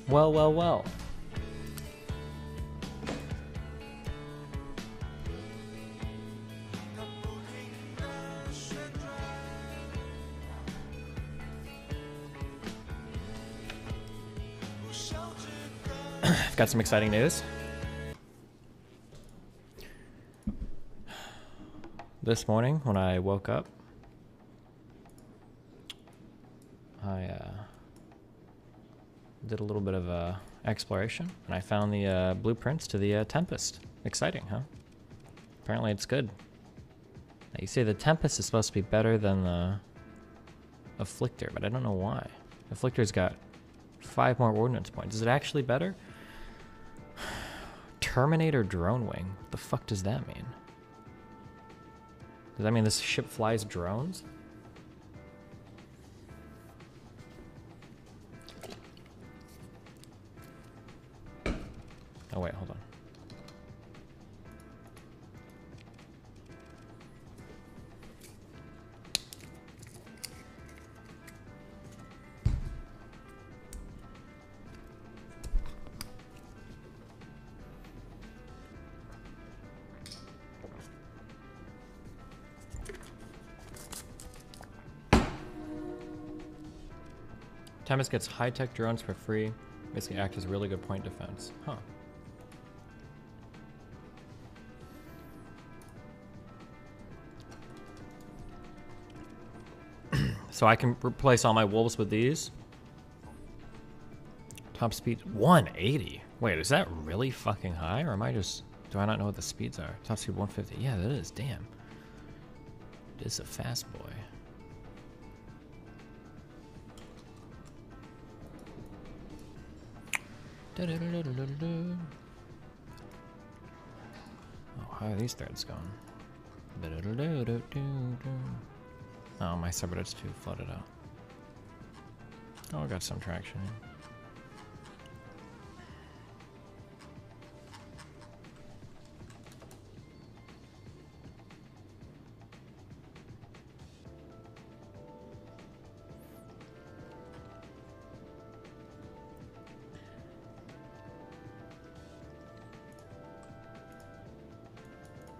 Well, well, well. I've got some exciting news. This morning when I woke up, I did a little bit of exploration, and I found the blueprints to the Tempest. Exciting, huh? Apparently it's good. Now, you say the Tempest is supposed to be better than the Afflictor, but I don't know why. Afflictor's got 5 more ordnance points. Is it actually better? Terminator drone wing. What the fuck does that mean? Does that mean this ship flies drones? Oh wait, hold on. Tempest gets high-tech drones for free. Basically act as really good point defense. Huh. So I can replace all my wolves with these. Top speed 180. Wait, is that really fucking high, or am I just... Do I not know what the speeds are? Top speed 150. Yeah, that is. Damn. It is a fast boy. Oh, how are these threads going? Oh, my subreddit's too flooded out. Oh, I got some traction.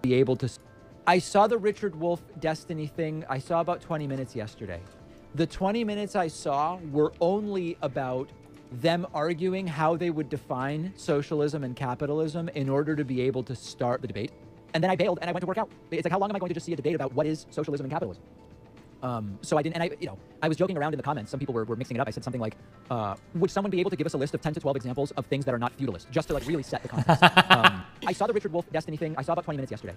Be able to... I saw the Richard Wolf Destiny thing. I saw about 20 minutes yesterday. The 20 minutes I saw were only about them arguing how they would define socialism and capitalism in order to be able to start the debate. And then I bailed and I went to work out. It's like, how long am I going to just see a debate about what is socialism and capitalism? So I didn't, and I was joking around in the comments. Some people were mixing it up. I said something like, would someone be able to give us a list of 10 to 12 examples of things that are not feudalist, just to like really set the context? I saw the Richard Wolf Destiny thing. I saw about 20 minutes yesterday.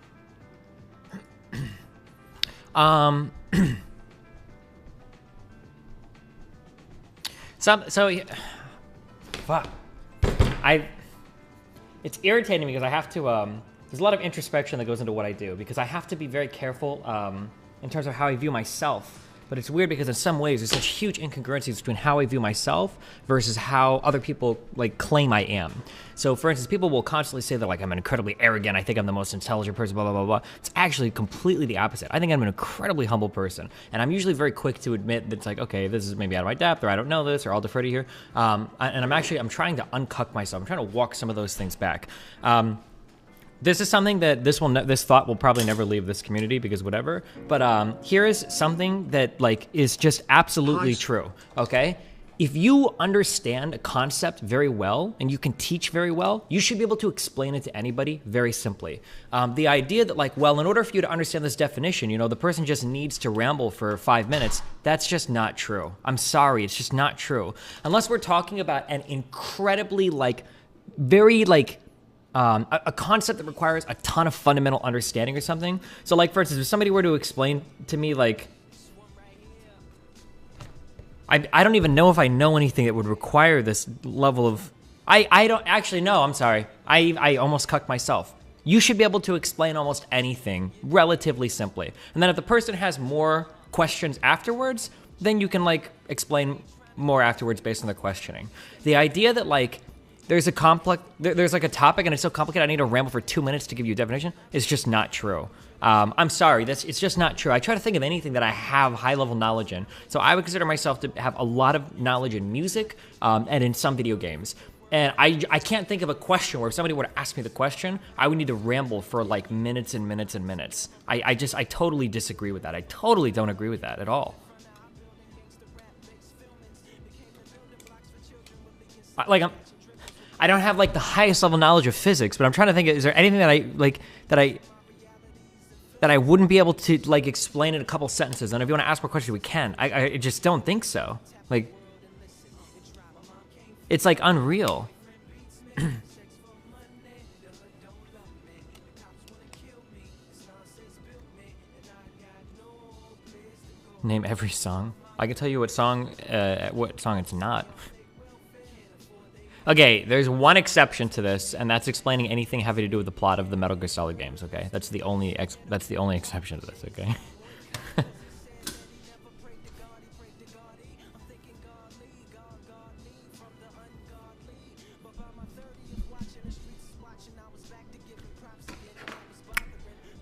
Fuck. It's irritating because I have to, there's a lot of introspection that goes into what I do because I have to be very careful, in terms of how I view myself. But it's weird because in some ways there's such huge incongruencies between how I view myself versus how other people like claim I am. So for instance, people will constantly say that like I'm incredibly arrogant, I think I'm the most intelligent person, blah, blah, blah, blah. It's actually completely the opposite. I think I'm an incredibly humble person. And I'm usually very quick to admit that it's like, okay, this is maybe out of my depth, or I don't know this, or I'll defer to you here. And I'm trying to uncuck myself. I'm trying to walk some of those things back. This is something that this thought will probably never leave this community because whatever. But here is something that like is just absolutely true. Okay, if you understand a concept very well and you can teach very well, you should be able to explain it to anybody very simply. The idea that like, well, in order for you to understand this definition, the person just needs to ramble for 5 minutes. That's just not true. I'm sorry, it's just not true. Unless we're talking about an incredibly like, very like. A concept that requires a ton of fundamental understanding or something. So like, for instance, if somebody were to explain to me like, I don't even know if I know anything that would require this level of, I don't actually know, I'm sorry. I almost cucked myself. You should be able to explain almost anything relatively simply. And then if the person has more questions afterwards, then you can like explain more afterwards based on their questioning. The idea that like, there's like a topic and it's so complicated I need to ramble for 2 minutes to give you a definition. It's just not true. I'm sorry, it's just not true. I try to think of anything that I have high-level knowledge in. So I would consider myself to have a lot of knowledge in music and in some video games. And I can't think of a question where if somebody were to ask me the question, I would need to ramble for like minutes and minutes and minutes. I totally disagree with that. I totally don't agree with that at all. I don't have like the highest level knowledge of physics, but I'm trying to think, is there anything that I wouldn't be able to like explain in a couple sentences? And if you want to ask more questions, we can. I just don't think so. Like, it's like unreal. Name every song. I can tell you what song it's not. Okay, there's one exception to this, and that's explaining anything having to do with the plot of the Metal Gear Solid games. Okay, that's the only exception to this. Okay.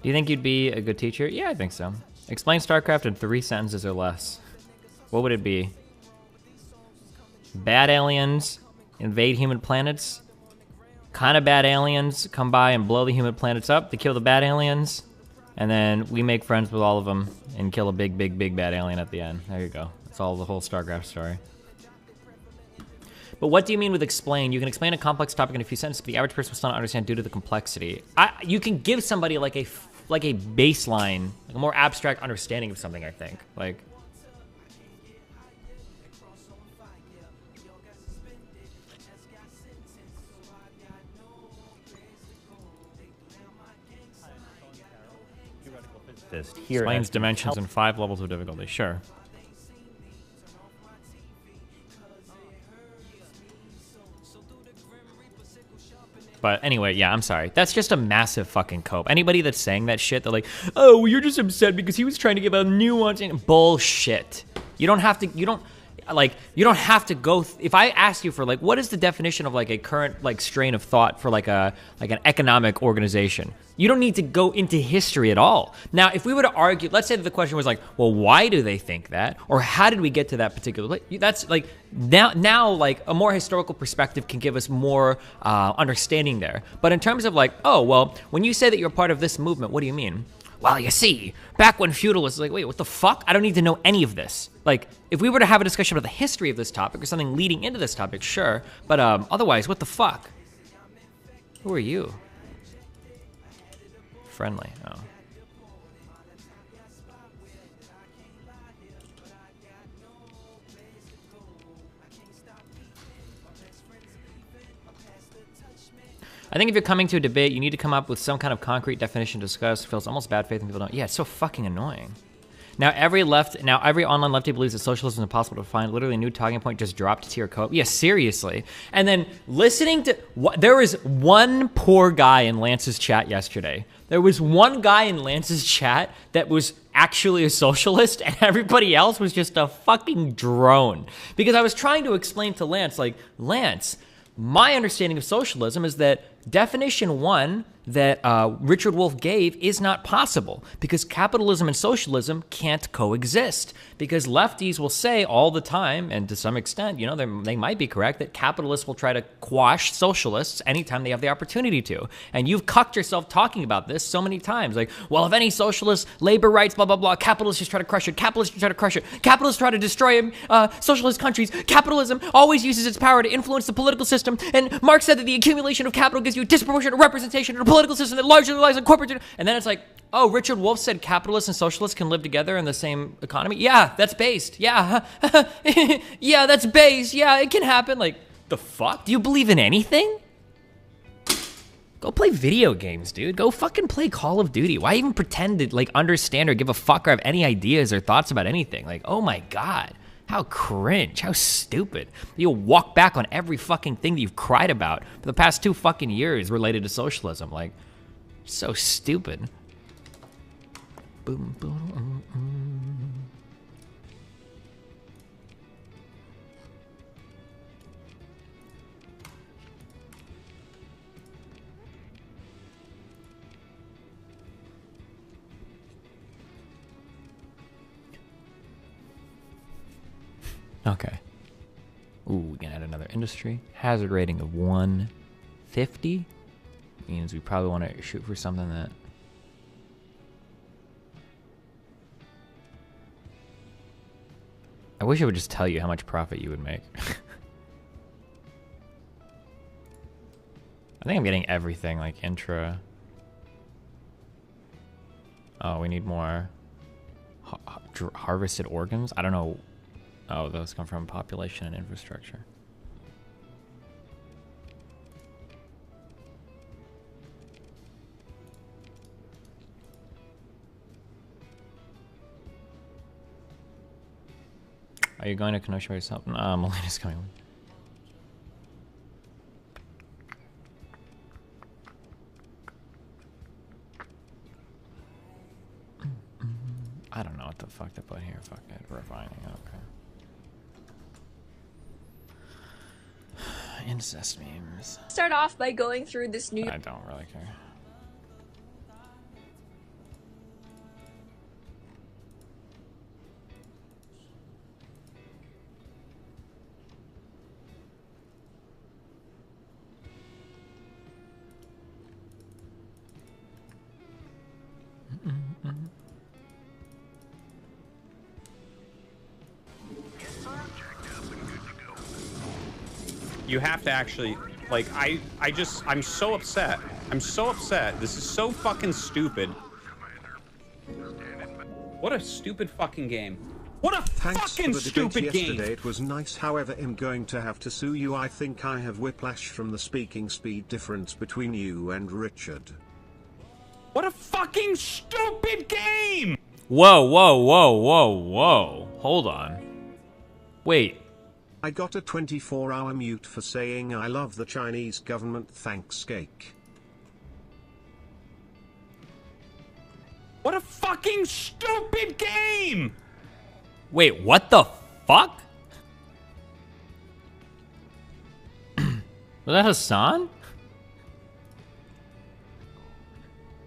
Do you think you'd be a good teacher? Yeah, I think so. Explain StarCraft in 3 sentences or less. What would it be? Bad aliens invade human planets. Kind of bad aliens come by and blow the human planets up to kill the bad aliens. And then we make friends with all of them and kill a big, big, big bad alien at the end. There you go. That's all the whole StarCraft story. But what do you mean with explain? You can explain a complex topic in a few sentences, but the average person will still not understand due to the complexity. You can give somebody like a baseline, like a more abstract understanding of something, I think. Like, here explains dimensions and 5 levels of difficulty. Sure. But anyway, yeah, I'm sorry. That's just a massive fucking cope. Anybody that's saying that shit, they're like, oh, well, you're just upset because he was trying to give a nuance. Bullshit. You don't have to go. If I ask you for like, what is the definition of like a current like strain of thought for like an economic organization? You don't need to go into history at all. Now, if we were to argue, let's say that the question was like, well, why do they think that? Or how did we get to that particular place? That's like, now like a more historical perspective can give us more understanding there. But in terms of like, oh, well, when you say that you're part of this movement, what do you mean? Well, you see, back when feudalists, like, wait, what the fuck? I don't need to know any of this. Like, if we were to have a discussion about the history of this topic or something leading into this topic, sure. But otherwise, what the fuck? Who are you? Friendly. Oh. I think if you're coming to a debate, you need to come up with some kind of concrete definition to discuss. It feels almost bad faith and people don't. Yeah, it's so fucking annoying. Now every online lefty believes that socialism is impossible to find. Literally a new talking point just dropped to your cope. Yeah, seriously. And then listening to there was one poor guy in Lance's chat yesterday. There was one guy in Lance's chat that was actually a socialist, and everybody else was just a fucking drone. Because I was trying to explain to Lance, like, Lance, my understanding of socialism is that definition 1 that Richard Wolff gave is not possible because capitalism and socialism can't coexist. Because lefties will say all the time, and to some extent, you know, they might be correct, that capitalists will try to quash socialists anytime they have the opportunity to. And you've cucked yourself talking about this so many times. Like, well, if any socialist, labor rights, blah, blah, blah, capitalists just try to crush it. Capitalists just try to crush it. Capitalists try to destroy socialist countries. Capitalism always uses its power to influence the political system. And Marx said that the accumulation of capital gives you a disproportionate representation in a political system that largely relies on corporate. And then it's like, oh, Richard Wolff said capitalists and socialists can live together in the same economy? Yeah, that's based. Yeah. Yeah, that's based. Yeah, it can happen. Like, the fuck? Do you believe in anything? Go play video games, dude. Go fucking play Call of Duty. Why even pretend to, like, understand or give a fuck or have any ideas or thoughts about anything? Like, oh my God. How cringe. How stupid. You'll walk back on every fucking thing that you've cried about for the past 2 fucking years related to socialism. Like, so stupid. Boom, boom, Okay. Ooh, we can add another industry. Hazard rating of 150 means we probably want to shoot for something that... I wish it would just tell you how much profit you would make. I think I'm getting everything, like intra. Oh, we need more harvested organs? I don't know. Oh, those come from population and infrastructure. Are you going to Kenosha by yourself? No, Melina's coming with. I don't know what the fuck to put here. Fuck it. Refining. Okay. Incest memes. Start off by going through this new... I don't really care. You have to actually, like, I'm so upset. I'm so upset. This is so fucking stupid. What a stupid fucking game. What a fucking stupid game. Yesterday it was nice, however I'm going to have to sue you. I think I have whiplash from the speaking speed difference between you and Richard. What a fucking stupid game! Whoa, whoa, whoa, whoa, whoa. Hold on. Wait. I got a 24-hour mute for saying I love the Chinese government. Thanks, cake. What a fucking stupid game! Wait, what the fuck? Was that Hassan?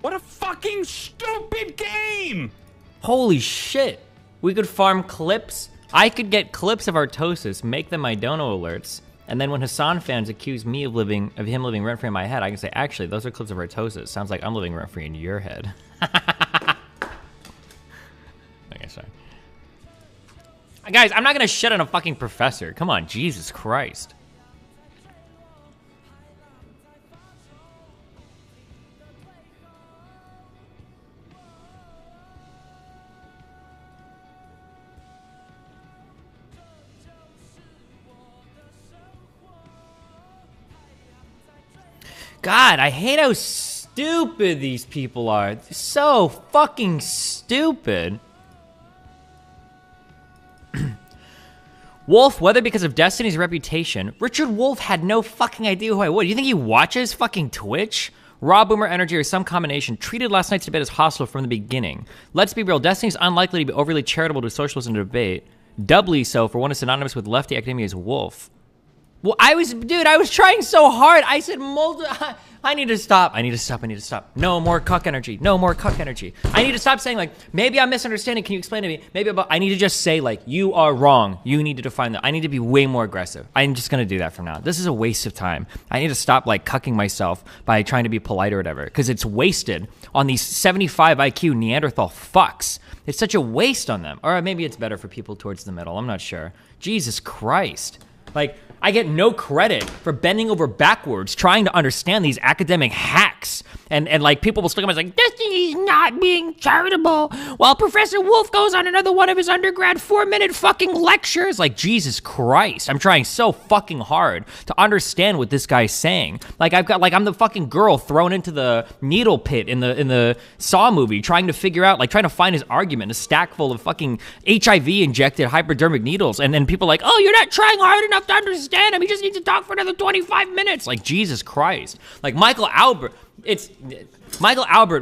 What a fucking stupid game! Holy shit. We could farm clips. I could get clips of Artosis, make them my dono alerts, and then when Hassan fans accuse me of him living rent-free in my head, I can say, actually, those are clips of Artosis. Sounds like I'm living rent-free in your head. Okay, sorry. Guys, I'm not gonna shit on a fucking professor. Come on, Jesus Christ. God, I hate how stupid these people are. They're so fucking stupid. Wolf, whether because of Destiny's reputation, Richard Wolf had no fucking idea who I was. You think he watches fucking Twitch? Raw boomer energy or some combination treated last night's debate as hostile from the beginning. Let's be real, Destiny's unlikely to be overly charitable to socialism and debate. Doubly so for one as synonymous with lefty academia's Wolf. Well, I was trying so hard. I said I need to stop. I need to stop. No more cuck energy. No more cuck energy. I need to stop saying, like, maybe I'm misunderstanding. Can you explain to me? I need to just say, like, you are wrong. You need to define that. I need to be way more aggressive. I'm just going to do that from now. This is a waste of time. I need to stop, like, cucking myself by trying to be polite or whatever, because it's wasted on these 75 IQ Neanderthal fucks. It's such a waste on them. Or maybe it's better for people towards the middle. I'm not sure. Jesus Christ. Like, I get no credit for bending over backwards trying to understand these academic hacks. And like, people will still come and like, Destiny's not being charitable while Professor Wolf goes on another one of his undergrad 4-minute fucking lectures. Like, Jesus Christ. I'm trying so fucking hard to understand what this guy's saying. Like, I'm the fucking girl thrown into the needle pit in the Saw movie trying to figure out, like, trying to find his argument in a stack full of fucking HIV-injected hypodermic needles. And then people are like, oh, you're not trying hard enough to understand him. He just needs to talk for another 25 minutes. Like, Jesus Christ. Like, Michael Albert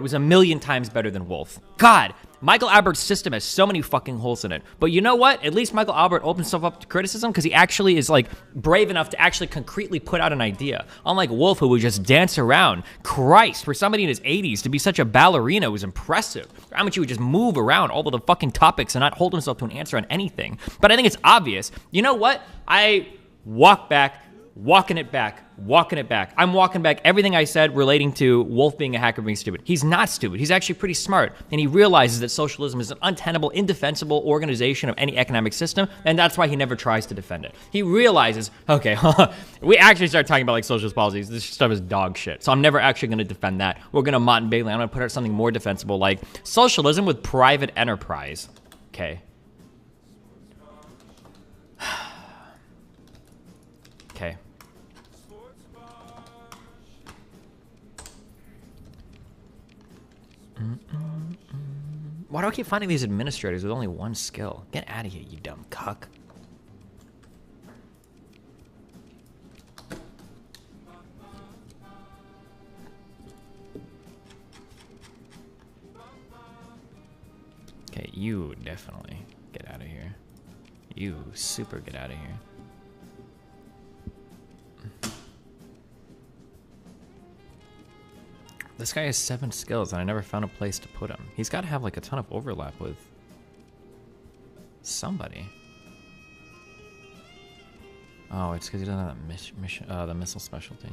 was a million times better than Wolf. God, Michael Albert's system has so many fucking holes in it. But you know what? At least Michael Albert opens himself up to criticism because he actually is like brave enough to actually concretely put out an idea. Unlike Wolf, who would just dance around. Christ, for somebody in his 80s to be such a ballerina was impressive. How much he would just move around all of the fucking topics and not hold himself to an answer on anything. But I think it's obvious. You know what? I walk back, walking it back. I'm walking back everything I said relating to Wolf being a hacker being stupid. He's not stupid. He's actually pretty smart. And he realizes that socialism is an untenable, indefensible organization of any economic system. And that's why he never tries to defend it. He realizes, okay, we actually start talking about like socialist policies. This stuff is dog shit. So I'm never actually going to defend that. We're going to Mott and Bailey. I'm going to put out something more defensible like socialism with private enterprise. Okay. Okay. Why do I keep finding these administrators with only one skill? Get out of here, you dumb cuck. Okay, you definitely get out of here. You super get out of here. This guy has 7 skills, and I never found a place to put him. He's got to have like a ton of overlap with somebody. Oh, it's because he doesn't have that the missile specialty.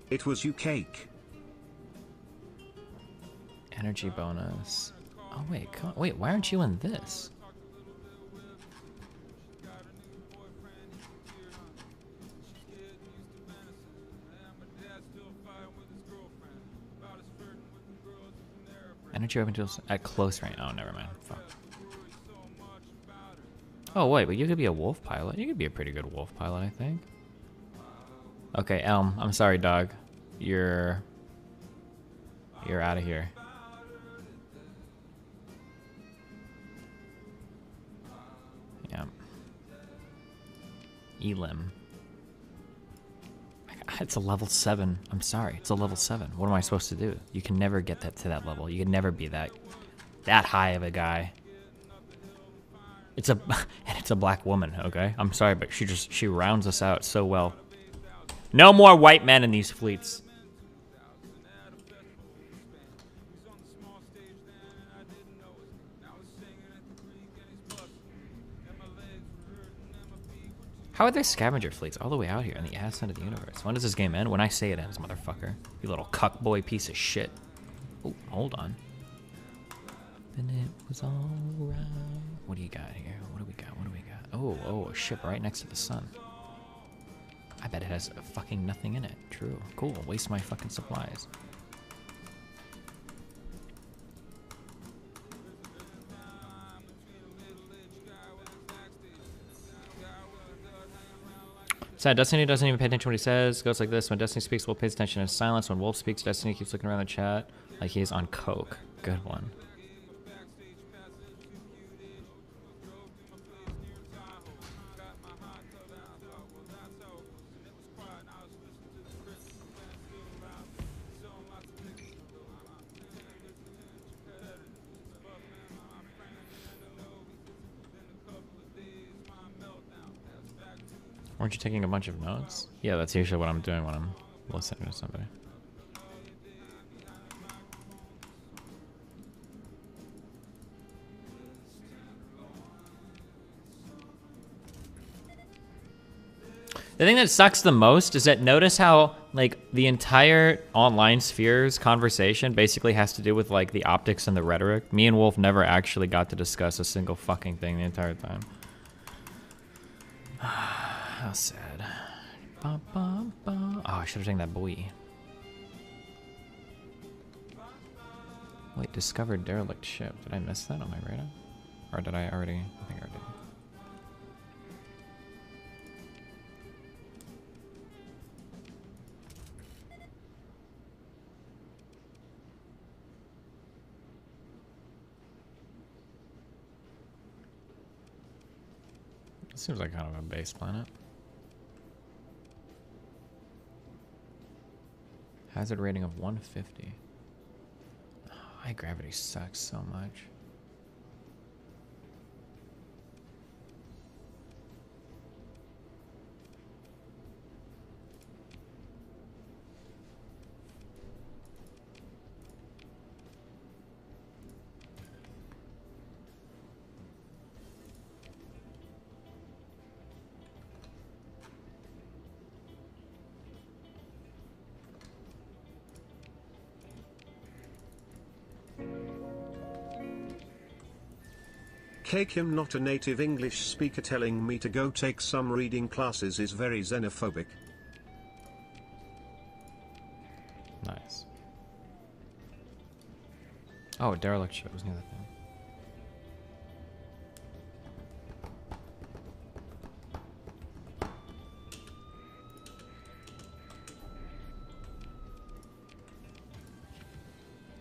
It was you, Cake. Energy bonus. Oh wait, come on. Wait, why aren't you in this? Energy weapon tools at close range. Oh, never mind. Fuck. Oh, wait, but you could be a wolf pilot. You could be a pretty good wolf pilot, I think. Okay, Elm. I'm sorry, dog. You're out of here. Yeah. Elim. It's a level 7. I'm sorry. It's a level 7. What am I supposed to do? You can never get that to that level. You can never be that high of a guy. It's a black woman, okay? I'm sorry, but she rounds us out so well. No more white men in these fleets. How are there scavenger fleets all the way out here in the ass end of the universe? When does this game end? When I say it ends, motherfucker. You little cuckboy piece of shit. Oh, hold on. Then it was alright. What do you got here? What do we got? What do we got? Oh, a ship right next to the sun. I bet it has fucking nothing in it. True. Cool. Waste my fucking supplies. Sad, Destiny doesn't even pay attention to what he says. Goes like this. When Destiny speaks, Wolf pays attention in silence. When Wolf speaks, Destiny keeps looking around the chat like he's on coke. Good one. Weren't you taking a bunch of notes? Yeah, that's usually what I'm doing when I'm listening to somebody. The thing that sucks the most is that notice how, like, the entire online spheres conversation basically has to do with, like, the optics and the rhetoric. Me and Wolf never actually got to discuss a single fucking thing the entire time. How sad. Ba, ba, ba. Oh, I should have taken that buoy. Wait, discovered derelict ship. Did I miss that on my radar? Or did I already? I think I did. It seems like kind of a base planet. Hazard rating of 150. My gravity sucks so much. Cake him, not a native English speaker, telling me to go take some reading classes is very xenophobic. Nice. Oh, derelict ship was near that thing.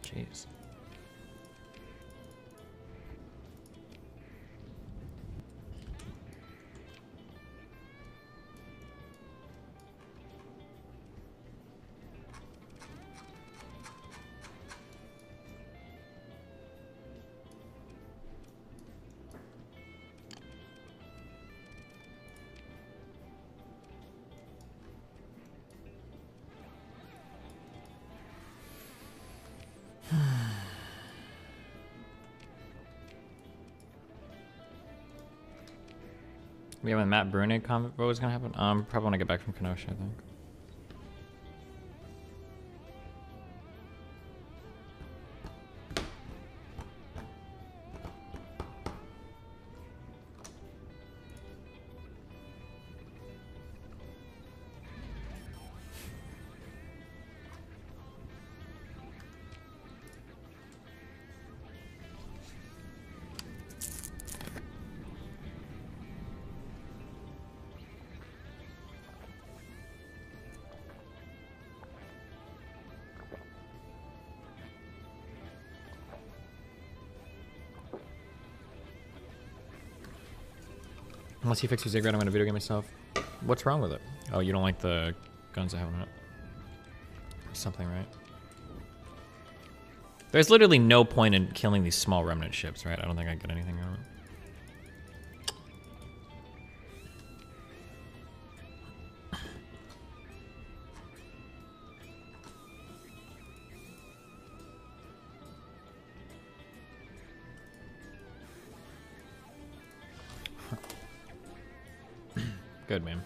Jeez. We have a Matt Brunig convo is gonna happen. Probably when I get back from Kenosha, I think. Unless you fix your Ziggurat, I'm gonna video game myself. What's wrong with it? Oh, you don't like the guns I have on it. Or something, right? There's literally no point in killing these small remnant ships, right? I don't think I get anything out of it. Good, man.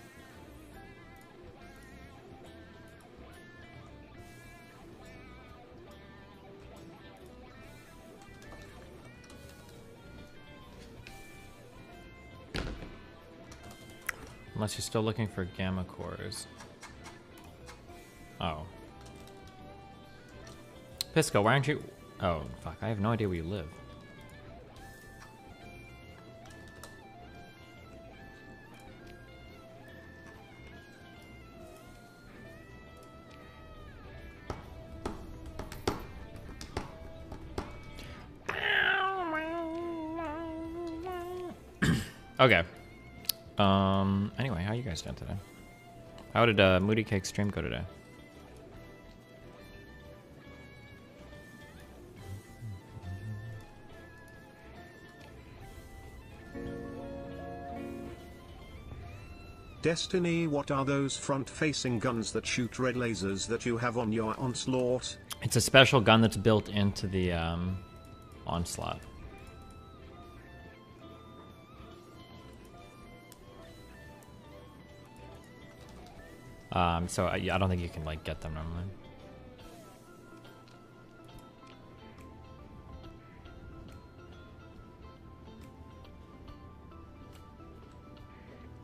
Unless you're still looking for gamma cores. Oh. Pisco, why aren't you... Oh, fuck. I have no idea where you live. Okay. Anyway, how you guys doing today? How did Moody Cake stream go today? Destiny, what are those front-facing guns that shoot red lasers that you have on your onslaught? It's a special gun that's built into the onslaught. So I don't think you can like get them normally.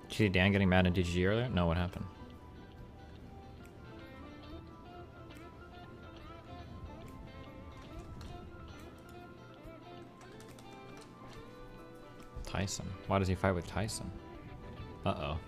Did you see Dan getting mad at DG earlier? No, what happened? Tyson. Why does he fight with Tyson? Uh-oh.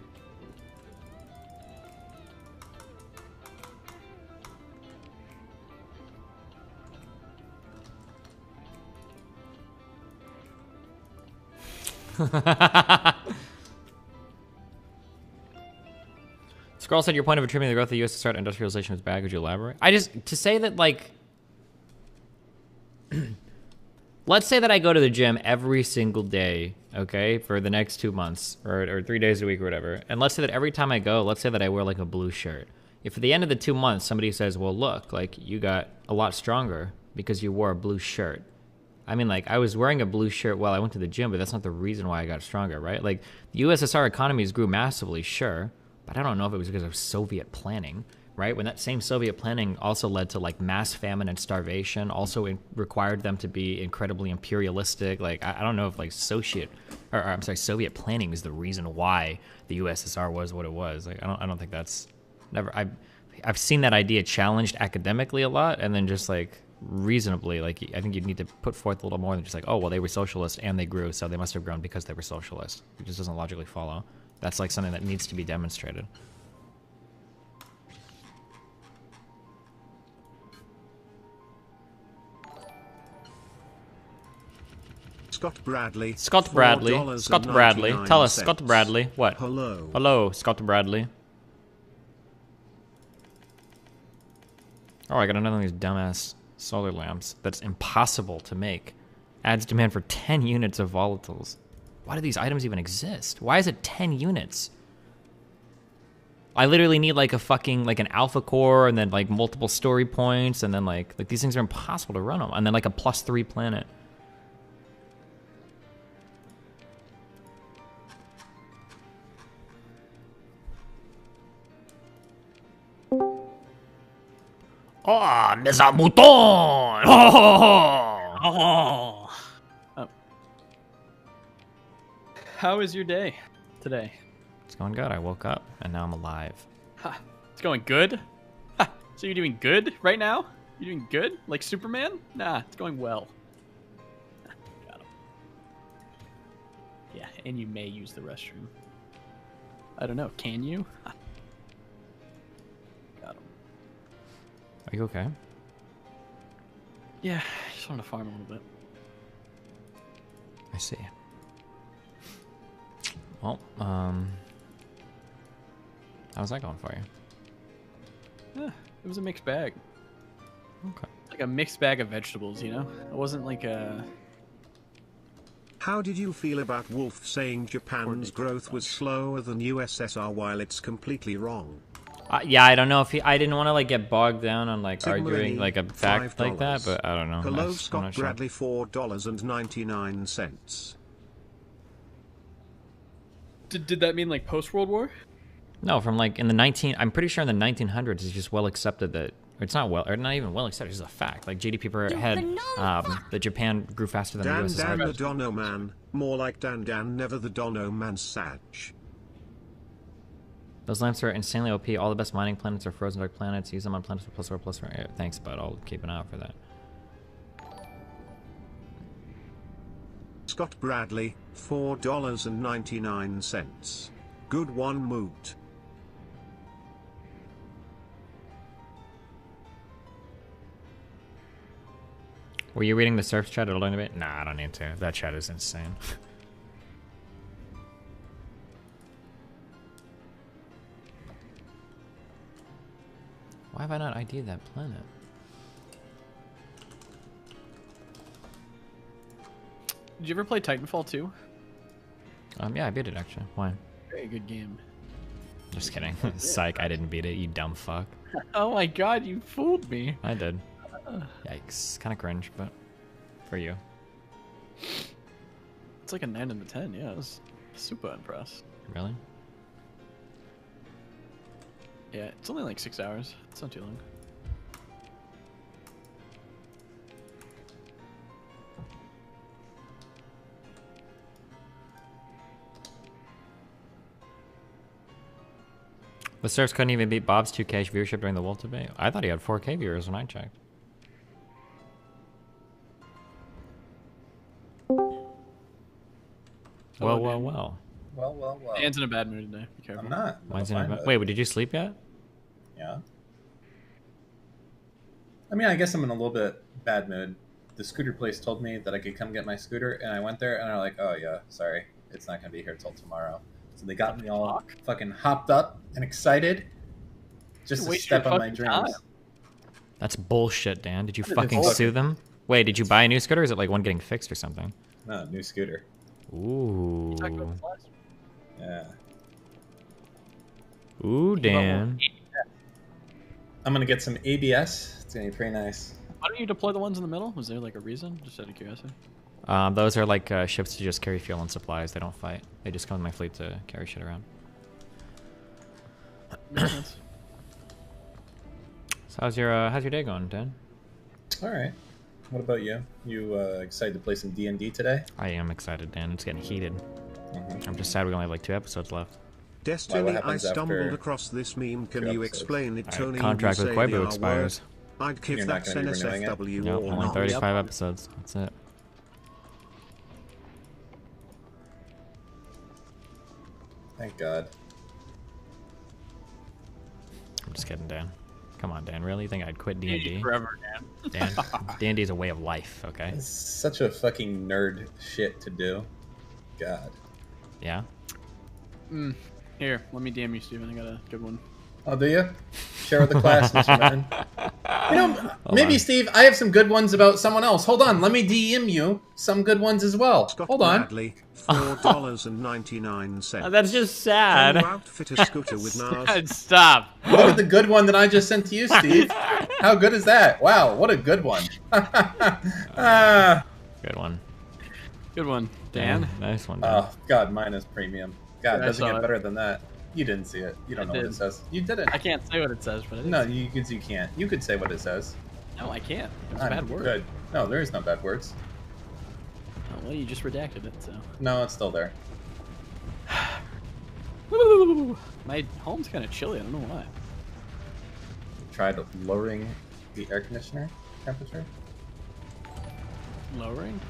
Scroll said your point of attributing the growth of the USSR to industrialization was bad. Could you elaborate? To say that, like, let's say that I go to the gym every single day, okay, for the next 2 months or 3 days a week or whatever. And let's say that every time I go, let's say that I wear like a blue shirt. If at the end of the 2 months somebody says, well, look, like you got a lot stronger because you wore a blue shirt. I mean, like I was wearing a blue shirt while I went to the gym, but that's not the reason why I got stronger, right? Like the USSR economies grew massively, sure, but I don't know if it was because of Soviet planning. Right, when that same Soviet planning also led to like mass famine and starvation, also required them to be incredibly imperialistic. Like I don't know if like Soviet planning is the reason why the USSR was what it was. Like I don't think that's never. I've seen that idea challenged academically a lot, and then just like reasonably, like I think you need to put forth a little more than just like, oh well, they were socialist and they grew, so they must have grown because they were socialist. It just doesn't logically follow. That's like something that needs to be demonstrated. Scott Bradley. Scott Bradley. Scott Bradley. Tell us, Scott Bradley. What? Hello. Hello, Scott Bradley. Oh, I got another of these dumbass solar lamps that's impossible to make. Adds demand for 10 units of volatiles. Why do these items even exist? Why is it 10 units? I literally need like a fucking, like an alpha core and then like multiple story points and then like these things are impossible to run them. And then like a +3 planet. Oh, mes a mouton! Oh. How is your day today? It's going good. I woke up and now I'm alive. Ha, it's going good? Ha, so you're doing good right now? You're doing good? Like Superman? Nah, it's going well. Got him. Yeah, and you may use the restroom. I don't know, can you? Ha. Got him. Are you okay? Yeah, I just wanted to farm a little bit. I see. Well, how's that going for you? Yeah, it was a mixed bag. Okay. Like a mixed bag of vegetables, you know? It wasn't like a... How did you feel about Wolf saying Japan's growth was slower than USSR while it's completely wrong? Yeah, I don't know if I didn't want to like get bogged down on like Sigma arguing E, like a fact like that, $5. but I don't know. Hello, I'm Scott not sure. Bradley, $4.99. Did that mean like post-World War? No, from like in the I'm pretty sure in the 1900s it's just well accepted that, or it's not well, or not even well accepted, it's just a fact. Like GDP per head, that Japan grew faster than the Dan USSR. the Dono Man, more like Dan, never the Dono Man Sag. Those lamps are insanely OP. All the best mining planets are frozen dark planets. Use them on planets with +4/+4. Yeah, thanks, bud. I'll keep an eye out for that. Scott Bradley, $4.99. Good one, Moot. Were you reading the surf chat at all debate? Nah, I don't need to. That chat is insane. Why have I not ID'd that planet? Did you ever play Titanfall 2? Yeah, I beat it actually. Why? Very good game. Just kidding. Psych, I didn't beat it, you dumb fuck. Oh my god, you fooled me. I did. Yikes. Kind of cringe, but for you. It's like a 9 out of 10, yeah. I was super impressed. Really? Yeah, it's only like 6 hours. It's not too long. The Surfs couldn't even beat Bob's 2K viewership during the Wolf debate. I thought he had 4K viewers when I checked. Well, well, well. Well. Dan's in a bad mood today. Be careful. I'm not. Mine's I'm in fine a with it. Wait, did you sleep yet? Yeah. I mean, I guess I'm in a little bit bad mood. The scooter place told me that I could come get my scooter, and I went there, and they're like, oh, yeah, sorry. It's not going to be here till tomorrow. So they got me all fucking hopped up and excited just to Waste step your on my fucking dreams. time. That's bullshit, Dan. Did you It's fucking bullshit. sue them? Wait, did you buy a new scooter? Or is it like one getting fixed or something? No, new scooter. Ooh. Yeah. Ooh, Dan. I'm gonna get some ABS. It's gonna be pretty nice. Why don't you deploy the ones in the middle? Was there like a reason? Just out of curiosity. Those are like ships to just carry fuel and supplies. They don't fight. They just come in my fleet to carry shit around. Makes sense. So how's your day going, Dan? All right. What about you? You excited to play some DnD today? I am excited, Dan. It's getting heated. Mm-hmm. I'm just sad we only have like 2 episodes left. Destiny, what I happens stumbled after across this meme. Can 2 you episodes? explain it, Tony? Contract You with say the Quebu R expires. word. I'd give You're not that gonna be renewing it? NSFW Nope, or only not. 35 episodes. That's it. Thank God. I'm just kidding, Dan. Come on, Dan. Really? You think I'd quit DnD D&D? forever, man. Dan, D&D is a way of life, okay? It's such a fucking nerd shit to do. God. Yeah? Here, let me DM you, Steven. I got a good one. Oh, do you? Share with the class, Mr. Martin. You know, maybe, on. Steve, I have some good ones about someone else. Hold on, let me DM you some good ones as well. Scott Hold on. Bradley, $4.99. That's just Can sad. you outfit a scooter with Mars? Stop. Look at the good one that I just sent to you, Steve. How good is that? Wow, what a good one. Good one. Good one, Dan. Nice one, Dan. Oh, God, mine is premium. God, Yeah, I doesn't saw get it. better than that. You didn't see it. You don't I know what did. it says. You didn't. I can't say what it says, but it No, is. you can't. You could say what it says. No, I can't. It's a I'm bad word. Good. No, there is no bad words. Oh, well, you just redacted it, so. No, it's still there. My home's kind of chilly. I don't know why. Tried lowering the air conditioner temperature. Lowering?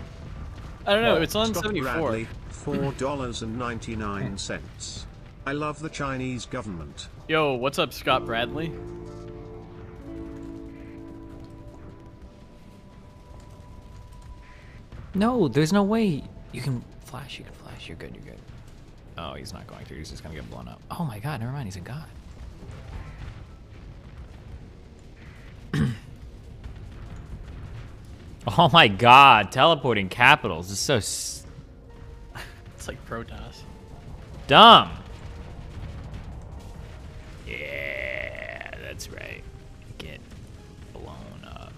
I don't know. Well, It's on Scott 74. Bradley, $4.99. I love the Chinese government. Yo, what's up, Scott Bradley? No, there's no way. You can flash. You're good. Oh, he's not going to. He's just going to get blown up. Oh my god, never mind. He's a god. Oh my god, teleporting capitals is so It's like Protoss. dumb. Yeah, that's right. Get blown up.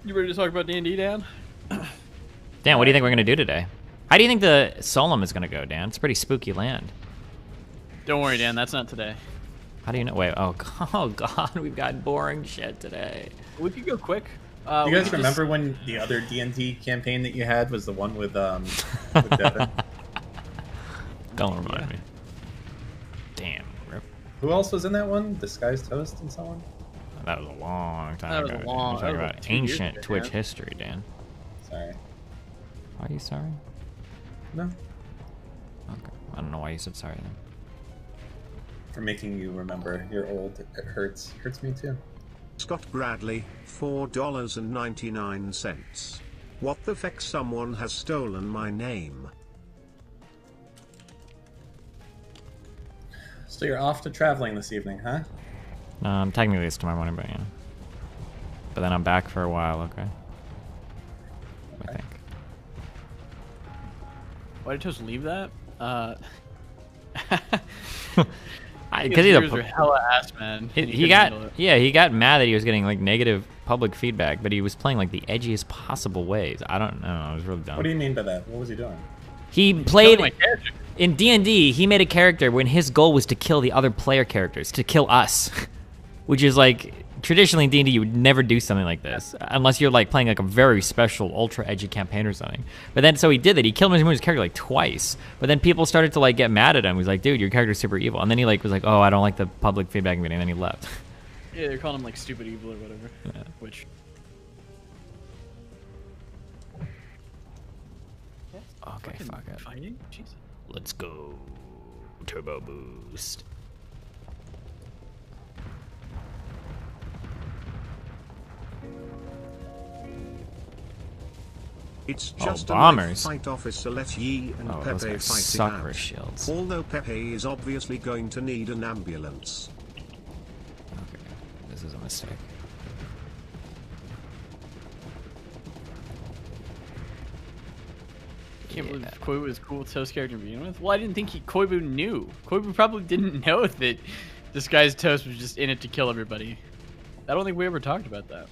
You ready to talk about D&D, Dan? Dan, what do you think we're gonna do today? How do you think the Solemn is gonna go, Dan? It's a pretty spooky land. Don't worry, Dan. That's not today. How do you know? Wait, oh god, we've got boring shit today. We could go quick. You we guys could remember when the other D&D campaign that you had was the one with Devin? Don't remind me. Damn, rip. Who else was in that one? Disguised Host and someone? That was a long time That was ago. a Dan. long- We're talking that was about like 2 years ancient ago, Twitch Dan. history, Dan. Sorry. Are you sorry? No. Okay. I don't know why you said sorry then. For making you remember you're old. It hurts. Hurts me too. Scott Bradley, $4.99. What the feck? Someone has stolen my name. So you're off to traveling this evening, huh? Technically it's tomorrow morning, but yeah. But then I'm back for a while, okay? I think. Why did Toast leave that? Because he's a are hella ass, man. and he couldn't got handle it. he got mad that he was getting like negative public feedback, but he was playing like the edgiest possible ways. I don't know. It was really dumb. What do you mean by that? What was he doing? He Killing played my character. in D&D. He made a character when his goal was to kill the other player characters, to kill us, which is like traditionally in D&D you would never do something like this unless you're like playing like a very special ultra edgy campaign or something. But then so he did that. He killed his character like twice. But then people started to like get mad at him. He was like, "Dude, your character's super evil." And then he like was like, "Oh, I don't like the public feedback meeting." And then he left. Yeah, they're calling him like stupid evil or whatever. Yeah. Which. Okay, Fucking fuck it. Fighting? Jesus. Let's go. Turbo boost. It's just bombers. a fight officer. Let Yi and Oh, those Pepe guys fight it suck out. with shields. Although Pepe is obviously going to need an ambulance. Okay, this is a mistake. I can't believe Koibu was cool with Toast character to begin with. Well, I didn't think Koibu knew. Koibu probably didn't know that this guy's Toast was just in it to kill everybody. I don't think we ever talked about that.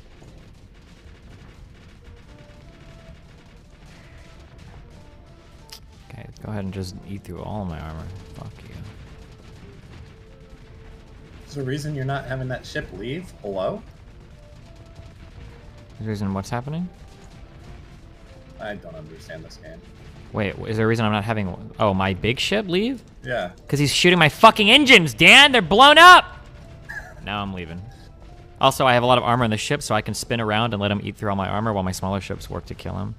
Okay, go ahead and just eat through all my armor. Fuck you. Is there a reason you're not having that ship leave? Hello? The reason what's happening? I don't understand this game. Wait, is there a reason I'm not having... Oh, my big ship leave? Yeah. Because he's shooting my fucking engines, Dan! They're blown up! Now I'm leaving. Also, I have a lot of armor in the ship, so I can spin around and let him eat through all my armor while my smaller ships work to kill him.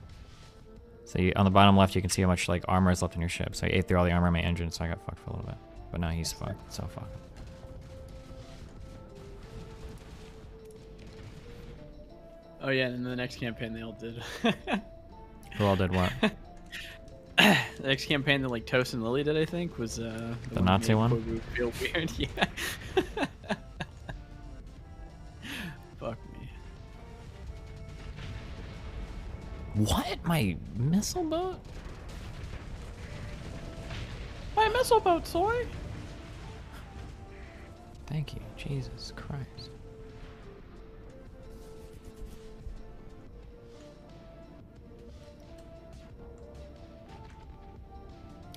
So on the bottom left, you can see how much like armor is left in your ship. So I ate through all the armor in my engine, so I got fucked for a little bit. But now he's fucked, so fuck. Oh yeah, and in the next campaign they all did. Who all did what? The next campaign that like Toast and Lily did, I think, was the Nazi that made one? Koibu feel weird. Yeah. Fuck me. What? My missile boat? My missile boat, soy. Thank you. Jesus Christ.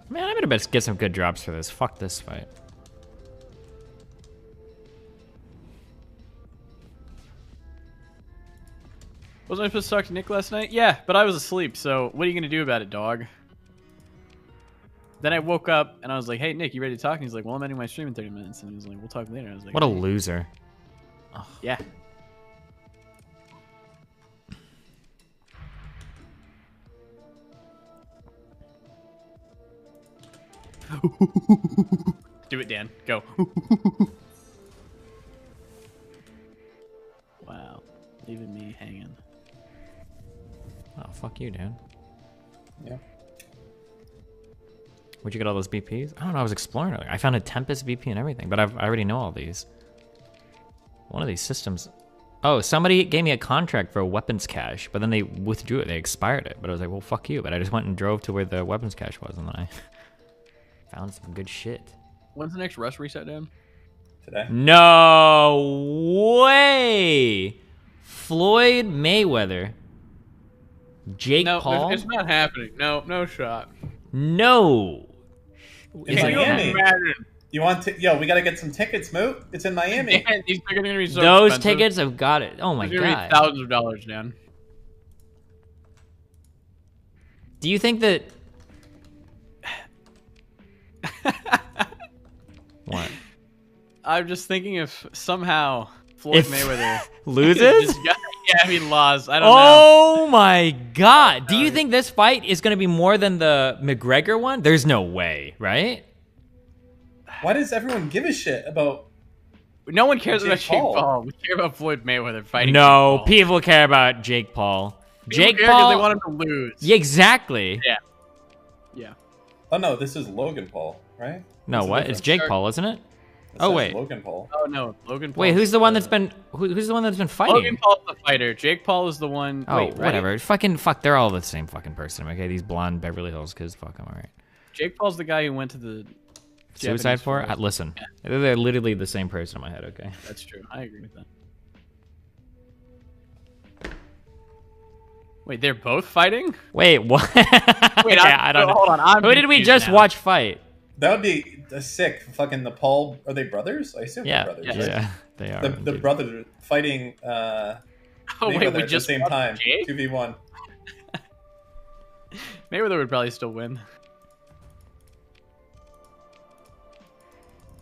Man, I better get some good drops for this. Fuck this fight. Wasn't I supposed to talk to Nick last night? Yeah, but I was asleep, so what are you gonna do about it, dog? Then I woke up and I was like, hey Nick, you ready to talk? And he's like, well, I'm ending my stream in 30 minutes. And he was like, we'll talk later. And I was like, What a "Okay." loser. Yeah. Do it, Dan. Go. Wow. Leaving me hanging. Oh, fuck you, Dan. Yeah. Where'd you get all those BPs? I don't know. I was exploring it. I found a Tempest BP and everything, but I already know all these. One of these systems. Oh, somebody gave me a contract for a weapons cache, but then they withdrew it. They expired it. But I was like, well, fuck you. But I just went and drove to where the weapons cache was, and then I found some good shit. When's the next Rust reset, Dan? Today? No way! Floyd Mayweather. Jake No, Paul? it's not happening. No, no shot. No. In Is it Miami. happening? You want to? Yo, we gotta get some tickets, Moot. It's in Miami. Man, these tickets are gonna be so Those expensive. tickets have got it. Oh my They're gonna god. be thousands of dollars, Dan. Do you think that... What? I'm just thinking if somehow Floyd If- Mayweather Loses? just got, yeah, he lost. I don't know. Oh my god. Do you think this fight is going to be more than the McGregor one? There's no way, right? Why does everyone give a shit about? No one cares Jake about Jake Paul. Paul. We care about Floyd Mayweather fighting. No, Jake Paul. people care about Jake Paul. People Jake care 'cause Paul. They want him to lose. Yeah, exactly. Yeah. Yeah. Oh no, this is Logan Paul, right? No, What's the what? It's difference? Jake Sure. Paul, isn't it? It Oh, says wait. Logan Paul. Oh no, Logan Paul. Wait, who's the one that's been who's the one that's been fighting? Logan Paul's the fighter. Jake Paul is the one. Oh, wait, right? whatever. Fucking fuck. They're all the same fucking person. Okay, these blonde Beverly Hills kids. Fuck them. All right. Jake Paul's the guy who went to the Suicide Japanese for? forest. Listen, they're literally the same person in my head. Okay. That's true. I agree with that. Wait, they're both fighting? Wait, what? Wait, Okay, I don't know. Hold on. I'm Who did we confused just now. watch fight? That would be a sick. Fucking the Paul. Are they brothers? I assume Yeah, they're brothers. Yes. right? yeah, they are. The indeed. brothers fighting Oh wait, Mayweather we at just the same watched time. Jake? 2v1. Mayweather would probably still win.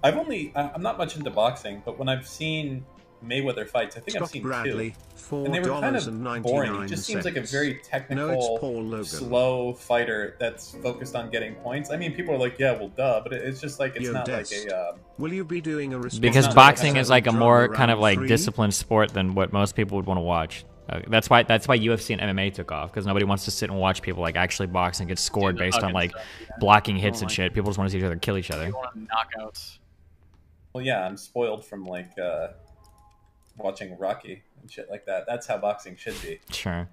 I'm not much into boxing, but when I've seen Mayweather fights, I think I've seen Bradley, two. And they were kind of $4.99. boring. It just seems like a very No, it's technical, Paul Logan. slow fighter that's focused on getting points. I mean, people are like, yeah, well, duh, but it's just like, it's Yo, not Des, like a... Will you be doing a response Because not boxing like is like a drama more round kind of like 3? disciplined sport than what most people would want to watch. That's why UFC and MMA took off, because nobody wants to sit and watch people like actually box and get scored based on like blocking hits and shit. People just want to see each other kill each other. Knockouts. Well, yeah, I'm spoiled from like watching Rocky and shit like that. That's how boxing should be. Sure.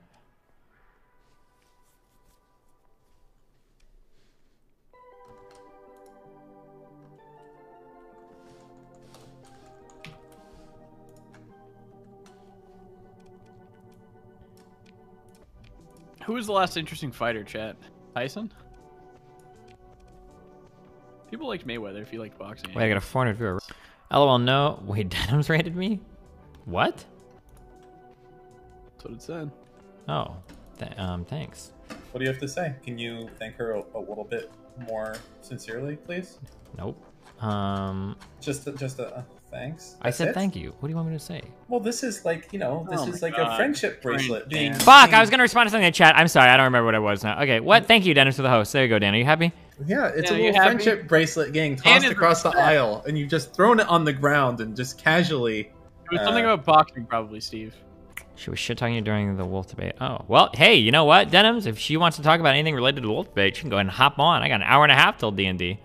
Who was the last interesting fighter, chat? Tyson? People liked Mayweather if you like boxing. Wait, I got a 400 viewer. LOL, no. Wait, Denim's rated me? What? That's what it said. Oh, thanks. What do you have to say? Can you thank her a little bit more sincerely, please? Nope. Just a thanks. I said it? thank you. What do you want me to say? Well, this is like, you know, this is like a friendship bracelet. Being, Fuck, I was gonna respond to something in chat. I'm sorry, I don't remember what it was now. Okay, what? Thank you, Dennis, for the host. There you go, Dan. Are you happy? Yeah, it's Yeah, a you little happy? friendship bracelet getting tossed Dan is across the upset. aisle, and you've just thrown it on the ground and just casually. It was something about boxing, probably, Steve. She was shit talking you during the wolf debate. Oh, well, hey, you know what, Denims? If she wants to talk about anything related to the wolf debate, she can go ahead and hop on. I got an hour and a half till DnD.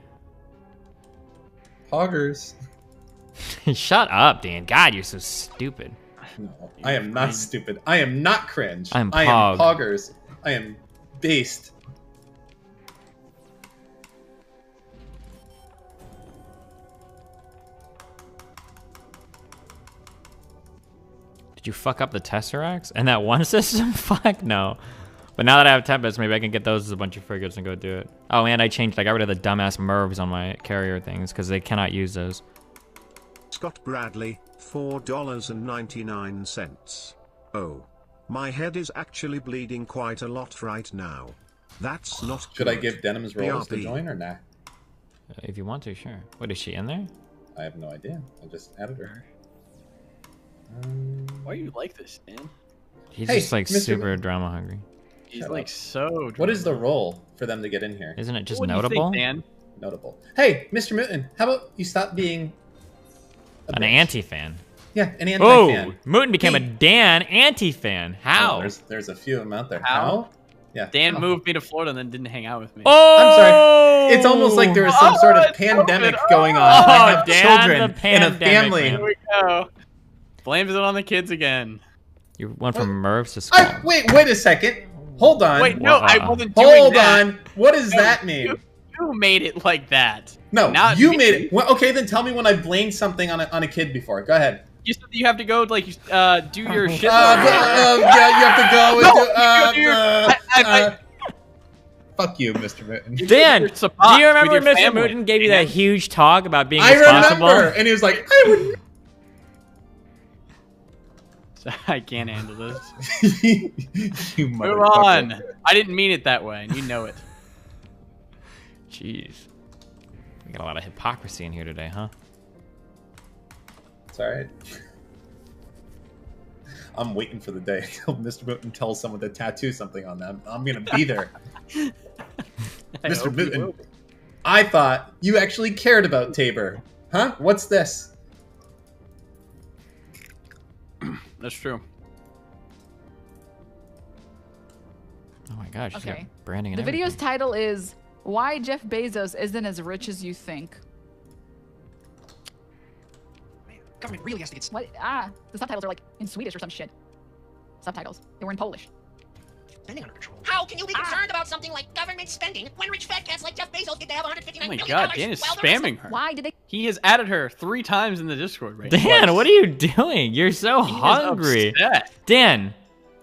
Poggers. Shut up, Dan. God, you're so stupid. No, I am not stupid. I am not cringe. I'm I pog. am poggers. I am based. Did you fuck up the Tesseracts? And that one system? Fuck no. But now that I have Tempest, maybe I can get those as a bunch of frigates and go do it. Oh, and I changed. I got rid of the dumbass Mervs on my carrier things because they cannot use those. Scott Bradley, $4.99. Oh. My head is actually bleeding quite a lot right now. That's not Should good. I give Denim's roles to BRB. join or nah? If you want to, sure. What, is she in there? I have no idea. I just added her. Why do you like this, man? He's Hey, just like Mr. super drama hungry. He's Shut like up. so. What is the role for them to get in here? Isn't it just What do you think, notable? Dan? Notable. Hey, Mr. Mutin, how about you stop being An bitch? anti-fan. Yeah, an Oh, anti-fan. Mootin became a Hey. Dan anti-fan. How? Oh, there's a few of them out there. How? Yeah. Dan Oh. moved me to Florida and then didn't hang out with me. Oh! I'm sorry. It's almost like there was some sort of it's pandemic open. going on. Oh, I have Dan, children the and a pandemic, family. man. Here we go. Blames it on the kids again. You went from Mervs to Skull. Wait a second. Hold on. Wait, no, I Wow. wasn't doing Hold that. on. What does that mean? You made it like that. No, Not you me. made it. Well, okay, then tell me when I blamed something on a kid before. Go ahead. You said that you have to go, like, do your shit. Yeah, you have to go and No, fuck you, Mr. Mitten. Dan, Your do sabbat you remember with when your Mr. family. Mootin gave you that huge talk about being I responsible? remember, and he was like, I would. I can't handle this. You Move motherfucker. on. I didn't mean it that way, and you know it. Jeez. We got a lot of hypocrisy in here today, huh? It's alright. I'm waiting for the day until Mr. Mitten tells someone to tattoo something on them. I'm gonna be there. I Mr. hope you Mitten, will. I thought you actually cared about Tabor. Huh? What's this? That's true. Oh my gosh, she's Okay. got branding and The video's everything. title is Why Jeff Bezos Isn't as Rich as You Think. Government really has to get What? The subtitles are like in Swedish or some shit. Subtitles. They were in Polish. spending under control. How can you be concerned about something like government spending when rich fat cats like Jeff Bezos get to have $159 Oh my billion god, Dan is while the rest of- spamming her. Why did they? He has added her 3 times in the Discord right Dan, what are you doing? You're so He is hungry. upset. Dan,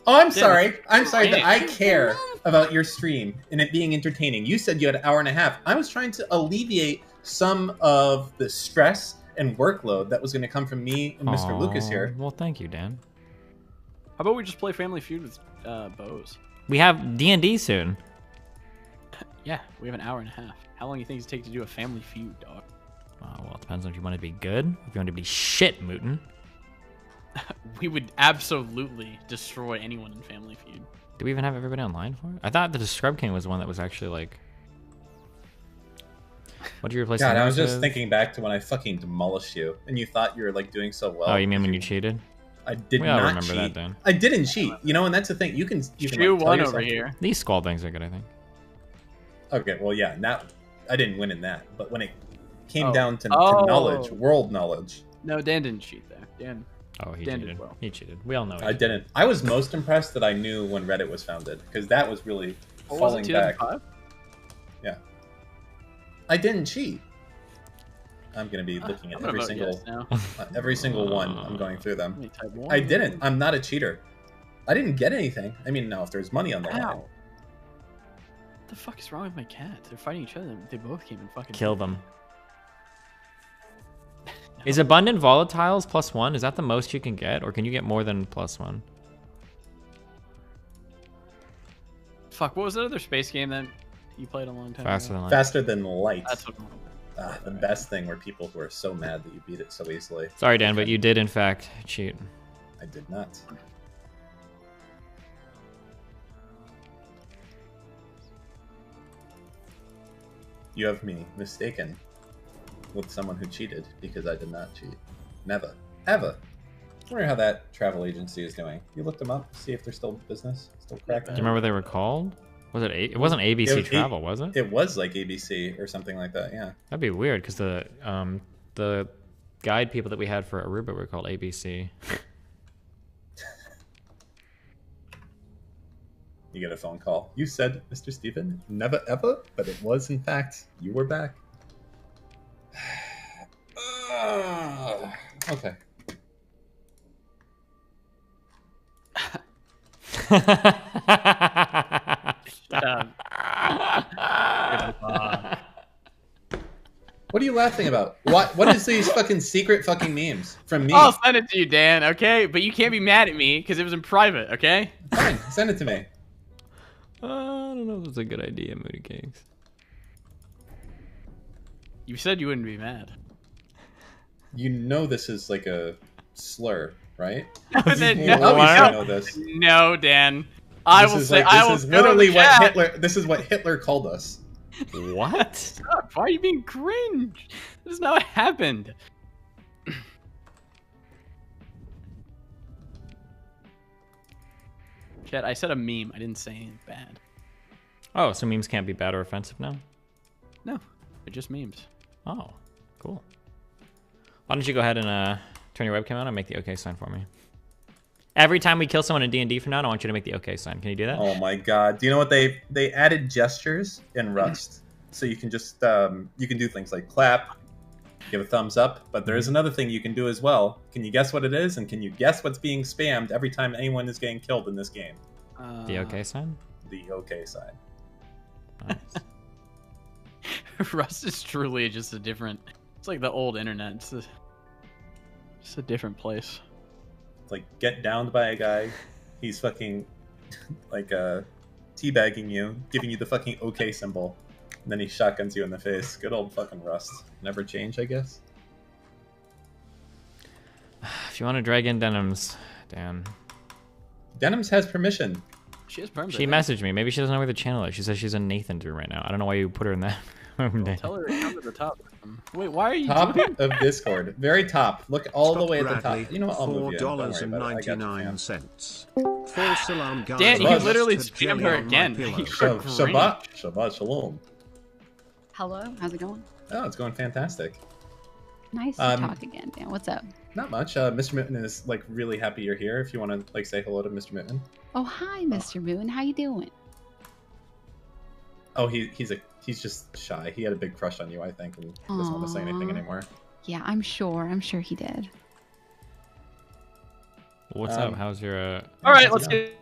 Oh, I'm Yeah, sorry. I'm sorry that I man. care about your stream and it being entertaining. You said you had an hour and a half. I was trying to alleviate some of the stress and workload that was going to come from me and Mr. Aw, Lucas here. Well, thank you, Dan. How about we just play Family Feud with Bose? We have D&D soon. Yeah, we have an hour and a half. How long do you think it take to do a Family Feud, dog? Well, it depends on if you want to be good, if you want to be shit, Mootin. We would absolutely destroy anyone in Family Feud. Do we even have everybody online for it? I thought the Scrub King was the one that was actually like... What did you replace God, the I was nurse just with? thinking back to when I fucking demolished you and you thought you were like doing so well. Oh, you mean when you cheated? I did We all not remember cheat. that, Dan. I didn't cheat. You know, and that's the thing. You can You like, tell won yourself- over here. These skull things are good, I think. Okay, well, yeah, I didn't win in that, but when it came Oh. down to Oh. knowledge, world knowledge, No, Dan didn't cheat there. Dan. Oh, he Dan did cheated. well. He cheated. We all know. He I didn't. I was most impressed that I knew when Reddit was founded, because that was really What was falling it, back. 2005? Yeah, I didn't cheat. I'm gonna be looking at I'm gonna every vote single, yes now. every single one. I'm going through Let them. me type one. I didn't. I'm not a cheater. I didn't get anything. I mean, no, if there's money on the line. Ow. What the fuck is wrong with my cat? They're fighting each other. They both came and fucking Kill them. Is abundant volatiles +1? Is that the most you can get, or can you get more than +1? Fuck, what was that other space game that you played a long time Faster ago? than light. Faster than light. That's what The best thing were people who are so mad that you beat it so easily. Sorry, Dan, but you did in fact cheat. I did not. You have me mistaken with someone who cheated because I did not cheat. Never. Ever. I wonder how that travel agency is doing. You looked them up, see if they're still in business, still cracking. Do you remember what they were called? Was it? It wasn't ABC Travel, was it? It was like ABC or something like that. Yeah. That'd be weird because the guide people that we had for Aruba were called ABC. You get a phone call. You said, Mr. Steven, never ever, but it was in fact you were back. Okay. What are you laughing about? What is these fucking secret fucking memes from me? I'll send it to you, Dan, okay? But you can't be mad at me because it was in private, okay? Fine, send it to me. I don't know if it's a good idea, Moody Cakes. You said you wouldn't be mad. You know this is like a slur, right? No, Obviously no, know this. no, Dan. I will say. I will. This is literally what chat. Hitler. This is what Hitler called us. What? Stop. Why are you being cringe? This is not what happened. Chat, I said a meme. I didn't say anything bad. Oh, so memes can't be bad or offensive now? No, they're just memes. Oh, cool. Why don't you go ahead and turn your webcam on and make the OK sign for me? Every time we kill someone in D&D from now on, I want you to make the OK sign. Can you do that? Oh my god! Do you know what they added gestures in Rust, so you can just you can do things like clap, give a thumbs up, but there is another thing you can do as well. Can you guess what it is? And can you guess what's being spammed every time anyone is getting killed in this game? The OK sign? The OK sign. Nice. Rust is truly just a different. It's like the old internet. It's just a different place. It's like get downed by a guy. He's fucking like teabagging you, giving you the fucking OK symbol, and then he shotguns you in the face. Good old fucking Rust. Never change, I guess. If you want to drag in Denims, Dan. Denims has permission. She has perms. She messaged me. Maybe she doesn't know where the channel is. She says she's in Nathan's room right now. I don't know why you put her in that room. Dan. Tell her to come to the top. Wait, why are you Top doing? of Discord, very top. Look all the way at the Bradley, top. You know what? I'll move you in. Don't worry about it. I got you, man. $4.99. False alarm, guys. Dan, you Buzz. literally Had spammed jelly her on my again. pillow. You So, are green. Shabbat Shalom. Hello, how's it going? Oh, it's going fantastic. Nice to talk again, Dan. What's up? Not much. Mr. Mitten is like really happy you're here. If you want to like say hello to Mr. Mitten. Oh, hi, Mr. Moon. How you doing? Oh, he's just shy. He had a big crush on you, I think, and he doesn't want to say anything Aw. anymore. Yeah, I'm sure. I'm sure he did. What's up? How's your... All right, let's get.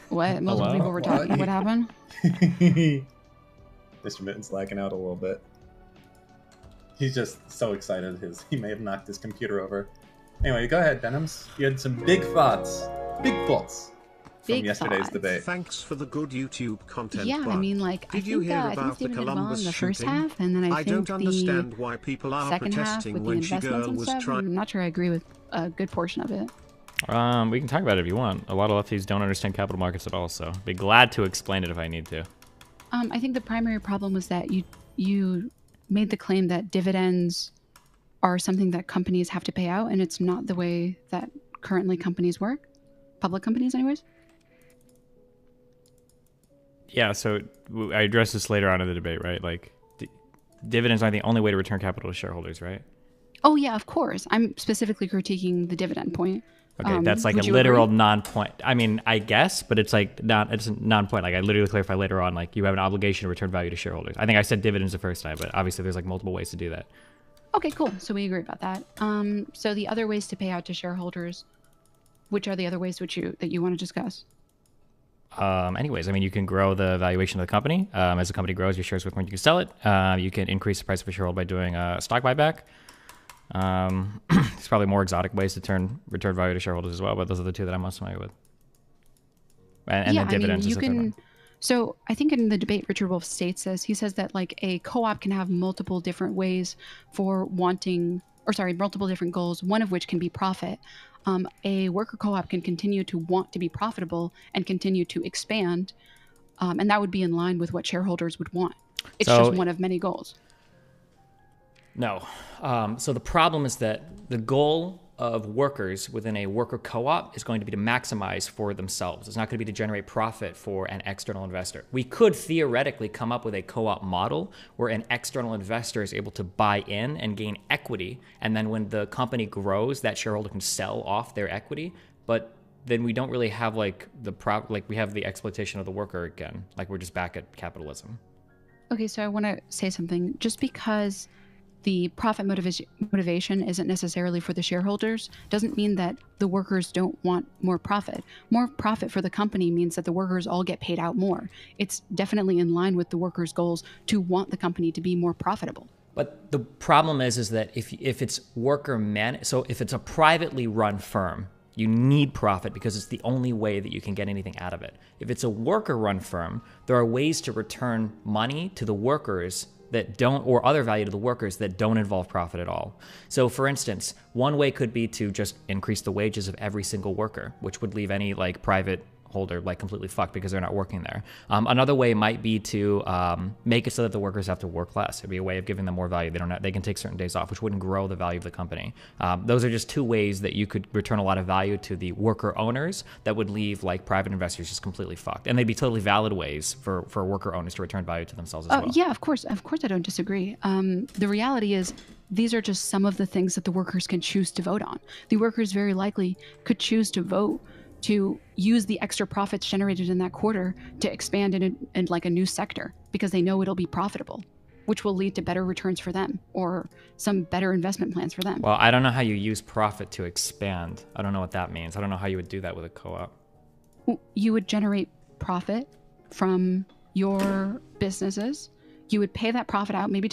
What? Multiple Hello? people were talking. What happened? Mr. Mitten's lagging out a little bit. He's just so excited. He may have knocked his computer over. Anyway, go ahead, Denims. You had some big thoughts. Big thoughts. From Big yesterday's thoughts. debate. Thanks for the good YouTube content. Yeah, I but mean, like, did you hear I think about the Steven did well in Columbus the first shooting? half, and then I think don't understand why people are second half protesting with the when she investments girl and was stuff. trying. I'm not sure I agree with a good portion of it. We can talk about it if you want. A lot of lefties don't understand capital markets at all, so be glad to explain it if I need to. I think the primary problem was that you made the claim that dividends are something that companies have to pay out, and it's not the way that currently companies work, public companies anyways? Yeah, so I addressed this later on in the debate, right? Like, dividends aren't the only way to return capital to shareholders, right? Oh, yeah, of course. I'm specifically critiquing the dividend point. Okay, that's like a literal non-point. I mean, I guess, but it's like it's a non-point. Like I literally clarify later on, like you have an obligation to return value to shareholders. I think I said dividends the first time, but obviously there's like multiple ways to do that. Okay, cool. So we agree about that. So the other ways to pay out to shareholders, which are the other ways that you want to discuss? Anyways, I mean, you can grow the valuation of the company. As the company grows, your shares worth more, you can sell it. You can increase the price of a shareholder by doing a stock buyback. There's probably more exotic ways to return value to shareholders as well, but those are the two that I'm most familiar with. And yeah, then dividends is the third one. So I think in the debate, Richard Wolff states this. He says that like a co-op can have multiple different ways for multiple different goals, one of which can be profit. A worker co-op can continue to want to be profitable and continue to expand, and that would be in line with what shareholders would want. It's just one of many goals. No. So the problem is that the goal of workers within a worker co-op is going to be to maximize for themselves. It's not going to be to generate profit for an external investor. We could theoretically come up with a co-op model where an external investor is able to buy in and gain equity, and then when the company grows, that shareholder can sell off their equity. But then we don't really have like we have the exploitation of the worker again. Like we're just back at capitalism. Okay, so I want to say something. Just because the profit motivation isn't necessarily for the shareholders doesn't mean that the workers don't want more profit. More profit for the company means that the workers all get paid out more. It's definitely in line with the workers' goals to want the company to be more profitable. But the problem is that if it's so if it's a privately run firm, you need profit because it's the only way that you can get anything out of it. If it's a worker-run firm, there are ways to return money to the workers that don't, or other value to the workers that don't involve profit at all. So for instance, one way could be to just increase the wages of every single worker, which would leave any like private holder like completely fucked because they're not working there. Another way might be to make it so that the workers have to work less. It'd be a way of giving them more value. They can take certain days off, which wouldn't grow the value of the company. Those are just two ways that you could return a lot of value to the worker owners that would leave like private investors just completely fucked. And they'd be totally valid ways for worker owners to return value to themselves as well. Yeah, of course I don't disagree. The reality is these are just some of the things that the workers can choose to vote on. The workers very likely could choose to vote to use the extra profits generated in that quarter to expand in like a new sector because they know it'll be profitable, which will lead to better returns for them or some better investment plans for them. Well, I don't know how you use profit to expand. I don't know what that means. I don't know how you would do that with a co-op. You would generate profit from your businesses. You would pay that profit out maybe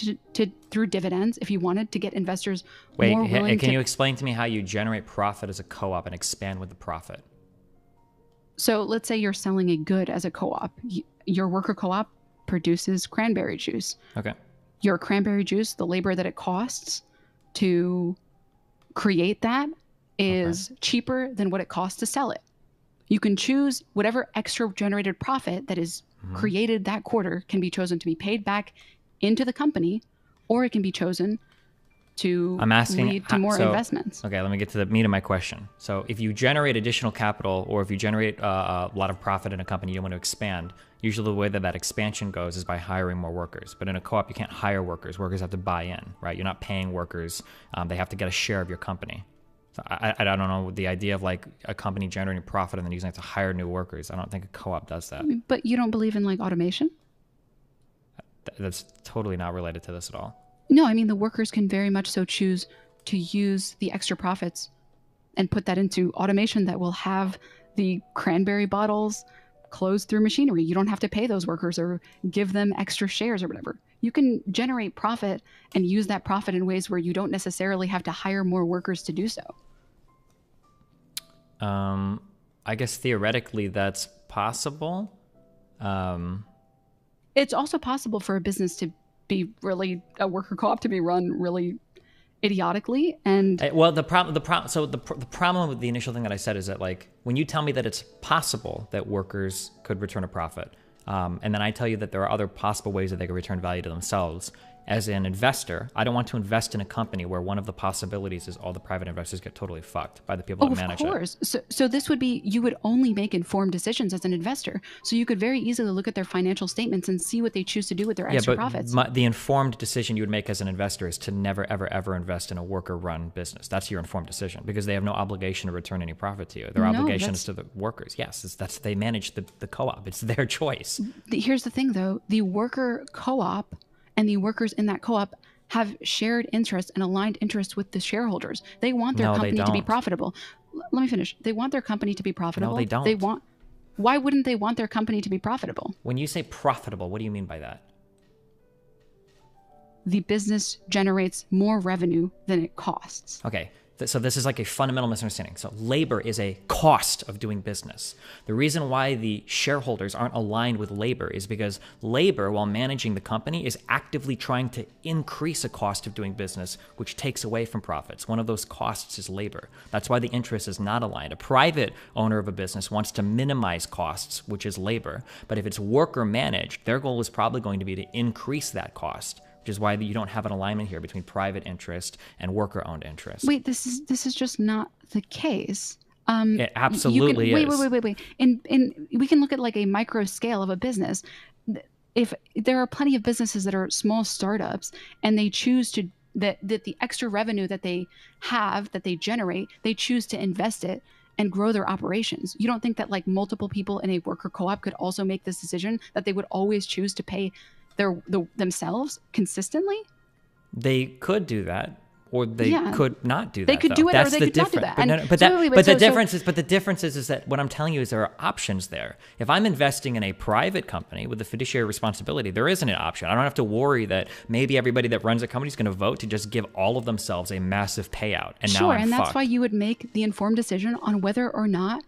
through dividends if you wanted to get investors more willing can you explain to me how you generate profit as a co-op and expand with the profit? So let's say you're selling a good as a co-op. Your worker co-op produces cranberry juice. Okay. Your cranberry juice, the labor that it costs to create that is cheaper than what it costs to sell it. You can choose whatever extra generated profit that is created that quarter can be chosen to be paid back into the company, or it can be chosen to lead to more investments. Okay, let me get to the meat of my question. So if you generate additional capital or if you generate a lot of profit in a company you want to expand, usually the way that expansion goes is by hiring more workers. But in a co-op, you can't hire workers. Workers have to buy in, right? You're not paying workers. They have to get a share of your company. So I don't know, the idea of like a company generating profit and then using it to hire new workers. I don't think a co-op does that. But you don't believe in like automation? That's totally not related to this at all. No, I mean, the workers can very much so choose to use the extra profits and put that into automation that will have the cranberry bottles closed through machinery. You don't have to pay those workers or give them extra shares or whatever. You can generate profit and use that profit in ways where you don't necessarily have to hire more workers to do so. I guess theoretically that's possible. It's also possible for a business to be really a worker co-op to be run really idiotically. And well, the problem with the initial thing that I said is that like when you tell me that it's possible that workers could return a profit, and then I tell you that there are other possible ways that they could return value to themselves, as an investor, I don't want to invest in a company where one of the possibilities is all the private investors get totally fucked by the people that manage it. Of course. So this would be, you would only make informed decisions as an investor. So you could very easily look at their financial statements and see what they choose to do with their extra profits. The informed decision you would make as an investor is to never, ever, ever invest in a worker-run business. That's your informed decision because they have no obligation to return any profit to you. Their obligation is to the workers. Yes, they manage the co-op. It's their choice. Here's the thing, though. The worker co-op and the workers in that co-op have shared interests and aligned interests with the shareholders. They want their company to be profitable. Let me finish. They want their company to be profitable. No, they don't. Why wouldn't they want their company to be profitable? When you say profitable, what do you mean by that? The business generates more revenue than it costs. Okay. So this is like a fundamental misunderstanding. So labor is a cost of doing business. The reason why the shareholders aren't aligned with labor is because labor, while managing the company, is actively trying to increase a cost of doing business, which takes away from profits. One of those costs is labor. That's why the interest is not aligned. A private owner of a business wants to minimize costs, which is labor. But if it's worker managed, their goal is probably going to be to increase that cost, which is why you don't have an alignment here between private interest and worker-owned interest. Wait, this is just not the case. It absolutely is. Wait. And we can look at like a micro scale of a business. If there are plenty of businesses that are small startups and they choose to that the extra revenue that they have, that they generate, they choose to invest it and grow their operations. You don't think that like multiple people in a worker co-op could also make this decision that they would always choose to pay themselves consistently? They could do that, or they could not do that. They could do it, or they could not do that. But the difference is that what I'm telling you is there are options there. If I'm investing in a private company with the fiduciary responsibility, there isn't an option. I don't have to worry that maybe everybody that runs a company is going to vote to just give all of themselves a massive payout. And now I'm that's fucked. why you would make the informed decision on whether or not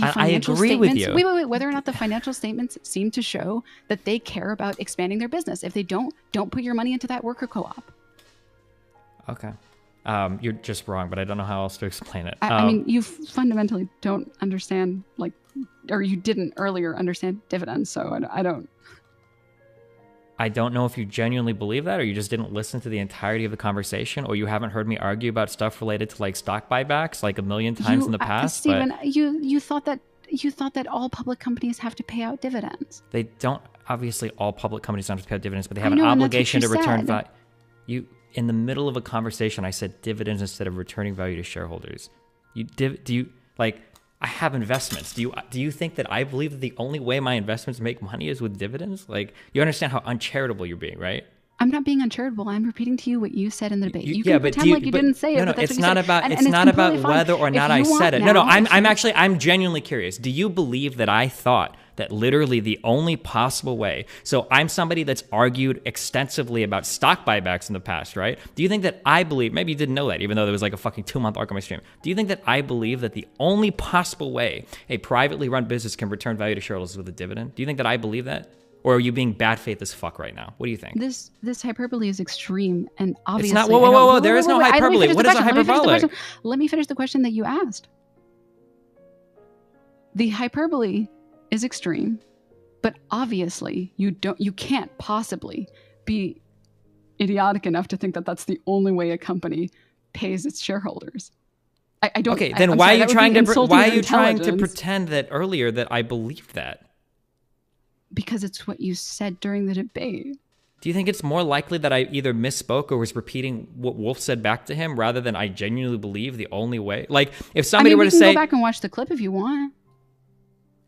I agree with you. Wait. Whether or not the financial statements seem to show that they care about expanding their business. If they don't put your money into that worker co-op. Okay. You're just wrong, but I don't know how else to explain it. I mean, you fundamentally don't understand, or you didn't earlier understand dividends, so I don't. I don't know if you genuinely believe that, or you just didn't listen to the entirety of the conversation, or you haven't heard me argue about stuff related to like stock buybacks like a million times in the past. Stephen, you thought that all public companies have to pay out dividends. They don't. Obviously, all public companies don't have to pay out dividends, but they have an obligation to return value. In the middle of a conversation, I said dividends instead of returning value to shareholders. I have investments. Do you think that I believe that the only way my investments make money is with dividends? Like, you understand how uncharitable you're being, right? I'm not being uncharitable. I'm repeating to you what you said in the debate. You can pretend like you didn't say it. No, but it's not about whether or not I said it. No, I'm genuinely curious. Do you believe that I thought that literally the only possible way? So I'm somebody that's argued extensively about stock buybacks in the past, right? Do you think that I believe, maybe you didn't know that, even though there was like a fucking 2-month arc on my stream. Do you think that I believe that the only possible way a privately run business can return value to shareholders is with a dividend? Do you think that I believe that? Or are you being bad faith as fuck right now? What do you think? This hyperbole is extreme and obviously. It's not. Whoa! There is no hyperbole. What is a hyperbolic? Let me finish the question that you asked. The hyperbole is extreme, but obviously you can't possibly be idiotic enough to think that that's the only way a company pays its shareholders. I don't. Okay, then why are you trying to pretend that earlier that I believed that? Because it's what you said during the debate. Do you think it's more likely that I either misspoke or was repeating what Wolf said back to him rather than I genuinely believe the only way? Like, if somebody were to say... you can go back and watch the clip if you want.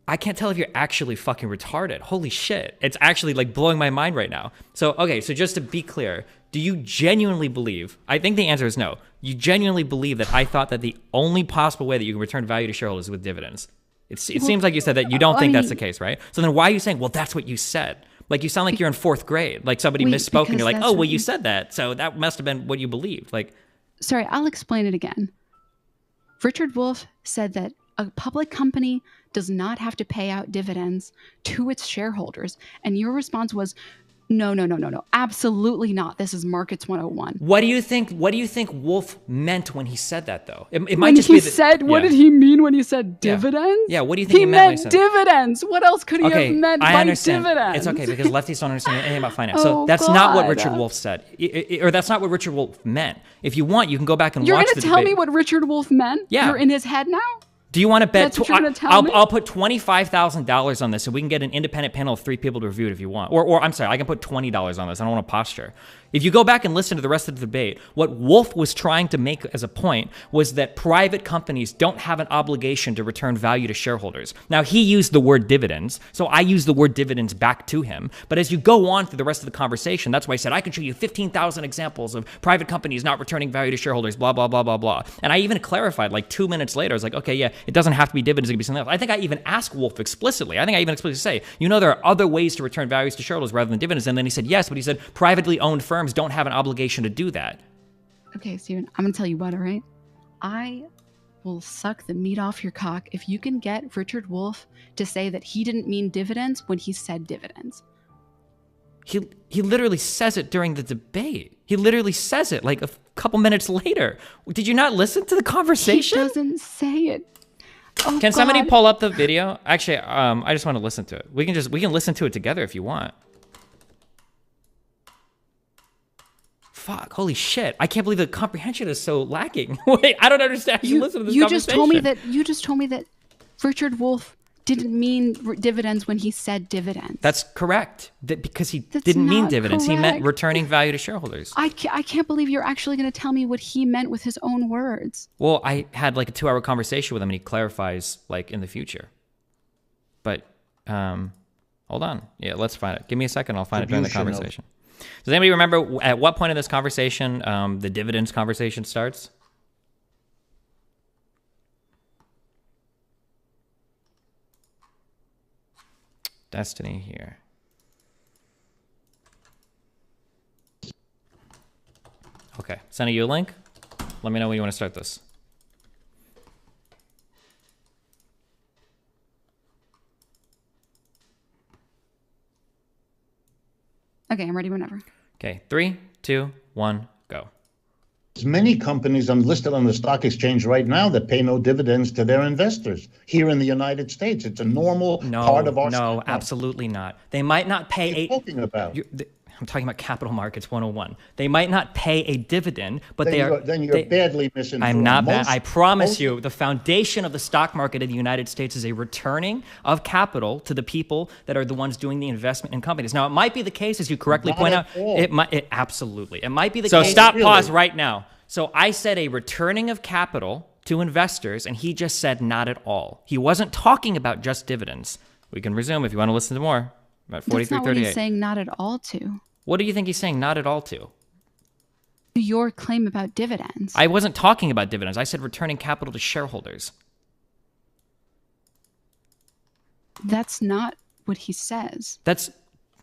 I can't tell if you're actually fucking retarded. Holy shit. It's actually like blowing my mind right now. So, okay, so just to be clear, do you genuinely believe... I think the answer is no. You genuinely believe that I thought that the only possible way that you can return value to shareholders is with dividends? It seems like you said that you don't think that's the case, right? So then why are you saying, well, that's what you said? Like, you sound like you're in 4th grade. Like, somebody misspoke and you're like, oh, well, you said that. So that must have been what you believed. Like, sorry, I'll explain it again. Richard Wolff said that a public company does not have to pay out dividends to its shareholders. And your response was, No. Absolutely not. This is Markets 101. What do you think Wolf meant when he said that, though? It might When just he be said, what did he mean when he said dividends? Yeah, what do you think he he meant when he meant said dividends. What else could he have meant by I understand. dividends? It's okay because lefties don't understand anything about finance. Oh, So that's not what God. Richard Wolff said, or that's not what Richard Wolff meant. If you want, you can go back and You're watch going the to tell debate. me what Richard Wolff meant? Yeah. You're in his head now? Do you want to bet? That's what you're gonna tell me? I'll put $25,000 on this, so we can get an independent panel of 3 people to review it if you want. Or I'm sorry, I can put $20 on this. I don't want to posture. If you go back and listen to the rest of the debate, what Wolff was trying to make as a point was that private companies don't have an obligation to return value to shareholders. Now, he used the word dividends, so I use the word dividends back to him. But as you go on through the rest of the conversation, that's why I said I can show you 15,000 examples of private companies not returning value to shareholders, blah, blah, blah, blah, blah. And I even clarified like 2 minutes later. I was like, okay, yeah, it doesn't have to be dividends. It can be something else. I think I even asked Wolff explicitly. I think I even explicitly say, there are other ways to return values to shareholders rather than dividends. And then he said, yes, but he said privately owned firms don't have an obligation to do that. Okay, Steven, I'm going to tell you what, all right? I will suck the meat off your cock if you can get Richard Wolff to say that he didn't mean dividends when he said dividends. He literally says it during the debate. He literally says it like a couple minutes later. Did you not listen to the conversation? He doesn't say it. Oh, Can somebody God. pull up the video? Actually, I just want to listen to it. We can listen to it together if you want. Fuck, holy shit. I can't believe the comprehension is so lacking. Wait, I don't understand. You listen to this you conversation. just told me that Richard Wolff didn't mean dividends when he said dividends. That's correct. Because he That's didn't mean not dividends. He meant correct. returning value to shareholders. I can't believe you're actually going to tell me what he meant with his own words. Well, I had like a 2-hour conversation with him and he clarifies like in the future. But hold on. Yeah, let's find it. Give me a second. I'll find it during the conversation. Does anybody remember at what point in this conversation the dividends conversation starts? Destiny here. Okay, sending you a link. Let me know when you want to start this. Okay, I'm ready whenever. Okay, 3, 2, 1, go. There's many companies listed on the stock exchange right now that pay no dividends to their investors here in the United States. It's a normal part of our No, absolutely not. They might not pay What are you talking about? I'm talking about Capital Markets 101. They might not pay a dividend, but then you're badly misinformed. I'm not bad. I promise you, the foundation of the stock market in the United States is a returning of capital to the people that are the ones doing the investment in companies. Now, it might be the case, as you correctly point out. It absolutely. It might be the case. So stop, pause right now. So I said a returning of capital to investors, and he just said not at all. He wasn't talking about just dividends. We can resume if you want to listen to more. About 43:38. That's not what he's saying not at all to. What do you think he's saying not at all to? Your claim about dividends. I wasn't talking about dividends. I said returning capital to shareholders. That's not what he says. That's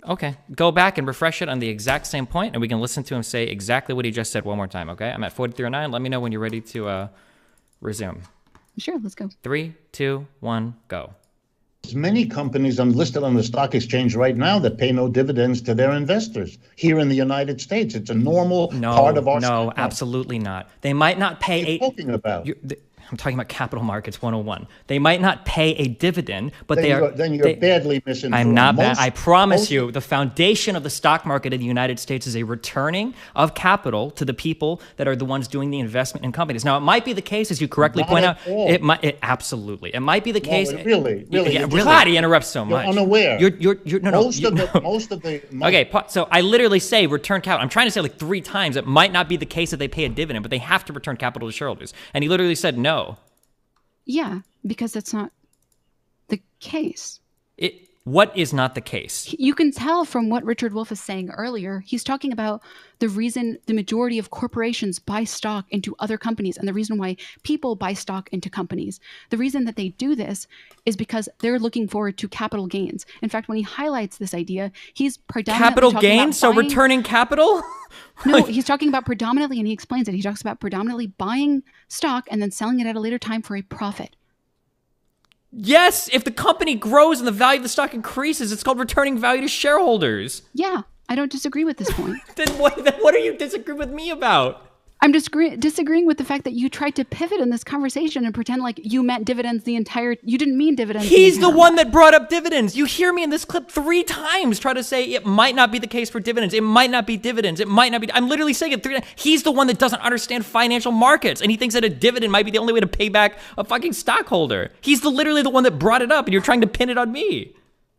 okay. Go back and refresh it on the exact same point, and we can listen to him say exactly what he just said one more time, okay? I'm at 43:09. Let me know when you're ready to resume. Sure, let's go. 3, 2, 1, go. There's many companies listed on the stock exchange right now that pay no dividends to their investors here in the United States. It's a normal part of our No, absolutely not. They might not pay What are you talking about? I'm talking about Capital Markets 101. They might not pay a dividend, but then you're badly misinformed. I'm not bad. I promise you, the foundation of the stock market in the United States is a returning of capital to the people that are the ones doing the investment in companies. Now, it might be the case, as you correctly point out. It absolutely. It might be the case. Really. God, he interrupts so much. You're unaware. Most of the. Okay, so I literally say return capital. I'm trying to say like 3 times. It might not be the case that they pay a dividend, but they have to return capital to shareholders. And he literally said no. Yeah, because that's not the case. What is not the case? You can tell from what Richard Wolff is saying earlier. He's talking about the reason the majority of corporations buy stock into other companies and the reason why people buy stock into companies. The reason that they do this is because they're looking forward to capital gains. In fact, when he highlights this idea, he's predominantly capital talking gains? about So returning capital? No, he's talking about predominantly, and he explains it. He talks about predominantly buying stock and then selling it at a later time for a profit. Yes, if the company grows and the value of the stock increases, it's called returning value to shareholders. Yeah, I don't disagree with this point. Then what are you disagreeing with me about? I'm disagreeing with the fact that you tried to pivot in this conversation and pretend like you meant dividends you didn't mean dividends. He's the one that brought up dividends. You hear me in this clip 3 times try to say it might not be the case for dividends. It might not be dividends. It might not be. I'm literally saying it 3 times. He's the one that doesn't understand financial markets, and he thinks that a dividend might be the only way to pay back a fucking stockholder. He's literally the one that brought it up, and you're trying to pin it on me.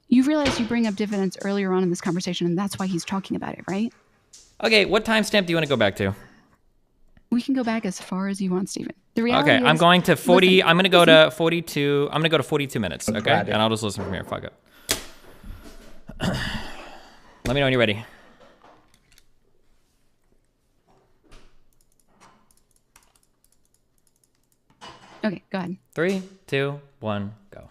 You realize you bring up dividends earlier on in this conversation, and that's why he's talking about it, right? Okay, what timestamp do you want to go back to? We can go back as far as you want, Stephen. The reality is, I'm going to 40. Listen, I'm going to go to 42. I'm going to go to 42 minutes, okay? Democratic. And I'll just listen from here. Fuck it. Let me know when you're ready. Okay, go ahead. 3, 2, 1, go.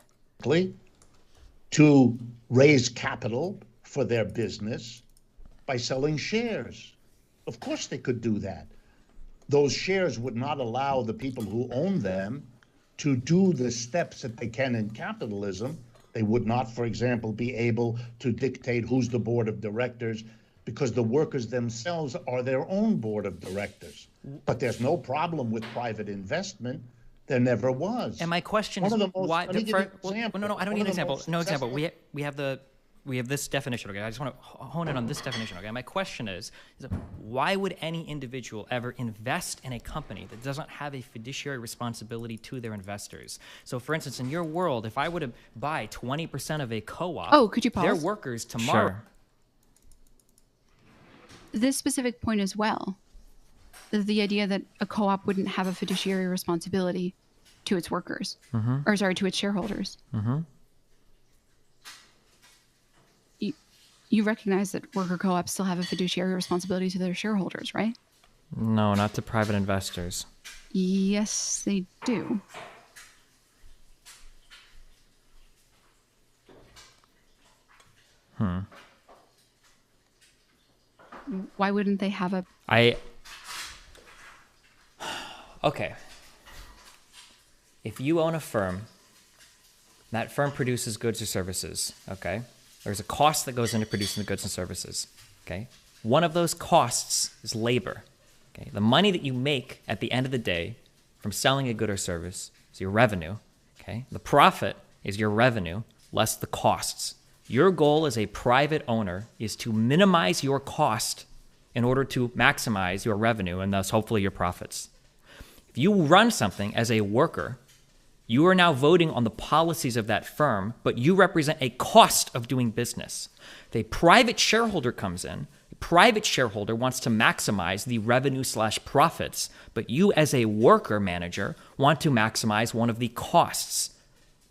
To raise capital for their business by selling shares. Of course they could do that. Those shares would not allow the people who own them to do the steps that they can in capitalism. They would not, for example, be able to dictate who's the board of directors because the workers themselves are their own board of directors. But there's no problem with private investment. There never was. And my question is why? No, I don't need an example. No example. We have this definition. Okay, I just want to hone in on this definition. Okay, my question is why would any individual ever invest in a company that doesn't have a fiduciary responsibility to their investors? So, for instance, in your world, if I were to buy 20% of a co-op, could you pause? Their workers tomorrow. Sure. This specific point as well. The idea that a co-op wouldn't have a fiduciary responsibility to its workers, to its shareholders. You recognize that worker co-ops still have a fiduciary responsibility to their shareholders, right? No, not to private investors. Yes, they do. Why wouldn't they have a... Okay. If you own a firm, that firm produces goods or services, okay? There's a cost that goes into producing the goods and services, okay? One of those costs is labor, okay? The money that you make at the end of the day from selling a good or service is your revenue, okay? The profit is your revenue less the costs. Your goal as a private owner is to minimize your cost in order to maximize your revenue and thus hopefully your profits. If you run something as a worker, you are now voting on the policies of that firm, but you represent a cost of doing business. If a private shareholder comes in, a private shareholder wants to maximize the revenue/profits, but you as a worker manager want to maximize one of the costs.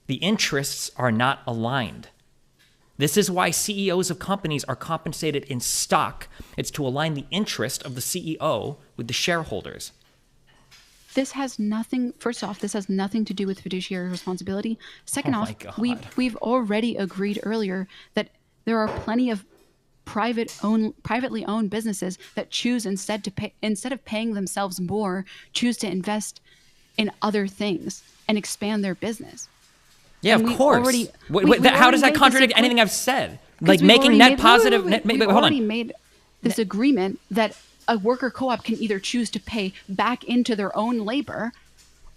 The interests are not aligned. This is why CEOs of companies are compensated in stock. It's to align the interest of the CEO with the shareholders. This has nothing, first off, this has nothing to do with fiduciary responsibility. Second off, we've already agreed earlier that there are plenty of privately owned businesses that choose instead of paying themselves more, choose to invest in other things and expand their business. Yeah, of course. How does that contradict anything I've said? Like making net positive. We've already made this agreement that a worker co-op can either choose to pay back into their own labor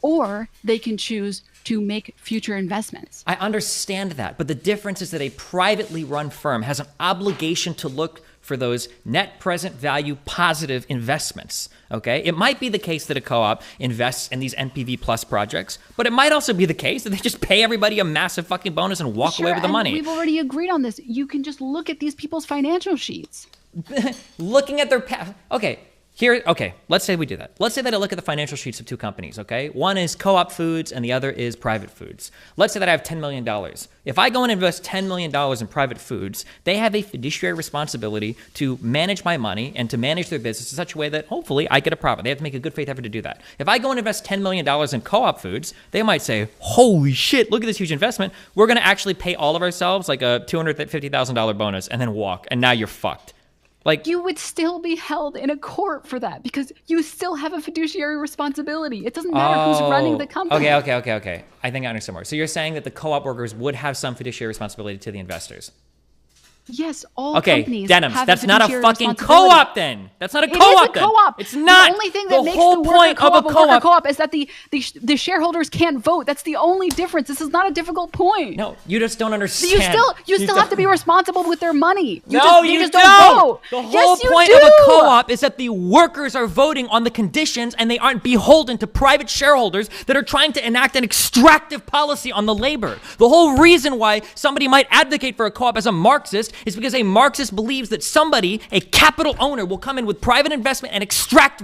or they can choose to make future investments. I understand that, but the difference is that a privately run firm has an obligation to look for those net present value positive investments, okay? It might be the case that a co-op invests in these NPV plus projects, but it might also be the case that they just pay everybody a massive fucking bonus and walk away with the money. We've already agreed on this. You can just look at these people's financial sheets. Looking at their past. Okay, let's say we do that. Let's say that I look at the financial sheets of 2 companies, okay? One is Co-op Foods and the other is Private Foods. Let's say that I have $10 million. If I go and invest $10 million in Private Foods, they have a fiduciary responsibility to manage my money and to manage their business in such a way that hopefully I get a profit. They have to make a good faith effort to do that. If I go and invest $10 million in Co-op Foods, they might say, holy shit, look at this huge investment. We're going to actually pay all of ourselves like a $250,000 bonus and then walk, and now you're fucked. Like, you would still be held in a court for that because you still have a fiduciary responsibility. It doesn't matter who's running the company. Okay. I think I understand more. So you're saying that the co-op workers would have some fiduciary responsibility to the investors? Yes, all Okay, companies Denims, have that's not a fiduciary fucking responsibility. co-op then. That's not a It is co-op a then. co-op. It's not. The only thing the that makes whole the point co-op of a co-op. co-op is that the shareholders can't vote. That's the only difference. This is not a difficult point. No, you just don't So understand. you still have to be responsible with their money. You just don't. don't vote. The whole Yes, you point do. of a co-op is that the workers are voting on the conditions and they aren't beholden to private shareholders that are trying to enact an extractive policy on the labor. The whole reason why somebody might advocate for a co-op as a Marxist is because a Marxist believes that somebody, a capital owner, will come in with private investment and extract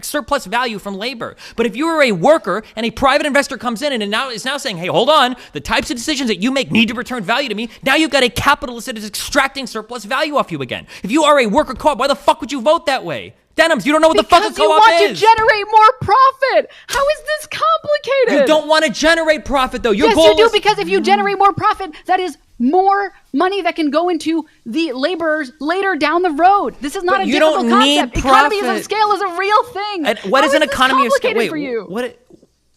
surplus value from labor. But if you are a worker and a private investor comes in and is now saying, hey, hold on, the types of decisions that you make need to return value to me, now you've got a capitalist that is extracting surplus value off you again. If you are a worker co-op, why the fuck would you vote that way? Denims, you don't know what the fuck a co-op is. Because you want to generate more profit. How is this complicated? You don't want to generate profit, though. Yes, you do, because if you generate more profit, that is more money that can go into the laborers later down the road. This is not But a you difficult don't need concept. Economies profit. of scale is a real thing. And what is an economy of scale? Wait, for you?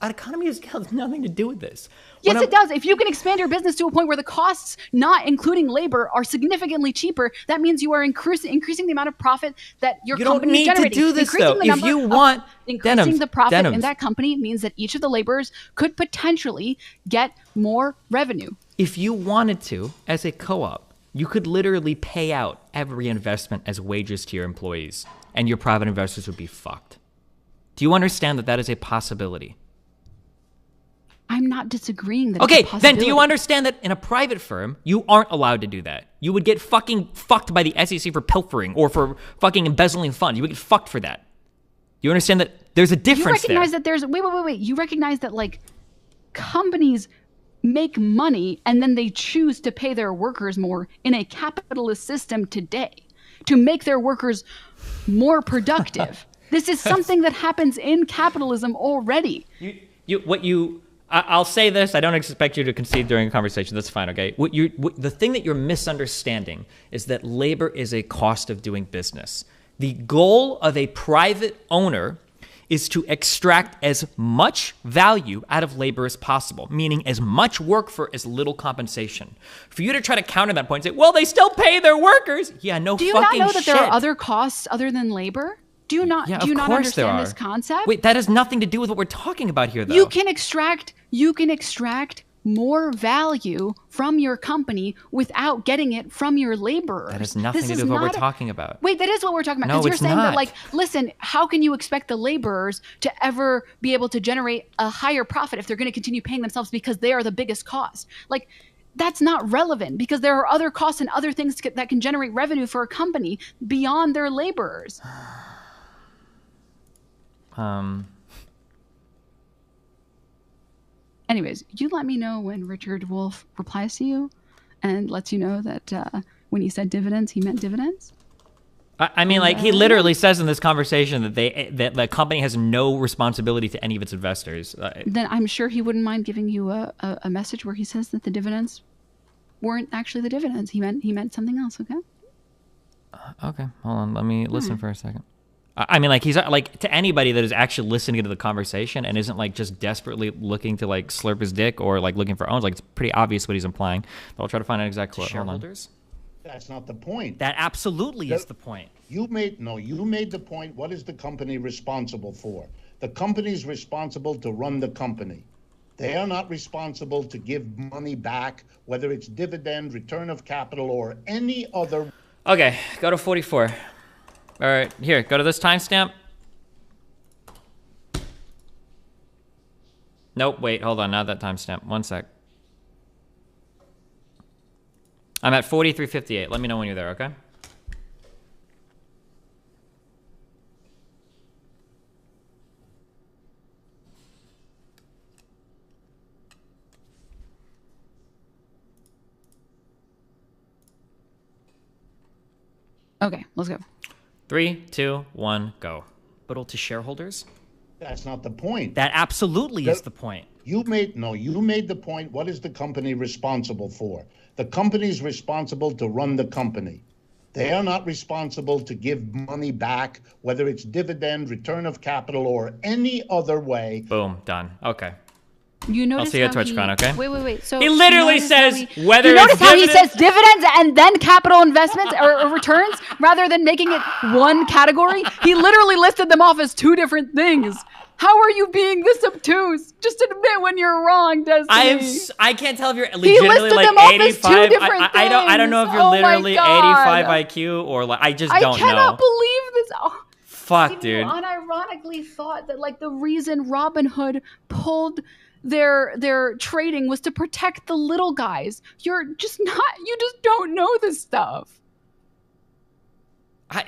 An economy of scale has nothing to do with this. Yes, it does. If you can expand your business to a point where the costs, not including labor, are significantly cheaper, that means you are increasing the amount of profit that your company is generating. You don't need to do this, though. If you want increasing the profit in Denims. that company means that each of the laborers could potentially get more revenue. If you wanted to, as a co-op, you could literally pay out every investment as wages to your employees, and your private investors would be fucked. Do you understand that that is a possibility? I'm not disagreeing that Okay, it's a then possibility. do you understand that in a private firm, you aren't allowed to do that? You would get fucking fucked by the SEC for pilfering or for fucking embezzling funds. You would get fucked for that. You understand that there's a difference You recognize there. that there's wait. You recognize that like companies make money and then they choose to pay their workers more in a capitalist system today to make their workers more productive. This is something that happens in capitalism already. I'll say this. I don't expect you to concede during a conversation. That's fine, okay? The thing that you're misunderstanding is that labor is a cost of doing business. The goal of a private owner is to extract as much value out of labor as possible, meaning as much work for as little compensation. For you to try to counter that point and say, well, they still pay their workers. Yeah, no fucking shit. Do you not know that there are other costs other than labor? Do you not understand this concept? Wait, that has nothing to do with what we're talking about here, though. You can extract more value from your company without getting it from your laborers. That has nothing to do with what we're talking about. Wait, that is what we're talking about. No, Because you're it's saying not. that, like, listen, how can you expect the laborers to ever be able to generate a higher profit if they're going to continue paying themselves because they are the biggest cost? Like, that's not relevant because there are other costs and other things that can generate revenue for a company beyond their laborers. Anyways, you let me know when Richard Wolff replies to you and lets you know that when he said dividends, he meant dividends. I mean, like, he literally says in this conversation that the company has no responsibility to any of its investors. Then I'm sure he wouldn't mind giving you a message where he says that the dividends weren't actually the dividends. He meant something else. Okay. Okay, hold on. Let me listen for a second. I mean, like, he's like, to anybody that is actually listening to the conversation and isn't like just desperately looking to like slurp his dick or like looking for owns, like, it's pretty obvious what he's implying. But I'll try to find an exact quote. Hold on. That's not the point. That absolutely is the point. You made the point. What is the company responsible for? The company is responsible to run the company. They are not responsible to give money back, whether it's dividend, return of capital, or any other. Okay, go to 44. All right, here, go to this timestamp. Nope, wait, hold on, not that timestamp. One sec. I'm at 43:58. Let me know when you're there, okay? Okay, let's go. 3, 2, 1, go. Capital to shareholders? That's not the point. That absolutely is the point. You made the point. What is the company responsible for? The company is responsible to run the company. They are not responsible to give money back, whether it's dividend, return of capital, or any other way. Boom, done. Okay. You notice I'll see you at how TwitchCon, okay? Wait. So He literally notice how says he- whether You it's notice how he dividends- says dividends and then capital investments or returns rather than making it one category? He literally listed them off as two different things. How are you being this obtuse? Just admit when you're wrong, Destiny. I can't tell if you're legitimately listed like them off as two 85. different I don't know if things. you're Oh my literally God. 85 IQ or like I just I don't cannot know. believe this. Oh. Fuck, Steve, dude. You unironically thought that like the reason Robinhood pulled their trading was to protect the little guys. You just don't know this stuff.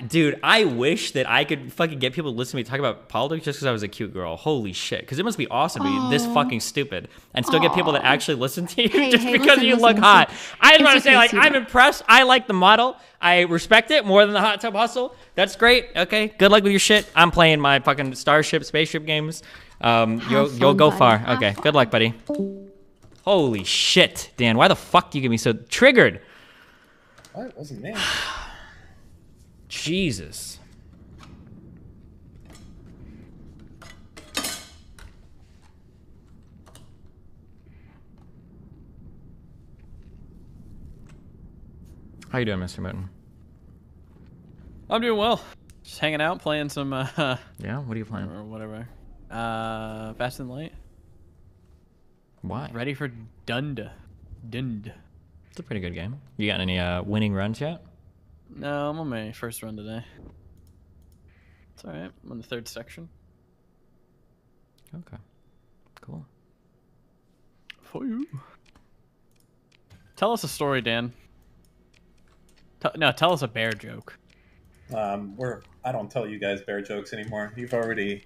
Dude, I wish that I could fucking get people to listen to me talk about politics just because I was a cute girl. Holy shit. Because it must be awesome to be this fucking stupid and still get people to actually listen to you just because you look hot. I just want to say, like, I'm impressed. I like the model. I respect it more than the hot tub hustle. That's great. Okay. Good luck with your shit. I'm playing my fucking Starship, spaceship games. You'll go far. Okay. Good luck, buddy. Holy shit, Dan. Why the fuck do you get me so triggered? What? It wasn't me. Jesus. How you doing, Mr. Moten? I'm doing well. Just hanging out, playing some. Yeah. What are you playing? Or whatever. Fast and Light. Why? Ready for Dund. It's a pretty good game. You got any winning runs yet? No, I'm on my first run today. It's alright. I'm on the third section. Okay. Cool. For you. Tell us a story, Dan. Tell us a bear joke. I don't tell you guys bear jokes anymore. You've already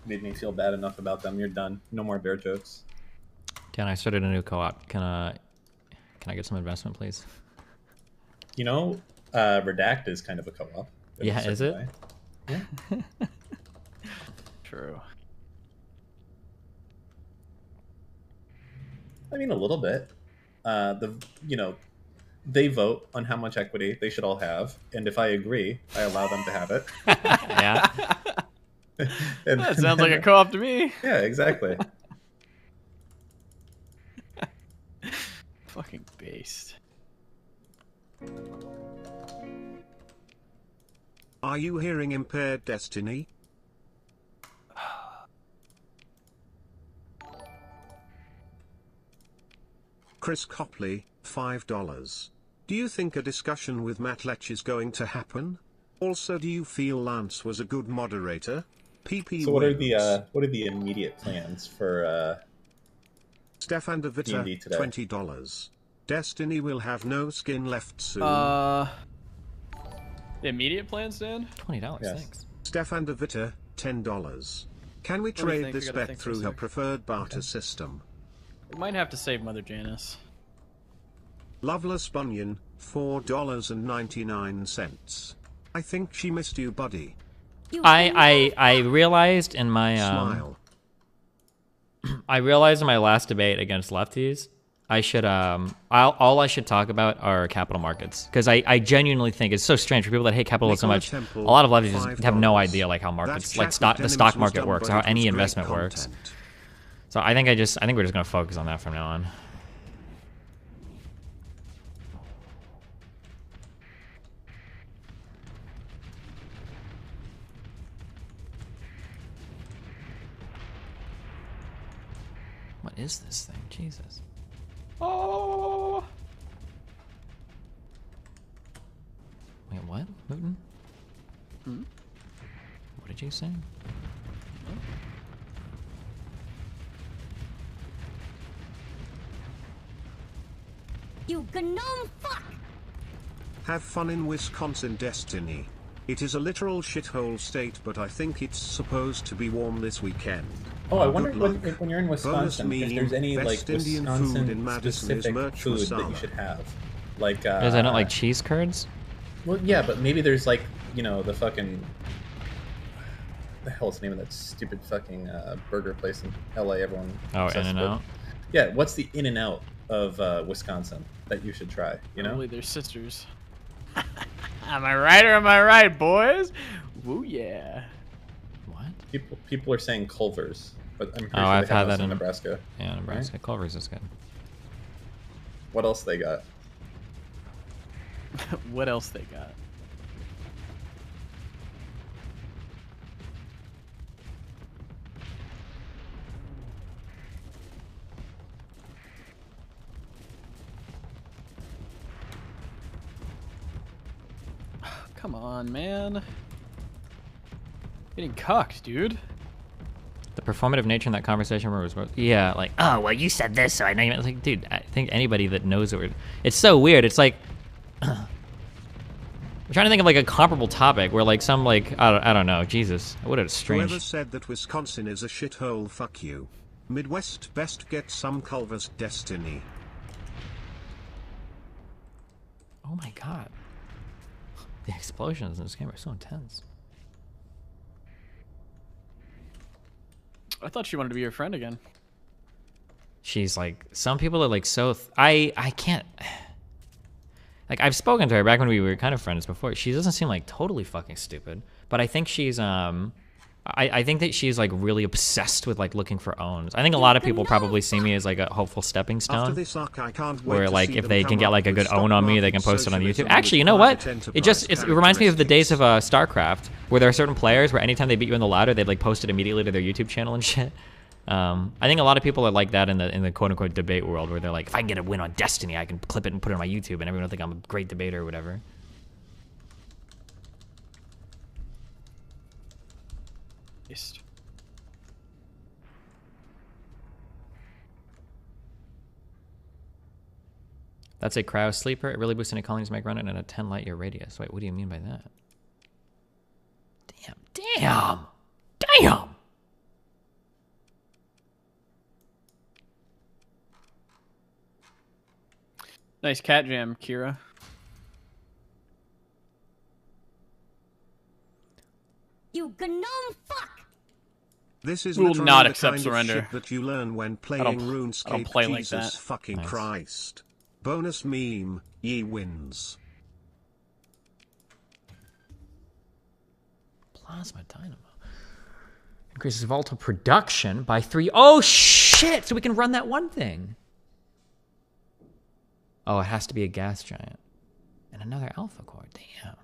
made me feel bad enough about them. You're done. No more bear jokes. Dan, I started a new co-op. Can I get some investment, please? You know, Redact is kind of a co-op. Yeah, is it? Way. Yeah. True. I mean, a little bit. They vote on how much equity they should all have, and if I agree, I allow them to have it. Yeah. That sounds like a co-op to me. Yeah, exactly. Fucking based. Are you hearing Impaired Destiny? Chris Copley, $5. Do you think a discussion with Matt Lech is going to happen? Also, do you feel Lance was a good moderator? PP So what are wins. the immediate plans for Stefan De Vita, D&D today? $20. Destiny will have no skin left soon. The immediate plans, Dan? $20. Yes. Thanks. Stefan De Vita, $10. Can we do you trade think? this I gotta bet think for a through her sec. preferred barter system? We might have to save Mother Janice. Loveless Bunyan, $4.99. I think she missed you, buddy. I realized in my Smile. I realized in my last debate against lefties, I should all I should talk about are capital markets because I genuinely think it's so strange for people that hate capitalism so much. Temple, A lot of lefties just have no $5. idea like how markets, That like chat with the stock Denims was market done, works, but how it was any great investment works. content. So I think we're just gonna focus on that from now on. What is this thing? Jesus. Oh. Wait, what? Newton? Hmm? What did you say? You gnome fuck! Have fun in Wisconsin, Destiny. It is a literal shithole state, but I think it's supposed to be warm this weekend. Oh, I Good wonder luck. when you're in Wisconsin, Bonus if there's any meme, like best Indian food in Wisconsin Madison is specific merch food that you masala. should have. Like Is that not like cheese curds? Well, yeah, but maybe there's like, you know, the fucking the hell's the name of that stupid fucking burger place in LA everyone Oh, obsessed with? In-N-Out? Yeah, what's the In-N-Out of Wisconsin that you should try, you know? Probably they're sisters. Am I right or am I right, boys? Woo yeah. What? People are saying Culver's. but I'm pretty Oh, sure I've they have had those that in in Nebraska. Yeah, Nebraska. Right? Culver's is good. What else they got? What else they got? Come on, man. Getting cucked, dude. The performative nature in that conversation where it was, yeah, like, oh, well, you said this, so I know you meant. Like, dude, I think anybody that knows it, it's so weird. It's like, I'm trying to think of like a comparable topic where like some like, I don't know, Jesus, what a strange. Whoever said that Wisconsin is a shithole, fuck you. Midwest best get some Culver's Destiny. Oh my God. The explosions in this game are so intense. I thought she wanted to be your friend again. She's like, some people are like so, I can't, like I've spoken to her back when we were kind of friends before. She doesn't seem like totally fucking stupid, but I think she's, I think that she's like really obsessed with like looking for owns. I think a lot of people probably see me as like a hopeful stepping stone. After this arc, I can't wait where to like see if them they come can get up like a with good stock own on me, they can market post it on YouTube. socialism Actually, you know with what? private It reminds me of the days of StarCraft, where there are certain players where anytime they beat you in the ladder, they'd like post it immediately to their YouTube channel and shit. I think a lot of people are like that in the quote unquote debate world, where they're like, if I can get a win on Destiny, I can clip it and put it on my YouTube, and everyone will think I'm a great debater or whatever. That's a cryo sleeper. It really boosts any colonies make run it in a 10 light year radius. Wait, what do you mean by that? Damn! Nice cat jam, Kira. You gnome fuck! This is We will literally not the accept kind surrender. of shit that you learn when I don't playing RuneScape. play like Jesus that. fucking Nice. Christ. Bonus meme, ye wins. Plasma dynamo. Increases volatile production by 3. Oh shit! So we can run that one thing. Oh, it has to be a gas giant. And another alpha core. Damn.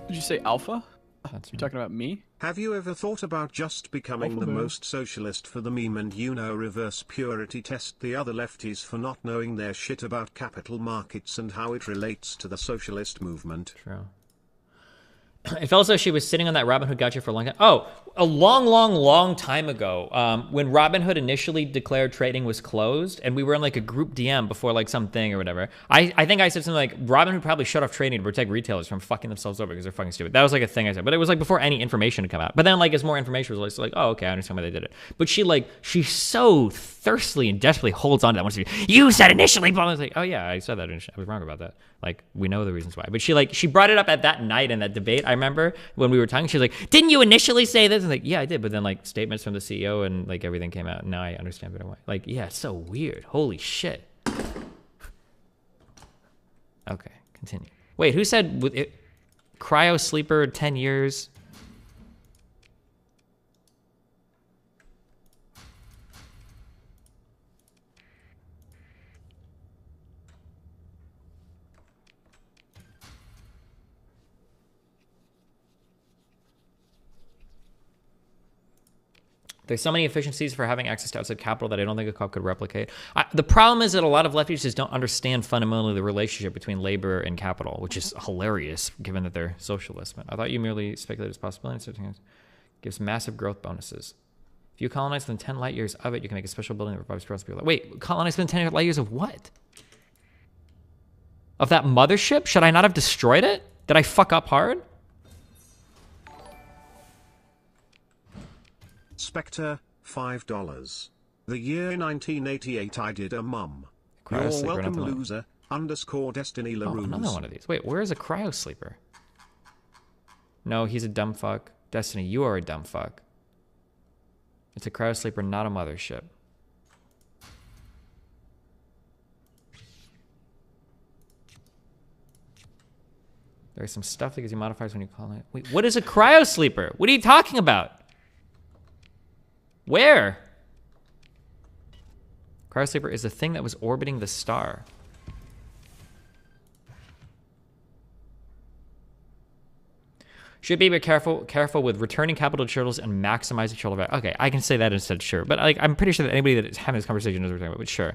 Did you say alpha? That's You talking about me? Have you ever thought about just becoming Alpha the male. most socialist for the meme and reverse purity test the other lefties for not knowing their shit about capital markets and how it relates to the socialist movement? True. It felt as though she was sitting on that Robinhood gotcha for a long time. Oh, a long time ago, when Robinhood initially declared trading was closed, and we were in like a group DM before like something or whatever. I think I said something like, Robinhood probably shut off trading to protect retailers from fucking themselves over because they're fucking stupid. That was like a thing I said, but it was like before any information had come out. But then like as more information was like, oh, okay, I understand why they did it. But she so thirstily and desperately holds on to that. Once you said initially, but I was like, oh yeah, I said that. I was wrong about that. Like, we know the reasons why. But she brought it up at that night in that debate. I remember when we were talking, she was like, didn't you initially say this? And like, yeah, I did. But then like statements from the CEO and like everything came out. And now I understand better why. Like, yeah, it's so weird. Holy shit. Okay, continue. Wait, who said cryo sleeper 10 years? There's so many efficiencies for having access to outside capital that I don't think a cop could replicate. The problem is that a lot of lefties just don't understand fundamentally the relationship between labor and capital, which is hilarious given that they're socialists. But I thought you merely speculated as possibility. Gives massive growth bonuses. If you colonize within 10 light years of it, you can make a special building that revives growth. Wait, colonize within 10 light years of what? Of that mothership? Should I not have destroyed it? Did I fuck up hard? Spectre, $5. The year 1988 I did a mum. You're Cryo sleeper, welcome, nothing like- loser. _Destiny Oh, Laroons. another one of these. Wait, where is a cryo sleeper? No, he's a dumb fuck. Destiny, you are a dumb fuck. It's a cryo sleeper, not a mothership. There's some stuff that gives you modifiers when you call it. Wait, what is a cryo sleeper? What are you talking about? Where? Cryosleeper is the thing that was orbiting the star. Should be careful with returning capital to shareholders and maximizing shareholder value. Okay, I can say that instead, sure. But like, I'm pretty sure that anybody that is having this conversation knows what we're talking about, but sure.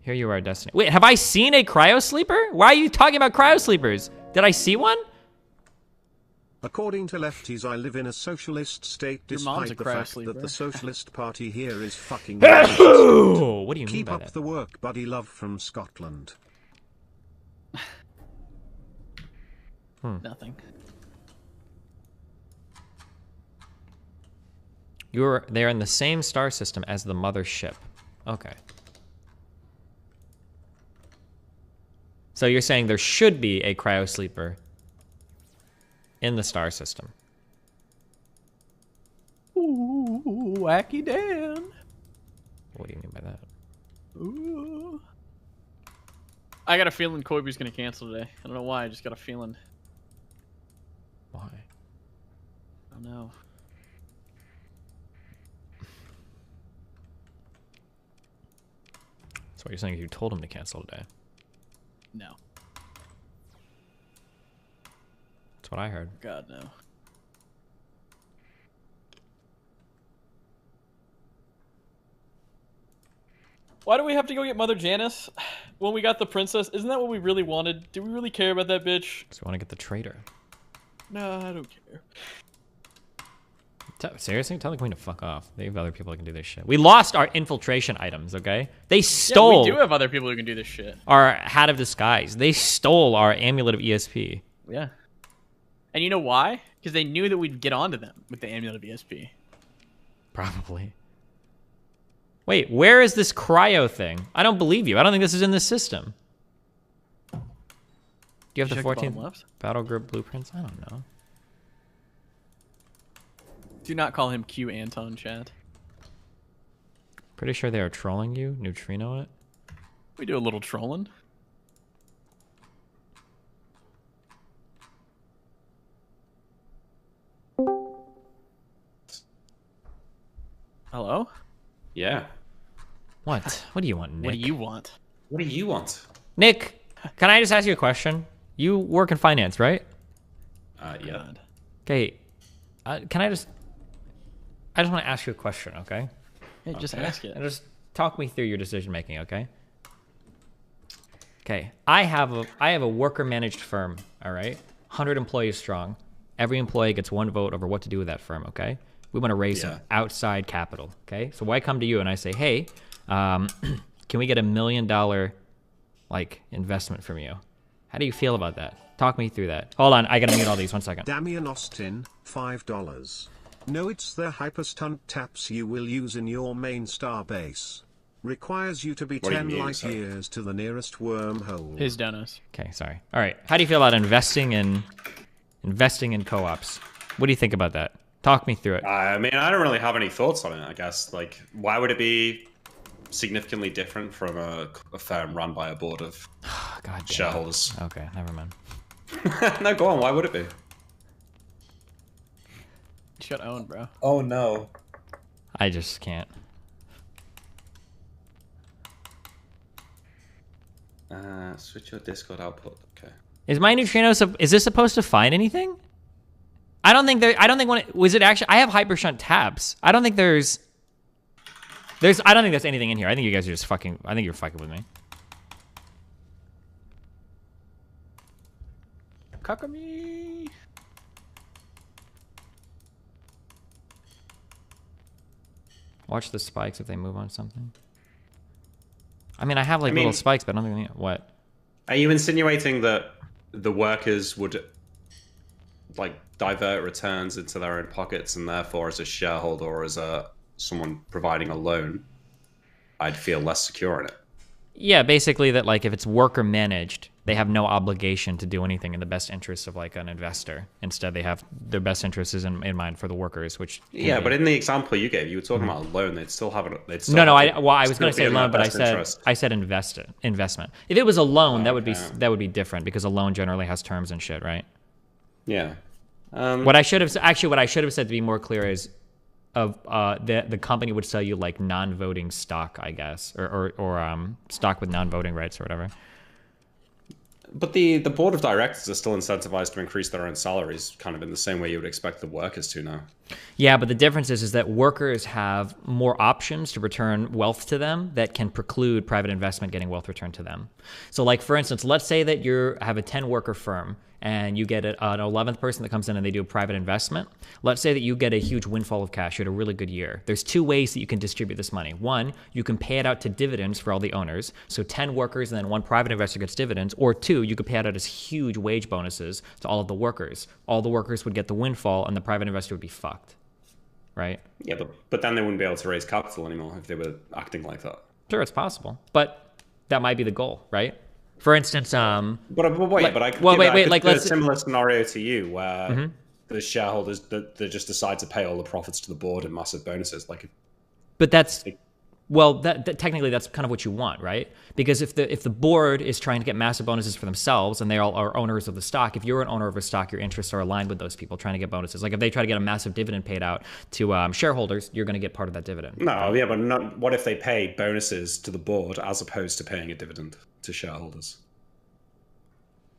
Here you are, Destiny. Wait, have I seen a cryosleeper? Why are you talking about cryosleepers? Did I see one? According to lefties, I live in a socialist state despite the fact that the Socialist Party here is fucking racist. What do you mean Keep by up that? the work, buddy. Love from Scotland. Nothing. They're in the same star system as the mothership. Okay. So you're saying there should be a cryosleeper in the star system. Ooh, wacky Dan. What do you mean by that? Ooh. I got a feeling Koibu's gonna cancel today. I don't know why. I just got a feeling. Why? I don't know. So what you're saying is you told him to cancel today. No. That's what I heard. God, no. Why do we have to go get Mother Janice when we got the princess? Isn't that what we really wanted? Do we really care about that bitch? So you want to get the traitor. No, I don't care. Seriously? Tell the queen to fuck off. They have other people that can do this shit. We lost our infiltration items, okay? They stole... Yeah, we do have other people who can do this shit. Our Hat of Disguise. They stole our Amulet of ESP. Yeah. And you know why? Because they knew that we'd get onto them with the Amulet of ESP. Probably. Wait, where is this cryo thing? I don't believe you. I don't think this is in this system. Do you have the 14th battle group blueprints? I don't know. Do not call him Q Anton, Chad. Pretty sure they are trolling you. Neutrino it. We do a little trolling. Hello? Yeah. What? What do you want, Nick? What do you want? What do you want? Nick, can I just ask you a question? You work in finance, right? Yeah. Okay. Can I just want to ask you a question, okay? Yeah, just ask it. And just talk me through your decision making, okay? Okay. I have a worker managed firm, all right? 100 employees strong. Every employee gets one vote over what to do with that firm, okay? We want to raise some outside capital, okay? So I come to you and I say, hey, can we get $1 million like investment from you? How do you feel about that? Talk me through that. Hold on, I gotta mute all these. 1 second. Damian Austin, $5. No, it's the hyperstunt taps you will use in your main star base. Requires you to be 10 light years to the nearest wormhole. His donos. Okay, sorry. All right. How do you feel about investing in co-ops? What do you think about that? Talk me through it. I mean, I don't really have any thoughts on it, I guess. Like, why would it be significantly different from a firm run by a board of shareholders? Okay, never mind. No, go on. Why would it be? You got owned, bro. Oh, no. I just can't. Switch your Discord output. Okay. Is my neutrino is this supposed to find anything? I don't think was it actually? I have hypershunt tabs. I don't think there's I don't think there's anything in here. I think you guys are just fucking. I think you're fucking with me. Kakami. Watch the spikes if they move on something. I mean, I have like little spikes, but I don't think what. Are you insinuating that the workers would like divert returns into their own pockets, and therefore, as a shareholder or as someone providing a loan, I'd feel less secure in it? Yeah, basically that like if it's worker managed, they have no obligation to do anything in the best interests of like an investor. Instead, they have their best interests in mind for the workers, which yeah. But in the example you gave, you were talking about a loan. They'd still have it. I was going to say loan, but I said investment. If it was a loan, that would be different because a loan generally has terms and shit, right? Yeah. What I should have said to be more clear is, the company would sell you like non-voting stock, I guess, or stock with non-voting rights or whatever. But the board of directors are still incentivized to increase their own salaries, kind of in the same way you would expect the workers to now. Yeah, but the difference is that workers have more options to return wealth to them that can preclude private investment getting wealth returned to them. So like, for instance, let's say that you have a 10-worker firm and you get an 11th person that comes in and they do a private investment. Let's say that you get a huge windfall of cash. You had a really good year. There's two ways that you can distribute this money. One, you can pay it out to dividends for all the owners. So 10 workers and then one private investor gets dividends. Or two, you could pay it out as huge wage bonuses to all of the workers. All the workers would get the windfall and the private investor would be fucked. Right? Yeah, but then they wouldn't be able to raise capital anymore if they were acting like that. Sure, it's possible. But that might be the goal, right? For instance, like a similar scenario to you where the shareholders they just decide to pay all the profits to the board in massive bonuses. But that's that technically that's kind of what you want, right? Because if the board is trying to get massive bonuses for themselves and they all are owners of the stock, if you're an owner of a stock, your interests are aligned with those people trying to get bonuses. Like if they try to get a massive dividend paid out to shareholders, you're going to get part of that dividend. No, yeah, but what if they pay bonuses to the board as opposed to paying a dividend to shareholders?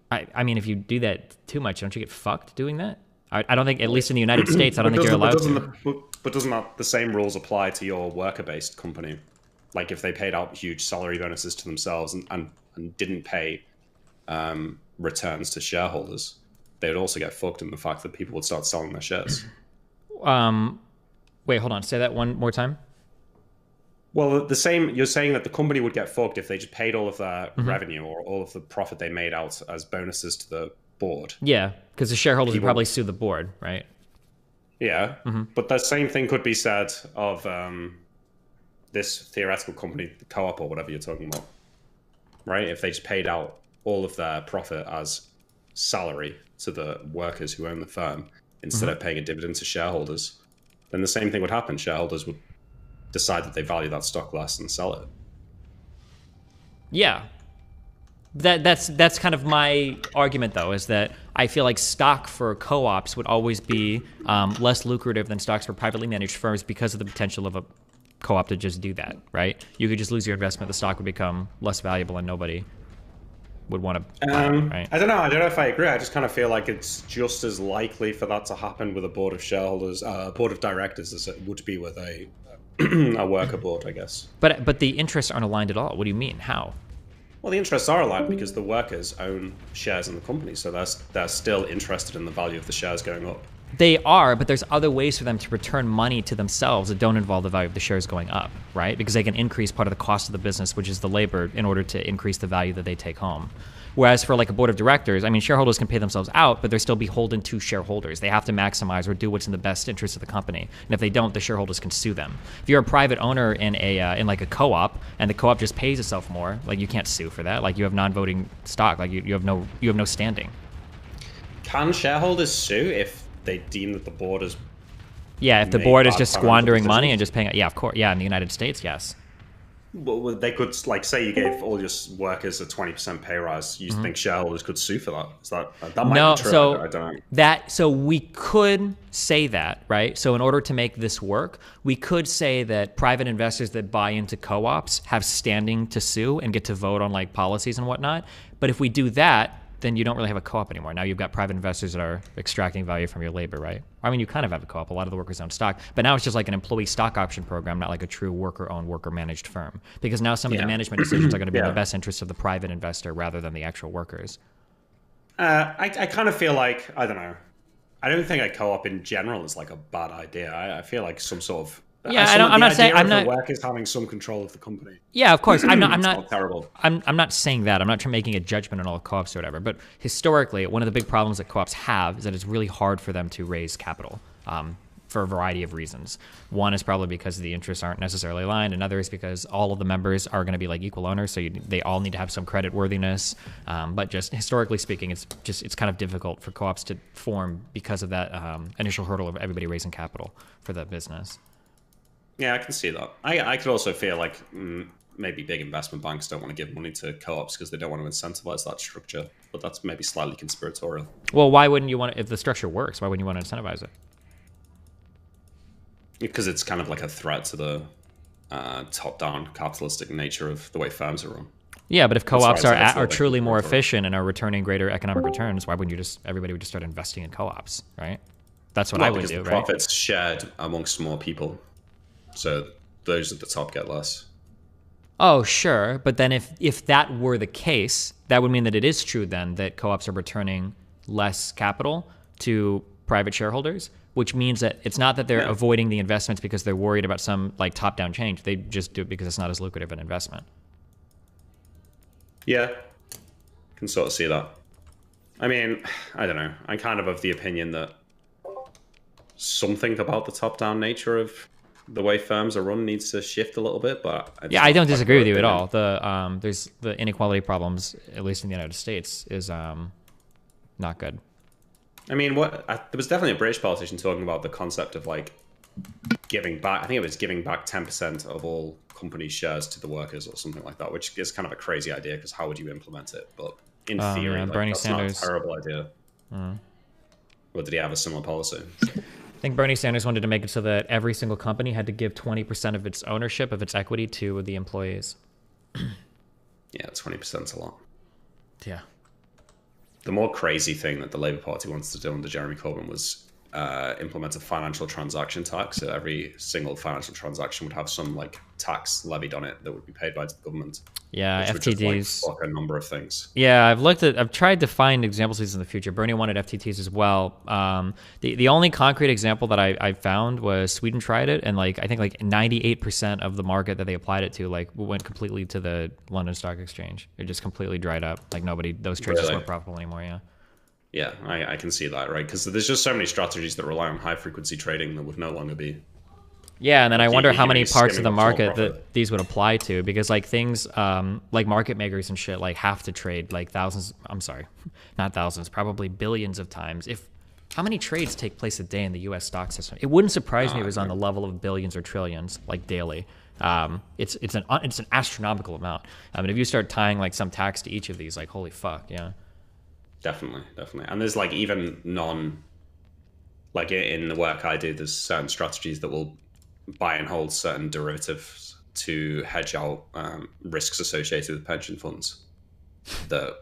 I mean, if you do that too much, don't you get fucked doing that? I don't think, at least in the United States, I don't think you're allowed to. But doesn't the same rules apply to your worker-based company? Like if they paid out huge salary bonuses to themselves and didn't pay returns to shareholders, they would also get fucked in the fact that people would start selling their shares. Wait, hold on. Say that one more time. Well, you're saying that the company would get fucked if they just paid all of their revenue or all of the profit they made out as bonuses to the board. Yeah, because the shareholders would probably sue the board, right? Yeah, but the same thing could be said of this theoretical company, the co-op or whatever you're talking about, right? If they just paid out all of their profit as salary to the workers who own the firm instead of paying a dividend to shareholders, then the same thing would happen. Shareholders would decide that they value that stock less and sell it. Yeah. That's kind of my argument, though, is that I feel like stock for co-ops would always be less lucrative than stocks for privately managed firms because of the potential of a co-op to just do that, right? You could just lose your investment, the stock would become less valuable, and nobody would want to buy it, right? I don't know if I agree. I just kind of feel like it's just as likely for that to happen with a board of shareholders, board of directors, as it would be with a worker board, I guess. But the interests aren't aligned at all. What do you mean? How? Well, the interests are aligned because the workers own shares in the company, so they're still interested in the value of the shares going up. They are, but there's other ways for them to return money to themselves that don't involve the value of the shares going up, right? Because they can increase part of the cost of the business, which is the labor, in order to increase the value that they take home. Whereas for like a board of directors, I mean, shareholders can pay themselves out, but they're still beholden to shareholders. They have to maximize or do what's in the best interest of the company. And if they don't, the shareholders can sue them. If you're a private owner in like a co-op, and the co-op just pays itself more, like you can't sue for that. Like you have non-voting stock. Like you have no standing. Can shareholders sue if they deem that the board is? Yeah, if the board is just squandering money and just paying. Yeah, of course. Yeah, in the United States, yes. Well, they could, like, say you gave all your workers a 20% pay rise. You think shareholders could sue for that? Is that might be true? So I don't know. So we could say that, right? So in order to make this work, we could say that private investors that buy into co-ops have standing to sue and get to vote on like policies and whatnot. But if we do that, then you don't really have a co-op anymore. Now you've got private investors that are extracting value from your labor, right? I mean, you kind of have a co-op. A lot of the workers own stock, but now it's just like an employee stock option program, not like a true worker-owned, worker-managed firm. Because now some of the management decisions are going to be in the best interest of the private investor rather than the actual workers. I kind of feel like, I don't know. I don't think a co-op in general is like a bad idea. I feel like some sort of I'm not saying the workers having some control of the company. Yeah, of course. I'm not terrible. I'm not saying that. I'm not making a judgment on all co-ops or whatever. But historically, one of the big problems that co-ops have is that it's really hard for them to raise capital for a variety of reasons. One is probably because the interests aren't necessarily aligned. Another is because all of the members are going to be like equal owners, so they all need to have some credit worthiness. But just historically speaking, it's kind of difficult for co-ops to form because of that initial hurdle of everybody raising capital for that business. Yeah, I can see that. I could also feel like maybe big investment banks don't want to give money to co-ops because they don't want to incentivize that structure. But that's maybe slightly conspiratorial. Well, why wouldn't you want to, if the structure works, why wouldn't you want to incentivize it? Because it's kind of like a threat to the top-down capitalistic nature of the way firms are run. Yeah, but if co-ops are like truly more efficient and are returning greater economic returns, why wouldn't you just, everybody would just start investing in co-ops, right? That's what I would do, the right? profits shared amongst more people. So those at the top get less. Oh, sure. But then if that were the case, that would mean that it is true then that co-ops are returning less capital to private shareholders, which means that it's not that they're avoiding the investments because they're worried about some like top-down change. They just do it because it's not as lucrative an investment. Yeah, can sort of see that. I mean, I don't know. I'm kind of the opinion that something about the top-down nature of the way firms are run needs to shift a little bit, but yeah, I don't disagree with you at all. There's the inequality problems, at least in the United States, is not good. I mean, there was definitely a British politician talking about the concept of like giving back. I think it was giving back 10% of all company shares to the workers or something like that, which is kind of a crazy idea because how would you implement it? But in theory, yeah, like, Bernie that's Sanders, not a terrible idea. Or did he have a similar policy? I think Bernie Sanders wanted to make it so that every single company had to give 20% of its ownership, of its equity, to the employees. Yeah, 20% is a lot. Yeah. The more crazy thing that the Labour Party wants to do under Jeremy Corbyn was implement a financial transaction tax. So every single financial transaction would have some like tax levied on it that would be paid by the government. Yeah, which FTTs. Would just, like, block a number of things. Yeah, I've tried to find examples of these in the future. Bernie wanted FTTs as well. The only concrete example that I found was Sweden tried it, and like I think like 98% of the market that they applied it to like went completely to the London Stock Exchange. It just completely dried up. Like those trades weren't profitable anymore. Yeah. Yeah, I can see that, right? Because there's just so many strategies that rely on high frequency trading that would no longer be. Yeah, and then I wonder how many parts of the market that these would apply to, because like things like market makers and shit like have to trade like thousands. I'm sorry, not thousands, probably billions of times. How many trades take place a day in the U.S. stock system? It wouldn't surprise me if it was on the level of billions or trillions, like daily. It's an astronomical amount. I mean, if you start tying like some tax to each of these, like holy fuck, yeah. Definitely. And there's like even like in the work I do, there's certain strategies that will buy and hold certain derivatives to hedge out risks associated with pension funds that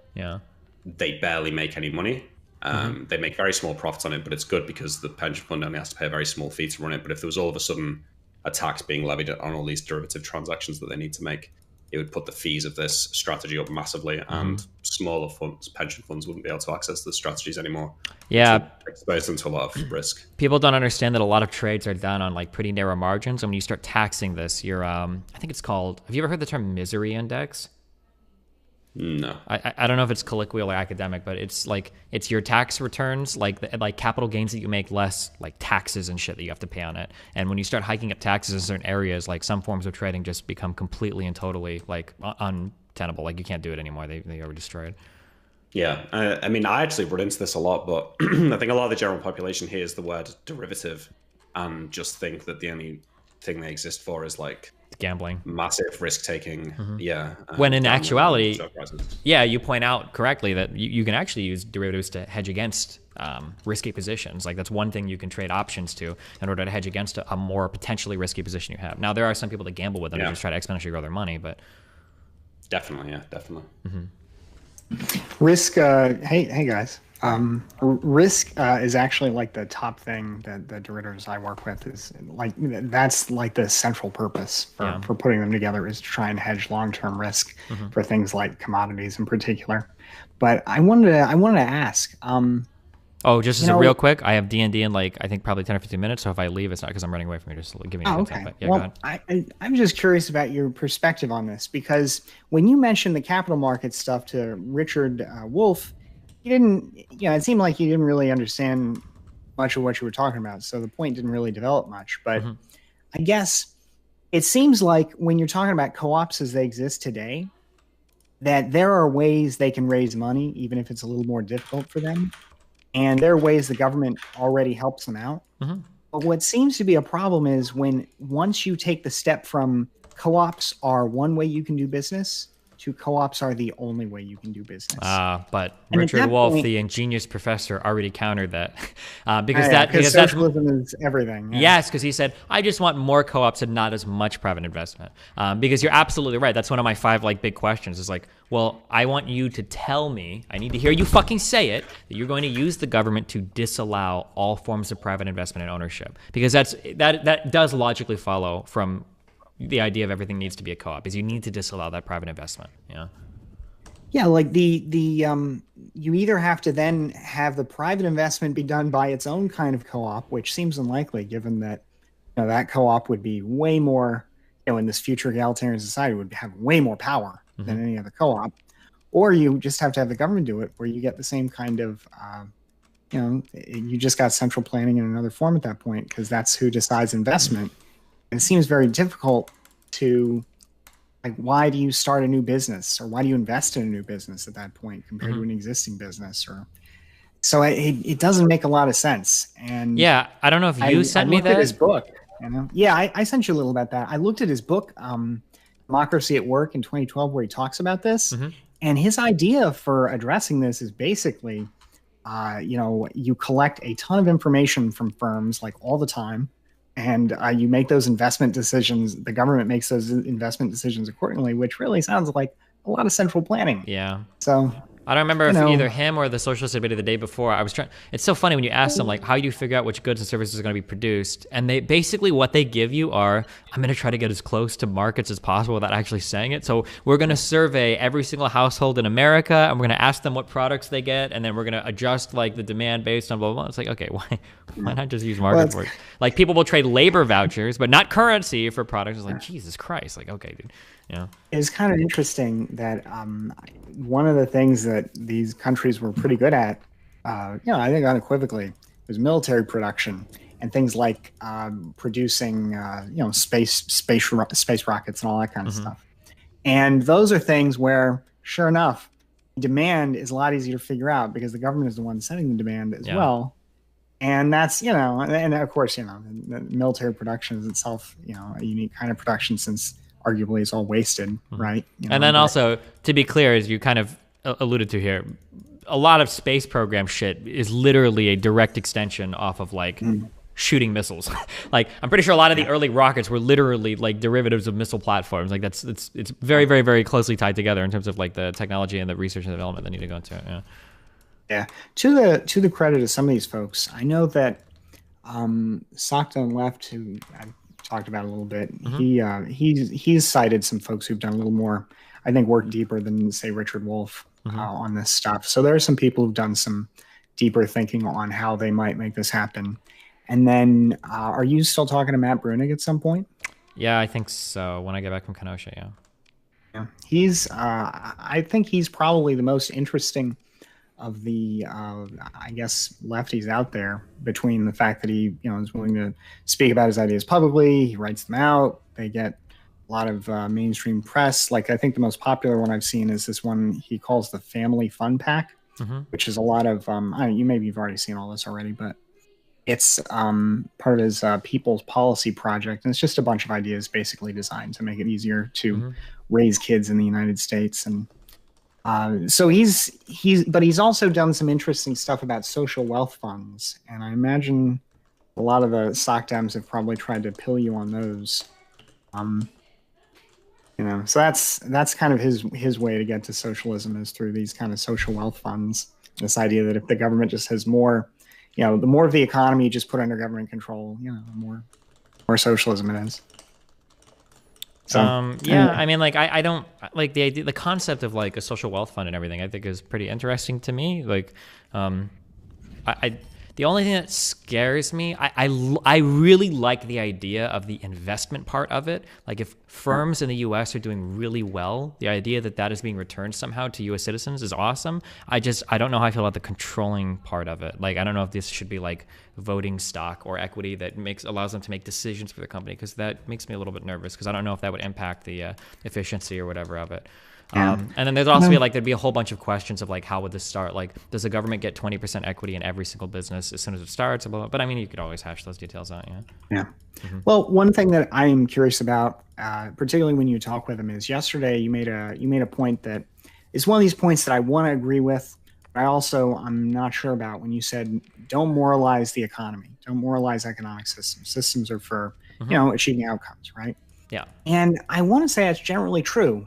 they barely make any money. They make very small profits on it, but it's good because the pension fund only has to pay a very small fee to run it. But if there was all of a sudden a tax being levied on all these derivative transactions that they need to make, it would put the fees of this strategy up massively, and smaller funds, pension funds, wouldn't be able to access the strategies anymore. Yeah, expose them to a lot of risk. People don't understand that a lot of trades are done on like pretty narrow margins, and when you start taxing this, you're I think it's called. Have you ever heard the term misery index? No. I don't know if it's colloquial or academic, but it's like it's your tax returns, like capital gains that you make less like taxes and shit that you have to pay on it. And when you start hiking up taxes in certain areas, like some forms of trading just become completely and totally like untenable. Like you can't do it anymore. They are destroyed. Yeah, I mean, I actually run into this a lot, but I think a lot of the general population hears the word derivative and just think that the only thing they exist for is like gambling, massive risk taking. Yeah. When in actuality, yeah, you point out correctly that you can actually use derivatives to hedge against risky positions. Like that's one thing you can trade options to in order to hedge against a more potentially risky position you have. Now there are some people that gamble with them and just try to exponentially grow their money, but definitely. Risk. Hey guys. Risk is actually like the top thing that the derivatives I work with is like that's like the central purpose for putting them together is to try and hedge long-term risk for things like commodities in particular. But I wanted to ask. Just as a real quick, I have DnD in like I think probably 10 or 15 minutes. So if I leave, it's not because I'm running away from you. Just give me a okay. But yeah, well, go ahead. I'm just curious about your perspective on this because when you mentioned the capital market stuff to Richard Wolff, you didn't, it seemed like you didn't really understand much of what you were talking about. So the point didn't really develop much. But I guess it seems like when you're talking about co-ops as they exist today, that there are ways they can raise money, even if it's a little more difficult for them. And there are ways the government already helps them out. But what seems to be a problem is when once you take the step from co-ops are one way you can do business to co-ops are the only way you can do business. But And at Richard that Wolff, point- the ingenious professor, already countered that Because because socialism is everything. Yeah. Yes, because he said, I just want more co-ops and not as much private investment. Because you're absolutely right. That's one of my 5 big questions is like, well, I want you to tell me, I need to hear you fucking say it, that you're going to use the government to disallow all forms of private investment and ownership. Because that does logically follow from the idea of everything needs to be a co-op, is you need to disallow that private investment. Yeah. Yeah, like you either have to then have the private investment be done by its own kind of co-op, which seems unlikely given that that co-op would be way more, in this future egalitarian society would have way more power than any other co-op, or you just have to have the government do it, where you get the same kind of, you just got central planning in another form at that point because that's who decides investment. And it seems very difficult to. Like, why do you start a new business or why do you invest in a new business at that point compared to an existing business? Or so it doesn't make a lot of sense. And yeah, I don't know if you sent me looked that. At his book. Yeah, I sent you a little about that. I looked at his book, Democracy at Work in 2012, where he talks about this. And his idea for addressing this is basically, you collect a ton of information from firms like all the time. And you make those investment decisions. The government makes those investment decisions accordingly, which really sounds like a lot of central planning. Yeah. So I don't remember if either him or the socialist debated the day before. I was trying. It's so funny when you ask them, like, how do you figure out which goods and services are going to be produced? And they basically what they give you are, I'm going to try to get as close to markets as possible without actually saying it. So we're going to survey every single household in America, and we're going to ask them what products they get, and then we're going to adjust the demand based on blah blah blah. It's like, okay, why not just use market for it? Like, people will trade labor vouchers, but not currency for products. It's like, Jesus Christ. Like, okay, dude. Yeah. It's kind of interesting that one of the things that these countries were pretty good at, I think unequivocally, was military production and things like producing, space rockets and all that kind of stuff. And those are things where, sure enough, demand is a lot easier to figure out because the government is the one setting the demand as well. And that's, and of course, the military production is itself, a unique kind of production since arguably it's all wasted, right? And then also, to be clear, as you kind of alluded to here, a lot of space program shit is literally a direct extension off of shooting missiles. Like, I'm pretty sure a lot of the early rockets were literally derivatives of missile platforms. Like, it's very, very, very closely tied together in terms of the technology and the research and development that need to go into it. Yeah. Yeah. To the credit of some of these folks, I know that Sakta and Left, who I talked about a little bit, he's cited some folks who've done a little more, I think, work deeper than, say, Richard Wolff on this stuff. So there are some people who've done some deeper thinking on how they might make this happen. And then, are you still talking to Matt Brunig at some point? Yeah, I think so. When I get back from Kenosha, yeah. He's, I think he's probably the most interesting of the, I guess, lefties out there, between the fact that he, is willing to speak about his ideas publicly. He writes them out. They get a lot of mainstream press. Like, I think the most popular one I've seen is this one he calls the Family Fun Pack, which is a lot of, you've already seen all this already, but it's part of his People's Policy Project. And it's just a bunch of ideas basically designed to make it easier to raise kids in the United States. And so he's also done some interesting stuff about social wealth funds, and I imagine a lot of the soc dems have probably tried to pill you on those. So that's kind of his way to get to socialism, is through these kind of social wealth funds. This idea that if the government just has more, the more of the economy you just put under government control, the more socialism it is. So, I mean, I don't like the idea, the concept of a social wealth fund and everything. I think is pretty interesting to me. The only thing that scares me, I really like the idea of the investment part of it. Like, if firms in the U.S. are doing really well, the idea that is being returned somehow to U.S. citizens is awesome. I don't know how I feel about the controlling part of it. I don't know if this should be voting stock or equity that allows them to make decisions for the company, because that makes me a little bit nervous, because I don't know if that would impact the efficiency or whatever of it. Yeah. And then there'd also be No. like, there'd be a whole bunch of questions of like, how would this start? Like, does the government get 20% equity in every single business as soon as it starts? Blah, blah, blah. But I mean, you could always hash those details out. Yeah. Yeah. Well, one thing that I am curious about, particularly when you talk with him, is yesterday you made a point that is one of these points that I want to agree with, but I'm not sure about when you said don't moralize the economy, don't moralize economic systems. Systems are for achieving outcomes, right? Yeah. And I want to say that's generally true.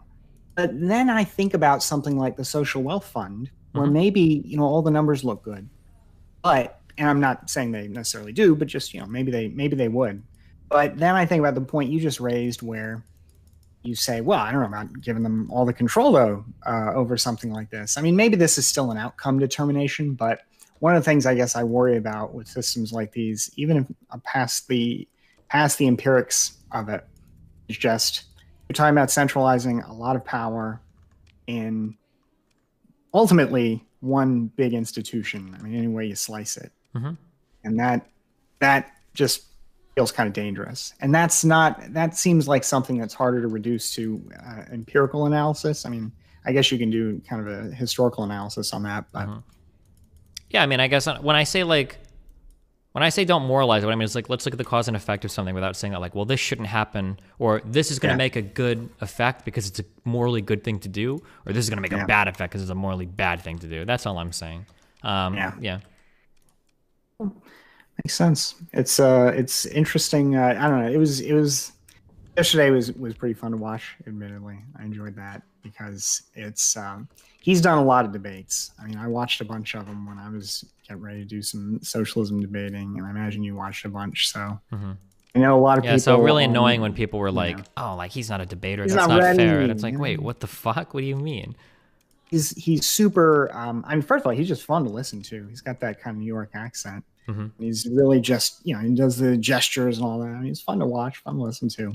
But then I think about something like the social wealth fund, where maybe all the numbers look good, and I'm not saying they necessarily do, but just maybe they would. But then I think about the point you just raised, where you say, well, I don't know about giving them all the control though over something like this. I mean, maybe this is still an outcome determination, but one of the things I guess I worry about with systems like these, even if past the empirics of it, is just you're talking about centralizing a lot of power in ultimately one big institution. I mean, any way you slice it, and that just feels kind of dangerous. And that seems like something that's harder to reduce to empirical analysis. I mean, I guess you can do kind of a historical analysis on that, but yeah, I mean, I guess when I say don't moralize, what I mean is like, let's look at the cause and effect of something without saying that like, well, this shouldn't happen, or this is going to make a good effect because it's a morally good thing to do, or this is going to make a bad effect because it's a morally bad thing to do. That's all I'm saying. Yeah. Makes sense. It's interesting. I don't know. It was yesterday was pretty fun to watch. Admittedly, I enjoyed that because it's he's done a lot of debates. I mean, I watched a bunch of them when I was getting ready to do some socialism debating, and I imagine you watched a bunch. So I know a lot of people. Yeah, so really annoying when people were like, "Oh, like he's not a debater. That's not fair." And it's like, wait, what the fuck? What do you mean? He's super. I mean, first of all, he's just fun to listen to. He's got that kind of New York accent. He's really just, he does the gestures and all that. I mean, he's fun to watch, fun to listen to,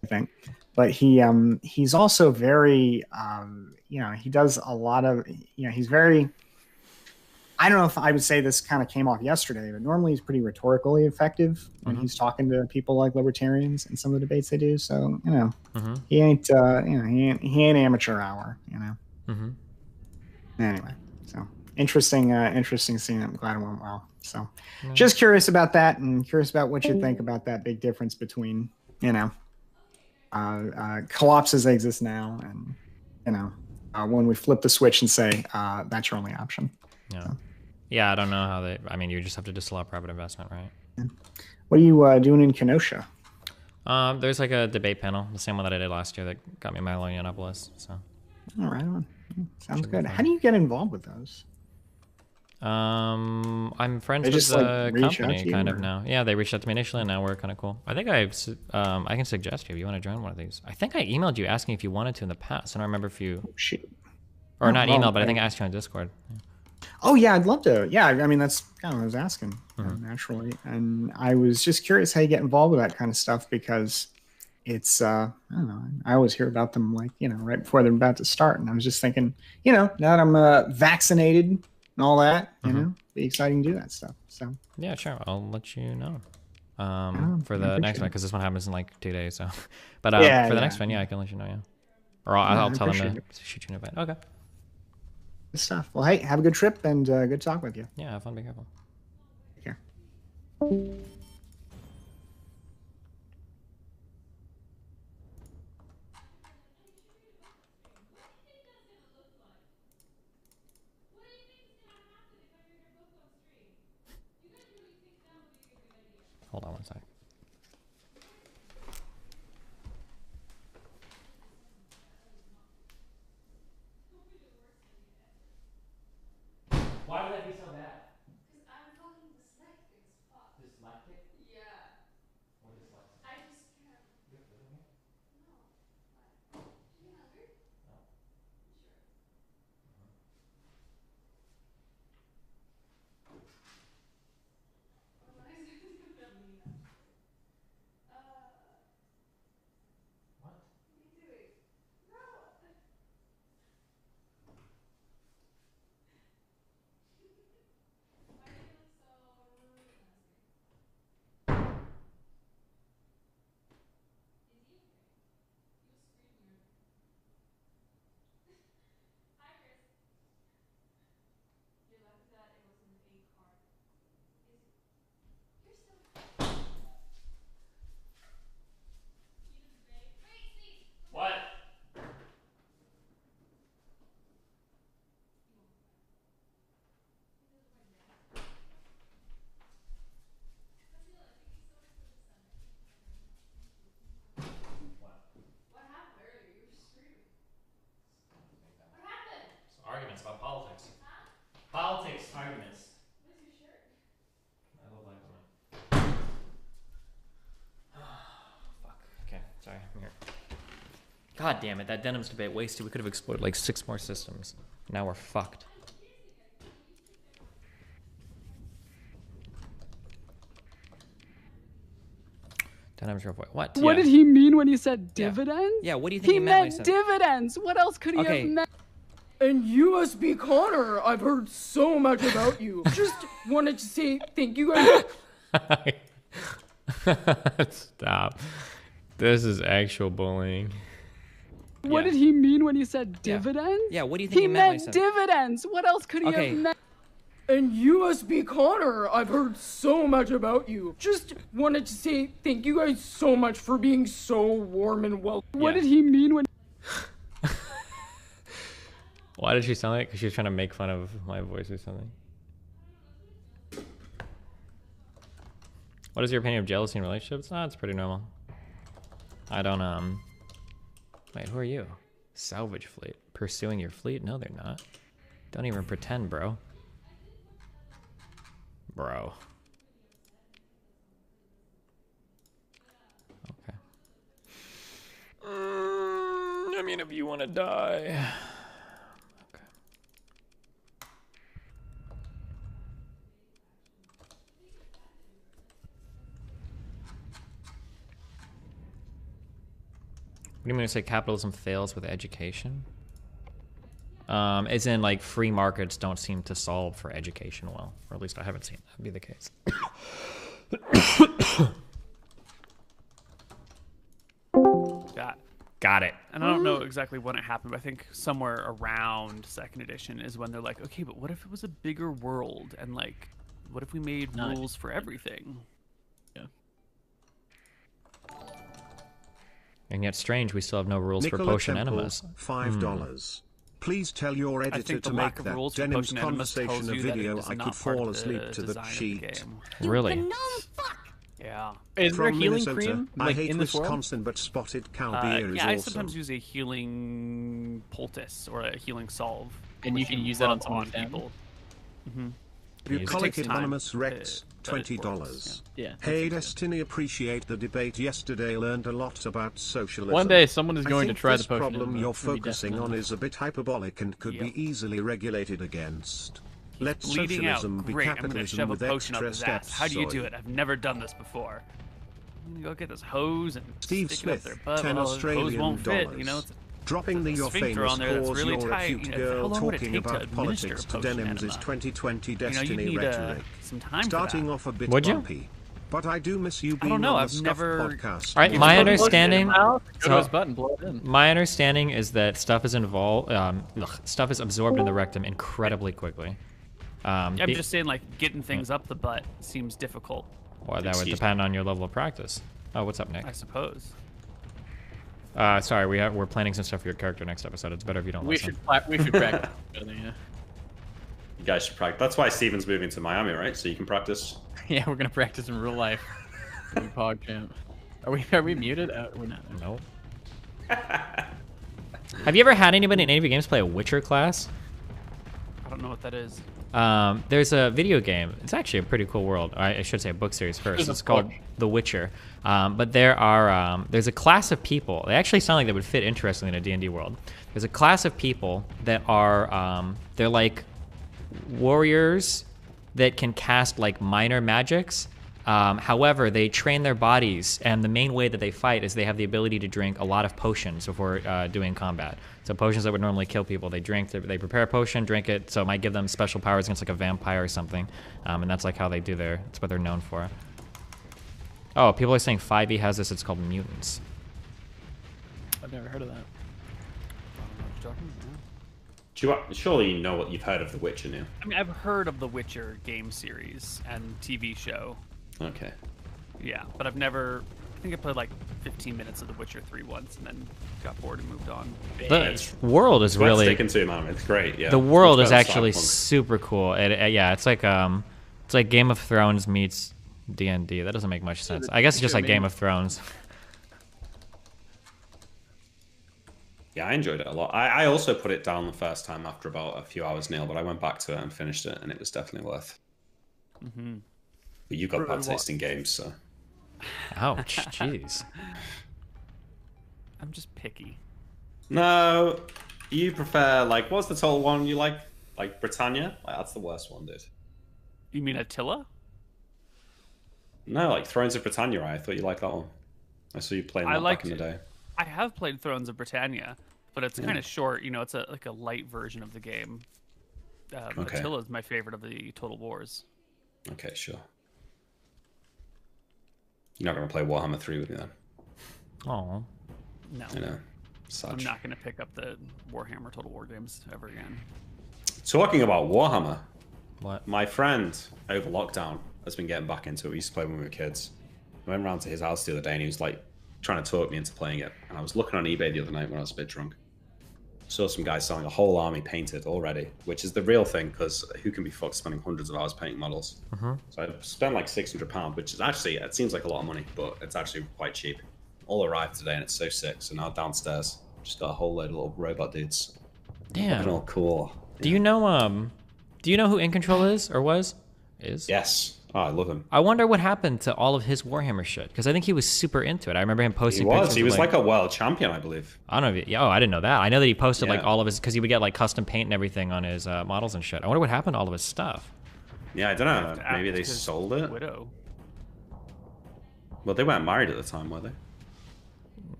I think. But he's also very, he does a lot of, he's very, I don't know if I would say this kind of came off yesterday, but normally he's pretty rhetorically effective when he's talking to people like libertarians in some of the debates they do. So, he ain't, he ain't amateur hour, Anyway, so interesting scene. I'm glad it went well. So just curious about that, and curious about what you think about that big difference between, co-ops as they exist now and, when we flip the switch and say, that's your only option. Yeah. So. Yeah. I don't know how you just have to disallow private investment, right? What are you doing in Kenosha? There's like a debate panel, the same one that I did last year that got me Milo Yiannopoulos. So. All right. Sounds good. How do you get involved with those? I'm friends with the company kind of now. Yeah, they reached out to me initially, and now we're kind of cool. I think I can suggest you if you want to join one of these. I think I emailed you asking if you wanted to in the past. I don't remember if you, or not emailed, but I think I asked you on Discord. Yeah. Oh yeah, I'd love to. Yeah, I mean that's kind of what I was asking naturally, and I was just curious how you get involved with that kind of stuff because it's I don't know. I always hear about them like right before they're about to start, and I was just thinking now that I'm vaccinated and all that, be exciting to do that stuff. So yeah, sure, I'll let you know for the next one because this one happens in like 2 days. So, but for the next one, I can let you know. Yeah, or I'll tell them to shoot you an invite. Okay. Good stuff. Well, hey, have a good trip and good talk with you. Yeah, have fun. Be careful. Take care. Hold on one sec. Why would that be so bad? Because I'm fucking dyslexic as fuck. Dyslexic? Yeah. Or dyslexic? I just can't. You have food in here? No. What? You hungry? No. Sure. Otherwise, it's gonna be God damn it, that denims debate wasted. We could have explored like 6 more systems. Now we're fucked. Denims real what? What did he mean when he said dividends? Yeah, what do you think he meant when he said dividends. What else could he have meant? And you must be Connor. I've heard so much about you. Just wanted to say thank you guys. Stop. This is actual bullying. What did he mean when he said dividends? Yeah, what do you think he meant when he said dividends. What else could he have meant? And you must be Connor. I've heard so much about you. Just wanted to say thank you guys so much for being so warm and welcome. What did he mean when... Why did she sound like? Because she was trying to make fun of my voice or something. What is your opinion of jealousy in relationships? Oh, it's pretty normal. I don't, Wait, who are you? Salvage fleet. Pursuing your fleet? No, they're not. Don't even pretend, bro. Bro. Okay. I mean, if you want to die. Okay. What do you mean to say capitalism fails with education? As in, like, free markets don't seem to solve for education well. Or at least I haven't seen that be the case. Got it. And I don't know exactly when it happened, but I think somewhere around 2nd edition is when they're like, okay, but what if it was a bigger world? And, like, what if we made rules for everything? Yeah. And yet, strange, we still have no rules for potion enemas. $5. Please tell your editor to make that Denim's conversation a video. I could fall asleep to the sheet. Really? Yeah. Is there From healing Minnesota, cream I like hate in this world? Wisconsin, but spotted cow beer is yeah, I awesome. sometimes use a healing poultice or a healing solve. And you can use that on someone people. Mm-hmm. Bucolic Anonymous Rex, $20. Yeah. Hey Destiny, appreciate the debate yesterday. Learned a lot about socialism. One day someone is going I to think try this the potion. problem and you're it's gonna be focusing on is a bit hyperbolic and could be easily regulated against. Let Bleeding out. socialism be Great. I'm gonna capitalism shove a with potion up extra his steps. ass. How do you do Soy. it? I've never done this before. I'm gonna go get this hose and Steve stick it up Smith, their butt. 10 Well, the hose Australian won't fit. dollars. You know, it's Dropping the your sphincter famous on there that's cause really you're tight. a cute You know, girl how long would it talking take to about administer politics a to potion denims is enema? 2020 You Destiny need rhetoric. some time Starting for that. off a bit Would you? bumpy. But I do miss you I being don't know. on the I've Scuff never. podcast. All right, my understanding. Go to his butt and blow it in. My understanding is that stuff is involved. Stuff is absorbed in the rectum incredibly quickly. I'm just saying, like, getting things up the butt seems difficult. Well, that would depend on your level of practice. Oh, what's up, Nick? I suppose. Sorry, we're planning some stuff for your character next episode. It's better if you don't We listen. should practice. Yeah. You guys should practice. That's why Steven's moving to Miami, right? So you can practice. Yeah, we're gonna practice in real life. PogChamp. Are we muted? We're not. Nope. Have you ever had anybody in any of your games play a Witcher class? I don't know what that is. There's a video game. It's actually a pretty cool world. I should say a book series first. It's called The Witcher. But there's a class of people. They actually sound like they would fit interestingly in a D&D world. There's a class of people that are they're like warriors that can cast like minor magics. However, they train their bodies, and the main way that they fight is they have the ability to drink a lot of potions before doing combat. So potions that would normally kill people, they they prepare a potion, drink it, so it might give them special powers against like a vampire or something. And that's like how they do that's what they're known for. Oh, people are saying 5e has this, it's called Mutants. I've never heard of that. Surely you know what you've heard of The Witcher now. I mean, I've heard of the Witcher game series and TV show. Okay. Yeah, but I've never. I think I played like 15 minutes of The Witcher 3 once, and then got bored and moved on. The world is really sticking to, man. It's great. Yeah. The world It's is better actually than Cyberpunk. super cool. Yeah, it's like Game of Thrones meets D&D. That doesn't make much sense. I guess it's just like Game of Thrones. Yeah, I enjoyed it a lot. I also put it down the first time after about a few hours, Neil, but I went back to it and finished it, and it was definitely worth. Mm-hmm. But you got bad taste in games, so. Ouch, jeez. I'm just picky. No, you prefer like what's the total one you like? Like Britannia? Like that's the worst one, dude. You mean Attila? No, like Thrones of Britannia. I thought you liked that one. I saw you playing that back in the day. I have played Thrones of Britannia, but it's kind of short. You know, it's like a light version of the game. Okay. Attila is my favorite of the Total Wars. Okay, sure. You're not gonna play Warhammer 3 with me then? Oh. No. I know. I'm not going to pick up the Warhammer Total War games ever again. Talking about Warhammer, what? My friend over lockdown has been getting back into it. We used to play when we were kids. I went round to his house the other day and he was like trying to talk me into playing it. And I was looking on eBay the other night when I was a bit drunk. Saw some guys selling a whole army painted already, which is the real thing because who can be fucked spending hundreds of hours painting models? So I spent like £600, which is actually, it seems like a lot of money, but it's actually quite cheap. All arrived today and it's so sick. So now downstairs, just got a whole load of little robot dudes. Damn. Looking all cool. Do you know who In Control is or was? Yes. Oh, I love him. I wonder what happened to all of his Warhammer shit because I think he was super into it. I remember him posting. He was like a world champion, I believe. I don't know. Oh, I didn't know that. I know that he posted like Yeah. all of his because he would get like custom paint and everything on his models and shit. I wonder what happened to all of his stuff. Yeah, I don't know. Maybe they sold it. Widow. Well, they weren't married at the time, were they?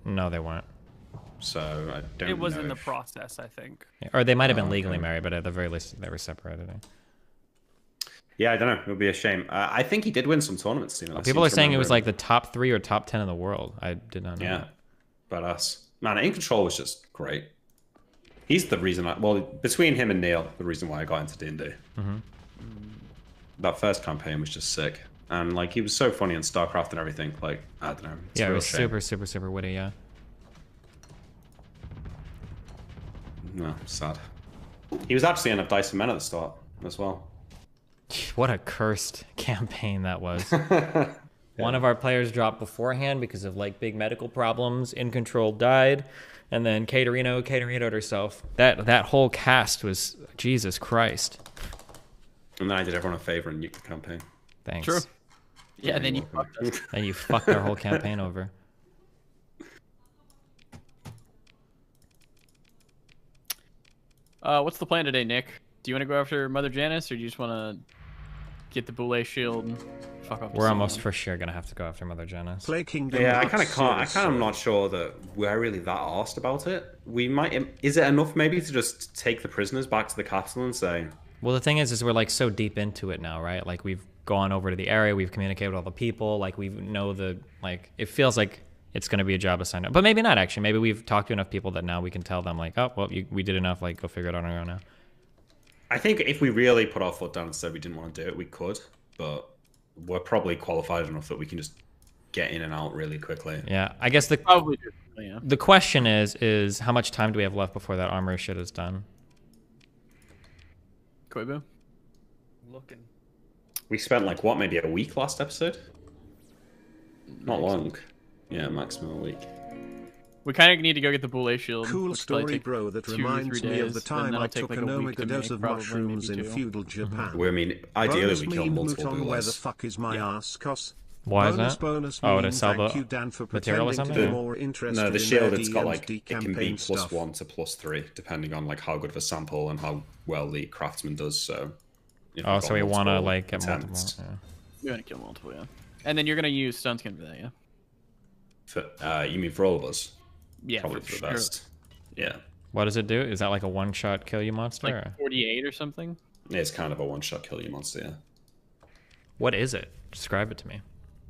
No, they weren't. So I don't. It was know in the if- process, I think. Or they might have been Oh, legally okay. married, but at the very least they were separated. Yeah, I don't know. It would be a shame. I think he did win some tournaments. You know, I People seem are to saying it remember was him. like the top 3 or top 10 in the world. I did not know. Yeah, that. badass. Man, In Control was just great. He's the reason. Well, between him and Neil, the reason why I got into D&D. That first campaign was just sick, and like he was so funny in StarCraft and everything. Like I don't know. It's a Yeah, it real was shame. super, super, super witty. Yeah. No, sad. He was actually in a Dyson Men at the start as well. What a cursed campaign that was. One of our players dropped beforehand because of like big medical problems. In Control died, and then Caterino'd herself. That whole cast was Jesus Christ. And then I did everyone a favor and nuked the campaign. Thanks. True. Yeah, and then you fucked us. And you fucked our whole campaign over. What's the plan today, Nick? Do you want to go after Mother Janice, or do you just want to get the Boule shield and fuck off? to We're almost someone? for sure gonna have to go after Mother Janice. Play Kingdom Yeah, I Hearts kind of can't. I Series kind of am 7. not sure that we're really that arsed about it. We might. Is it enough maybe to just take the prisoners back to the capital and say, Well, the thing is we're like so deep into it now, right? Like we've gone over to the area, we've communicated with all the people, like we know it feels like it's going to be a job assignment. But maybe not actually. Maybe we've talked to enough people that now we can tell them like, oh, well, we did enough, like go figure it out on your own now. I think if we really put our foot down and said we didn't want to do it, we could, but we're probably qualified enough that we can just get in and out really quickly. Yeah, I guess Probably do. Yeah. the question is how much time do we have left before that armor shit is done? Koibu? Looking. We spent like what, maybe a week last episode? Not long. Yeah, maximum a week. We kind of need to go get the Boule shield. Cool which will probably story, take bro. That 2 or reminds 3 me of the days, time and I that'll take took like an a week to overdose make, of probably, mushrooms maybe in 2. feudal Japan. I mean, ideally Bonus we kill meme, multiple Mouton, where the Boules. fuck is my ass, cos? Why is bonus, that? Bonus Oh, to meme, sell thank the you, Dan, for material or pretending to something? be more interested No, the in shield their it's got DM's like it can be campaign plus stuff. 1 to plus 3 depending on like how good of a sample and how well the craftsman does. So. if Oh, we've so got we want to multiple like get multiple. attempts, Yeah. You're going to kill multiple, yeah. And then you're going to use stun skin for that, yeah? you mean for all of us? Yeah, Probably for the sure. best. Yeah. What does it do? Is that like a one-shot kill you monster? Like or- 48 or something? It's kind of a one-shot kill you monster, yeah. What is it? Describe it to me.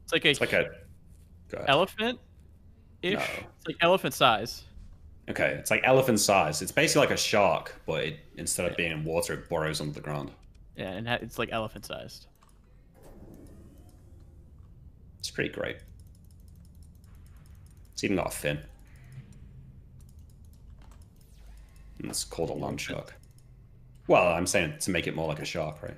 It's like It's like a... Go ahead. elephant-ish. No. It's like elephant size. Okay, it's like elephant size. It's basically like a shark, but instead of being in water, it burrows under the ground. Yeah, and it's like elephant sized. It's pretty great. It's even got a fin. And it's called a land shark. Well, I'm saying to make it more like a shark, right?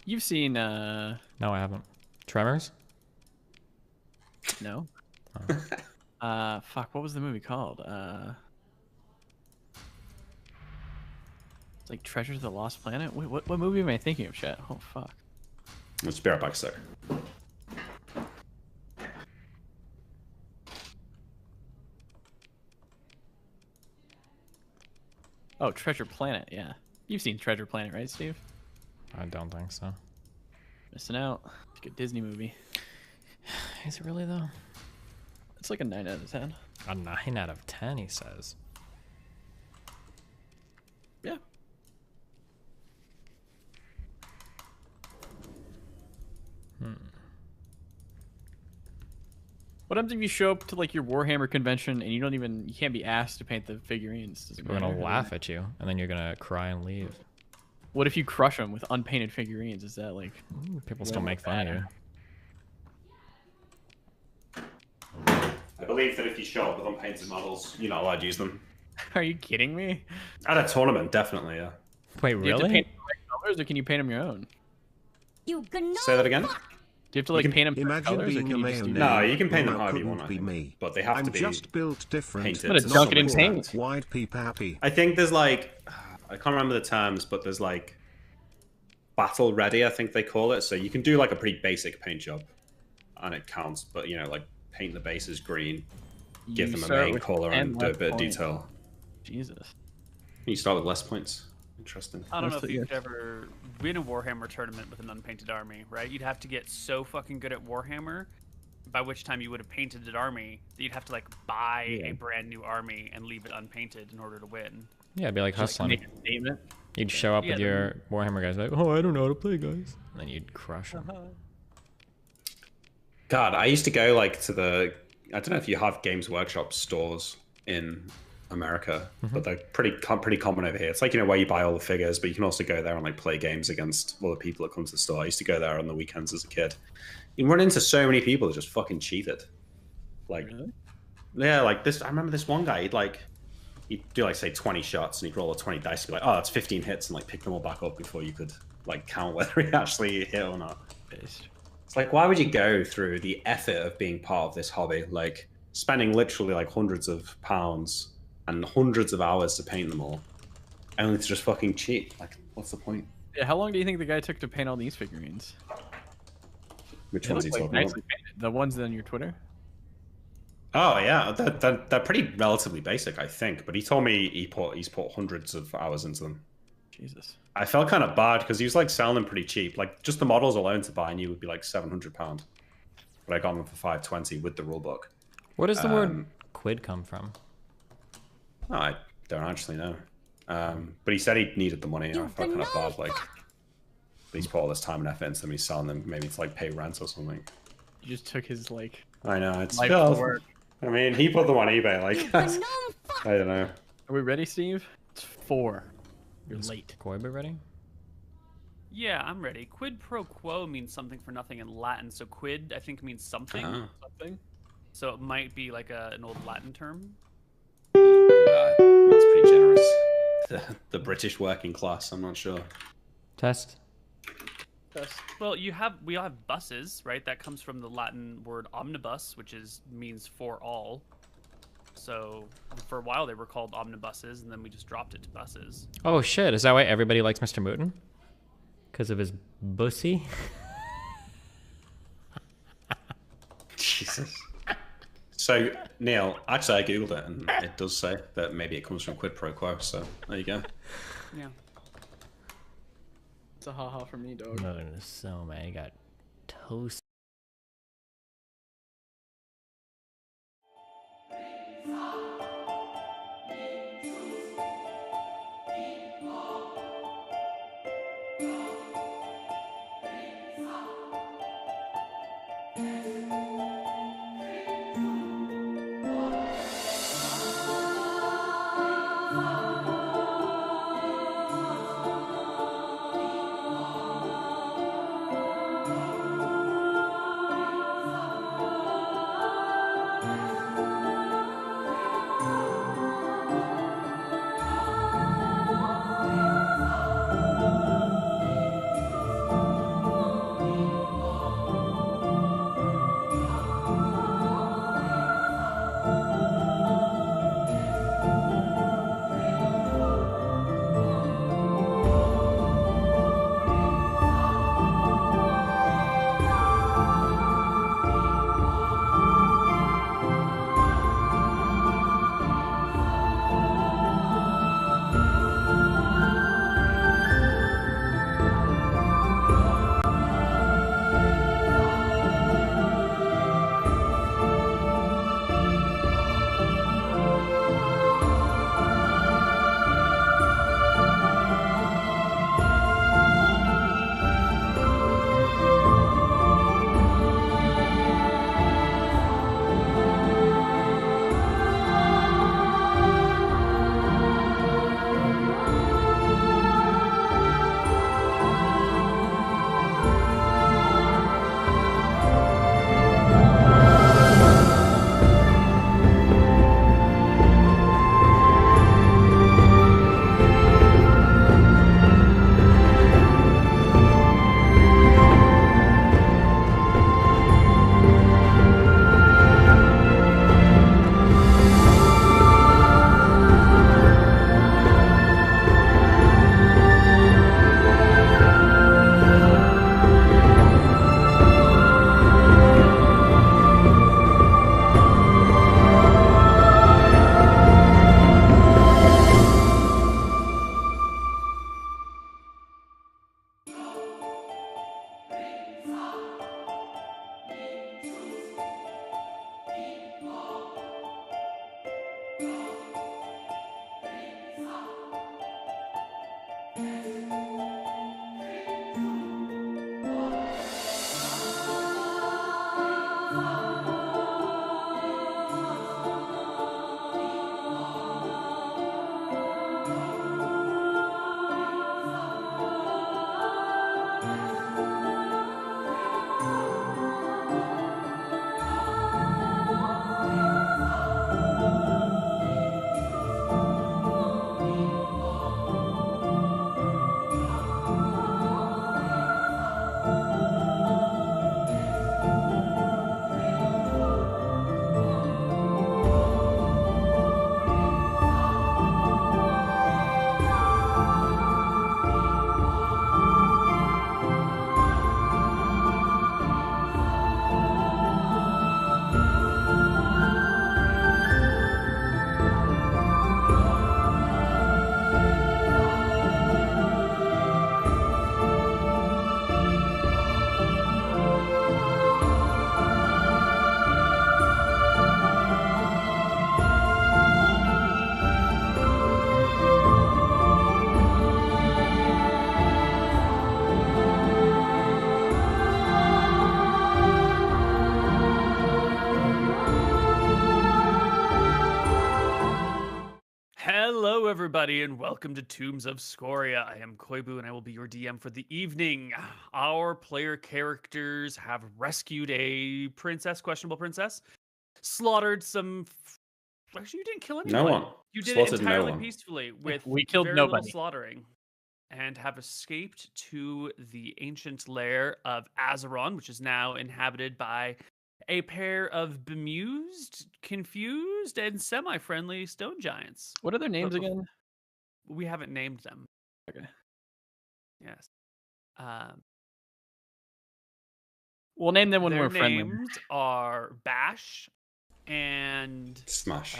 You've seen, No, I haven't. Tremors? no? Fuck, what was the movie called? It's like Treasures of the Lost Planet? Wait, what movie am I thinking of, chat? Oh, fuck. Let's be right back, sir. Oh, Treasure Planet. Yeah, you've seen Treasure Planet, right, Steve? I don't think so. Missing out. It's a good Disney movie. Is it really though? It's like a 9 out of 10. A 9 out of 10, he says. Yeah. What happens if you show up to like your Warhammer convention and you can't be asked to paint the figurines? Does it We're gonna matter? laugh at you, and then you're gonna cry and leave. What if you crush them with unpainted figurines? Is that like... People still make fun of you. I believe that if you show up with unpainted models, you're not allowed to use them. Are you kidding me? At a tournament, definitely, yeah. Wait, Do you have to really? paint them like colors, or can you paint them your own? You can Say that again? Do you have to like paint them Imagine colors, or being can a you just do mayonnaise. No, you can paint them Well, however you couldn't want, I be think. me. But they have I'm to be just built different. painted. But it's dunk it in paint. Wide peep happy. I think there's like, I can't remember the terms, but there's like battle ready, I think they call it. So you can do like a pretty basic paint job and it counts, but you know, like paint the bases green, give You them a start main with color 10 and do a less bit of points. detail. Jesus. You start with less points. Interesting. I don't know That's if the- you've ever been a Warhammer tournament with an unpainted army, right? You'd have to get so fucking good at Warhammer, by which time you would have painted an army, that you'd have to like buy a brand new army and leave it unpainted in order to win. Yeah, it'd be like Just hustling. make a statement. You'd show up Yeah, with your Warhammer guys like, oh, I don't know how to play, guys. And then you'd crush them. God, I used to go like to the, I don't know if you have Games Workshop stores in America, but they're pretty common over here. It's like, you know, where you buy all the figures, but you can also go there and like play games against other people that come to the store. I used to go there on the weekends as a kid. You run into so many people that just fucking cheated. Like, Really? yeah, like this. I remember this one guy. He'd do like say 20 shots, and he'd roll a 20 dice. He'd be like, oh, that's 15 hits, and like pick them all back up before you could like count whether he actually hit or not. It's like, why would you go through the effort of being part of this hobby, like spending literally like hundreds of pounds and hundreds of hours to paint them all, only to just fucking cheat? Like, what's the point? Yeah, how long do you think the guy took to paint all these figurines? Which They one's he look, like, talking about? nicely painted. The ones on your Twitter? Oh yeah, they're pretty relatively basic, I think. But he told me he's put hundreds of hours into them. Jesus. I felt kind of bad because he was like selling them pretty cheap. Like just the models alone to buy new would be like £700, but I got them for $520 with the rulebook. Where does the word quid come from? Oh, I don't actually know. But he said he needed the money. And I felt kind of bad. Like, he's put all this time and effort into them. He's selling them maybe to like pay rent or something. You just took his like. I know it's life still. to work. I mean, he put them on eBay. Like, I don't know. Are we ready, Steve? It's 4. You're late. Koiba ready? Yeah, I'm ready. Quid pro quo means something for nothing in Latin, so quid I think means something. Something. So it might be like an old Latin term. That's pretty generous. The British working class. I'm not sure. Test. Well, we all have buses, right? That comes from the Latin word omnibus, which means for all. So for a while they were called omnibuses, and then we just dropped it to buses. Oh shit! Is that why everybody likes Mr. Mooten? Because of his bussy? Jesus. So, Neil, actually I googled it and it does say that maybe it comes from quid pro quo, so there you go. Yeah. It's a haha for me, dog. No, there's so many. Got toast. Hello, everybody, and welcome to Tombs of Scoria. I am Koibu, and I will be your DM for the evening. Our player characters have rescued a princess, questionable princess, slaughtered some. Actually, you didn't kill anyone. No one. You did Slaughtered it no entirely one. peacefully with We killed very nobody. little slaughtering, and have escaped to the ancient lair of Azeron, which is now inhabited by a pair of bemused, confused, and semi-friendly stone giants. What are their names But again? We haven't named them. Okay. Yes. We'll name them when Their we're friendly. names are Bash and Smash.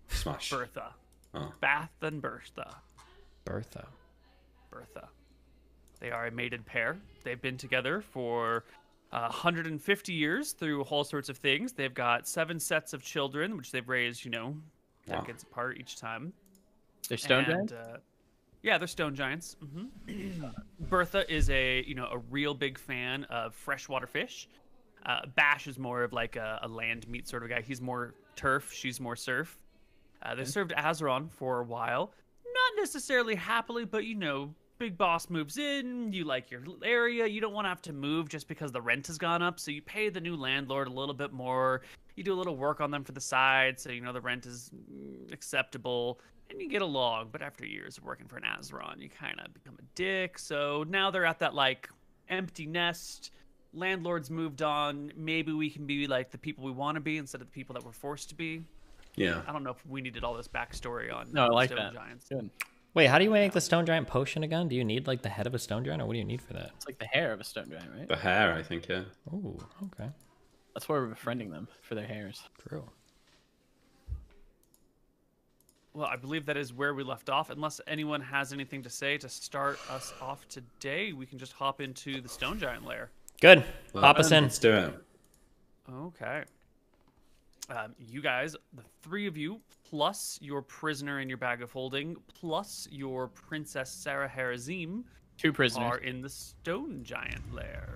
Smash. Bertha. Oh. Bath and Bertha. Bertha. Bertha. They are a mated pair. They've been together for 150 years through all sorts of things. They've got 7 sets of children, which they've raised, decades apart each time. They're stone giants? Yeah, they're stone giants. Bertha is a real big fan of freshwater fish. Bash is more of like a land meat sort of guy. He's more turf. She's more surf. They served Azeron for a while. Not necessarily happily, but big boss moves in, you like your area, you don't want to have to move just because the rent has gone up, so you pay the new landlord a little bit more, you do a little work on them for the side, so the rent is acceptable, and you get along. But after years of working for an Azeron, you kind of become a dick, so now they're at that, empty nest, landlord's moved on, maybe we can be, the people we want to be instead of the people that we're forced to be. Yeah. I don't know if we needed all this backstory on No, I like Stone that. Giants. Good. Wait, how do you make the stone giant potion again? Do you need the head of a stone giant, or what do you need for that? It's like the hair of a stone giant, right? The hair, I think, yeah. Ooh, okay. That's why we're befriending them, for their hairs. True. Well, I believe that is where we left off. Unless anyone has anything to say to start us off today, we can just hop into the stone giant lair. Good. Hop us in. Let's do it. Okay. You guys, the 3 of you, plus your prisoner in your bag of holding, plus your princess Sarah Harazim, 2 prisoners, are in the stone giant lair.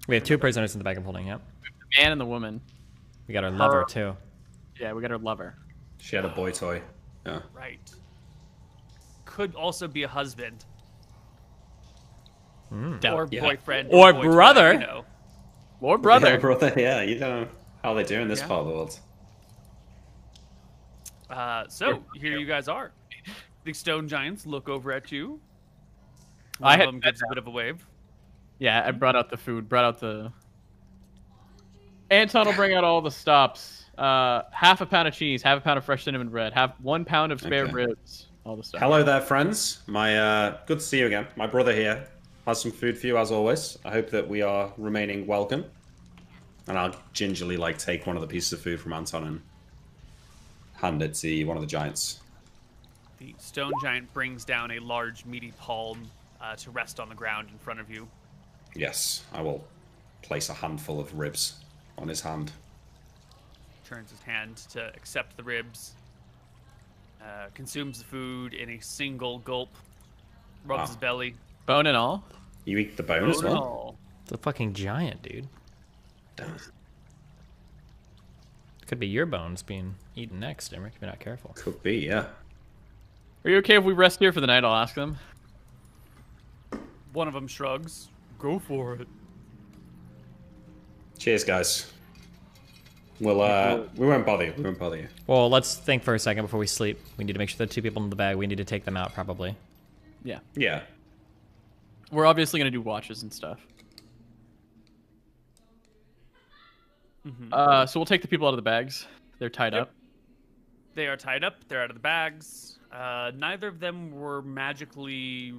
We have 2 prisoners in the bag of holding, yep. The man and the woman. We got our lover, too. Yeah, we got our lover. She had a boy toy. Yeah. Right. Could also be a husband. Or boyfriend. Or boy toy, brother. Or brother. Yeah, brother, yeah. You don't know how they do in this part of the world. So here you guys are. The stone giants look over at you. I One had of them gives a bit of a wave. Yeah, I brought out the food. Brought out the. Anton will bring out all the stops. Half a pound of cheese, half a pound of fresh cinnamon bread, 1 pound of spare ribs. All the stuff. Hello there, friends. Good to see you again. My brother here has some food for you as always. I hope that we are remaining welcome. And I'll gingerly take one of the pieces of food from Anton and hand it to one of the giants. The stone giant brings down a large meaty palm to rest on the ground in front of you. Yes, I will place a handful of ribs on his hand. Turns his hand to accept the ribs. Consumes the food in a single gulp. Rubs his belly. Bone and all? You eat the bone as well? All. It's a fucking giant, dude. Could be your bones being eaten next, Emmerich, if you're not careful. Could be, yeah. Are you okay if we rest here for the night? I'll ask them. One of them shrugs. Go for it. Cheers, guys. We won't bother you. We won't bother you. Well, let's think for a second before we sleep. We need to make sure the 2 people in the bag, we need to take them out, probably. Yeah. Yeah. We're obviously going to do watches and stuff. So we'll take the people out of the bags. They're tied up. They are tied up. They're out of the bags. Neither of them were magically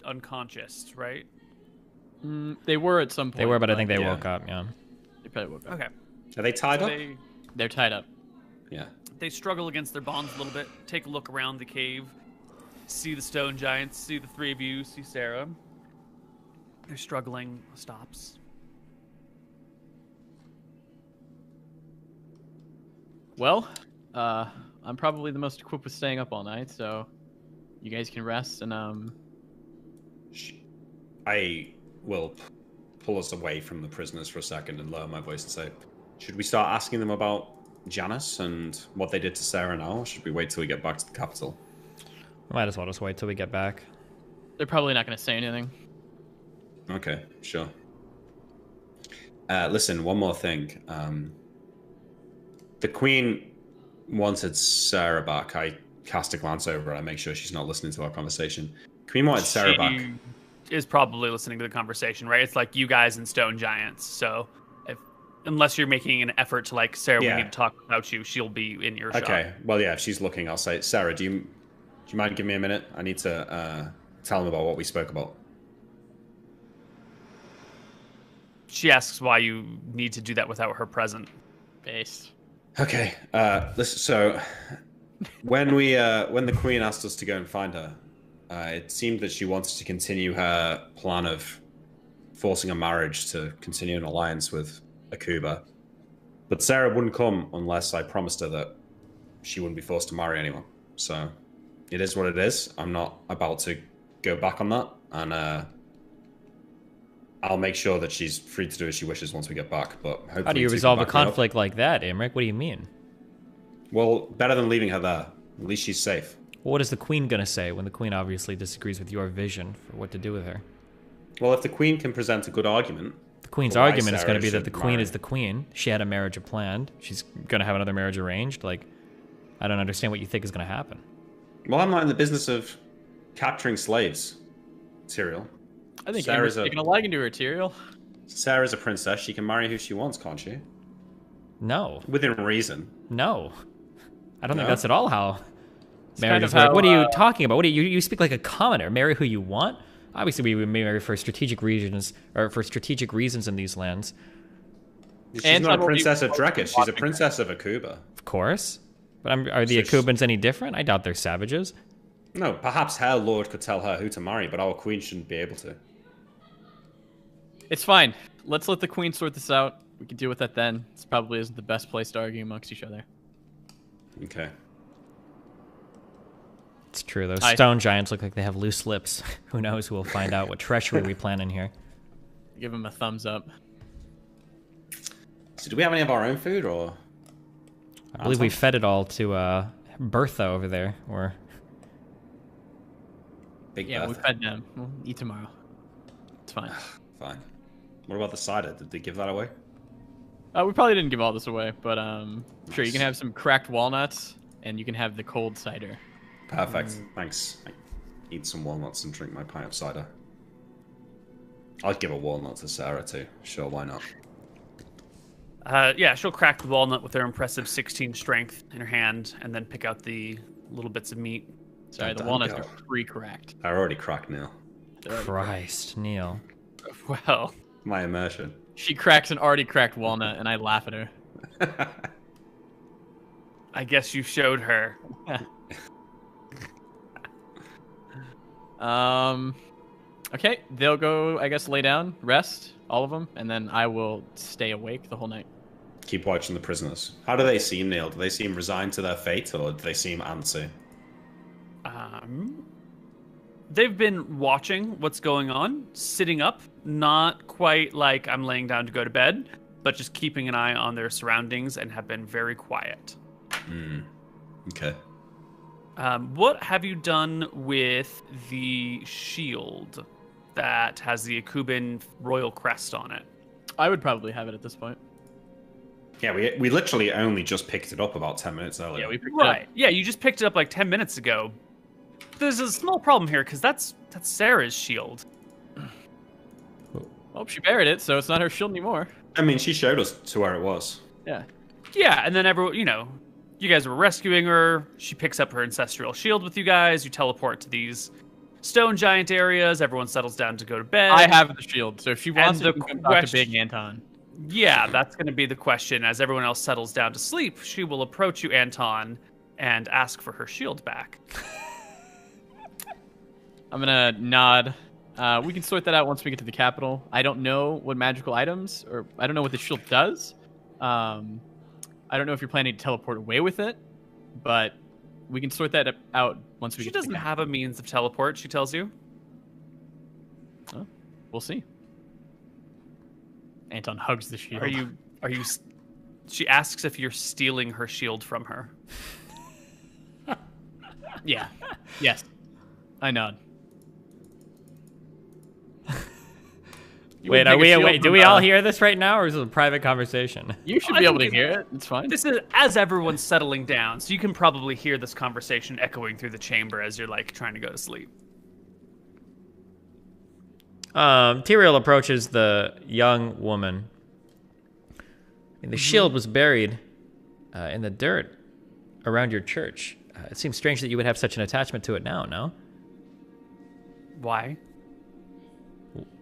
unconscious, right? They were at some point. They were, but I think they woke up, yeah. They probably woke up. Okay. Are they tied up? They're tied up. Yeah. They struggle against their bonds a little bit. Take a look around the cave. See the stone giants. See the 3 of you. See Sarah. They're struggling. Stops. Well, I'm probably the most equipped with staying up all night, so you guys can rest and I will pull us away from the prisoners for a second and lower my voice and say, should we start asking them about Janice and what they did to Sarah now? Or should we wait till we get back to the capital? We might as well just wait till we get back. They're probably not going to say anything. Okay, sure. Listen, one more thing. The Queen wanted Sarah back. I cast a glance over and I make sure she's not listening to our conversation. Queen wanted Sarah back. Is probably listening to the conversation, right? It's like you guys and Stone Giants. So, unless you're making an effort to like, Sarah, we need to talk about you, she'll be in earshot. Okay. Well, yeah. If she's looking, I'll say, Sarah, do you mind giving me a minute? I need to tell them about what we spoke about. She asks why you need to do that without her present. Based. Okay. Listen. So, when the Queen asked us to go and find her, it seemed that she wanted to continue her plan of forcing a marriage to continue an alliance with Akuba. But Sarah wouldn't come unless I promised her that she wouldn't be forced to marry anyone. So it is what it is. I'm not about to go back on that. And I'll make sure that she's free to do as she wishes once we get back. But hopefully, how do you resolve a conflict like that, Imric? What do you mean? Well, better than leaving her there. At least she's safe. What is the Queen going to say when the Queen obviously disagrees with your vision for what to do with her? Well, if the Queen can present a good argument... The Queen's argument is going to be that the Queen is the Queen. She had a marriage planned. She's going to have another marriage arranged. Like, I don't understand what you think is going to happen. Well, I'm not in the business of capturing slaves, Tyrael. I think Sarah's taking a liking to her, Tyrael. Sarah's a princess. She can marry who she wants, can't she? No. Within reason. No. I don't think that's at all how... Marriage kind of what are you talking about? What do you speak like a commoner? Marry who you want? Obviously, we would marry for strategic reasons, or for strategic reasons in these lands. She's not a princess of Drekis. She's a princess of Akuba. Of course, but are the Akubans any different? I doubt they're savages. No, perhaps her lord could tell her who to marry, but our queen shouldn't be able to. It's fine. Let's let the Queen sort this out. We can deal with that then. This probably isn't the best place to argue amongst each other. Okay. It's true. Those stone giants look like they have loose lips. Who knows? We'll find out what treachery we plan in here. Give them a thumbs up. So do we have any of our own food, or? I believe we fed it all to Bertha over there, or... Big yeah, Bertha. we fed them. We'll eat tomorrow. It's fine. Fine. What about the cider? Did they give that away? We probably didn't give all this away, but sure, you can have some cracked walnuts, and you can have the cold cider. Perfect. Thanks. I eat some walnuts and drink my pint of cider. I'd give a walnut to Sarah too. Sure, why not? Yeah, she'll crack the walnut with her impressive 16 strength in her hand, and then pick out the little bits of meat. Sorry, the walnuts are pre-cracked. I already cracked, Neil. Christ, Neil. Well, my immersion. She cracks an already cracked walnut, and I laugh at her. I guess you showed her. Okay, they'll go, I guess, lay down, rest, all of them, and then I will stay awake the whole night. Keep watching the prisoners. How do they seem, Neil? Do they seem resigned to their fate, or do they seem antsy? They've been watching what's going on, sitting up, not quite like I'm laying down to go to bed, but just keeping an eye on their surroundings and have been very quiet. Okay. What have you done with the shield that has the Akuban royal crest on it? I would probably have it at this point. Yeah, we literally only just picked it up about 10 minutes earlier. Yeah, we picked it up. Yeah, you just picked it up like 10 minutes ago. There's a small problem here, because that's Sarah's shield. Well, she buried it, so it's not her shield anymore. I mean, she showed us to where it was. Yeah. Yeah, and then everyone, you guys were rescuing her. She picks up her ancestral shield with you guys. You teleport to these stone giant areas. Everyone settles down to go to bed. I have the shield, so if she wants And it, we can talk to Big Anton. Yeah, that's going to be the question. As everyone else settles down to sleep, she will approach you, Anton, and ask for her shield back. I'm gonna nod. We can sort that out once we get to the capital. I don't know what magical items, or I don't know what the shield does. I don't know if you're planning to teleport away with it, but we can sort that out once we get to the capital. She doesn't have a means of teleport, she tells you. Oh, we'll see. Anton hugs the shield. Are you She asks if you're stealing her shield from her. Yeah. Yes. I nod. Wait, do we all hear this right now, or is it a private conversation? You should be able to hear it. It's fine. This is as everyone's settling down, so you can probably hear this conversation echoing through the chamber as you're like trying to go to sleep. Tyrael approaches the young woman. The shield was buried in the dirt around your church. It seems strange that you would have such an attachment to it now, no? Why?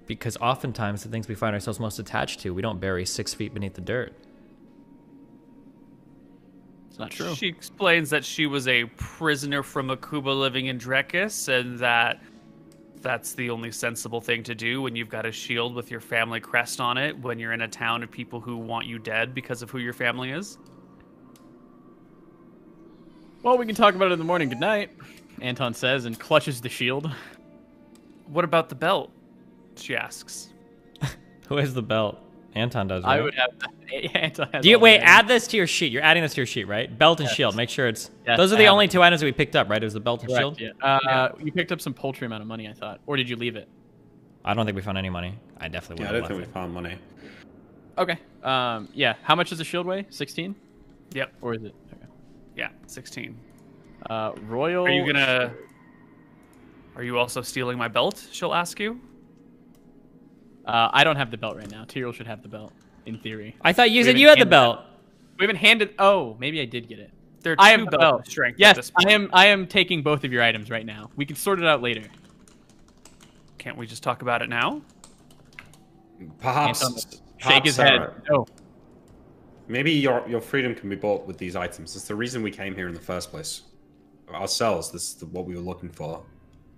Because oftentimes the things we find ourselves most attached to, we don't bury 6 feet beneath the dirt. It's not true. She explains that she was a prisoner from Akuba living in Drekis, and that's the only sensible thing to do when you've got a shield with your family crest on it, when you're in a town of people who want you dead because of who your family is. Well, we can talk about it in the morning. Good night, Anton says, and clutches the shield. What about the belt? She asks. Who has the belt? Anton does, right? I would have. Anton has. Add this to your sheet. You're adding this to your sheet, right? Belt and shield. Make sure it's. Yes, those are the only 2 items that we picked up, right? It was the belt and Correct, shield. Yeah. You picked up some paltry amount of money, I thought, or did you leave it? I don't think we found any money. I definitely would. I don't think we found money. Okay. Yeah. How much does the shield weigh? 16. Yep. Or is it? Okay. Yeah, 16. Royal. Are you also stealing my belt? She'll ask you. I don't have the belt right now. Tyrael should have the belt, in theory. I thought you said you had the belt. We haven't handed. Oh, maybe I did get it. There are I have two the belts belt. of strength. Yes, I am taking both of your items right now. We can sort it out later. Can't we just talk about it now? Perhaps. Shake his head. No. Maybe your freedom can be bought with these items. It's the reason we came here in the first place. Ourselves, this is what we were looking for.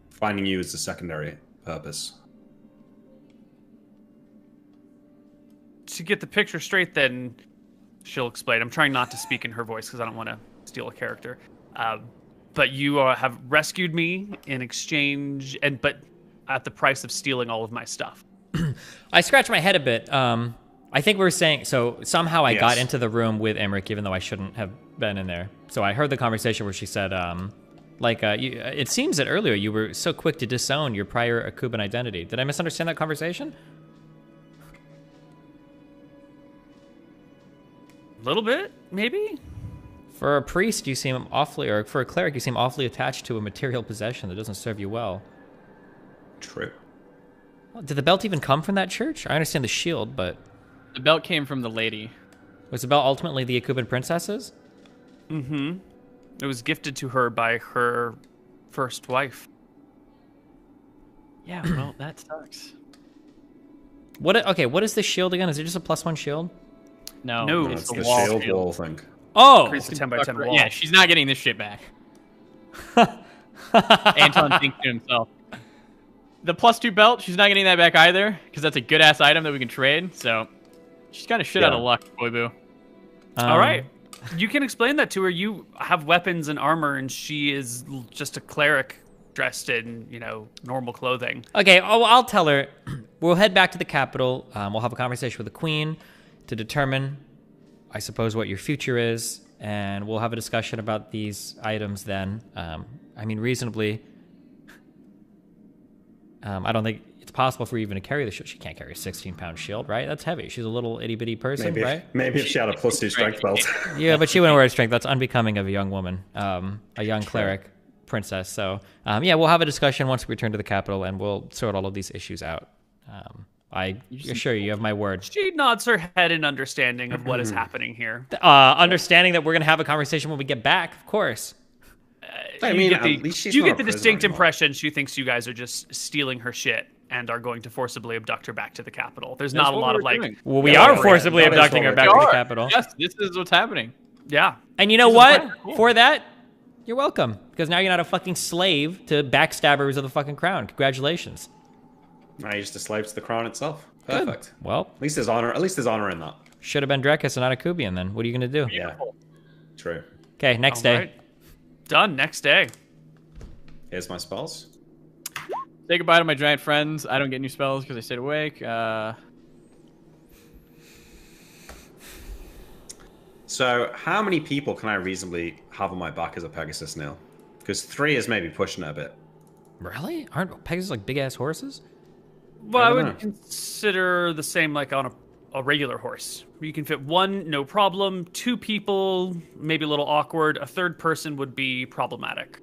Finding you is the secondary purpose. To get the picture straight, then she'll explain. I'm trying not to speak in her voice because I don't want to steal a character. But you have rescued me in exchange, but at the price of stealing all of my stuff. I scratched my head a bit. I think we were saying, so somehow I got into the room with Emmerich, even though I shouldn't have been in there. So I heard the conversation where she said, it seems that earlier you were so quick to disown your prior Akuban identity. Did I misunderstand that conversation? A little bit, maybe? For a priest, you seem awfully, or for a cleric, you seem awfully attached to a material possession that doesn't serve you well. True. Well, did the belt even come from that church? I understand the shield, but... The belt came from the lady. Was the belt ultimately the Akuban princess's? Mm-hmm. It was gifted to her by her first wife. Yeah, well, that sucks. What is the shield again? Is it just a +1 shield? No, it's the shield wall thing. Oh! Creates a 10 by 10 wall. Yeah, she's not getting this shit back. Anton thinks to himself. The +2 belt, she's not getting that back either, because that's a good-ass item that we can trade, so... She's kind of shit out of luck, boy boo. All right. You can explain that to her. You have weapons and armor, and she is just a cleric dressed in, normal clothing. Okay, I'll tell her. We'll head back to the capital. We'll have a conversation with the queen to determine, I suppose, what your future is, and we'll have a discussion about these items then. Reasonably, I don't think it's possible for her even to carry the shield. She can't carry a 16-pound shield, right? That's heavy. She's a little itty-bitty person, right? Maybe if she had a +2 strength belt. Yeah, but she wouldn't wear a strength. That's unbecoming of a young woman, a young cleric princess. So, we'll have a discussion once we return to the capital, and we'll sort all of these issues out. I assure you have my word. She nods her head in understanding of what is happening here. Understanding that we're going to have a conversation when we get back, of course. You get the distinct impression she thinks you guys are just stealing her shit and are going to forcibly abduct her back to the capital. There's not a lot of doing. Well, we are forcibly abducting her back to the capital. Yes, this is what's happening. Yeah. And you know what? For that, you're welcome. Because now you're not a fucking slave to backstabbers of the fucking crown. Congratulations. Now you're just a slave to the crown itself. Perfect. Good. Well, at least there's honor in that. Should have been Drekis and not a Kubian then. What are you going to do? Yeah. True. Okay, next day. Right. Done. Next day. Here's my spells. Say goodbye to my giant friends. I don't get new spells because I stayed awake. So, how many people can I reasonably have on my back as a Pegasus, Neil? Because 3 is maybe pushing it a bit. Really? Aren't Pegasus like big ass horses? Well, I don't would know. consider the same like on a regular horse. You can fit 1, no problem. 2 people, maybe a little awkward. A 3rd person would be problematic.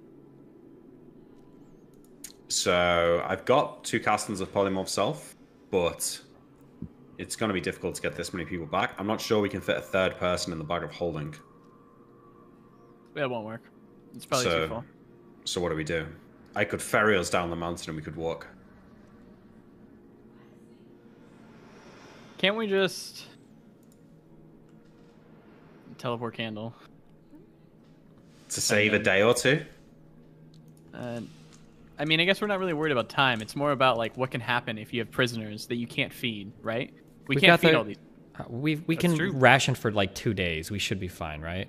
So, I've got 2 castings of Polymorph Self, but it's going to be difficult to get this many people back. I'm not sure we can fit a 3rd person in the bag of holding. It won't work. It's probably too full. So what do we do? I could ferry us down the mountain and we could walk. Can't we just teleport candle to save a day or 2? I mean, I guess we're not really worried about time. It's more about like what can happen if you have prisoners that you can't feed, right? We can't feed all these. We can ration for like 2 days. We should be fine, right?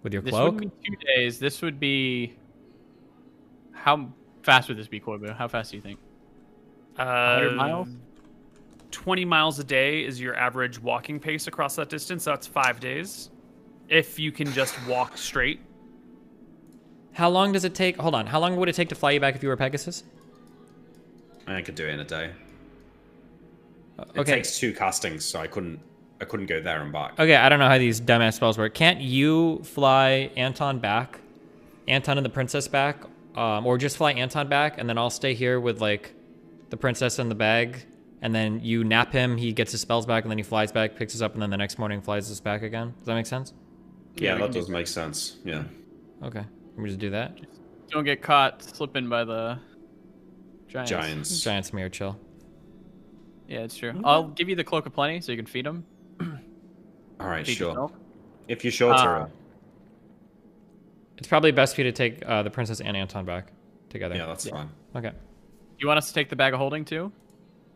With your This cloak? wouldn't be 2 days. This would be. How fast would this be, Corbu? How fast do you think? 100 miles? 20 miles a day is your average walking pace across that distance. That's 5 days. If you can just walk straight. How long does it take? Hold on. How long would it take to fly you back if you were Pegasus? I could do it in a day. It Okay. takes 2 castings, so I couldn't go there and back. Okay, I don't know how these dumbass spells work. Can't you fly Anton back? Anton and the princess back? Or just fly Anton back, and then I'll stay here with, like, the princess in the bag, and then you nap him, he gets his spells back, and then he flies back, picks us up, and then the next morning flies us back again? Does that make sense? Yeah, that does make sense. Yeah. Okay. Can we just do that? Don't get caught slipping by the giants. Giants mirror chill. Yeah, it's true. I'll give you the Cloak of Plenty so you can feed them. All right, Feed sure. yourself. If you're sure, Tyrell. It's probably best for you to take the princess and Anton back together. Yeah, that's fine. Okay. You want us to take the bag of holding too?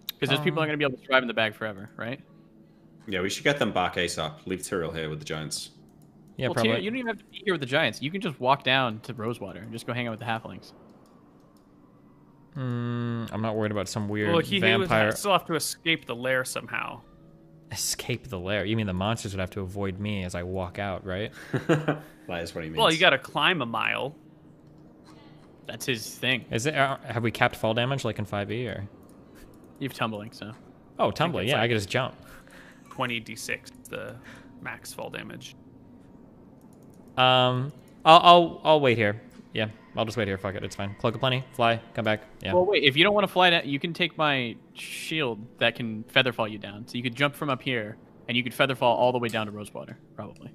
Because those people aren't going to be able to survive in the bag forever, right? Yeah, we should get them back ASAP. Leave Tyrell here with the giants. Yeah, well, probably. Tia, you don't even have to be here with the giants. You can just walk down to Rosewater and just go hang out with the halflings. I'm not worried about some weird Well, he vampire. would still have to escape the lair somehow. Escape the lair? You mean the monsters would have to avoid me as I walk out, right? That is what he means. Well, you got to climb a mile. That's his thing. Is it? Have we capped fall damage like in 5e or? You have tumbling, so. Oh, tumbling. Yeah, I can just jump. 20d6, the max fall damage. I'll wait here. Yeah, I'll just wait here. Fuck it, it's fine. Cloak of Plenty, fly, come back. Yeah. Well, wait. If you don't want to fly down, you can take my shield that can feather fall you down. So you could jump from up here, and you could feather fall all the way down to Rosewater, probably.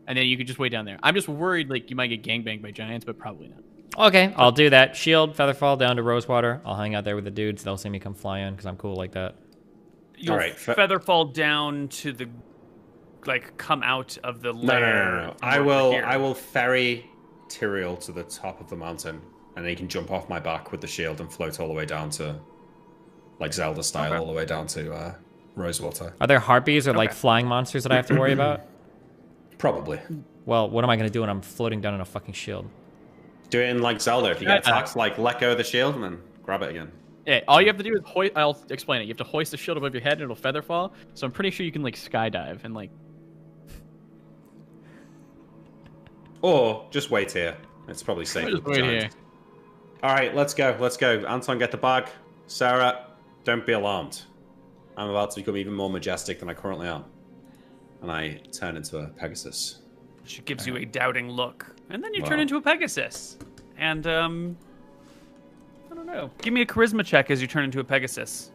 And then you could just wait down there. I'm just worried, like, you might get gangbanged by giants, but probably not. Okay, I'll do that. Shield, featherfall down to Rosewater. I'll hang out there with the dudes. They'll see me come fly in because I'm cool like that. You'll All right, feather fall down to the, like, come out of the lair. No. I will ferry Tyrael to the top of the mountain, and then he can jump off my back with the shield and float all the way down to, like Zelda style, all the way down to Rosewater. Are there harpies or like flying monsters that I have to worry about? Probably. Well, what am I gonna do when I'm floating down in a fucking shield? Do it in like Zelda. If you get attacked, like let go of the shield and then grab it again. Yeah, all you have to do is hoist. I'll explain it. You have to hoist the shield above your head, and it'll feather fall. So I'm pretty sure you can like skydive and like. Or just wait here. It's probably safer. Just wait here. All right, let's go. Let's go. Anton, get the bag. Sarah, don't be alarmed. I'm about to become even more majestic than I currently am. And I turn into a Pegasus. She gives you a doubting look. And then you turn Wow. into a Pegasus. And, I don't know. Give me a charisma check as you turn into a Pegasus.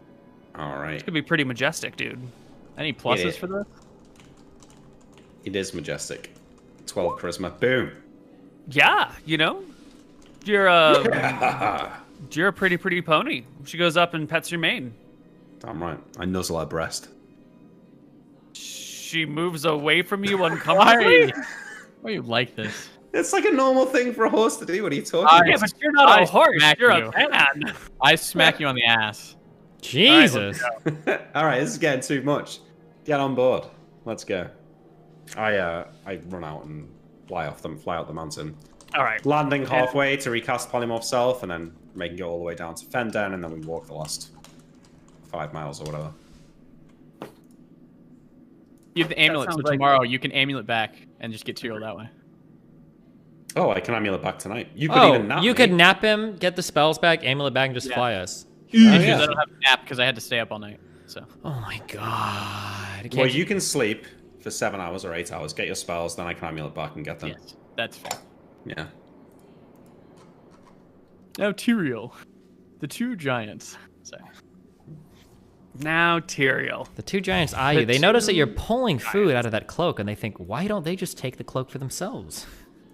All right. It's gonna be pretty majestic, dude. Any pluses for this? It is majestic. 12 charisma. Boom. Yeah, you know? You're a pretty pony. She goes up and pets your mane. Damn right. I nuzzle her breast. She moves away from you uncomfortably. Why are you like this? It's like a normal thing for a horse to do. What are you talking about? Yeah, but you're not a horse. You're a man. I smack you on the ass. Jesus. All right, this is getting too much. Get on board. Let's go. I run out and fly out the mountain. All right. Landing halfway to recast Polymorph Self, and then making it all the way down to Fendown, and then we walk the last 5 miles or whatever. You have the amulet, so sounds like- tomorrow you can amulet back and just get Tyrael that way. Oh, I can amulet back tonight. You could even nap you me. could nap him, get the spells back, amulet back, and just fly us. Yeah. yeah. I don't have a nap because I had to stay up all night. So. Oh my god. Well, you can sleep for 7 hours or 8 hours, get your spells, then I can amulet back and get them. Yes, that's fair. Yeah. Now Tyrael, the two giants. Sorry. Now Tyrael. The two giants eye you. They notice that you're pulling food out of that cloak, and they think, why don't they just take the cloak for themselves?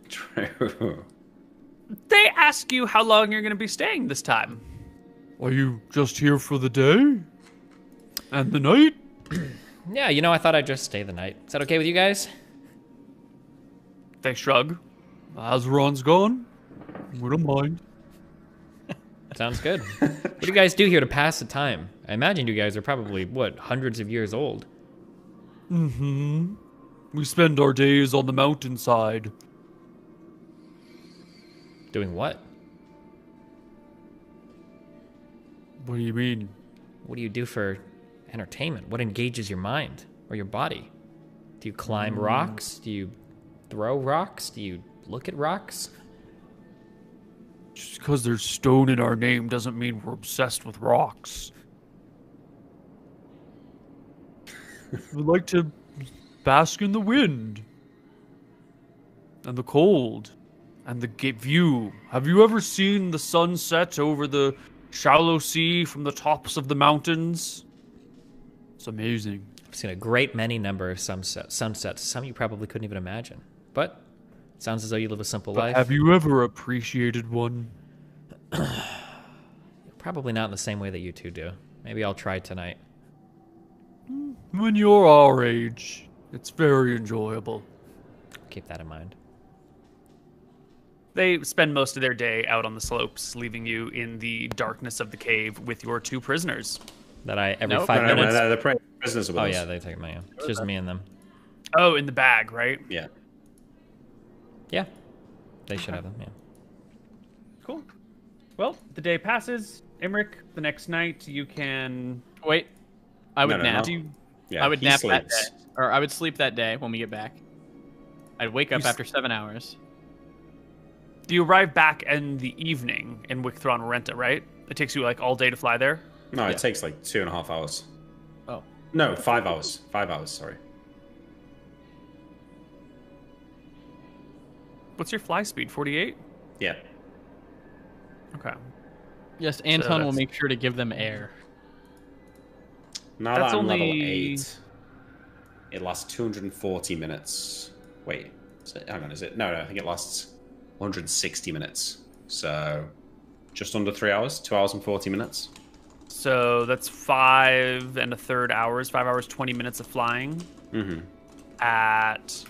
True. They ask you how long you're going to be staying this time. Are you just here for the day? And the night? Yeah, you know, I thought I'd just stay the night. Is that okay with you guys? They shrug. Azeron's gone. We don't mind. Sounds good. What do you guys do here to pass the time? I imagine you guys are probably, what, hundreds of years old? Mm-hmm. We spend our days on the mountainside. Doing what? What do you mean? What do you do for entertainment? What engages your mind or your body? Do you climb rocks? Do you throw rocks? Do you look at rocks? Just because there's stone in our name doesn't mean we're obsessed with rocks. We like to bask in the wind. And the cold. And the view. Have you ever seen the sunset over the shallow sea from the tops of the mountains? It's amazing. I've seen a great many number of sunsets. Some you probably couldn't even imagine. But it sounds as though you live a simple life. Have you ever appreciated one? Probably not in the same way that you two do. Maybe I'll try tonight. When you're our age, it's very enjoyable. Keep that in mind. They spend most of their day out on the slopes, leaving you in the darkness of the cave with your two prisoners. That I, every 5 minutes... No, the prisoners are with us. Yeah, they take my... It's just me and them. Oh, in the bag, right? Yeah. Yeah. They should have them, yeah. Cool. Well, the day passes. Emmerich, the next night you can... Wait. I would nap. Yeah, I would he nap that sleeps. day. Or I would sleep that day when we get back. I'd wake up after 7 hours. You arrive back in the evening in Wicthron Renta, right? It takes you like all day to fly there? No, it takes like 2.5 hours. Oh. No, 5 hours. 5 hours, sorry. What's your fly speed? 48? Yeah. Okay. Yes, Anton will that's- make sure to give them air. Now That's that I'm level only- 8, it lasts 240 minutes. Wait, hang on, is it? No, I think it lasts 160 minutes. So, just under 3 hours, 2 hours and 40 minutes. So that's 5 1/3 hours, 5 hours, 20 minutes of flying. Mm-hmm. At,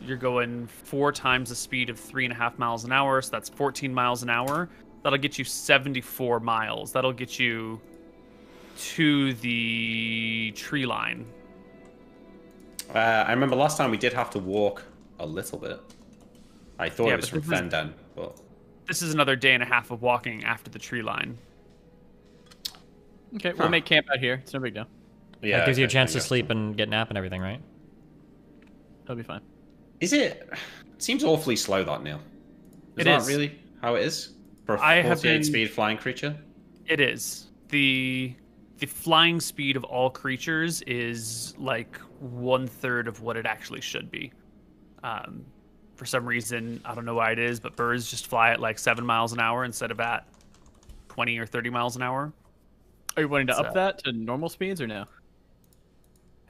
you're going 4 times the speed of 3.5 miles an hour. So that's 14 miles an hour. That'll get you 74 miles. That'll get you to the tree line. I remember last time we did have to walk a little bit. I thought Yeah, it was but from this is- Fenden, but... This is another day and a half of walking after the tree line. Okay, we'll make camp out here. It's no big deal. Yeah, That gives you a okay, chance I to guess. sleep and get nap and everything, right? That'll be fine. Is it... It seems awfully slow, that, Neil. It Is that is. really how it is? For a I have 48 been- speed flying creature? It is. The flying speed of all creatures is like 1/3 of what it actually should be. For some reason, I don't know why it is, but birds just fly at like 7 miles an hour instead of at 20 or 30 miles an hour. Are you wanting to So- up that to normal speeds or no?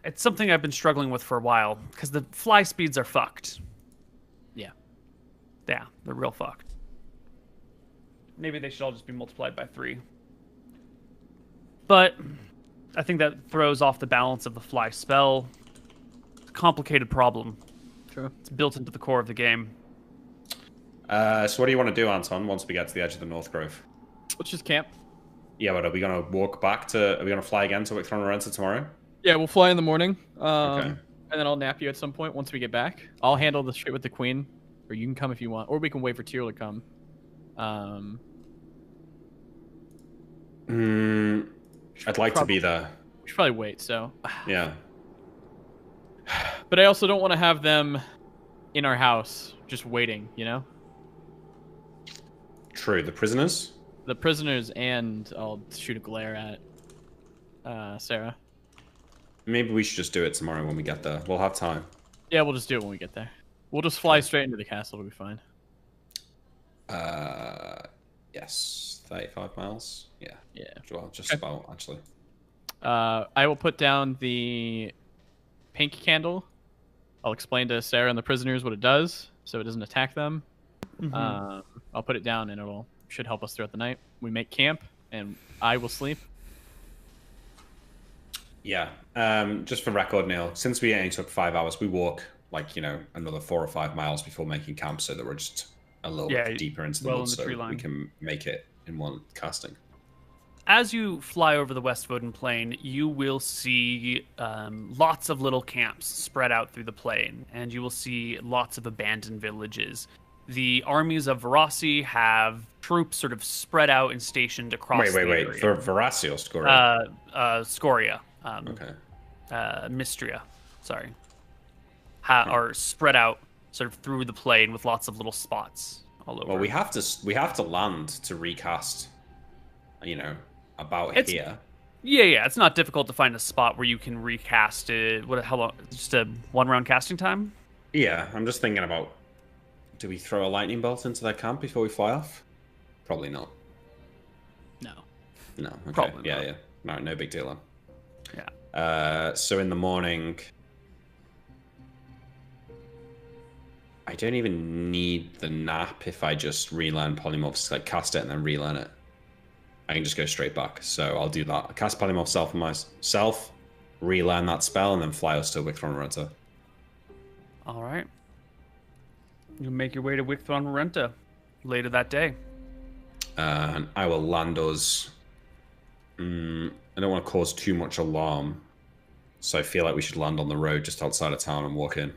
It's something I've been struggling with for a while because the fly speeds are fucked. Yeah. Yeah, they're real fucked. Maybe they should all just be multiplied by 3. But I think that throws off the balance of the fly spell. It's a complicated problem. True. It's built into the core of the game. So what do you want to do, Anton, once we get to the edge of the North Grove? Let's just camp. Yeah, but are we going to walk back to... Are we going to fly again to Wicthron Renta tomorrow? Yeah, we'll fly in the morning. Okay. And then I'll nap you at some point once we get back. I'll handle the shit with the queen. Or you can come if you want. Or we can wait for Tyrael to come. I'd like to be there. should probably wait. So. Yeah. But I also don't want to have them in our house just waiting. You know. True. The prisoners. The prisoners, and I'll shoot a glare at Sarah. Maybe we should just do it tomorrow when we get there. We'll have time. Yeah, we'll just do it when we get there. We'll just fly straight into the castle. It'll be fine. Yes. 35 miles? Yeah. Yeah. Well, just about, actually. I will put down the pink candle. I'll explain to Sarah and the prisoners what it does, so it doesn't attack them. I'll put it down, and it'll should help us throughout the night. We make camp, and I will sleep. Yeah. Just for record, Neil, since we only took 5 hours, we walk, like, you know, another 4 or 5 miles before making camp, so that we're just a little bit deeper into the woods, so we can make it in one casting. As you fly over the West Voden Plain, you will see lots of little camps spread out through the plain, and you will see lots of abandoned villages. The armies of Verasi have troops sort of spread out and stationed across the area. For Verasi or Scoria? Scoria. Okay. Mistria, sorry. Are spread out sort of through the plain with lots of little spots all over. Well, we have to land to recast, you know, about here. Yeah, it's not difficult to find a spot where you can recast it. How long? Just a 1-round casting time? Yeah, I'm just thinking about, do we throw a lightning bolt into their camp before we fly off? Probably not. No. No, okay. Probably not. Yeah. No big deal then. Yeah. So in the morning, I don't even need the nap if I just relearn polymorphs, like cast it and then relearn it. I can just go straight back. So I'll do that. Cast polymorph self on myself, relearn that spell, and then fly us to Wicthron Renta. All right. You'll make your way to Wicthron Renta later that day. And I will land us. I don't want to cause too much alarm, so I feel like we should land on the road just outside of town and walk in.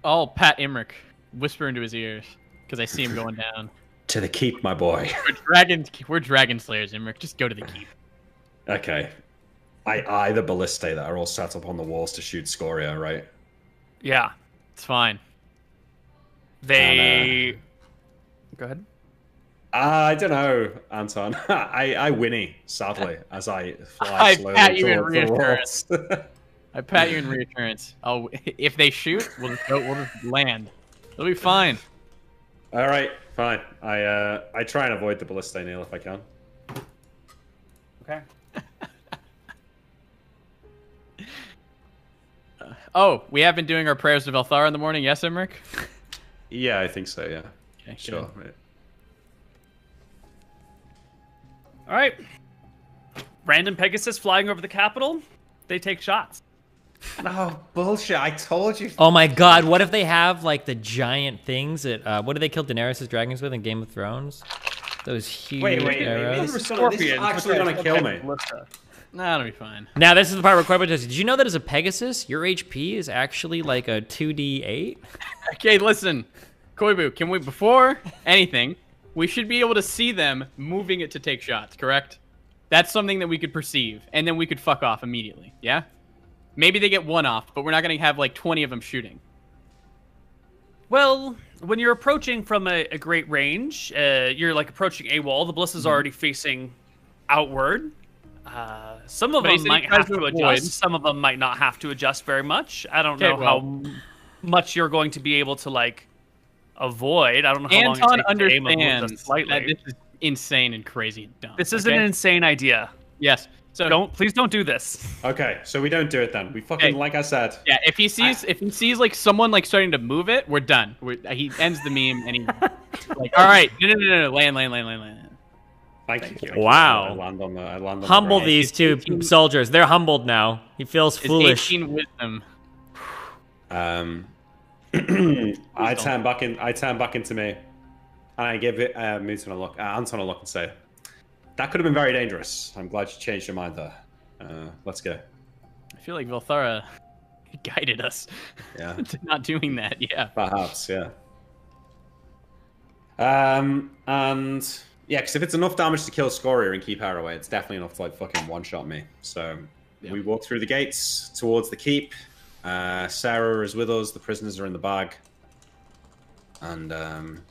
I'll pat Imric, whisper into his ears, because I see him going down. To the keep, my boy. We're dragon slayers, Imric. Just go to the keep. Okay. I eye the ballistae that are all set up on the walls to shoot Scoria, right? Yeah. It's fine. They... Go ahead. I don't know, Anton. I whinny, sadly, as I fly slowly pat you in towards the walls. reassurance. I pat you in reassurance. If they shoot, we'll just land. It'll be fine. All right, fine. I try and avoid the ballistae, Neil, if I can. Okay. We have been doing our prayers to Velthar in the morning, yes, Imric? Yeah, I think so, yeah. Okay, sure. Right. All right. Random Pegasus flying over the capital. They take shots. No, bullshit. I told you. Oh my god, what if they have, like, the giant things that, what did they kill Daenerys' dragons with in Game of Thrones? Those huge arrows. This is actually going to kill me. Nah, it'll be fine. Now, this is the part where Corbett says, did you know that as a Pegasus, your HP is actually like a 2d8? Okay, listen. Koibu, can we, before anything, we should be able to see them moving it to take shots, correct? That's something that we could perceive, and then we could fuck off immediately, yeah? Maybe they get one off, but we're not going to have like 20 of them shooting. Well, when you're approaching from a great range, you're like approaching a wall. The ballista's already facing outward. Some of them might have to adjust. Some of them might not have to adjust very much. I don't know how much you're going to be able to like avoid. I don't know how long it takes to aim a balloon slightly. That this is insane and crazy and dumb. This is an insane idea. Yes. So please don't do this. Okay, so we don't do it then. We fucking, like I said. Yeah, if he sees like someone like starting to move it, we're done. He ends the meme and he like, all right, no, land. Thank you. Wow. I land on the Humble ground. these two soldiers. They're humbled now. He feels foolish. 18 wisdom. I turn back into me, and I give it Anton a look and say, "That could have been very dangerous. I'm glad you changed your mind there. Let's go." I feel like Velthara guided us to not doing that. Yeah, perhaps. Yeah. And Yeah, because if it's enough damage to kill Scoria and keep her away, it's definitely enough to like fucking one-shot me. So we walk through the gates towards the keep. Sarah is with us. The prisoners are in the bag. And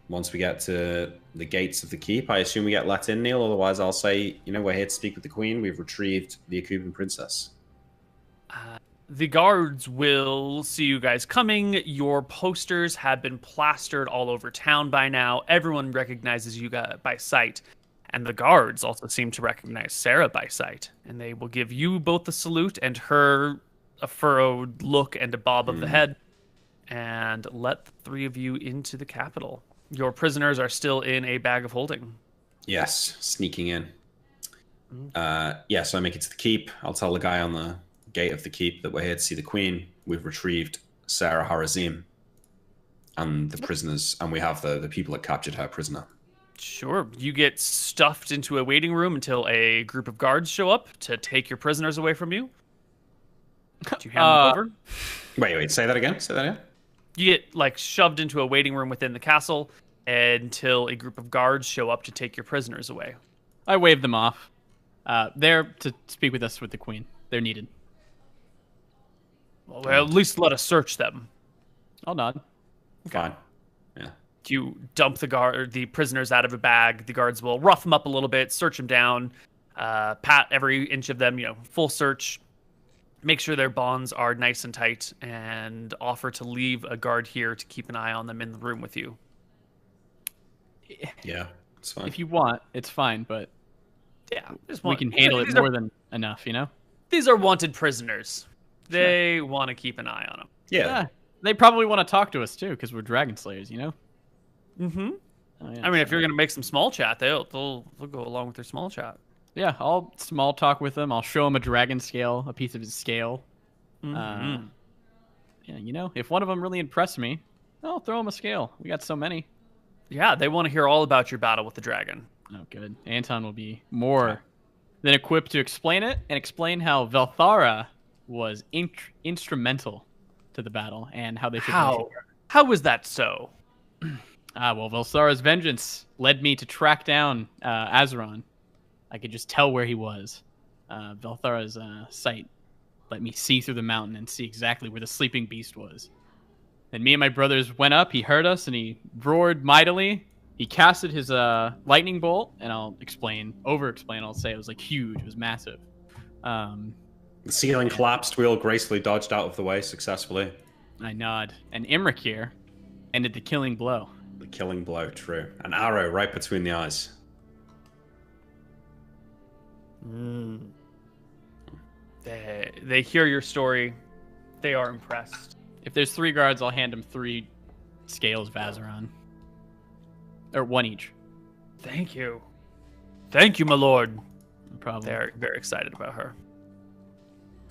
once we get to the gates of the keep, I assume we get let in, Neil. Otherwise, I'll say, you know, we're here to speak with the queen. We've retrieved the Akuban princess. The guards will see you guys coming. Your posters have been plastered all over town by now. Everyone recognizes you by sight. And the guards also seem to recognize Sarah by sight. And they will give you both a salute and her a furrowed look and a bob of the head. And let the three of you into the capital. Your prisoners are still in a bag of holding. Yes, sneaking in. So I make it to the keep. I'll tell the guy on the gate of the keep that we're here to see the queen. We've retrieved Sarah Harazim and the prisoners, and we have the people that captured her prisoner. Sure. You get stuffed into a waiting room until a group of guards show up to take your prisoners away from you. Do you hand them over? Wait, say that again? You get like shoved into a waiting room within the castle until a group of guards show up to take your prisoners away. I wave them off. They're to speak with us with the queen. They're needed. Well, at least let us search them. I'll nod. Fine. Yeah. You dump the prisoners out of a bag. The guards will rough them up a little bit, search them down, pat every inch of them, full search, make sure their bonds are nice and tight, and offer to leave a guard here to keep an eye on them in the room with you. Yeah, it's fine. If you want, it's fine, but yeah, we can handle it more than enough, These are wanted prisoners. They want to keep an eye on them. Yeah. They probably want to talk to us too, because we're dragon slayers, Mm-hmm. Oh, yeah, I mean, if you're gonna make some small chat, they'll go along with their small chat. Yeah, I'll small talk with them. I'll show them a dragon scale, a piece of his scale. Mm-hmm. If one of them really impressed me, I'll throw them a scale. We got so many. Yeah, they want to hear all about your battle with the dragon. Oh, good. Anton will be more than equipped to explain it and explain how Velthara was instrumental to the battle and how they should. How was that so? Velthara's vengeance led me to track down Azeron. I could just tell where he was. Velthara's sight let me see through the mountain and see exactly where the sleeping beast was. Then me and my brothers went up. He heard us and he roared mightily. He casted his lightning bolt, and I'll over-explain. I'll say it was like huge. It was massive. The ceiling collapsed. We all gracefully dodged out of the way successfully. I nod. And Imrik here ended the killing blow. The killing blow, true. An arrow right between the eyes. They hear your story. They are impressed. If there's 3 guards, I'll hand them 3 scales of Azeron. Or 1 each. Thank you. Thank you, my lord. No problem. They're very excited about her.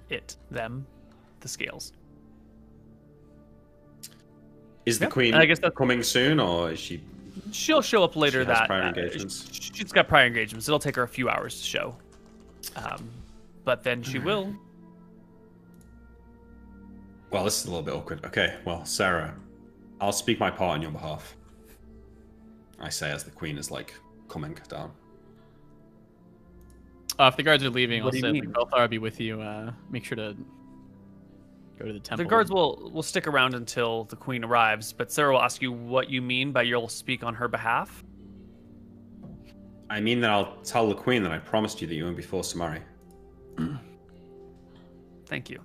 The scales. Is the queen coming soon, or is she... She'll show up later. She has prior engagements. She's got prior engagements. It'll take her a few hours to show. But then she will. Well, this is a little bit awkward. Okay, well, Sarah, I'll speak my part on your behalf. I say as the queen is, coming down. If the guards are leaving, I'll say Velthara will be with you. Make sure to go to the temple. The guards will stick around until the queen arrives, but Sarah will ask you what you mean by you'll speak on her behalf. I mean that I'll tell the queen that I promised you that you won't be forced to marry. Thank you.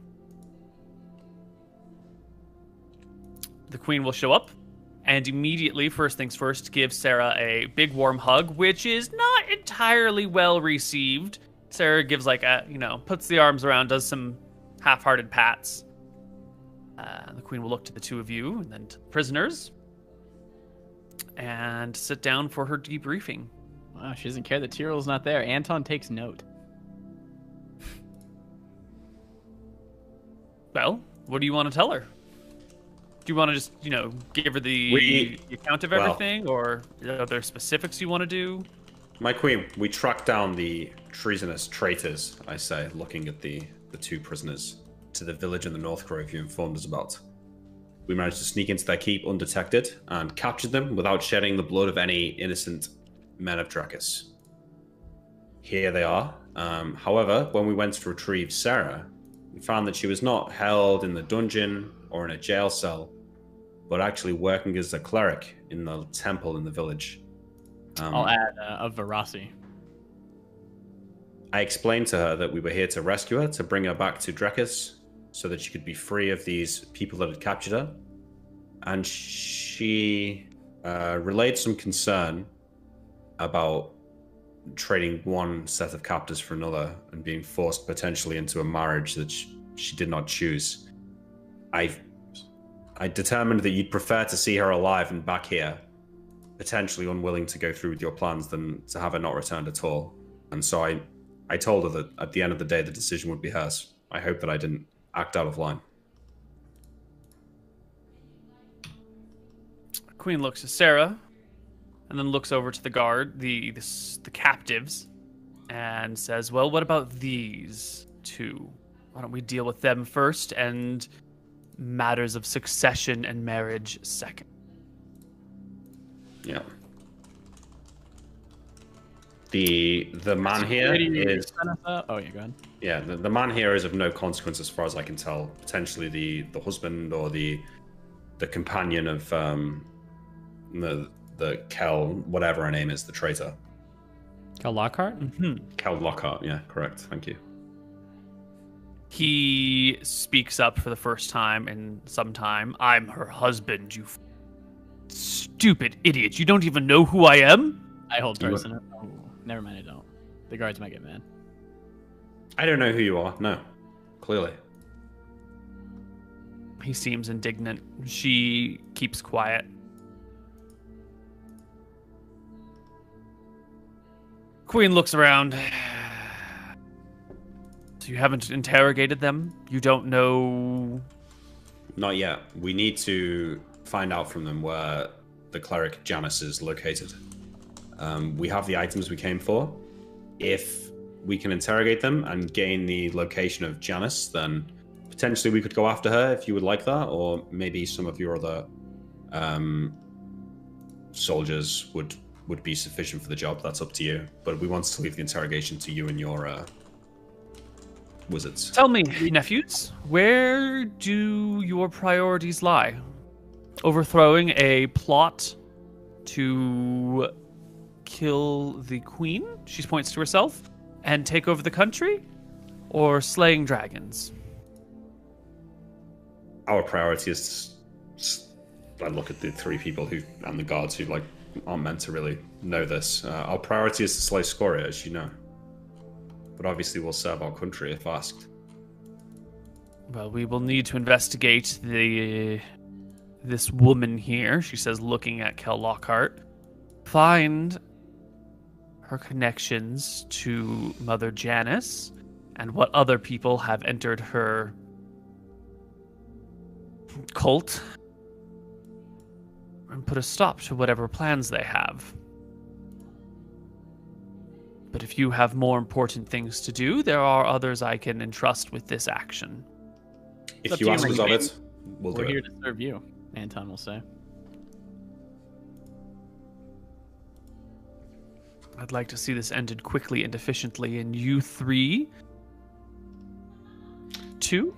The queen will show up and immediately, first things first, give Sarah a big warm hug, which is not entirely well received. Sarah gives puts the arms around, does some half-hearted pats. The queen will look to the two of you and then to the prisoners and sit down for her debriefing. Wow, she doesn't care that Tyrell's not there. Anton takes note. Well, what do you want to tell her? Do you want to just, give her the account of everything, or are there specifics you want to do? My queen, we tracked down the treasonous traitors, I say, looking at the 2 prisoners, to the village in the North Grove you informed us about. We managed to sneak into their keep undetected and captured them without shedding the blood of any innocent men of Drakus. Here they are. However, when we went to retrieve Sarah, we found that she was not held in the dungeon or in a jail cell, but actually working as a cleric in the temple in the village. I'll add a veracity. I explained to her that we were here to rescue her, to bring her back to Drakus, so that she could be free of these people that had captured her. And she relayed some concern about trading one set of captors for another and being forced potentially into a marriage that she did not choose. I determined that you'd prefer to see her alive and back here, potentially unwilling to go through with your plans, than to have her not returned at all. And so I told her that at the end of the day, the decision would be hers. I hope that I didn't act out of line. Queen looks at Sarah, and then looks over to the guard, the captives, and says, "Well, what about these two? Why don't we deal with them first, and matters of succession and marriage second?" Yeah. The man here is... Oh, yeah, go ahead. Yeah, the man here is of no consequence as far as I can tell. Potentially the husband or the companion of the Kel, whatever her name is, the traitor. Kel Lockhart? Mm-hmm. Kel Lockhart, yeah, correct. Thank you. He speaks up for the first time in some time. "I'm her husband, you stupid idiot. You don't even know who I am?" I hold person. Oh, never mind, I don't. The guards might get mad. I don't know who you are, no. Clearly. He seems indignant. She keeps quiet. Queen looks around. So you haven't interrogated them? You don't know... Not yet. We need to find out from them where the cleric Janice is located. We have the items we came for. If we can interrogate them and gain the location of Janice, then potentially we could go after her if you would like that, or maybe some of your other soldiers would be sufficient for the job. That's up to you. But we want to leave the interrogation to you and your wizards. Tell me, nephews, where do your priorities lie? Overthrowing a plot to kill the queen, she points to herself, and take over the country? Or slaying dragons? Our priority is I look at the three people and the guards who aren't meant to really know this. Our priority is to slay Scoria, as you know. But obviously we'll serve our country if asked. Well, we will need to investigate this woman here, she says, looking at Kel Lockhart. Find her connections to Mother Janice and what other people have entered her cult, and put a stop to whatever plans they have. But if you have more important things to do, there are others I can entrust with this action. If you ask us of it, we'll do it. We're here to serve you, Anton will say. I'd like to see this ended quickly and efficiently, and you three... Two?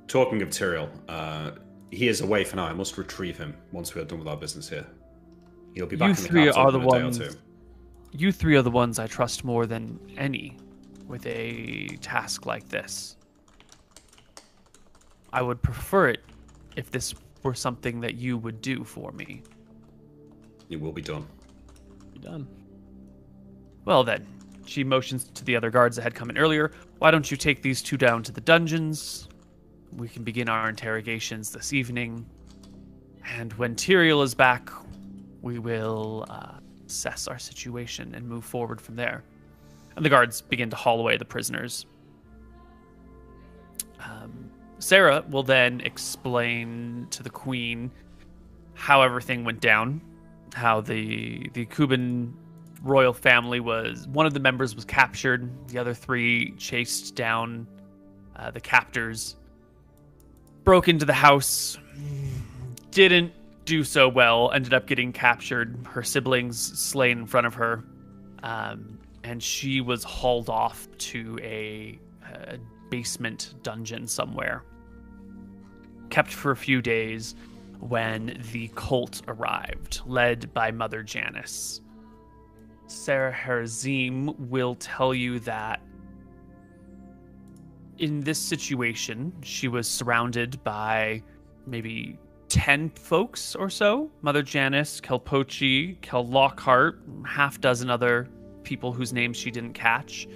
Talking of Tyrael, he is away for now. I must retrieve him once we are done with our business here. He'll be back in the capital in a day or two. You three are the ones I trust more than any with a task like this. I would prefer it if this were something that you would do for me. It will be done. Be done. Well then, she motions to the other guards that had come in earlier. Why don't you take these two down to the dungeons? We can begin our interrogations this evening. And when Tyrael is back, we will assess our situation and move forward from there. And the guards begin to haul away the prisoners. Sarah will then explain to the queen how everything went down, how the Cuban royal family was... One of the members was captured. The other three chased down the captors. Broke into the house. Didn't do so well. Ended up getting captured. Her siblings slain in front of her. and she was hauled off to a basement dungeon somewhere. Kept for a few days when the cult arrived, led by Mother Janice. Sarah Harazim will tell you that in this situation, she was surrounded by maybe 10 folks or so. Mother Janice, Kelpochi, Kel Lockhart, half dozen other people whose names she didn't catch.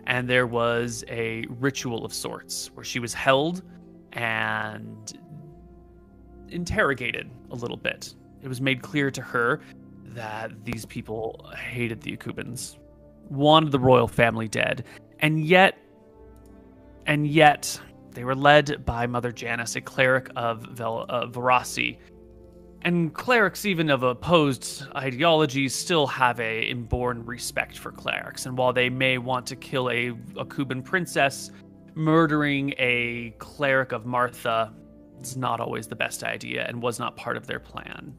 And there was a ritual of sorts where she was held and interrogated a little bit. It was made clear to her that these people hated the Akubans, wanted the royal family dead, and yet they were led by Mother Janice, a cleric of Verasi. And clerics, even of opposed ideologies, still have a inborn respect for clerics. And while they may want to kill a Akuban princess, murdering a cleric of Martha is not always the best idea and was not part of their plan.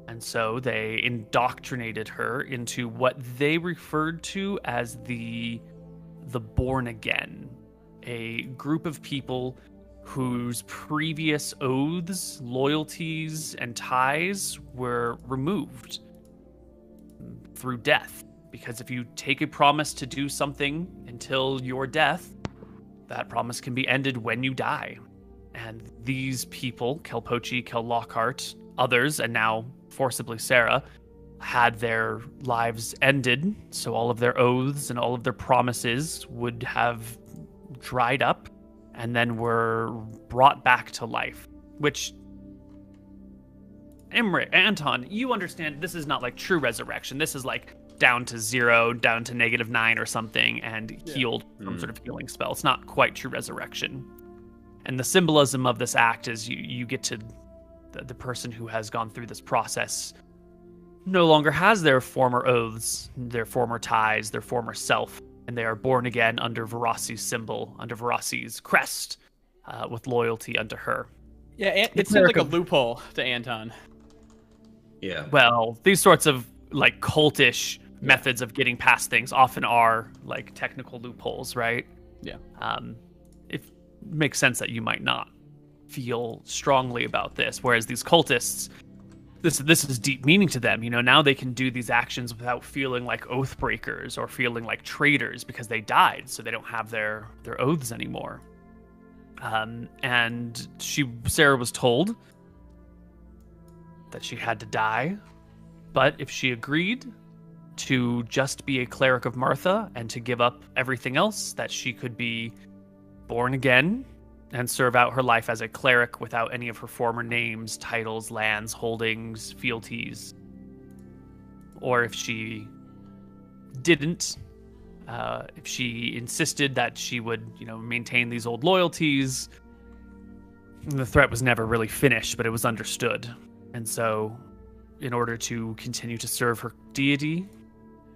And so they indoctrinated her into what they referred to as the Born Again, a group of people whose previous oaths, loyalties, and ties were removed through death. Because if you take a promise to do something until your death, that promise can be ended when you die. And these people, Kelpochi, Kel Lockhart, others, and now forcibly Sarah, had their lives ended, so all of their oaths and all of their promises would have dried up and then were brought back to life. Which, Anton, you understand this is not like true resurrection. This is like down to 0, down to -9 or something, and healed from sort of healing spell. It's not quite true resurrection. And the symbolism of this act is you get to the person who has gone through this process no longer has their former oaths, their former ties, their former self, and they are born again under Verasi's symbol, under Verasi's crest, with loyalty unto her. Yeah, it seems like a loophole to Anton. Yeah. Well, these sorts of like cultish methods of getting past things often are like technical loopholes, right? Yeah. It makes sense that you might not feel strongly about this, whereas these cultists, this is deep meaning to them. You know, now they can do these actions without feeling like oath breakers or feeling like traitors because they died, so they don't have their oaths anymore. And Sarah was told that she had to die, but if she agreed to just be a cleric of Martha and to give up everything else, that she could be born again and serve out her life as a cleric without any of her former names, titles, lands, holdings, fealties. Or if she didn't, if she insisted that she would, maintain these old loyalties, the threat was never really finished, but it was understood. And so, in order to continue to serve her deity,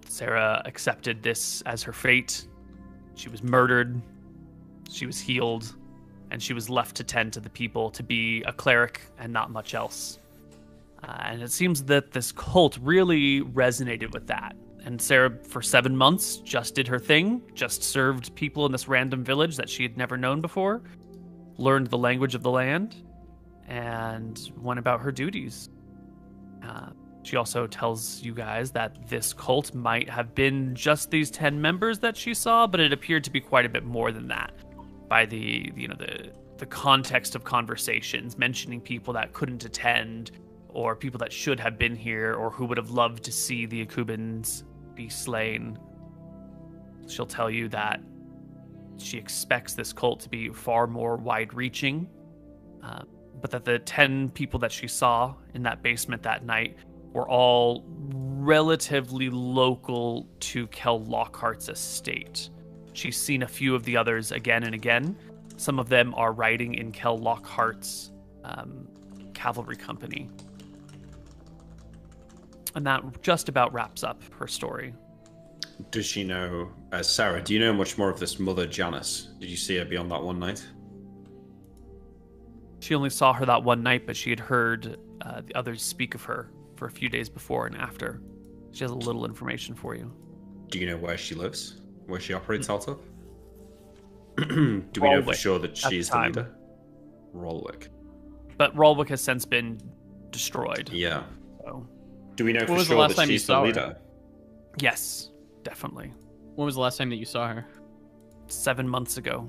Sarah accepted this as her fate. She was murdered, she was healed, and she was left to tend to the people, to be a cleric and not much else. And it seems that this cult really resonated with that. And Sarah, for 7 months, just did her thing, just served people in this random village that she had never known before, learned the language of the land, and went about her duties. She also tells you guys that this cult might have been just these 10 members that she saw, but it appeared to be quite a bit more than that. By the context of conversations, mentioning people that couldn't attend, or people that should have been here, or who would have loved to see the Akubans be slain. She'll tell you that she expects this cult to be far more wide-reaching, but that the 10 people that she saw in that basement that night were all relatively local to Kel Lockhart's estate. She's seen a few of the others again and again. Some of them are riding in Kel Lockhart's cavalry company. And that just about wraps up her story. Does she know, Sarah, do you know much more of this Mother Janice? Did you see her beyond that one night? She only saw her that one night, but she had heard the others speak of her for a few days before and after. She has a little information for you. Do you know where she lives? Where she operates out of? Do we know for Rolwick sure that at she's the the time. leader? Rolwick. But Rolwick has since been destroyed. Yeah. So. Do we know When for was the sure last that time you she's the saw her? leader? Yes, definitely. When was the last time that you saw her? 7 months ago.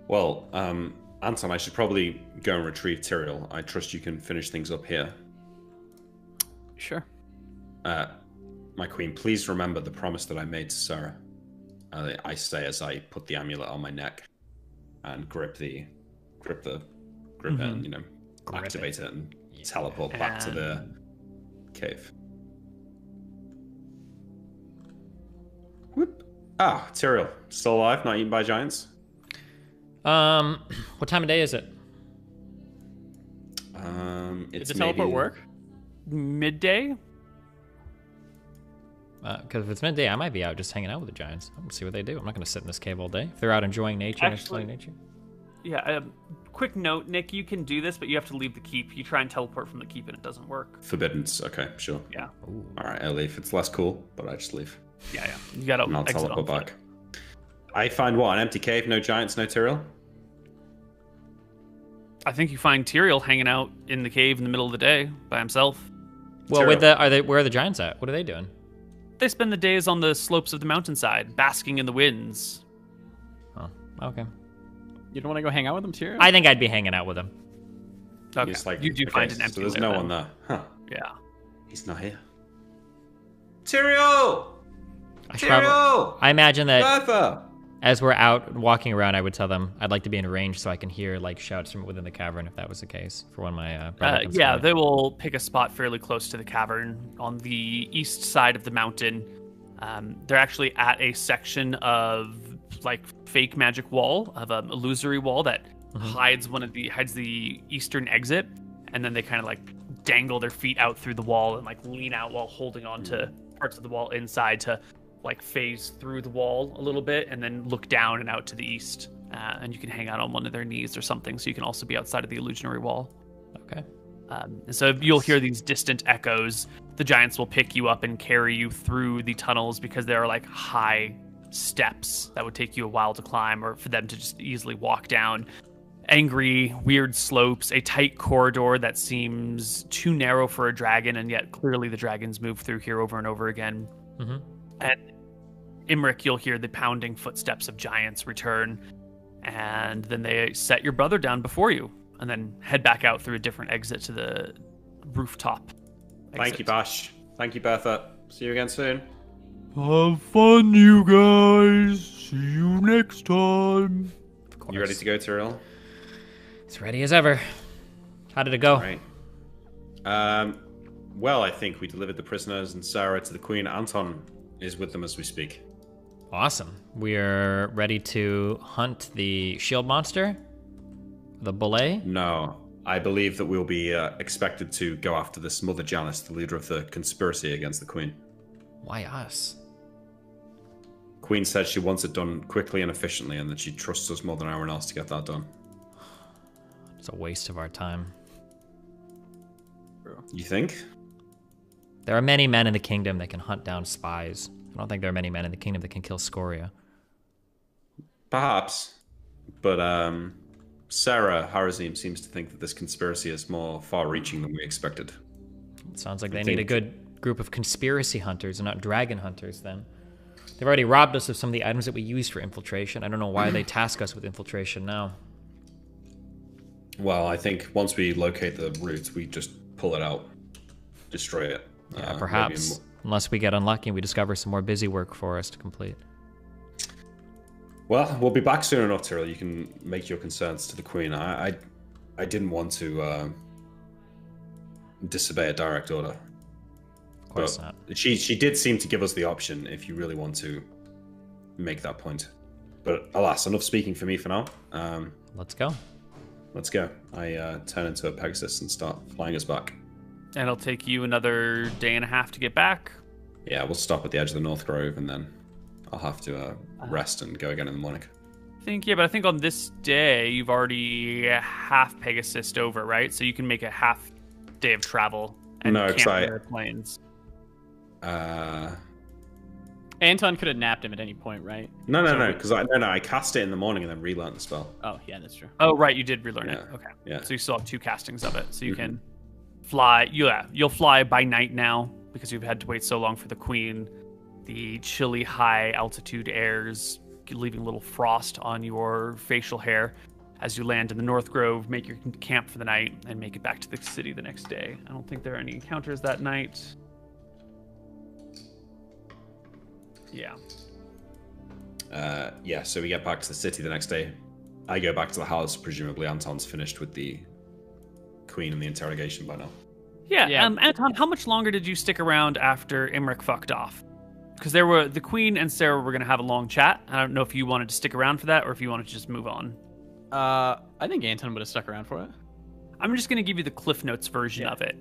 Well, Anton, I should probably go and retrieve Tyrael. I trust you can finish things up here. Sure. My queen, please remember the promise that I made to Sarah. I say as I put the amulet on my neck and grip it, and activate it and teleport back to the cave. Whoop. Ah, Tyrael, still alive, not eaten by giants. What time of day is it? It's Did the teleport maybe- work? Midday? Because if it's midday, I might be out just hanging out with the giants. I'm gonna see what they do. I'm not gonna sit in this cave all day. If they're out enjoying nature and exploring nature. Yeah, quick note, Nick, you can do this, but you have to leave the keep. You try and teleport from the keep and it doesn't work. Forbidden. Okay, sure. Yeah. All right, I'll leave. It's less cool, but I just leave. Yeah. You gotta And I'll exit teleport on back. I find what? An empty cave, no giants, no Tyrael? I think you find Tyrael hanging out in the cave in the middle of the day by himself. Well, where are the giants at? What are they doing? They spend the days on the slopes of the mountainside, basking in the winds. Oh, okay. You don't want to go hang out with them, Tyrael? I think I'd be hanging out with them. Okay. Just like, You do find an empty So there's lair no then. one there. Huh. Yeah. He's not here. Tyrael! I should probably- I imagine that Bertha! as we're out walking around, I would tell them I'd like to be in range so I can hear like shouts from within the cavern if that was the case for when my brother comes Yeah, forward. they will pick a spot fairly close to the cavern on the east side of the mountain. They're actually at a section of like fake magic wall, of an illusory wall that hides the eastern exit, and then they kind of like dangle their feet out through the wall and like lean out while holding on to parts of the wall inside to like phase through the wall a little bit and then look down and out to the east. And you can hang out on one of their knees or something, so you can also be outside of the illusionary wall. Okay. And so you'll hear these distant echoes. The giants will pick you up and carry you through the tunnels because there are like high steps that would take you a while to climb or for them to just easily walk down. Angry, weird slopes, a tight corridor that seems too narrow for a dragon, and yet clearly the dragons move through here over and over again. Mm-hmm. And Imric, you'll hear the pounding footsteps of giants return, and then they set your brother down before you, and then head back out through a different exit to the rooftop. Thank you, Bash. Thank you, Bertha. See you again soon. Have fun, you guys. See you next time. You ready to go, Tyrael? As ready as ever. How did it go? Right. Well, I think we delivered the prisoners and Sarah to the Queen. Anton is with them as we speak. Awesome. We're ready to hunt the shield monster? The bullet? No. I believe that we'll be expected to go after this Mother Janice, the leader of the conspiracy against the Queen. Why us? Queen said she wants it done quickly and efficiently, and that she trusts us more than anyone else to get that done. It's a waste of our time. You think? There are many men in the kingdom that can hunt down spies. I don't think there are many men in the kingdom that can kill Scoria. Perhaps. But Sarah Harazim seems to think that this conspiracy is more far-reaching than we expected. It sounds like they need a good group of conspiracy hunters and not dragon hunters then. They've already robbed us of some of the items that we used for infiltration. I don't know why they task us with infiltration now. Well, I think once we locate the route, we just pull it out, destroy it. Yeah, perhaps. Unless we get unlucky and we discover some more busy work for us to complete. Well, we'll be back soon enough, Tyrael. You can make your concerns to the Queen. I didn't want to disobey a direct order. Of course not. She did seem to give us the option if you really want to make that point. But alas, enough speaking for me for now. Let's go. Let's go. I turn into a Pegasus and start flying us back. And it'll take you another day and a half to get back. Yeah, we'll stop at the edge of the North Grove and then I'll have to rest and go again in the morning. But I think on this day you've already half Pegasused over, right? So you can make a half day of travel and No, 'cause camp in the plains. Anton could have napped him at any point, right? No, because I cast it in the morning and then relearned the spell. Oh, yeah, that's true. Oh, right, you did relearn it. Okay. Yeah. So you still have 2 castings of it. So you can fly. Yeah, you'll fly by night now because you've had to wait so long for the queen. The chilly high altitude airs leaving a little frost on your facial hair as you land in the North Grove, make your camp for the night, and make it back to the city the next day. I don't think there are any encounters that night. Yeah. So we get back to the city the next day. I go back to the house. Presumably Anton's finished with the queen and the interrogation by now. Yeah. Anton, how much longer did you stick around after Imric fucked off? Because the queen and Sarah were going to have a long chat. I don't know if you wanted to stick around for that or if you wanted to just move on. I think Anton would have stuck around for it. I'm just going to give you the Cliff Notes version of it.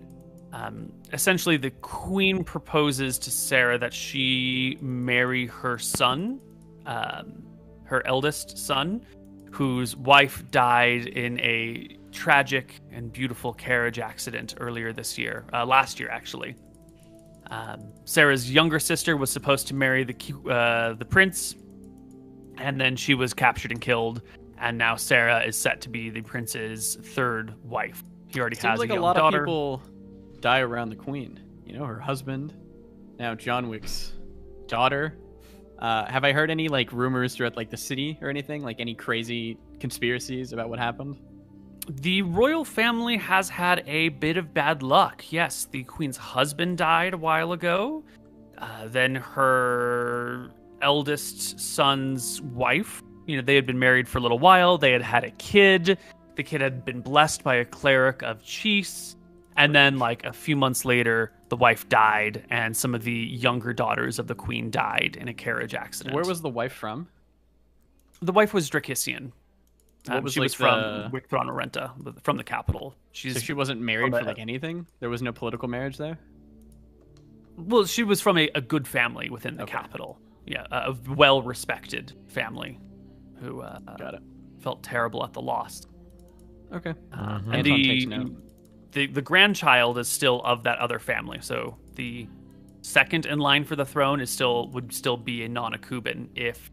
Essentially, the queen proposes to Sarah that she marry her son, her eldest son, whose wife died in a tragic and beautiful carriage accident earlier this year, last year actually. Sarah's younger sister was supposed to marry the prince, and then she was captured and killed. And now Sarah is set to be the prince's 3rd wife. He already has a young daughter. Seems like a lot of people die around the queen. You know, her husband, now John Wick's daughter. Have I heard any rumors throughout the city or anything? Any crazy conspiracies about what happened? The royal family has had a bit of bad luck. Yes, the queen's husband died a while ago. Then her eldest son's wife, they had been married for a little while. They had had a kid. The kid had been blessed by a cleric of Chis. And then, a few months later, the wife died, and some of the younger daughters of the queen died in a carriage accident. Where was the wife from? The wife was Dracissian. She was from Wicthron Orenta, from the capital. So she wasn't married for anything? There was no political marriage there? Well, she was from a good family within the capital. Yeah, a well-respected family who got it. Felt terrible at the loss. Okay. And the grandchild is still of that other family, so the second in line for the throne would still be a non-Akuban if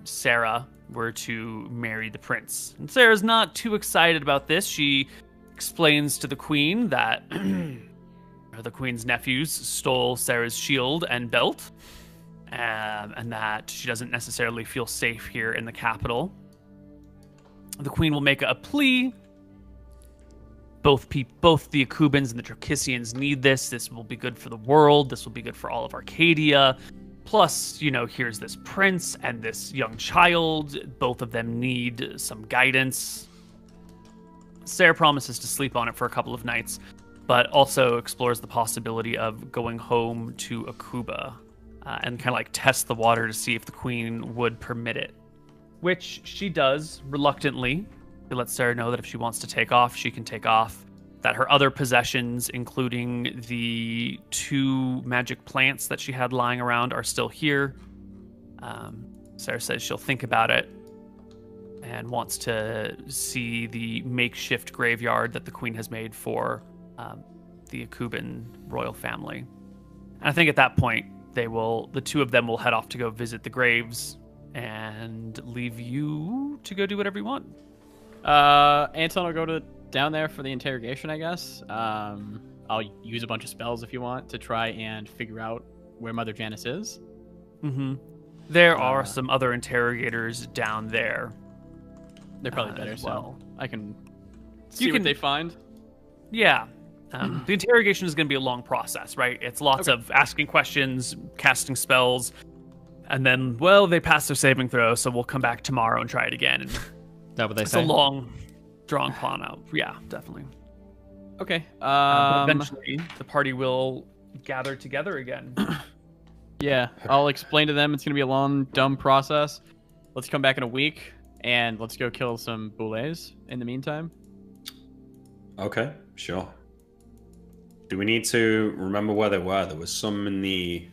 Sarah were to marry the prince. And Sarah's not too excited about this. She explains to the queen that the queen's nephews stole Sarah's shield and belt, and that she doesn't necessarily feel safe here in the capital. The queen will make a plea. Both the Akubans and the Dracissians need this. This will be good for the world. This will be good for all of Arcadia. Plus, here's this prince and this young child. Both of them need some guidance. Sarah promises to sleep on it for a couple of nights, but also explores the possibility of going home to Akuba and kind of test the water to see if the queen would permit it, which she does reluctantly. She lets Sarah know that if she wants to take off, she can take off. That her other possessions, including the 2 magic plants that she had lying around, are still here. Sarah says she'll think about it and wants to see the makeshift graveyard that the queen has made for the Akuban royal family. And I think at that point, the 2 of them will head off to go visit the graves and leave you to go do whatever you want. Anton will go down there for the interrogation, I guess. I'll use a bunch of spells if you want to try and figure out where Mother Janice is. Mm-hmm. There are some other interrogators down there. They're probably better, well. So I can see what they find. Yeah. The interrogation is going to be a long process, right? It's lots of asking questions, casting spells, and then, they pass their saving throw, so we'll come back tomorrow and try it again. And that what they say? It's a long, drawn plan out. Yeah, definitely. Okay. Eventually, the party will gather together again. Yeah, I'll explain to them it's going to be a long, dumb process. Let's come back in a week, and let's go kill some boulets in the meantime. Okay, sure. Do we need to remember where they were? There was some in the...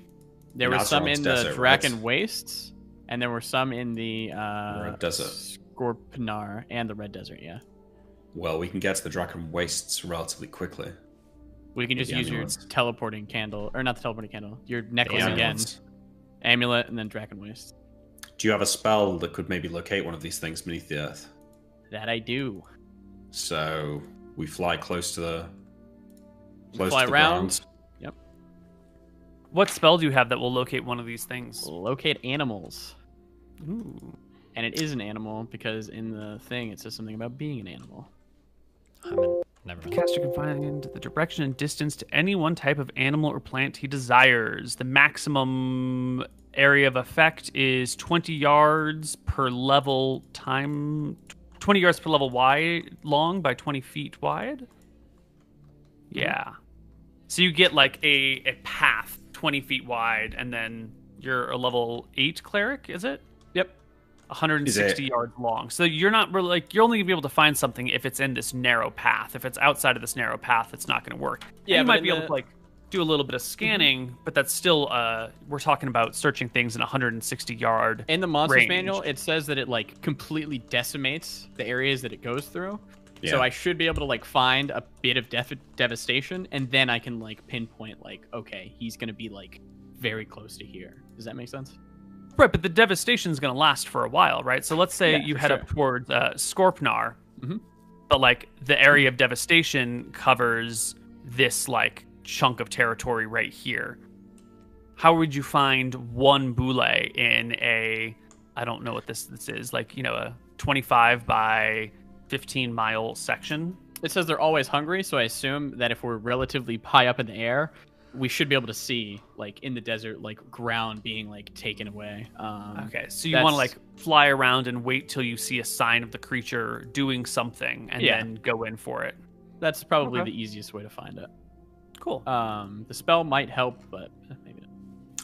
There were some in the Draken Wastes, and there were some in the... Red Desert. Scorpinar and the Red Desert, yeah. Well, we can get to the Draken Wastes relatively quickly. We can just The use amulets. your teleporting candle, or not the teleporting candle, your necklace The again. amulets. Amulet and then Dragon Waste. Do you have a spell that could maybe locate one of these things beneath the earth? That I do. So we fly close to the Fly around. ground. Yep. What spell do you have that will locate one of these things? Locate animals. Ooh. And it is an animal because in the thing it says something about being an animal. Never The mind. caster can find the direction and distance to any one type of animal or plant he desires. The maximum area of effect is 20 yards per level time. 20 yards per level wide, long by 20 feet wide. Yeah. So you get like a path 20 feet wide, and then you're a level 8 cleric, is it? Yep. 160 yards long. So you're not really like, you're only gonna be able to find something if it's in this narrow path. If it's outside of this narrow path, it's not gonna work. Yeah, And you but might be able to like do a little bit of scanning, but that's still we're talking about searching things in 160 yard In the monsters range. manual, it says that it like completely decimates the areas that it goes through. Yeah. So I should be able to like find a bit of devastation, and then I can like pinpoint like, okay, he's gonna be like very close to here. Does that make sense? Right, but the devastation is going to last for a while, right? So let's say Yeah, you for head sure. up towards Scorpnar, Mhm. but like the area of devastation covers this like chunk of territory right here. How would you find one boule in a, I don't know what this is, like, you know, a 25 by 15 mile section? It says they're always hungry, so I assume that if we're relatively high up in the air, we should be able to see like in the desert like ground being like taken away. Okay, so you want to like fly around and wait till you see a sign of the creature doing something, and Yeah. then go in for it. That's probably Okay. the easiest way to find it. Cool. The spell might help, but maybe not.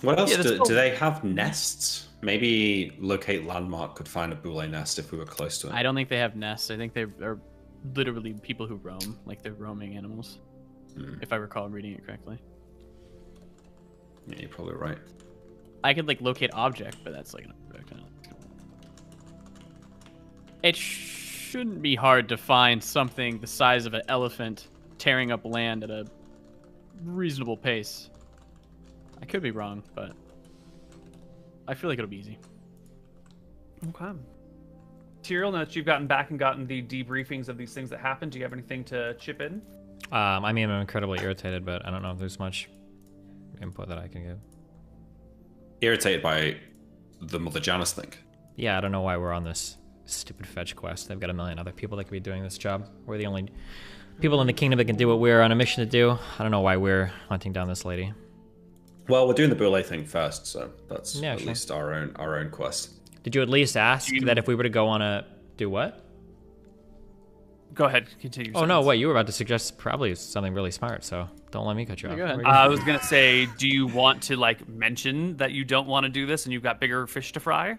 What else Yeah, that's do cool. they have? Nests? Maybe locate landmark could find a boule nest if we were close to it. I don't think they have nests. I think they are literally people who roam, like they're roaming animals. If I recall reading it correctly. Yeah, you're probably right. I could like locate object, but that's like an object. I don't know. It shouldn't be hard to find something the size of an elephant tearing up land at a reasonable pace. I could be wrong, but I feel like it'll be easy. Okay. Tyrael, now that you've gotten back and gotten the debriefings of these things that happened, do you have anything to chip in? I mean, I'm incredibly irritated, but I don't know if there's much input that I can give. Irritated by the Mother Janice thing. Yeah, I don't know why we're on this stupid fetch quest. They've got a million other people that could be doing this job. We're the only people in the kingdom that can do what we're on a mission to do. I don't know why we're hunting down this lady. Well, we're doing the boule thing first, so that's Yeah, at sure. least our own quest. Did you at least ask that if we were to go on a... Do what? Go ahead, continue. Oh, no, what? You were about to suggest probably something really smart, so don't let me cut you off. go ahead. I was gonna say, do you want to like mention that you don't want to do this and you've got bigger fish to fry?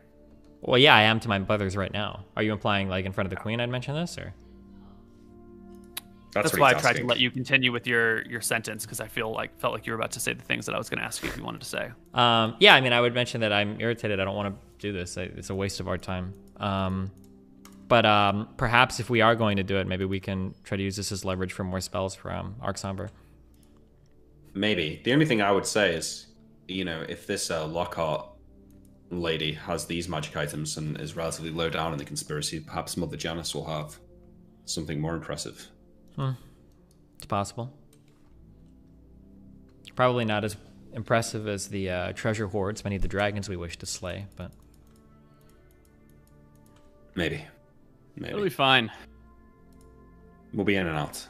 Well, yeah, I am to my brothers right now. Are you implying, like, in front of the queen I'd mention this, or...? That's what why I he's tried to asking. let you continue with your sentence, because I felt like you were about to say the things that I was going to ask you if you wanted to say. Yeah, I mean, I would mention that I'm irritated. I don't want to do this. It's a waste of our time. But perhaps if we are going to do it, maybe we can try to use this as leverage for more spells for Arc Somber. Maybe. The only thing I would say is, you know, if this Lockhart lady has these magic items and is relatively low down in the conspiracy, perhaps Mother Janice will have something more impressive. It's possible. Probably not as impressive as the treasure hoards, many of the dragons we wish to slay, but... Maybe. It'll be fine. We'll be in and out.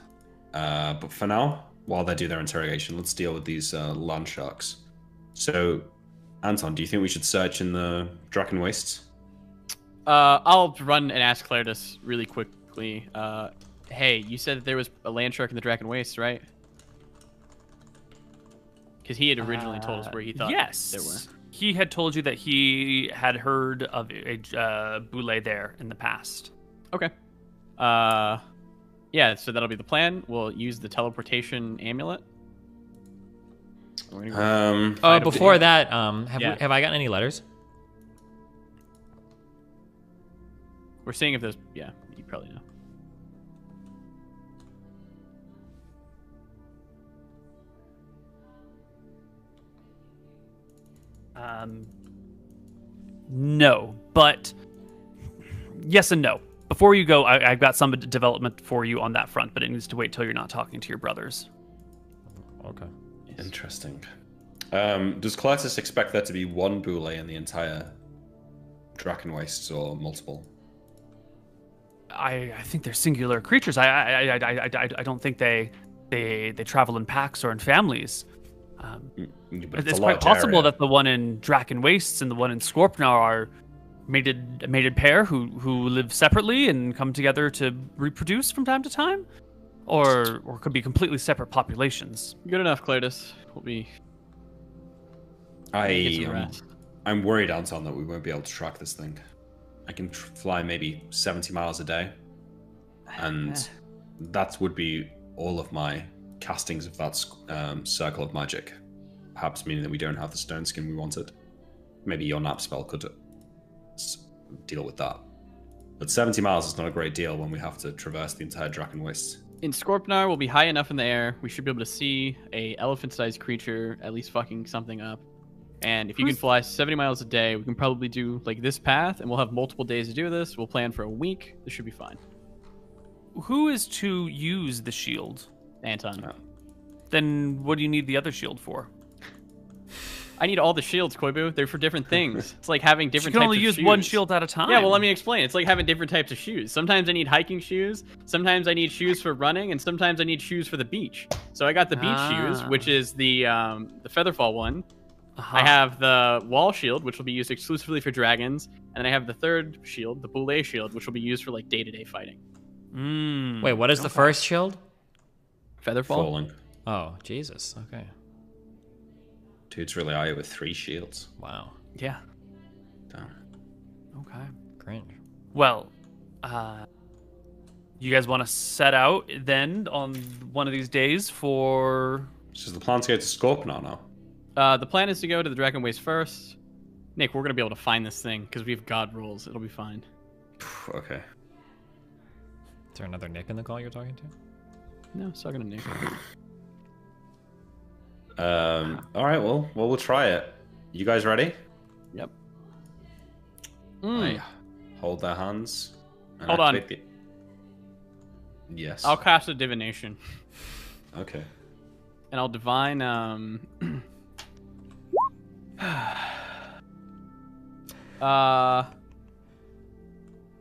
But for now, while they do their interrogation, let's deal with these land sharks. So, Anton, do you think we should search in the Draken Wastes? I'll run and ask Claritas really quickly. Hey, you said that there was a land shark in the Draken Wastes, right? Because he had originally told us where he thought yes, there were. He had told you that he had heard of a boule there in the past. Okay. Yeah, so that'll be the plan. We'll use the teleportation amulet. We're gonna go fight a before boule. that, have I gotten any letters? We're seeing if there's... Yeah, you probably know. No, but yes and no. Before you go, I've got some development for you on that front, but it needs to wait till you're not talking to your brothers. Okay. Interesting. Does Cletus expect there to be one boule in the entire Draken Wastes or multiple? I think they're singular creatures. I don't think they travel in packs or in families. But It's a quite large possible area. that the one in Draken Wastes and the one in Scorpnar are a mated pair who live separately and come together to reproduce from time to time, or could be completely separate populations. Good enough, Cletus. We'll be. I'm worried, Anton, that we won't be able to track this thing. I can fly maybe 70 miles a day, and that would be all of my castings of that circle of magic. Perhaps meaning that we don't have the stone skin we wanted. Maybe your nap spell could deal with that. But 70 miles is not a great deal when we have to traverse the entire Draken Waste. In Scorpnar, we'll be high enough in the air. We should be able to see a elephant-sized creature at least fucking something up. And if you can fly 70 miles a day, we can probably do like this path, and we'll have multiple days to do this. We'll plan for a week. This should be fine. Who is to use the shield? Anton. Then what do you need the other shield for? I need all the shields, Koibu. They're for different things. It's like having different You can types only of use shoes. one shield at a time. Yeah, well, let me explain. It's like having different types of shoes. Sometimes I need hiking shoes. Sometimes I need shoes for running, and sometimes I need shoes for the beach. So I got the beach shoes, which is the Featherfall one. I have the wall shield, which will be used exclusively for dragons, and then I have the third shield, the Boule shield, which will be used for like day-to-day fighting. Wait, what is the first shield? Featherfall. Falling. Oh, Jesus. Okay. Dude's really high with 3 shields. Wow. Yeah. Damn. Okay. Cringe. Well, you guys want to set out then on one of these days for... So the plan to go to Scorpnar now? The plan is to go to the Dragon Waste first. Nick, we're going to be able to find this thing because we have god rolls. It'll be fine. Okay. Is there another Nick in the call you're talking to? No, it's talking to Nick. All right, well, we'll try it. You guys ready? Yep. I hold their hands. And Hold on. activate the- Yes. I'll cast a divination. Okay. And I'll divine, I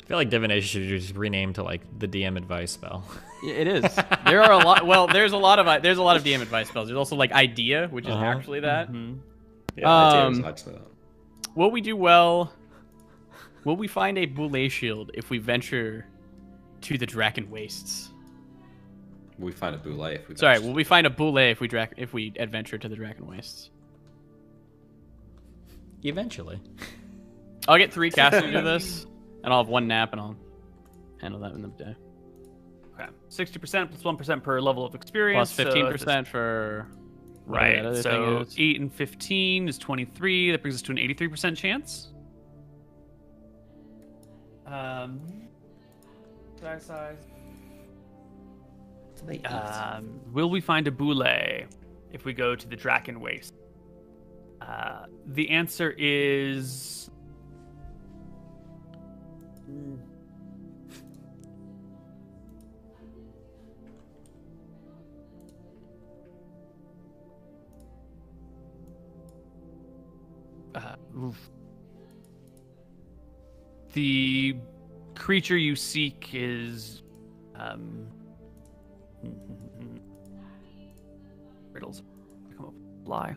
feel like divination should just rename to like the DM advice spell. It is. There are a lot. Well, there's a lot of DM advice spells. There's also like idea, which is actually that. Yeah, idea is actually that. Will we do well? Will we find a Boule shield if we venture to the Draken Wastes? We find a Boule if we. Sorry, will we find a Boule if we adventure to the Draken Wastes? Eventually. I'll get 3 casting to this, and I'll have 1 nap, and I'll handle that in the day. Okay. 60% plus 1% per level of experience. Plus 15% for whatever that Right. other So thing is. 8 and 15 is 23. That brings us to an 83% chance. Size. Will we find a Boule if we go to the Draken Waste? The answer is... The creature you seek is... riddles come up with a lie.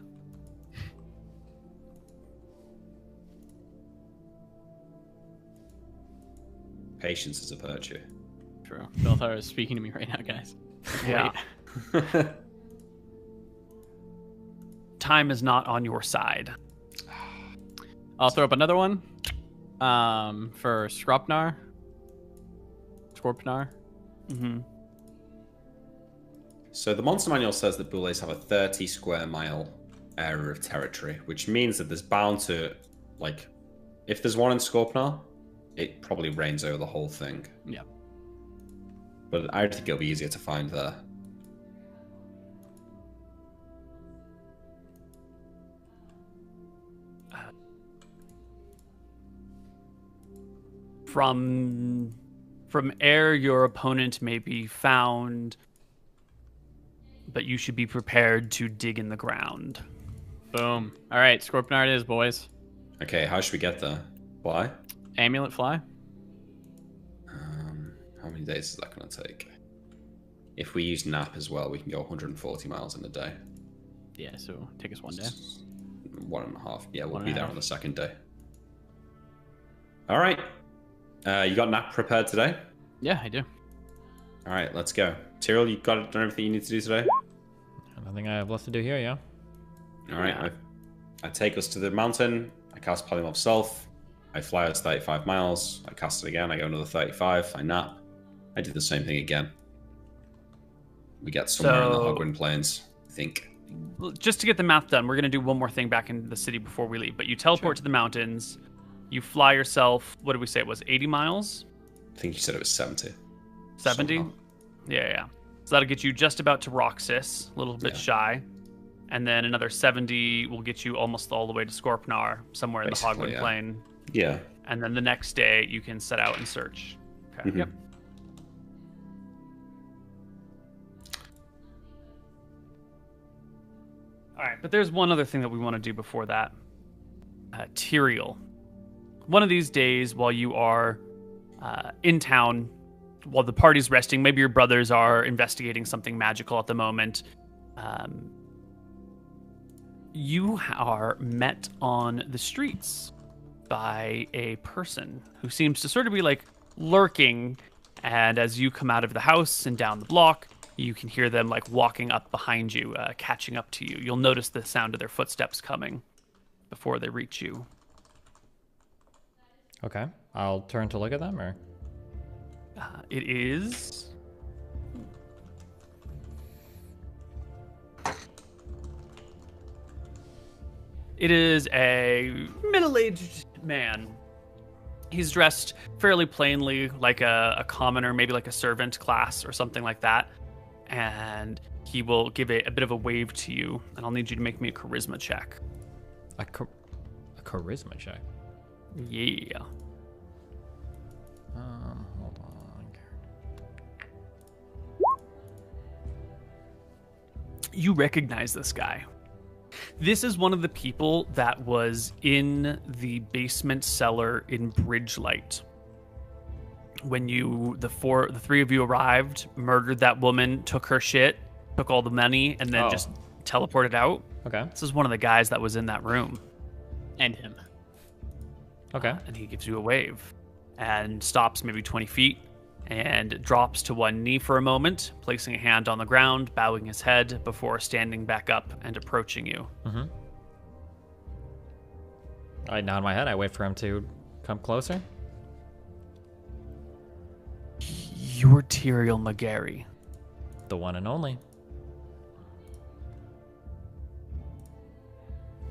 Patience is a virtue. True. Belthar is speaking to me right now, guys. Yeah. Wait. Time is not on your side. I'll throw up another one. For Scorpnar. Mm-hmm. So the monster manual says that Boules have a 30 square mile area of territory, which means that there's bound to, like, if there's one in Scorpnar, it probably reigns over the whole thing. Yeah. But I think it'll be easier to find there. From air, your opponent may be found, but you should be prepared to dig in the ground. Boom. All right, Scorpionar it is, boys. Okay, how should we get there? Fly? Amulet fly? How many days is that going to take? If we use nap as well, we can go 140 miles in a day. Yeah, so take us one day. 1.5. Yeah, we'll One be and a there half. on the second day. All right. You got nap prepared today? Yeah, I do. All right, let's go. Tyrell, you got done everything you need to do today? I don't think I have left to do here, yeah. All right. I take us to the mountain. I cast Polymorph Self. I fly us 35 miles. I cast it again. I go another 35. I nap. I do the same thing again. We get somewhere in the Hogwind Plains, I think. Just to get the math done, we're going to do one more thing back in the city before we leave. But you teleport to the mountains. You fly yourself, what did we say it was, 80 miles? I think you said it was 70. 70? Somehow. Yeah. So that'll get you just about to Roxas, a little bit shy. And then another 70 will get you almost all the way to Scorpionar, somewhere in the Basically, Hogwind Plain. Yeah. And then the next day, you can set out and search. Okay. Mhm. Yep. All right, but there's one other thing that we want to do before that. Tyrael. One of these days, while you are in town, while the party's resting, maybe your brothers are investigating something magical at the moment, you are met on the streets by a person who seems to sort of be like lurking. And as you come out of the house and down the block, you can hear them like walking up behind you, catching up to you. You'll notice the sound of their footsteps coming before they reach you. Okay. I'll turn to look at them, or? It is... It is a middle-aged man. He's dressed fairly plainly, like a commoner, maybe like a servant class or something like that. And he will give a bit of a wave to you, and I'll need you to make me a charisma check. A charisma check? Yeah. Hold on. You recognize this guy. This is one of the people that was in the basement cellar in Bridgelight. When the three of you arrived, murdered that woman, took her shit, took all the money, and then just teleported out. Okay. This is one of the guys that was in that room. And him. Okay. And he gives you a wave and stops maybe 20 feet and drops to one knee for a moment, placing a hand on the ground, bowing his head before standing back up and approaching you. Mm-hmm. I nod my head. I wait for him to come closer. You're Tyrael McGarry. The one and only.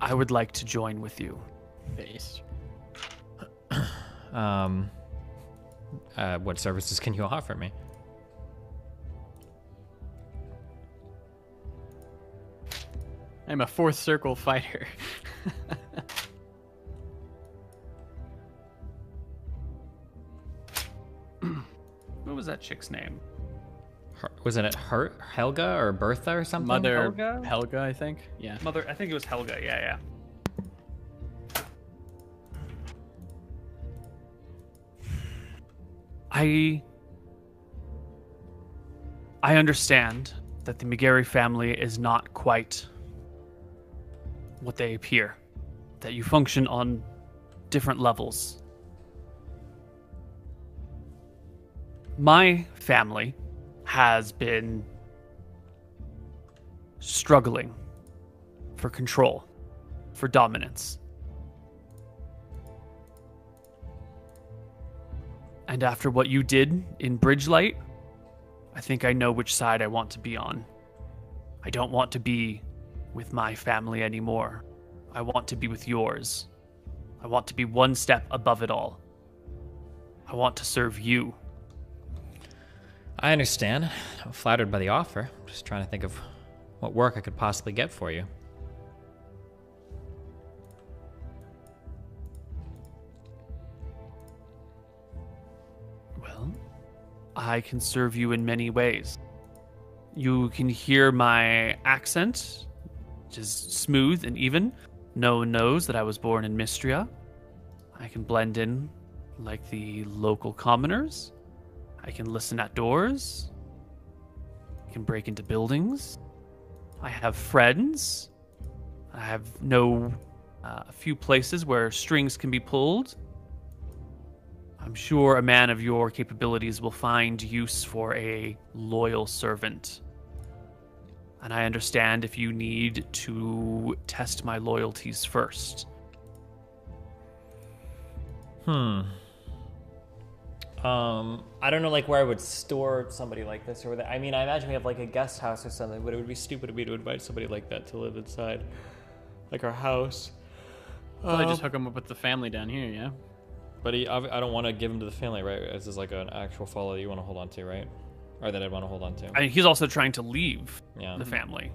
I would like to join with you. Based. What services can you offer me? I'm a fourth circle fighter. What was that chick's name? Wasn't it Helga or Bertha or something? Mother Helga? Helga, I think. Yeah. Mother, I think it was Helga. Yeah. I understand that the McGarry family is not quite what they appear, that you function on different levels. My family has been struggling for control, for dominance. And after what you did in Bridgelight, I think I know which side I want to be on. I don't want to be with my family anymore. I want to be with yours. I want to be one step above it all. I want to serve you. I understand. I'm flattered by the offer. I'm just trying to think of what work I could possibly get for you. I can serve you in many ways. You can hear my accent, which is smooth and even. No one knows that I was born in Mystria. I can blend in like the local commoners. I can listen at doors. I can break into buildings. I have friends. I have a few places where strings can be pulled. I'm sure a man of your capabilities will find use for a loyal servant. And I understand if you need to test my loyalties first. I don't know, like, where I would store somebody like this, or I mean, I imagine we have like a guest house or something, but it would be stupid of me to invite somebody like that to live inside, like, our house. Probably just hook him up with the family down here, yeah. But I don't want to give him to the family, right? This is like an actual follow that you want to hold on to, right? Or that I'd want to hold on to. I mean, he's also trying to leave the family.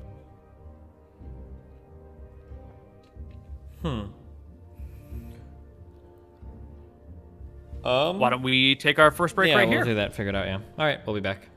Why don't we take our first break right here? Yeah, we'll do that. Figure it out, yeah. All right, we'll be back.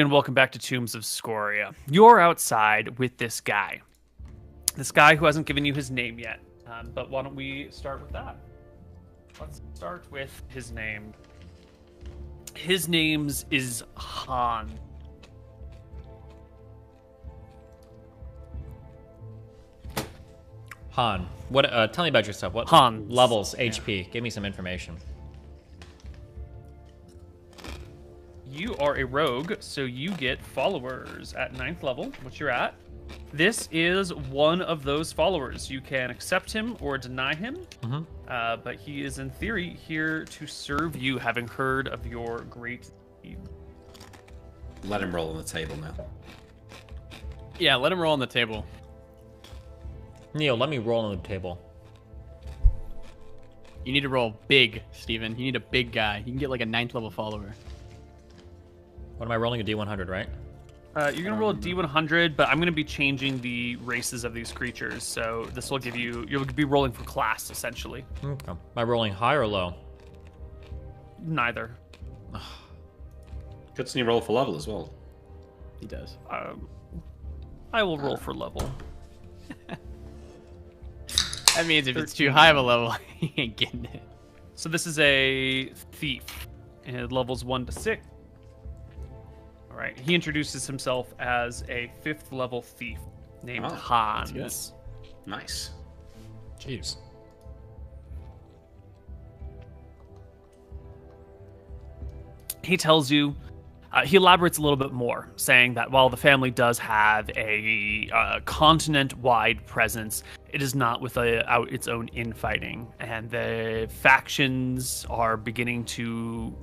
and welcome back to Tombs of Scoria. You're outside with this guy. This guy who hasn't given you his name yet. But why don't we start with that? Let's start with his name. His name is Han. Han, what? Tell me about yourself. What Han levels, HP? Give me some information. You are a rogue, so you get followers at 9th level, which you're at. This is one of those followers. You can accept him or deny him, but he is in theory here to serve you, having heard of your great deed. Let him roll on the table now. Yeah, let him roll on the table. Neil, let me roll on the table. You need to roll big, Steven. You need a big guy. You can get like a 9th level follower. What am I rolling? A D100, right? You're going to roll a D100, but I'm going to be changing the races of these creatures. So this will give you... You'll be rolling for class, essentially. Okay. Am I rolling high or low? Neither. Good to roll for level as well. He does. I will roll for level. That means if it's too high of a level, he ain't getting it. So this is a thief. And levels 1 to 6. All right. He introduces himself as a 5th level thief named Hans. Nice. Jeez. He tells you, he elaborates a little bit more, saying that while the family does have a continent-wide presence, it is not without its own infighting, and the factions are beginning to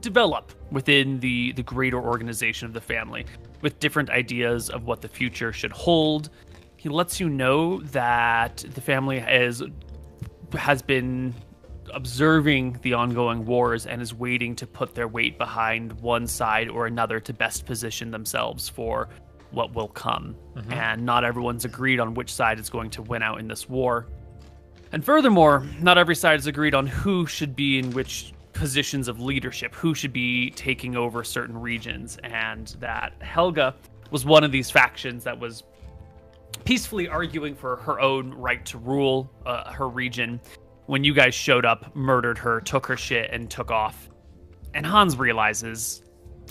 develop within the greater organization of the family, with different ideas of what the future should hold. He lets you know that the family has been observing the ongoing wars and is waiting to put their weight behind one side or another to best position themselves for what will come. And not everyone's agreed on which side is going to win out in this war. And furthermore, not every side is agreed on who should be in which positions of leadership, who should be taking over certain regions, and that Helga was one of these factions that was peacefully arguing for her own right to rule her region. When you guys showed up, murdered her, took her shit, and took off. And Hans realizes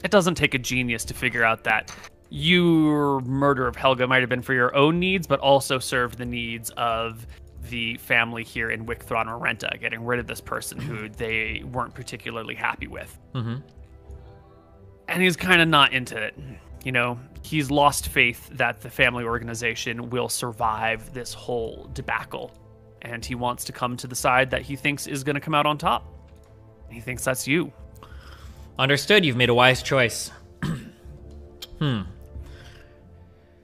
it doesn't take a genius to figure out that your murder of Helga might have been for your own needs, but also served the needs of the family here in Wickthron or Renta, getting rid of this person who they weren't particularly happy with. And he's kind of not into it. You know, he's lost faith that the family organization will survive this whole debacle. And he wants to come to the side that he thinks is going to come out on top. He thinks that's you. Understood. You've made a wise choice. If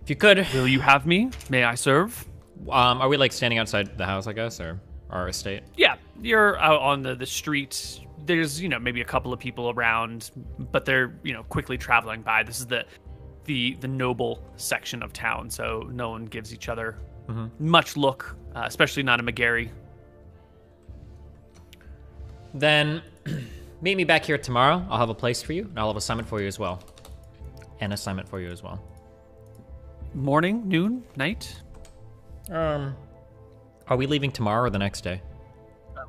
you could... Will you have me? May I serve? Are we, like, standing outside the house, I guess, or our estate? Yeah, you're out on the street. There's, you know, maybe a couple of people around, but they're, you know, quickly traveling by. This is the noble section of town, so no one gives each other much look, especially not a McGarry. Then meet me back here tomorrow. I'll have a place for you, and I'll have an assignment for you as well. Morning, noon, night? Are we leaving tomorrow or the next day?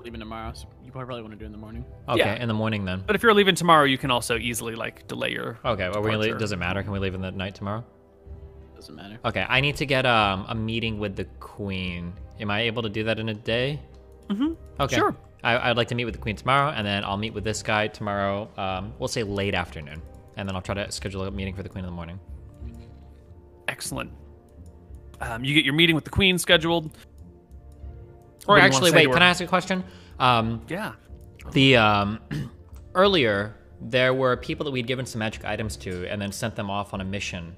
Leaving tomorrow, so you probably want to do it in the morning. Okay, Yeah. in the morning then. But if you're leaving tomorrow, you can also easily, like, delay your Okay, well, departure. does it matter? Can we leave in the night tomorrow? Doesn't matter. Okay, I need to get a meeting with the queen. Am I able to do that in a day? Okay. Sure. I'd like to meet with the queen tomorrow, and then I'll meet with this guy tomorrow, we'll say late afternoon. And then I'll try to schedule a meeting for the queen in the morning. Excellent. You get your meeting with the queen scheduled. Or actually, wait, can I ask a question? Yeah. The earlier, there were people that we'd given some magic items to and then sent them off on a mission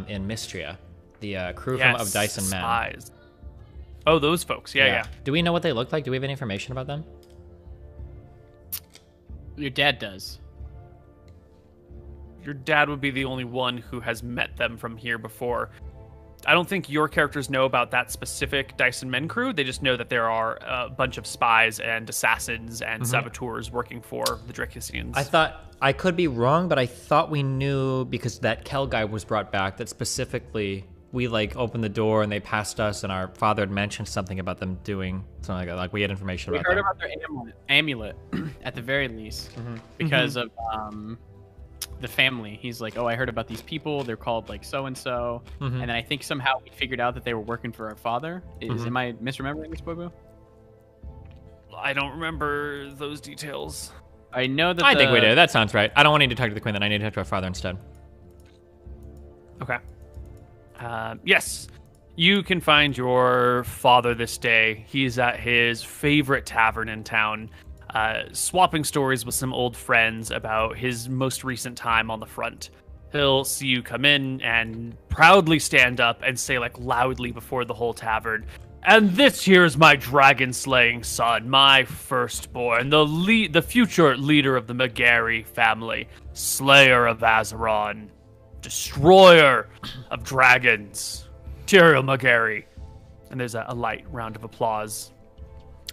in Mystria. The crew of Dice and Men. Spies. Oh, those folks. Yeah. Do we know what they look like? Do we have any information about them? Your dad does. Your dad would be the only one who has met them from here before. I don't think your characters know about that specific Dyson Men crew. They just know that there are a bunch of spies and assassins and saboteurs working for the Drakissians. I thought, I could be wrong, but I thought we knew because that Kel guy was brought back that specifically we like opened the door and they passed us and our father had mentioned something about them doing something like that. Like we had information We about heard them. about their amulet at the very least because of the family. He's like, oh, I heard about these people. They're called like so-and-so. And then I think somehow we figured out that they were working for our father. Am I misremembering this, Bobo? I don't remember those details. I know that I think we did. That sounds right. I don't want to talk to the queen, then I need to talk to our father instead. Okay. Yes. You can find your father this day. He's at his favorite tavern in town, swapping stories with some old friends about his most recent time on the front. He'll see you come in and proudly stand up and say, like, loudly before the whole tavern, "And this here's my dragon-slaying son, my firstborn, the future leader of the Magari family, slayer of Azeron, destroyer of dragons, Tyrael Magari." And there's a light round of applause.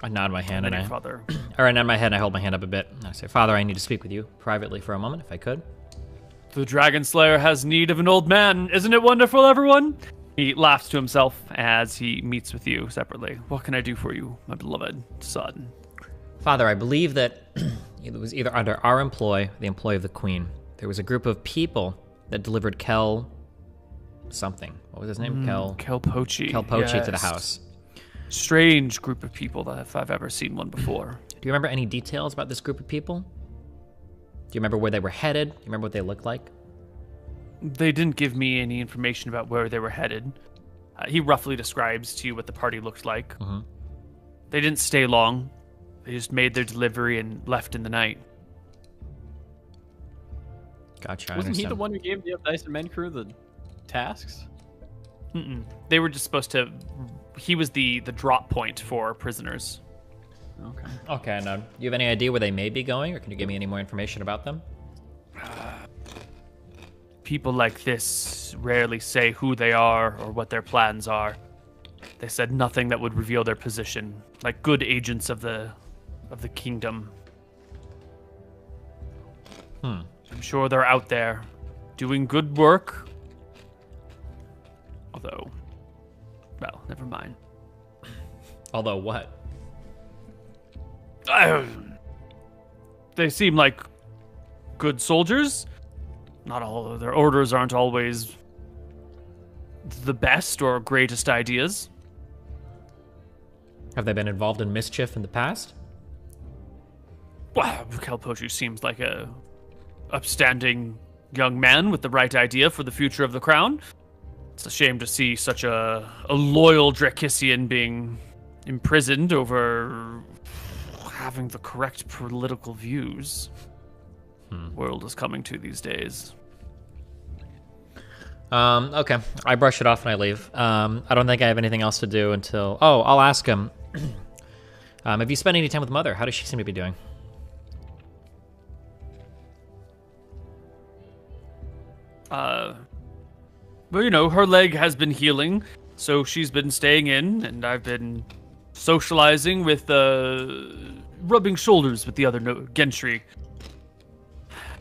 I nod my hand and I father. Or I nod my head and I hold my hand up a bit. And I say, Father, I need to speak with you privately for a moment, if I could. The Dragon Slayer has need of an old man. Isn't it wonderful, everyone? He laughs to himself as he meets with you separately. What can I do for you, my beloved son? Father, I believe that it was either under our employ or the employ of the Queen. There was a group of people that delivered Kel something. What was his name? Kel Pochi. Kel Pochi to the Yes. house. Strange group of people that if I've ever seen one before. Do you remember any details about this group of people? Do you remember where they were headed? Do you remember what they looked like? They didn't give me any information about where they were headed. He roughly describes to you what the party looked like. They didn't stay long. They just made their delivery and left in the night. Gotcha. Wasn't he the one who gave the Dyson Men crew the tasks? They were just supposed to. He was the drop point for prisoners. Okay. Okay, now, do you have any idea where they may be going, or can you give me any more information about them? People like this rarely say who they are or what their plans are. They said nothing that would reveal their position, like good agents of the kingdom. I'm sure they're out there doing good work. Although, well, never mind. Although what? They seem like good soldiers. Not all of their orders aren't always the best or greatest ideas. Have they been involved in mischief in the past? Well, Kelpochu seems like a upstanding young man with the right idea for the future of the crown. It's a shame to see such a loyal Drakissian being imprisoned over having the correct political views. World is coming to these days. Okay. I brush it off and I leave. I don't think I have anything else to do until... Oh, I'll ask him. Have you spent any time with Mother? How does she seem to be doing? Well, you know, her leg has been healing, so she's been staying in, and I've been socializing with, rubbing shoulders with the other gentry,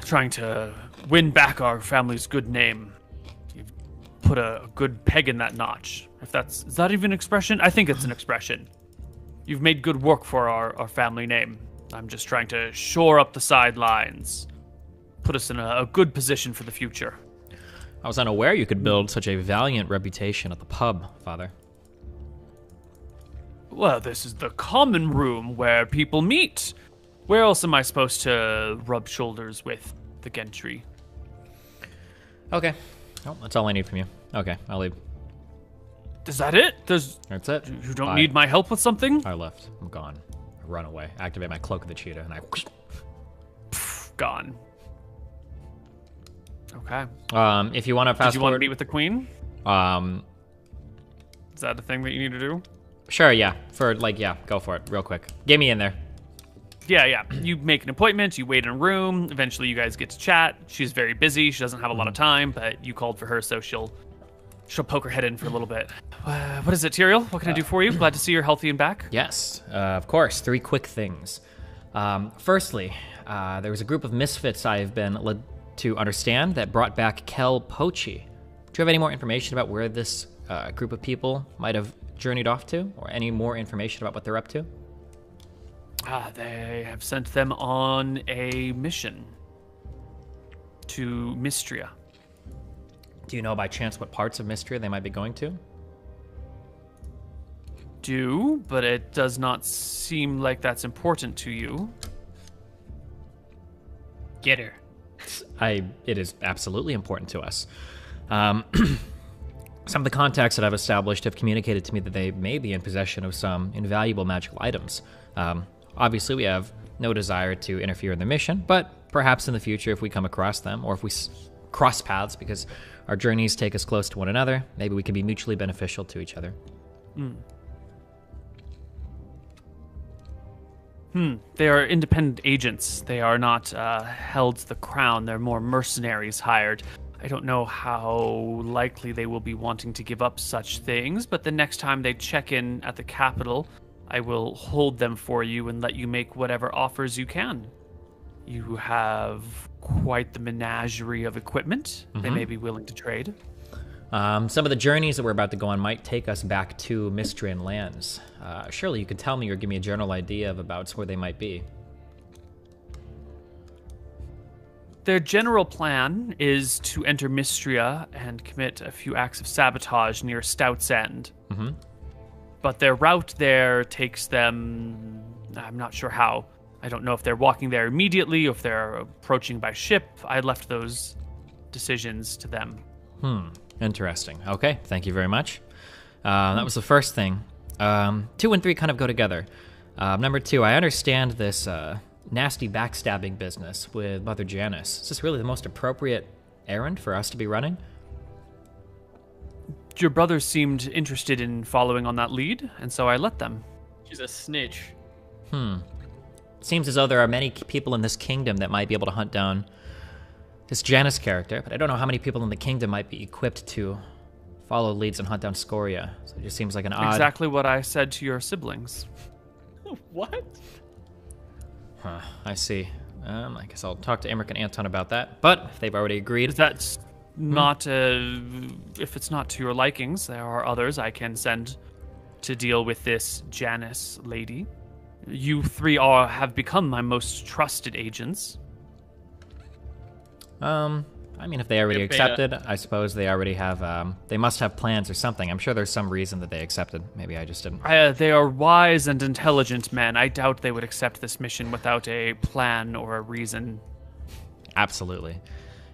trying to win back our family's good name. You've put a good peg in that notch. Is that even an expression? I think it's an expression. You've made good work for our family name. I'm just trying to shore up the sidelines, put us in a good position for the future. I was unaware you could build such a valiant reputation at the pub, Father. Well, this is the common room where people meet. Where else am I supposed to rub shoulders with the gentry? Okay. Oh, that's all I need from you. Okay, I'll leave. Is that it? That's it. You don't need my help with something? I left. I'm gone. I run away. Activate my Cloak of the Cheetah, and I... Gone. Okay. If you want to fast Did you forward... want to meet with the queen? Is that a thing that you need to do? Sure, yeah. Go for it, real quick. Get me in there. Yeah. You make an appointment, you wait in a room, eventually you guys get to chat. She's very busy, she doesn't have a lot of time, but you called for her, so she'll She'll poke her head in for a little bit. What is it, Tyrael? What can I do for you? Glad to see you're healthy and back. Yes, of course. 3 quick things. Firstly, there was a group of misfits I have been led to understand that brought back Kel Pochi. Do you have any more information about where this group of people might have journeyed off to, or any more information about what they're up to? They have sent them on a mission to Mystria. Do you know by chance what parts of Mystria they might be going to? But it does not seem like that's important to you. Get her. It is absolutely important to us. Some of the contacts that I've established have communicated to me that they may be in possession of some invaluable magical items. Obviously, we have no desire to interfere in the mission, but perhaps in the future, if we come across them, or if we cross paths because our journeys take us close to one another, maybe we can be mutually beneficial to each other. They are independent agents. They are not held to the crown. They're more mercenaries hired. I don't know how likely they will be wanting to give up such things, but the next time they check in at the capital, I will hold them for you and let you make whatever offers you can. You have quite the menagerie of equipment. They may be willing to trade. Some of the journeys that we're about to go on might take us back to Mystrian lands. Surely you could tell me or give me a general idea of about where they might be. Their general plan is to enter Mystria and commit a few acts of sabotage near Stout's End. But their route there takes them... I'm not sure how. I don't know if they're walking there immediately or if they're approaching by ship. I left those decisions to them. Interesting. Okay, thank you very much. That was the first thing. 2 and 3 kind of go together. Number 2, I understand this nasty backstabbing business with Mother Janice. Is this really the most appropriate errand for us to be running? Your brother seemed interested in following on that lead, and so I let them. She's a snitch. Seems as though there are many people in this kingdom that might be able to hunt down this Janice character, but I don't know how many people in the kingdom might be equipped to follow leads and hunt down Scoria. So it just seems like an odd... Exactly what I said to your siblings. What? I see. I guess I'll talk to Emmerich and Anton about that, but if they've already agreed... That's not... if it's not to your likings, there are others I can send to deal with this Janice lady. You 3 have become my most trusted agents. I mean, if they already accepted, I suppose they already have, they must have plans or something. I'm sure there's some reason that they accepted. Maybe I just didn't. They are wise and intelligent men. I doubt they would accept this mission without a plan or a reason. Absolutely.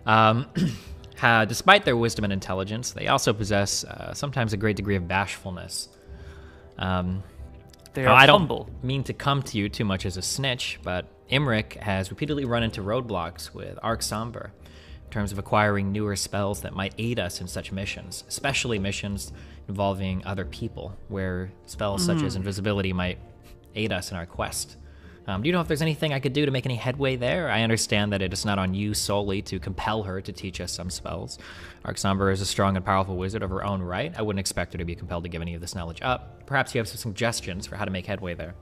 Despite their wisdom and intelligence, they also possess sometimes a great degree of bashfulness. They are I humble. don't mean to come to you too much as a snitch, but Imric has repeatedly run into roadblocks with Arc Somber in terms of acquiring newer spells that might aid us in such missions, especially missions involving other people, where spells such as invisibility might aid us in our quest. Do you know if there's anything I could do to make any headway there? I understand that it is not on you solely to compel her to teach us some spells. Arc Somber is a strong and powerful wizard of her own right. I wouldn't expect her to be compelled to give any of this knowledge up. Perhaps you have some suggestions for how to make headway there.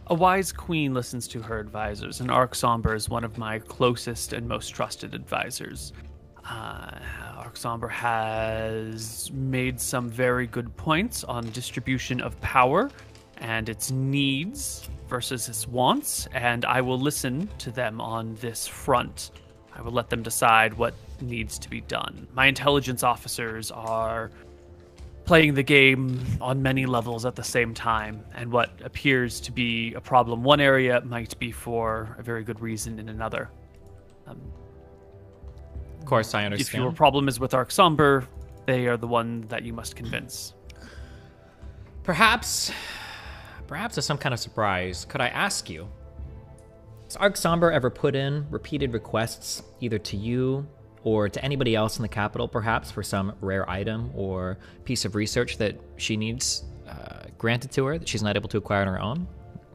A wise queen listens to her advisors, and Arc Somber is one of my closest and most trusted advisors. Arc Somber has made some very good points on distribution of power and its needs versus its wants, and I will listen to them on this front. I will let them decide what needs to be done. My intelligence officers are playing the game on many levels at the same time, and what appears to be a problem one area might be for a very good reason in another. Of course, I understand. If your problem is with Arc Somber, they are the one that you must convince. Perhaps as some kind of surprise, could I ask you, has Arc Somber ever put in repeated requests either to you or to anybody else in the capital, perhaps, for some rare item or piece of research that she needs granted to her that she's not able to acquire on her own?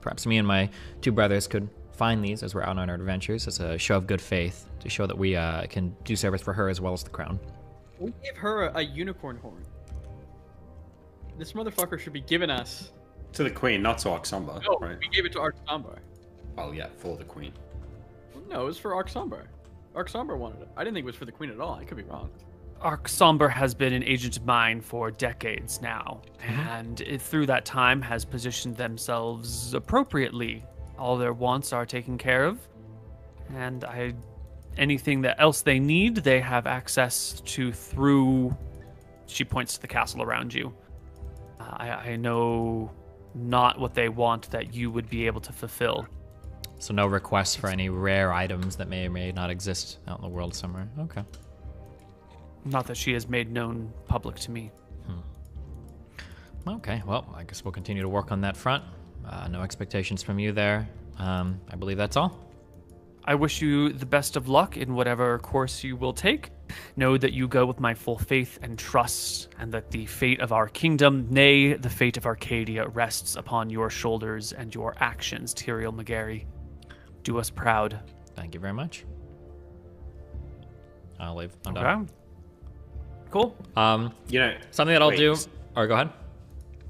Perhaps me and my 2 brothers could find these as we're out on our adventures as a show of good faith to show that we can do service for her as well as the crown. We gave her a unicorn horn. This motherfucker should be giving us. To the queen, not to Oxamba, No, right? we gave it to Arxambar. Well, yeah, for the queen. No, it was for Arxambar. Arxambar wanted it. I didn't think it was for the queen at all. I could be wrong. Somber has been an agent of mine for decades now, and through that time has positioned themselves appropriately. All their wants are taken care of, and anything that else they need, they have access to through. She points to the castle around you. I know not what they want that you would be able to fulfill. So no requests for any rare items that may or may not exist out in the world somewhere. Okay. Not that she has made known public to me. Okay, well, I guess we'll continue to work on that front. No expectations from you there. I believe that's all. I wish you the best of luck in whatever course you will take. Know that you go with my full faith and trust, and that the fate of our kingdom, nay, the fate of Arcadia, rests upon your shoulders and your actions, Tyrael McGarry. Do us proud. Thank you very much. I'll leave. I'm Okay. done. Cool. You know, something that I'll wait, do. Or go ahead.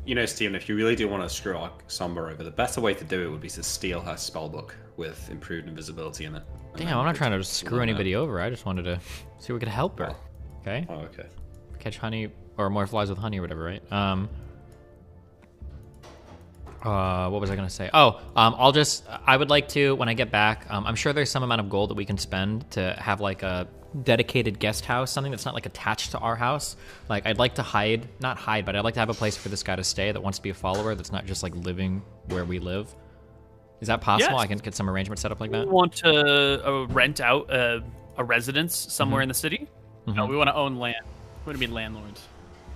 You know, Steven, if you really do want to screw Oxamba over, the better way to do it would be to steal her spellbook with improved invisibility in it. Damn, I'm not trying to screw anybody over. I just wanted to see if we could help her. Okay? Oh, okay. Catch honey, or more flies with honey or whatever, right? What was I going to say? I would like to, when I get back, I'm sure there's some amount of gold that we can spend to have like a dedicated guest house, something that's not like attached to our house. Like I'd like to not hide, but I'd like to have a place for this guy to stay that wants to be a follower that's not just like living where we live. Is that possible? Yes. I can get some arrangement set up like that? We want to rent out a residence somewhere in the city. No, we want to own land. We want to be landlords.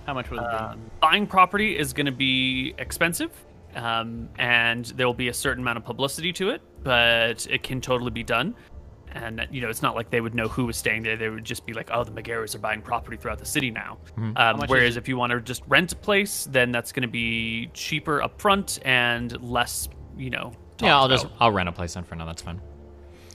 How much would it be? Buying property is going to be expensive, and there will be a certain amount of publicity to it, but it can totally be done. And, you know, it's not like they would know who was staying there. They would just be like, oh, the McGarrys are buying property throughout the city now. Whereas if you want to just rent a place, then that's going to be cheaper up front and less, you know. Yeah, I'll rent a place then for now. That's fine.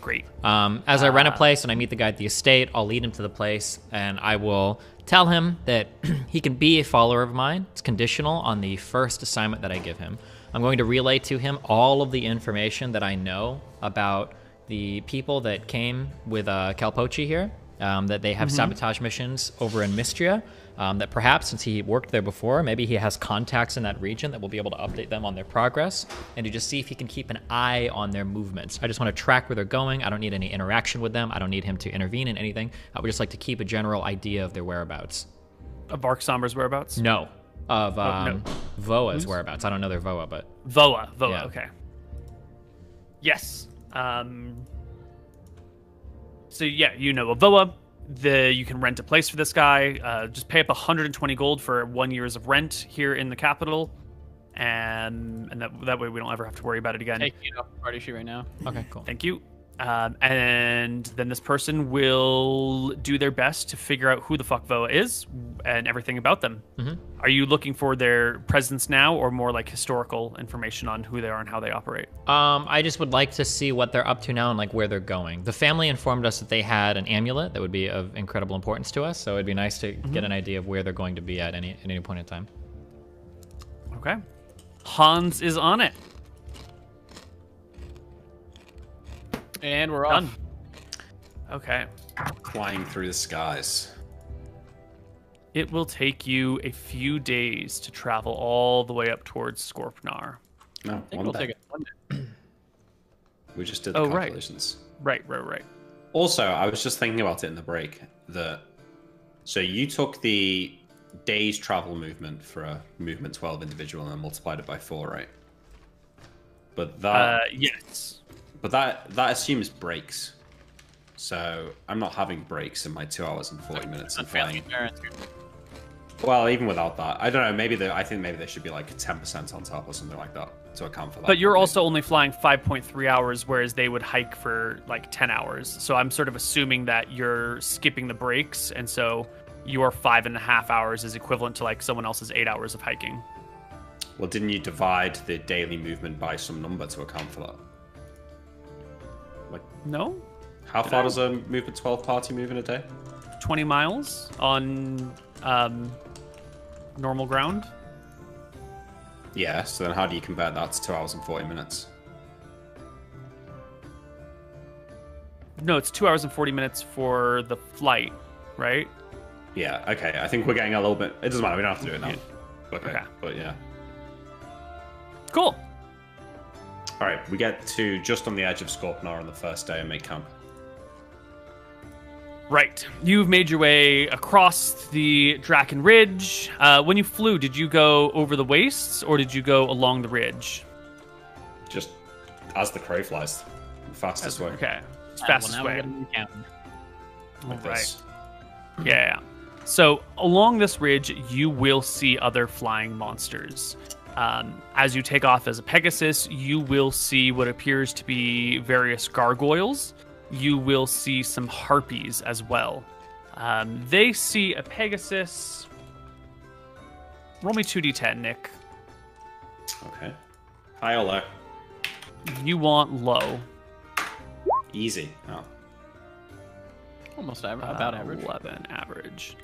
Great. As I rent a place and I meet the guy at the estate, I'll lead him to the place and I will tell him that he can be a follower of mine. It's conditional on the first assignment that I give him. I'm going to relay to him all of the information that I know about the people that came with Calpochi here, that they have sabotage missions over in Mistria, that perhaps since he worked there before, maybe he has contacts in that region that will be able to update them on their progress, and to just see if he can keep an eye on their movements. I just want to track where they're going. I don't need any interaction with them. I don't need him to intervene in anything. I would just like to keep a general idea of their whereabouts. Of Arxambar's whereabouts? No. Of Voa's whereabouts. I don't know their Voa, but... Voa, yeah. Okay. Yes. So yeah, you know of Voa. You can rent a place for this guy. Just pay up 120 gold for 1 year's of rent here in the capital, and that way we don't ever have to worry about it again. Take it off the party sheet right now. Okay, cool. Thank you. And then this person will do their best to figure out who the fuck Voa is and everything about them. Are you looking for their presence now, or more like historical information on who they are and how they operate? I just would like to see what they're up to now and like where they're going. The family informed us that they had an amulet that would be of incredible importance to us, so it'd be nice to get an idea of where they're going to be at any point in time. Okay. Hans is on it. And we're Done. off. Okay. Flying through the skies. It will take you a few days to travel all the way up towards Skorpnar. No, I think one we'll day. take it one day. We just did the calculations. Right. Also, I was just thinking about it in the break. So you took the day's travel movement for a movement 12 individual and then multiplied it by 4, right? But that yes. But that assumes breaks. So I'm not having breaks in my 2 hours and 40 minutes of flying. Well, even without that, I don't know. I think maybe there should be like 10% on top or something like that to account for that. But you're also only flying 5.3 hours, whereas they would hike for like 10 hours. So I'm sort of assuming that you're skipping the breaks, and so your 5.5 hours is equivalent to like someone else's 8 hours of hiking. Well, didn't you divide the daily movement by some number to account for that? No. How far does a movement 12 party move in a day? 20 miles on normal ground. Yeah, so then how do you convert that to 2 hours and 40 minutes? No, it's 2 hours and 40 minutes for the flight, right? Yeah, okay. I think we're getting a little bit... It doesn't matter, we don't have to do it now. Okay. But yeah. Cool. Alright, we get to just on the edge of Scorpinar on the first day and make camp. Right. You've made your way across the Draken Ridge. When you flew, did you go over the wastes or did you go along the ridge? Just as the crow flies. The fastest way. Okay. Fastest way. Like this. Yeah. So along this ridge, you will see other flying monsters. As you take off as a Pegasus, you will see what appears to be various gargoyles. You will see some harpies as well. They see a Pegasus. Roll me 2d10, Nick. Okay. High or low? You want low. Easy. Oh. Almost about average. 11 average.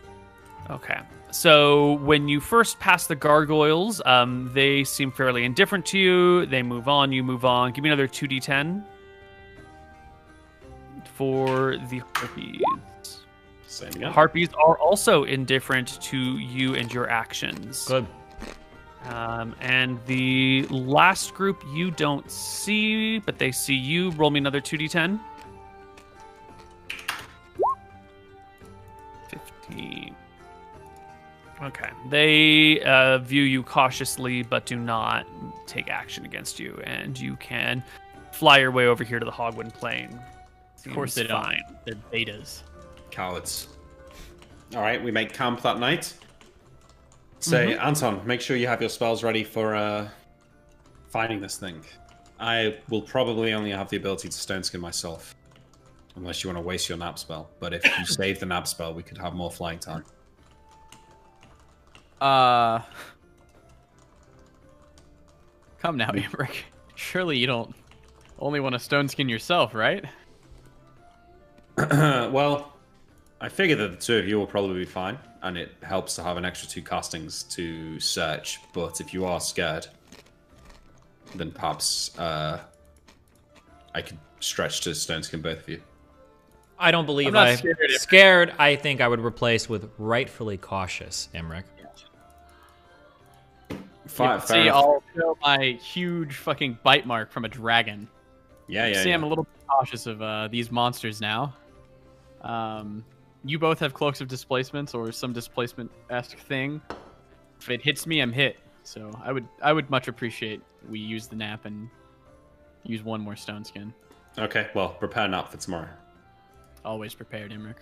Okay. So when you first pass the gargoyles, they seem fairly indifferent to you. They move on, you move on. Give me another 2d10 for the harpies. Same again. Harpies are also indifferent to you and your actions. Good. And the last group you don't see, but they see you. Roll me another 2d10. 15. Okay. They view you cautiously, but do not take action against you, and you can fly your way over here to the Hogwind Plain. Of course they don't. They're betas. Cowards. Alright, we make camp that night. Say, Anton, make sure you have your spells ready for finding this thing. I will probably only have the ability to stone skin myself. Unless you want to waste your nap spell. But if you save the nap spell, we could have more flying time. Come now, Imric. Surely you don't only want to stone skin yourself, right? Well, I figure that the two of you will probably be fine, and it helps to have an extra 2 castings to search. But if you are scared, then perhaps I could stretch to stone skin both of you. I don't believe I'm not I'm scared. I think I would replace with rightfully cautious, Emmerich. See, I'll show my huge fucking bite mark from a dragon. Yeah. See, I'm a little bit cautious of these monsters now. You both have cloaks of displacements or some displacement-esque thing. If it hits me, I'm hit. So I would much appreciate we use the nap and use one more stone skin. Okay, well, prepare nap for tomorrow. Always prepared, Imric.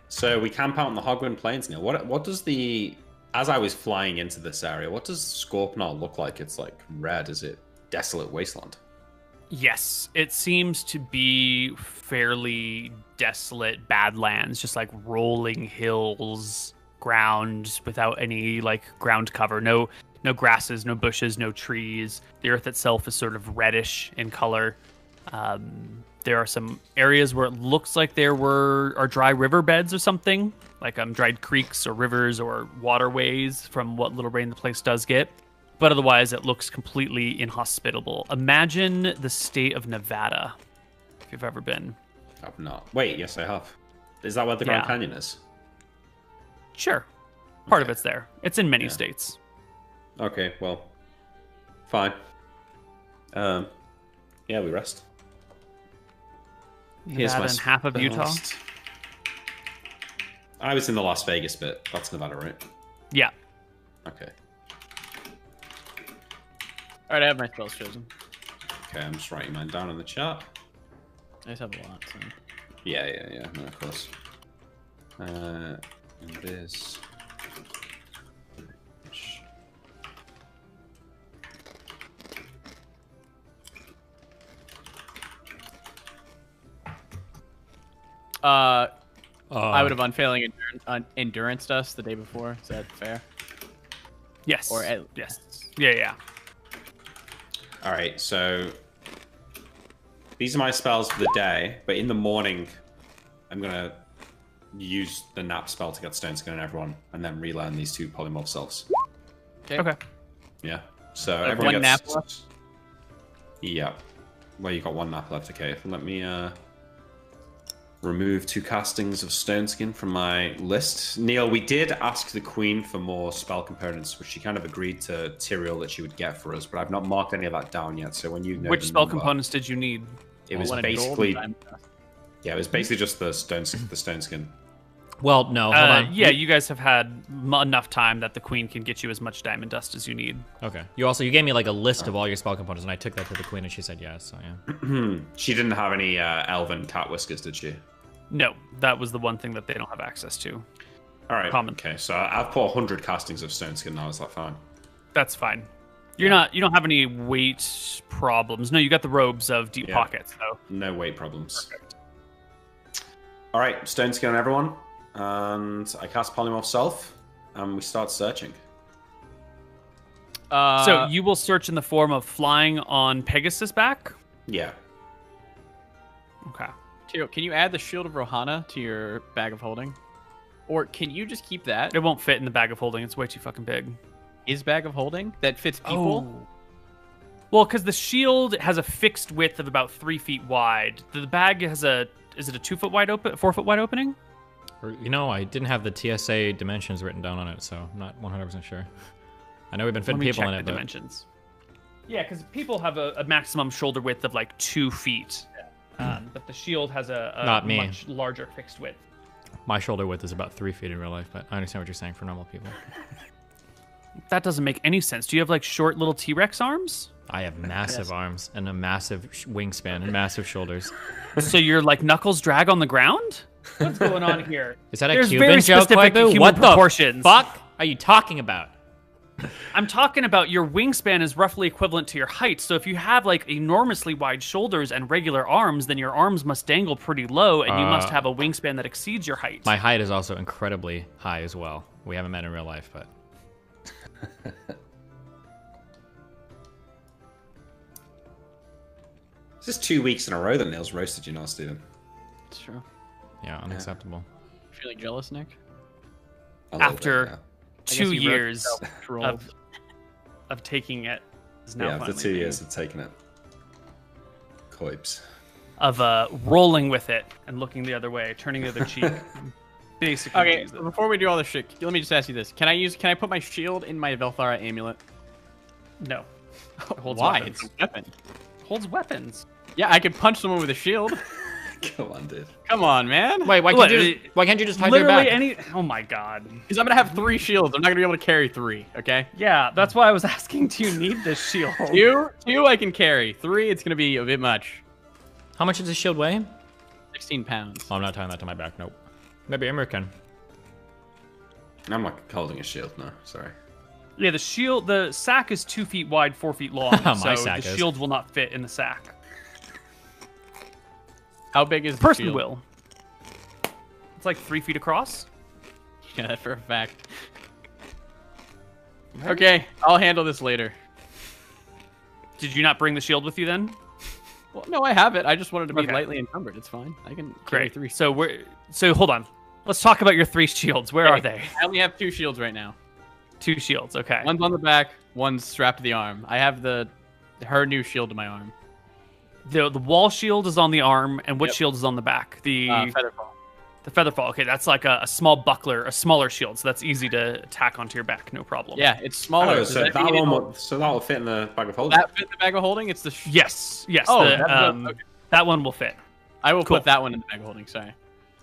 So we camp out on the Hogwind Plains, Neil. What does the... As I was flying into this area, what does Scorpinar look like? It's like red. Is it desolate wasteland? Yes, it seems to be fairly desolate badlands, just like rolling hills, ground without any like ground cover. No grasses, no bushes, no trees. The earth itself is sort of reddish in color. There are some areas where it looks like there are dry riverbeds or something, like dried creeks or rivers or waterways from what little rain the place does get. But otherwise, it looks completely inhospitable. Imagine the state of Nevada, if you've ever been. I've not. Wait, yes, I have. Is that where the Grand Canyon is? Sure. Part of it's there. It's in many states. Okay, well, fine. Yeah, we rest. Nevada and half of Utah? I was in the Las Vegas bit. That's Nevada, right? Yeah. Okay. Alright, I have my spells chosen. Okay, I'm just writing mine down in the chat. I just have a lot, so... Yeah. No, of course. And this... I would have unfailing endurance us the day before. Is that fair? Yes. Or yes. Yeah. All right, so these are my spells for the day, but in the morning, I'm gonna use the nap spell to get stone skin on everyone, and then relearn these 2 polymorph selves. Okay. Yeah. So Like everyone one gets. nap left? Yeah. Well, you got 1 nap left. Okay. Let me remove 2 castings of stone skin from my list. Neil, we did ask the queen for more spell components, which she kind of agreed to Tyrael that she would get for us, but I've not marked any of that down yet. So when you know Which the spell number, components did you need? it was One in gold basically and yeah, it was basically just the stone skin. Well, no, hold on. Yeah, you guys have had enough time that the queen can get you as much diamond dust as you need. Okay. You gave me like a list of all your spell components, and I took that to the queen, and she said yes. So yeah. She didn't have any elven cat whiskers, did she? No, that was the one thing that they don't have access to. All right. Common. Okay, so I've put 100 castings of stone skin now. Is that fine? That's fine. You don't have any weight problems. No, you got the robes of deep pockets, so no weight problems. Perfect. All right, stone skin on everyone, and I cast polymorph self, and we start searching. So you will search in the form of flying on Pegasus back? Yeah. Okay. Tiro, can you add the Shield of Rohana to your bag of holding? Or can you just keep that? It won't fit in the bag of holding. It's way too fucking big. His bag of holding? That fits people? Oh. Well, because the shield has a fixed width of about 3 feet wide. The bag has is it a 2 foot wide 4 foot wide opening? I didn't have the TSA dimensions written down on it, so I'm not 100% sure. I know we've been fitting people in it, but dimensions. Yeah, because people have a maximum shoulder width of like 2 feet. But the shield has a much larger fixed width. My shoulder width is about 3 feet in real life, but I understand what you're saying for normal people. That doesn't make any sense. Do you have like short little T-Rex arms? I have massive arms and a massive wingspan and massive shoulders. So you're like Knuckles drag on the ground? What's going on here? Is that a There's Cuban very joke, specific Koibu? human What proportions. the fuck are you talking about? I'm talking about your wingspan is roughly equivalent to your height. So if you have like enormously wide shoulders and regular arms, then your arms must dangle pretty low, and you must have a wingspan that exceeds your height. My height is also incredibly high as well. We haven't met in real life, but... This is 2 weeks in a row that Neil's roasted you now, Steven. It's true. Yeah, unacceptable. Feeling jealous, Nick? After 2 years of taking it. After 2 years of taking it. Coibs. Of rolling with it and looking the other way, turning the other cheek. Basically. Okay, before we do all this shit, let me just ask you this. Can I put my shield in my Velthara amulet? No. It holds Why? weapons. It's a weapon. Holds weapons. Yeah, I could punch someone with a shield. Come on, dude. Come on, man. Wait, why can't you just tie your back? Oh my god. Because I'm gonna have 3 shields. I'm not gonna be able to carry 3. Okay. Yeah, that's why I was asking. Do you need this shield? Two I can carry. 3, it's gonna be a bit much. How much does this shield weigh? 16 pounds. Oh, I'm not tying that to my back. Nope. Maybe Emmer can. I'm not holding a shield. No, sorry. Yeah, the sack is 2 feet wide, 4 feet long. My so sack the is. shield will not fit in the sack. How big is the Person shield? will. It's like 3 feet across. Yeah, for a fact. Okay, I'll handle this later. Did you not bring the shield with you then? Well, no, I have it. I just wanted to be Okay. lightly encumbered. It's fine. I can carry Great. 3. So hold on. Let's talk about your 3 shields. Where are they? I only have 2 shields right now. 2 shields. Okay. One's on the back. One's strapped to the arm. I have her new shield to my arm. The wall shield is on the arm, and what shield is on the back? The Featherfall. The Featherfall. Okay, that's like a small buckler, a smaller shield, so that's easy to tack onto your back, no problem. Yeah, it's smaller. Oh, so that will fit in the bag of holding. That fit in the bag of holding? It's the Yes. Oh, okay. That one will fit. I will put that one in the bag of holding. Sorry.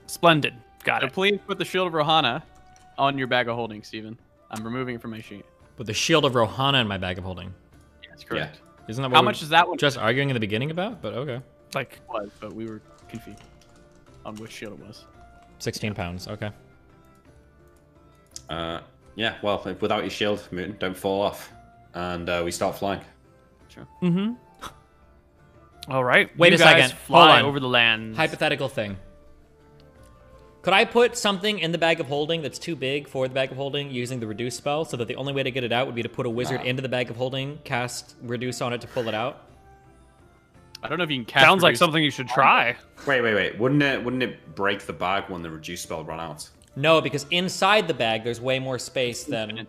Splendid. Got So it. please put the Shield of Rohana on your bag of holding, Steven. I'm removing it from my sheet. With the shield of Rohana in my bag of holding. Yes, correct. Isn't that what How we much is that one? just arguing in the beginning about? But okay. Like was, but we were confused on which shield it was. 16 pounds. Okay. Yeah. Well, without your shield, Mutant, don't fall off, and we start flying. Sure. Mm-hmm. All right. Wait you a guys second. Fly Hold on. over the land. Hypothetical thing. Could I put something in the bag of holding that's too big for the bag of holding using the reduce spell, so that the only way to get it out would be to put a wizard into the bag of holding, cast reduce on it to pull it out? I don't know if you can cast. Sounds like reduce- something you should try. Wait. Wouldn't it break the bag when the reduce spell run out? No, because inside the bag there's way more space than.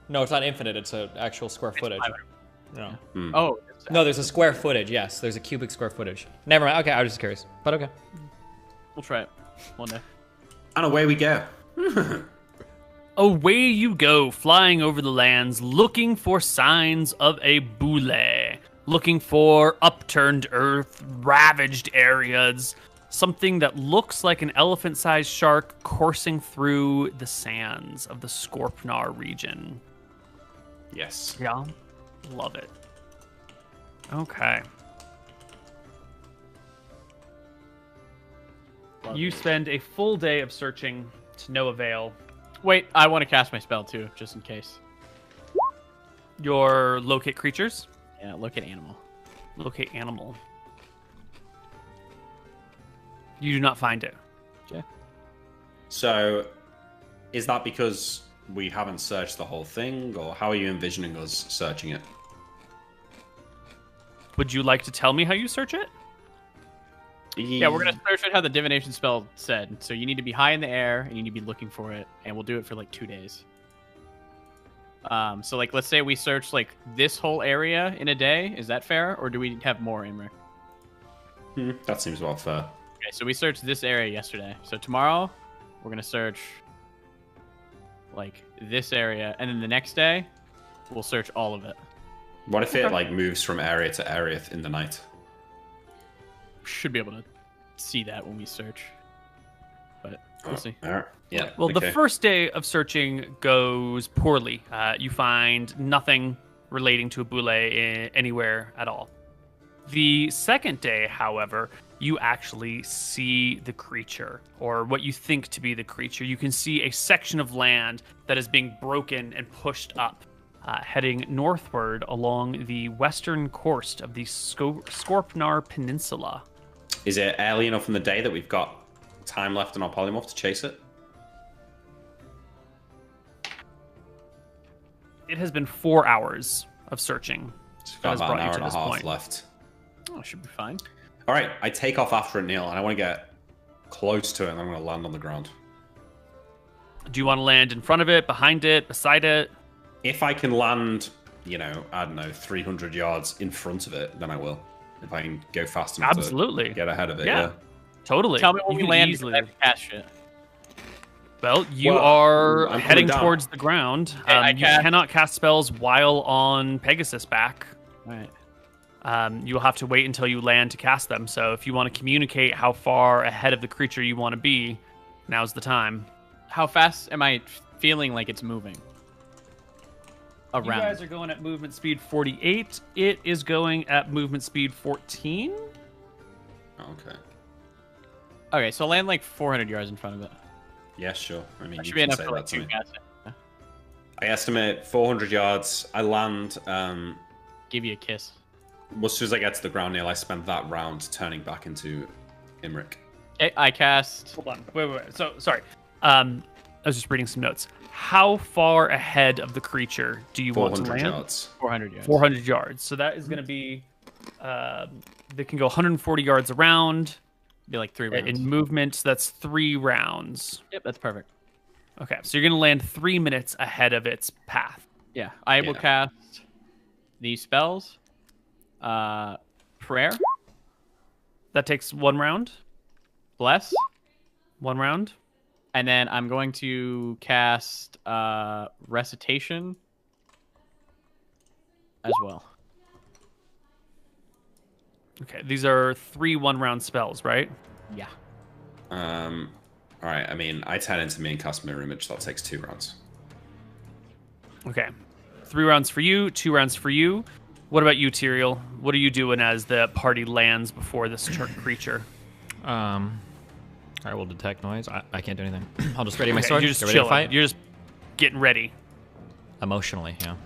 No, it's not infinite. It's an actual square footage. No. Oh. No, there's a square footage. Yes, there's a cubic square footage. Never mind. Okay, I was just curious, but okay. We'll try it one day. And away we go. Away you go, flying over the lands, looking for signs of a boule, looking for upturned earth, ravaged areas, something that looks like an elephant-sized shark coursing through the sands of the Skorpnar region. Yes. Yeah, love it. Okay. You spend a full day of searching to no avail. Wait, I want to cast my spell too, just in case. Your locate creatures? Yeah, locate animal. Locate animal. You do not find it. Okay. So, is that because we haven't searched the whole thing, or how are you envisioning us searching it? Would you like to tell me how you search it? Yeah, we're gonna search it how the divination spell said. So you need to be high in the air and you need to be looking for it, and we'll do it for like 2 days. So like, let's say we search like this whole area in a day. Is that fair, or do we have more, Imric? That seems about fair. Okay, so we searched this area yesterday. So tomorrow, we're gonna search like this area, and then the next day, we'll search all of it. What if it like moves from area to area in the night? Should be able to see that when we search, but we'll see. Yeah. Well, the first day of searching goes poorly. You find nothing relating to a boule anywhere at all. The second day, however, you actually see the creature, or what you think to be the creature. You can see a section of land that is being broken and pushed up, heading northward along the western coast of the Skorpnar Peninsula. Is it early enough in the day that we've got time left in our polymorph to chase it? It has been 4 hours of searching. It's got about an hour and a half left. Oh, should be fine. All right, I take off after it, Neil, and I want to get close to it, and I'm going to land on the ground. Do you want to land in front of it, behind it, beside it? If I can land, I don't know, 300 yards in front of it, then I will. If I can go fast enough Absolutely. to get ahead of it, Yeah. Totally. Tell me when You we can land easily- because I have to cast shit. Well, you Well, are I'm heading coming down. towards the ground. Okay, I You cast- cannot cast spells while on Pegasus back. Right. You'll have to wait until you land to cast them. So if you want to communicate how far ahead of the creature you want to be, now's the time. How fast am I feeling like it's moving? You guys are going at movement speed 48. It is going at movement speed 14. Okay. Okay, so land like 400 yards in front of it. Yeah, sure. I mean, That you should be can enough say for that like to 2 me. casts. Yeah. I estimate 400 yards. I land. Give you a kiss. As soon as I get to the ground, Neil, I spend that round turning back into Imric. Okay, I cast. Hold on. Wait. So, sorry. I was just reading some notes. How far ahead of the creature do you want to 400 land? yards. 400 yards. 400 yards. So that is going to be... they can go 140 yards around. Be like 3 rounds. In movement, so that's 3 rounds. Yep, that's perfect. Okay, so you're going to land 3 minutes ahead of its path. Yeah, I will cast these spells. Prayer. That takes 1 round. Bless. 1 round. And then I'm going to cast Recitation as well. Okay, these are 3 1-round spells, right? Yeah. All right. I mean, I turn into me and cast Mirror Image. That takes 2 rounds. Okay. 3 rounds for you, 2 rounds for you. What about you, Tyrael? What are you doing as the party lands before this creature? I will detect noise. I can't do anything. I'll just ready my Okay, sword. You're just get ready to chilling. fight. You're just getting ready. Emotionally, yeah.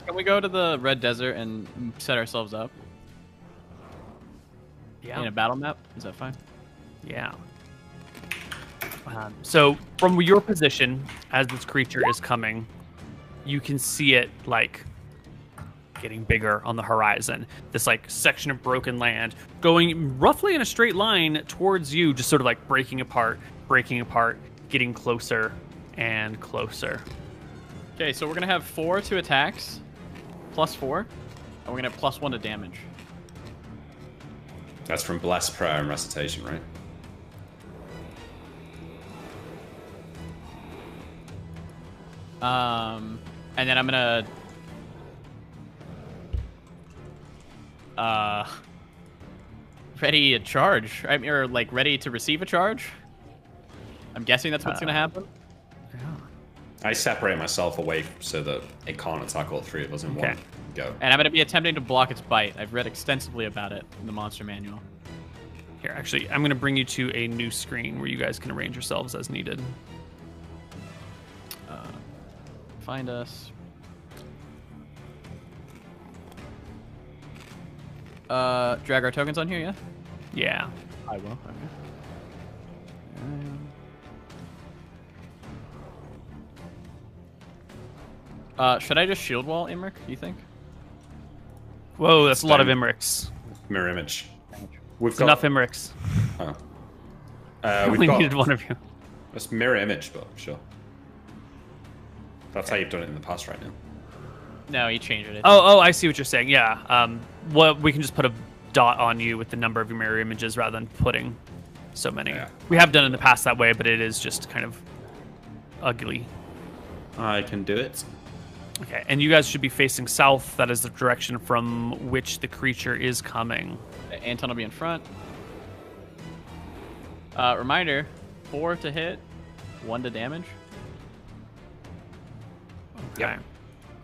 Can we go to the Red Desert and set ourselves up? Yeah. In a battle map? Is that fine? Yeah. So from your position, as this creature is coming, you can see it like getting bigger on the horizon. This like section of broken land going roughly in a straight line towards you, just sort of like breaking apart, getting closer and closer. Okay, so we're gonna have 4 to attacks, +4, and we're gonna have +1 to damage. That's from Blessed Prayer and Recitation, right? And then I'm gonna ready a charge, right? Or like ready to receive a charge. I'm guessing that's what's gonna happen. I separate myself away so that it can't attack all 3 of us in one go. And I'm gonna be attempting to block its bite. I've read extensively about it in the monster manual. Here, actually, I'm gonna bring you to a new screen where you guys can arrange yourselves as needed. Find us. Drag our tokens on here, yeah? Yeah. I will. Okay. Should I just shield wall Imric, do you think? Whoa, that's a lot of Imrics. Mirror image. We've got enough Imrics. Oh. I only needed one of you. That's mirror image, but sure. That's how you've done it in the past, right now. No, he changed it. Oh, I see what you're saying. Yeah. Well, we can just put a dot on you with the number of your mirror images rather than putting so many. Yeah. We have done it in the past that way, but it is just kind of ugly. I can do it. Okay, and you guys should be facing south. That is the direction from which the creature is coming. Anton will be in front. Reminder, 4 to hit, 1 to damage. Okay. Yep.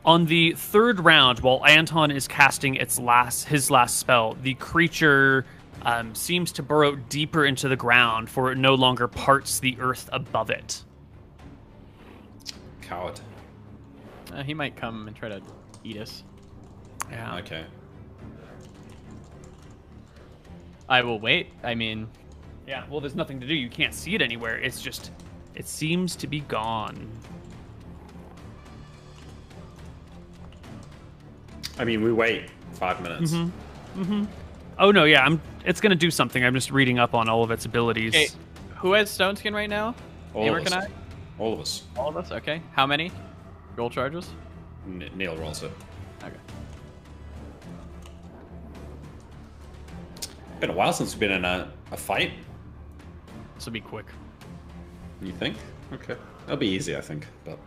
On the 3rd round, while Anton is casting his last spell, the creature seems to burrow deeper into the ground, for it no longer parts the earth above it. Coward. He might come and try to eat us. Yeah. Okay. I will wait. I mean... Yeah, well, there's nothing to do. You can't see it anywhere. It's just... It seems to be gone. I mean, we wait 5 minutes. Oh, no, yeah. It's going to do something. I'm just reading up on all of its abilities. Okay. Who has Stone Skin right now? All of us. All of us. All of us? Okay. How many? Roll charges? Neil rolls it. Okay. Been a while since we've been in a fight. This will be quick. You think? Okay. That'll be easy, I think. But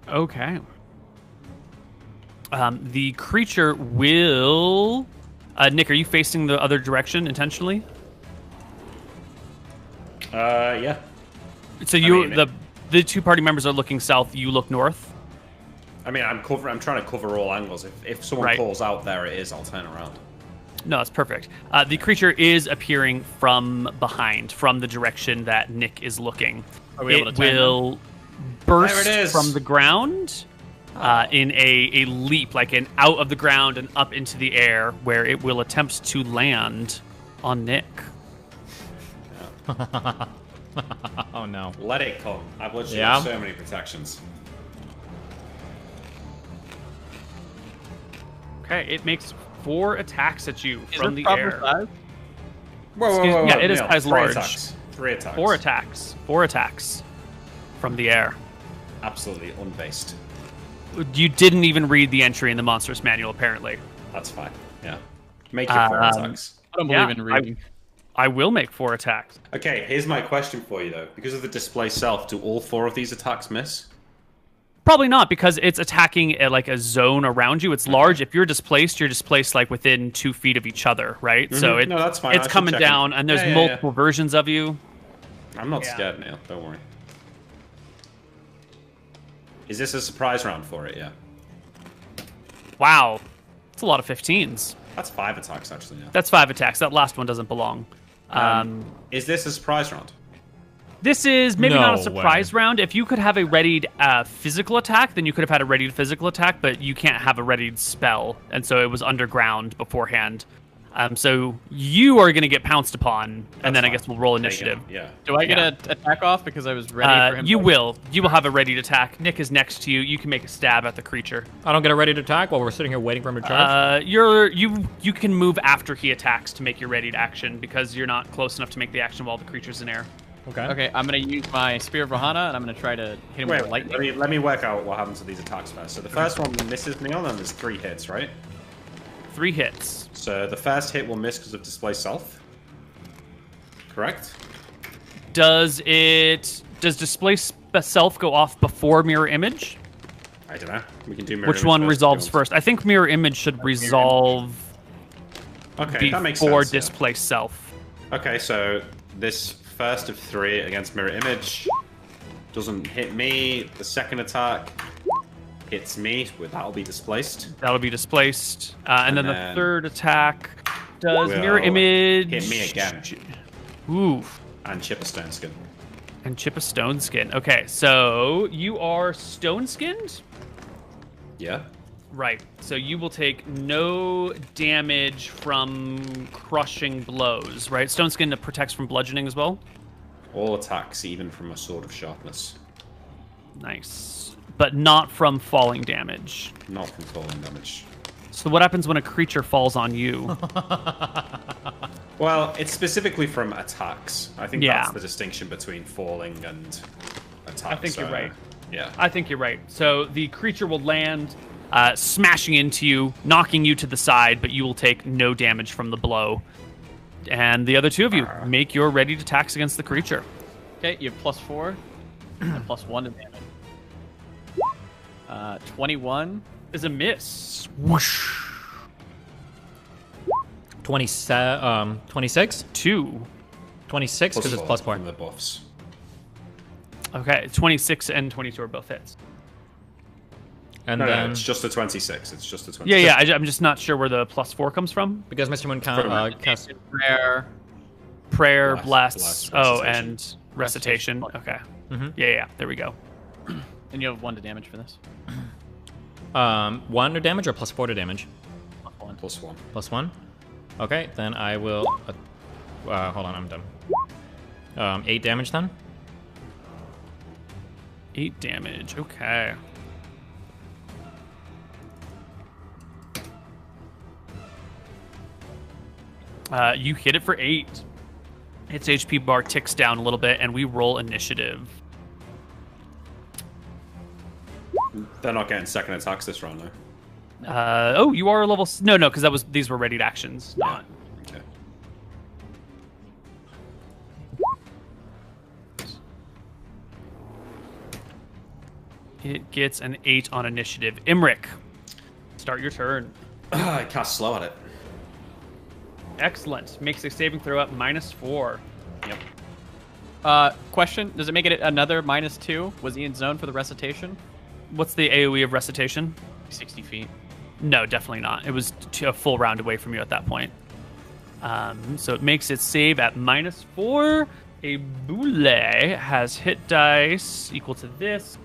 okay. The creature will... Nick, are you facing the other direction intentionally? Yeah. So the 2 party members are looking south. You look north. I mean, I'm trying to cover all angles. If someone calls out, there it is. I'll turn around. No, that's perfect. The creature is appearing from behind, from the direction that Nick is looking. Are we able to will burst from the ground in a leap, like an out of the ground and up into the air, where it will attempt to land on Nick. Oh no. Let it come. I've literally got so many protections. Okay, it makes 4 attacks at you from the air. Whoa, yeah, it is as large. 3 attacks. 4 attacks. 4 attacks from the air. Absolutely unbased. You didn't even read the entry in the Monstrous Manual, apparently. That's fine. Yeah. Make it 4 attacks. I don't believe in reading. I will make 4 attacks. Okay, here's my question for you, though. Because of the display self, do all 4 of these attacks miss? Probably not, because it's attacking like a zone around you. It's large. If you're displaced like within 2 feet of each other, right? Mm-hmm. So no, that's fine. It's coming down, and there's multiple versions of you. I'm not scared, Neil. Don't worry. Is this a surprise round for it? Yeah. Wow. It's a lot of 15s. That's 5 attacks, actually. Yeah. That's 5 attacks. That last one doesn't belong. Is this a surprise round? This is maybe not a surprise round. If you could have a readied physical attack, then you could have had a readied physical attack, but you can't have a readied spell, and so it was underground beforehand. So you are going to get pounced upon, and then I guess we'll roll initiative. Yeah. Do I get an attack off because I was ready for him? You will. You will have a ready to attack. Nick is next to you. You can make a stab at the creature. I don't get a ready to attack while we're sitting here waiting for him to charge? You can move after he attacks to make your ready to action because you're not close enough to make the action while the creature's in air. Okay. Okay, I'm going to use my Spear of Rohana, and I'm going to try to hit him with lightning. Let me work out what happens to these attacks first. So the first one misses me on, and there's 3 hits, right? 3 hits. So the first hit will miss because of Display Self. Correct? Does Display Self go off before Mirror Image? I don't know. We can do Mirror Which Image one first resolves if you want. first? I think Mirror Image should resolve Okay, that makes before sense, yeah. Display Self. Okay, so this first of 3 against Mirror Image doesn't hit me. The second attack hits me. That'll be displaced. That'll be displaced. And then the third attack does will Mirror Image hit me again. Ooh. And chip a stone skin. And chip a stone skin. Okay, so you are stone skinned? Yeah. Right. So you will take no damage from crushing blows, right? Stone skin protects from bludgeoning as well? All attacks, even from a sword of sharpness. Nice. But not from falling damage. Not from falling damage. So what happens when a creature falls on you? Well, it's specifically from attacks. I think Yeah. that's the distinction between falling and attacks. I think you're right. Yeah. I think you're right. So the creature will land, smashing into you, knocking you to the side, but you will take no damage from the blow. And the other 2 of you, make your ready to attacks against the creature. Okay, you have +4 and +1 to damage. 21 is a miss. Whoosh. 26? 2. 26 because it's +4. From the buffs. Okay, 26 and 22 are both hits. And No, then it's just a 26. It's just a 26. Yeah. I'm just not sure where the +4 comes from. Because Mr. Moon cast prayer, bless, recitation. and recitation. Okay. Yeah. There we go. And you have 1 to damage for this. 1 to damage or +4 to damage? +1. +1. +1? Okay, then I will... hold on, I'm done. 8 damage then? 8 damage. Okay. You hit it for 8. Its HP bar ticks down a little bit, and we roll initiative. They're not getting second attacks this round, though. Oh, you are a level... No, because these were readied actions. Not... Okay. It gets an 8 on initiative. Imric, start your turn. I cast slow at it. Excellent. Makes a saving throw at -4. Yep. Question, does it make it another -2? Was he in zone for the recitation? What's the AoE of recitation? 60 feet. No, definitely not. It was a full round away from you at that point. So it makes its save at -4. A boule has hit dice equal to this.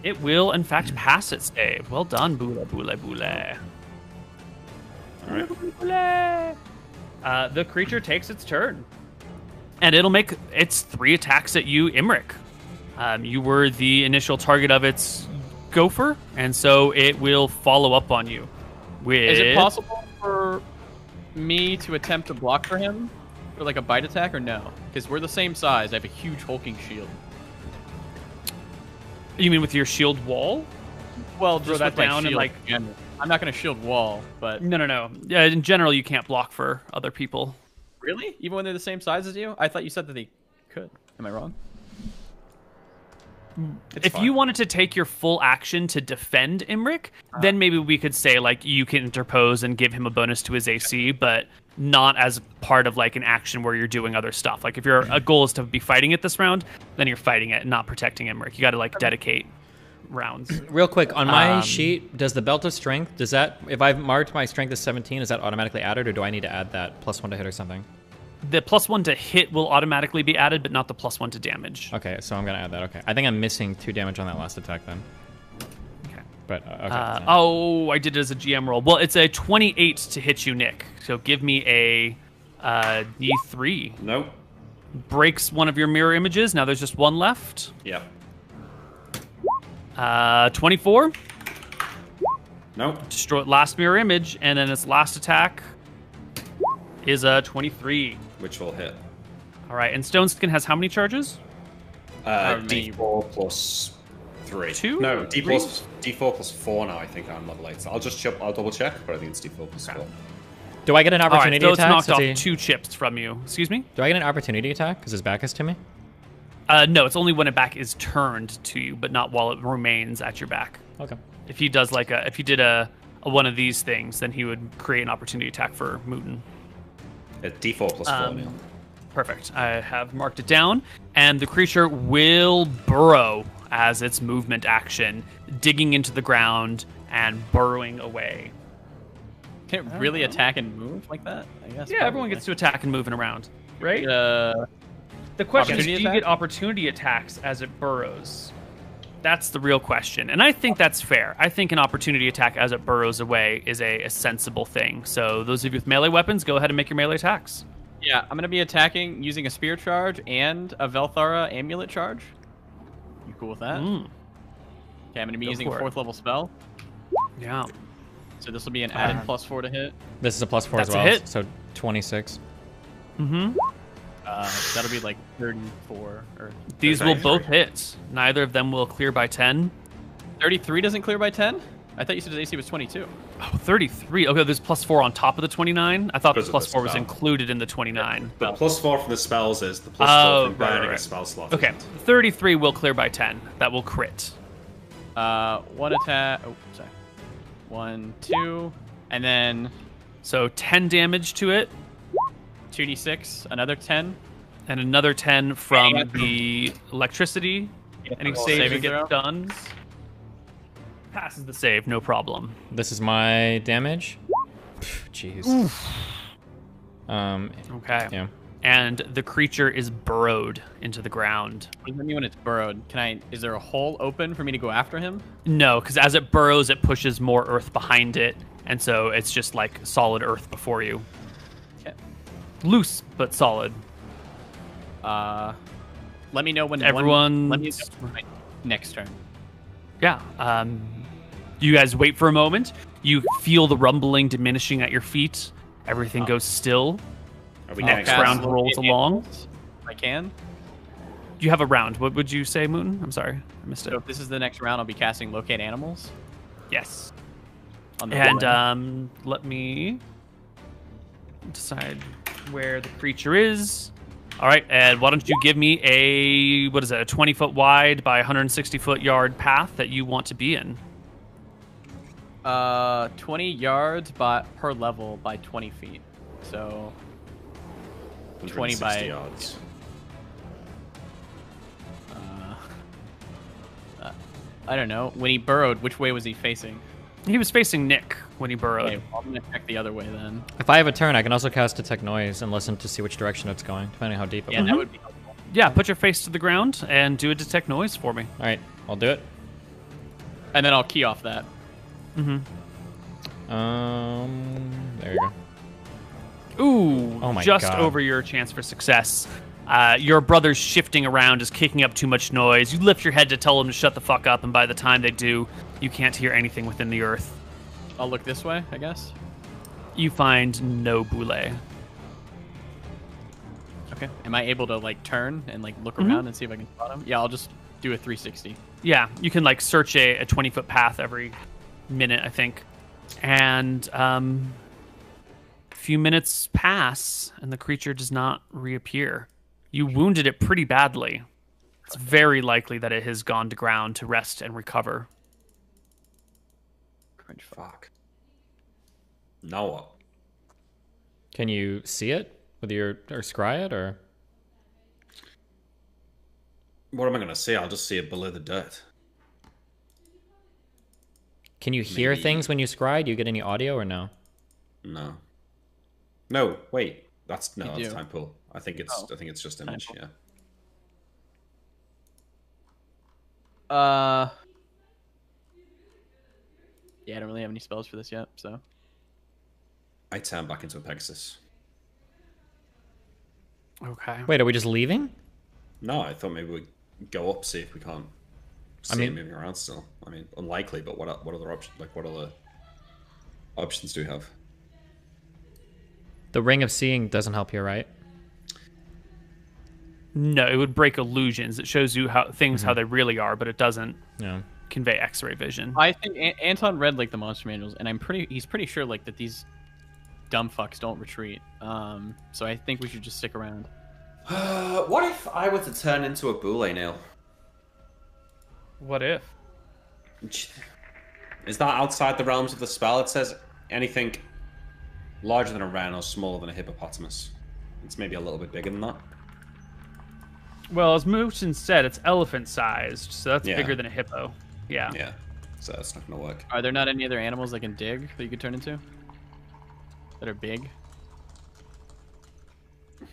It will, in fact, pass its save. Well done, boule. All right. The creature takes its turn. And it'll make its 3 attacks at you, Imric. You were the initial target of its gopher, and so it will follow up on you. Is it possible for me to attempt to block for him? For like a bite attack or no? Because we're the same size. I have a huge hulking shield. You mean with your shield wall? Well, Throw just that with my down and shield like... in general. I'm not going to shield wall, but... No. In general, you can't block for other people. Really? Even when they're the same size as you? I thought you said that they could. Am I wrong? If you wanted to take your full action to defend Imric, then maybe we could say like you can interpose and give him a bonus to his AC, but not as part of like an action where you're doing other stuff. Like if your goal is to be fighting it this round, then you're fighting it, not protecting Imric. You got to like dedicate rounds. Real quick, on my sheet, does the belt of strength, does that, if I've marked my strength as 17, is that automatically added, or do I need to add that +1 to hit or something? The +1 to hit will automatically be added, but not the +1 to damage. Okay, so I'm going to add that. Okay. I think I'm missing 2 damage on that last attack then. Okay. but okay. I did it as a GM roll. Well, it's a 28 to hit you, Nick. So give me a D3. Nope. Breaks one of your mirror images. Now there's just one left. Yep. 24. Nope. Destroy last mirror image, and then its last attack is a 23. Which will hit. All right, and Stone Skin has how many charges? D4 plus 3. 2? No, D4 plus 4 now, I think I'm level 8. So I'll double check, but I think it's D4 plus 4. Do I get an opportunity so attack? It's knocked off 2 chips from you. Excuse me? Do I get an opportunity attack because his back is to me? No, it's only when a back is turned to you, but not while it remains at your back. Okay. If he does if he did a one of these things, then he would create an opportunity attack for Mooten. D4 plus 4, Neil. Perfect. I have marked it down, and the creature will burrow as its movement action, digging into the ground and burrowing away. Can it really attack and move like that? I guess. Yeah, everyone gets to attack and moving around, right? The question is, do you get opportunity attacks as it burrows? That's the real question, and I think that's fair. I think an opportunity attack as it burrows away is a sensible thing. So those of you with melee weapons, go ahead and make your melee attacks. Yeah, I'm going to be attacking using a spear charge and a Velthara amulet charge. You cool with that? Okay, I'm going to be using a 4th level spell. Yeah. So this will be an added +4 to hit. This is a +4 That's as well. a hit. So 26. Mm-hmm. That'll be like 34. Or These will both hit. Neither of them will clear by 10. 33 doesn't clear by 10? I thought you said his AC was 22. Oh, 33. Okay, there's +4 on top of the 29. I thought the Because of the +4 was spell. included in the 29. The +4 from the spells is the +4 from burning a spell slot. Okay, 33 will clear by 10. That will crit. One attack. Oh, sorry. 1, 2, and then so 10 damage to it. 2d6, another 10, and another 10 from the electricity. Any saves or saving get throw? done? Passes the save, no problem. This is my damage. Jeez. Okay. Yeah. And the creature is burrowed into the ground. What does that mean when it's burrowed? Is there a hole open for me to go after him? No, because as it burrows, it pushes more earth behind it, and so it's just like solid earth before you. Okay. Loose but solid. Let me know when everyone. Let me know my next turn. Yeah. You guys wait for a moment. You feel the rumbling diminishing at your feet. Everything goes still. Next round rolls along. I can. You have a round. What would you say, Moon? I'm sorry, I missed it. So if this is the next round, I'll be casting Locate Animals. Yes. On the And let me decide where the creature is. All right, and why don't you give me a 20-foot wide by 160-foot yard path that you want to be in? 20 yards per level by 20 feet. So 20 by yards. I don't know. When he burrowed, which way was he facing? He was facing Nick when he burrowed. Okay, well, I'm gonna check the other way then. If I have a turn, I can also cast Detect Noise and listen to see which direction it's going, depending on how deep it Yeah, that would be helpful. Yeah, put your face to the ground and do a detect noise for me. All right, I'll do it. And then I'll key off that. Mm-hmm. There you go. Ooh, Oh my just God. over your chance for success. Your brother's shifting around is kicking up too much noise. You lift your head to tell them to shut the fuck up, and by the time they do, you can't hear anything within the earth. I'll look this way, I guess. You find no boule. Okay. Am I able to like turn and like look around and see if I can spot him? Yeah, I'll just do a 360. Yeah, you can like search a 20-foot path every minute, I think. And a few minutes pass, and the creature does not reappear. You wounded it pretty badly. It's very likely that it has gone to ground to rest and recover. Fuck. Now what? Can you see it with your or scry it or? What am I gonna see? I'll just see it below the dirt. Can you hear Maybe. things when you scry? Do you get any audio or no? No. No, wait. That's You that's do. time pool. I think it's just image. pool. Yeah. Yeah, I don't really have any spells for this yet, so. I turn back into a Pegasus. Okay. Wait, are we just leaving? No, I thought maybe we'd go up, see if we can't see it moving around still. I mean, unlikely, but what other options? Like, what other options do we have? The Ring of Seeing doesn't help here, right? No, it would break illusions. It shows you how things how they really are, but it doesn't convey X-ray vision. I think Anton read like the monster manuals, and he's pretty sure like that these dumb fucks don't retreat. So I think we should just stick around. What if I were to turn into a boule, Neil? What if? Is that outside the realms of the spell? It says anything larger than a wren or smaller than a hippopotamus. It's maybe a little bit bigger than that. Well, as Mooshin said, it's elephant-sized, so that's Yeah. bigger than a hippo. Yeah. Yeah. So that's not gonna work. Are there not any other animals that can dig that you could turn into? That are big?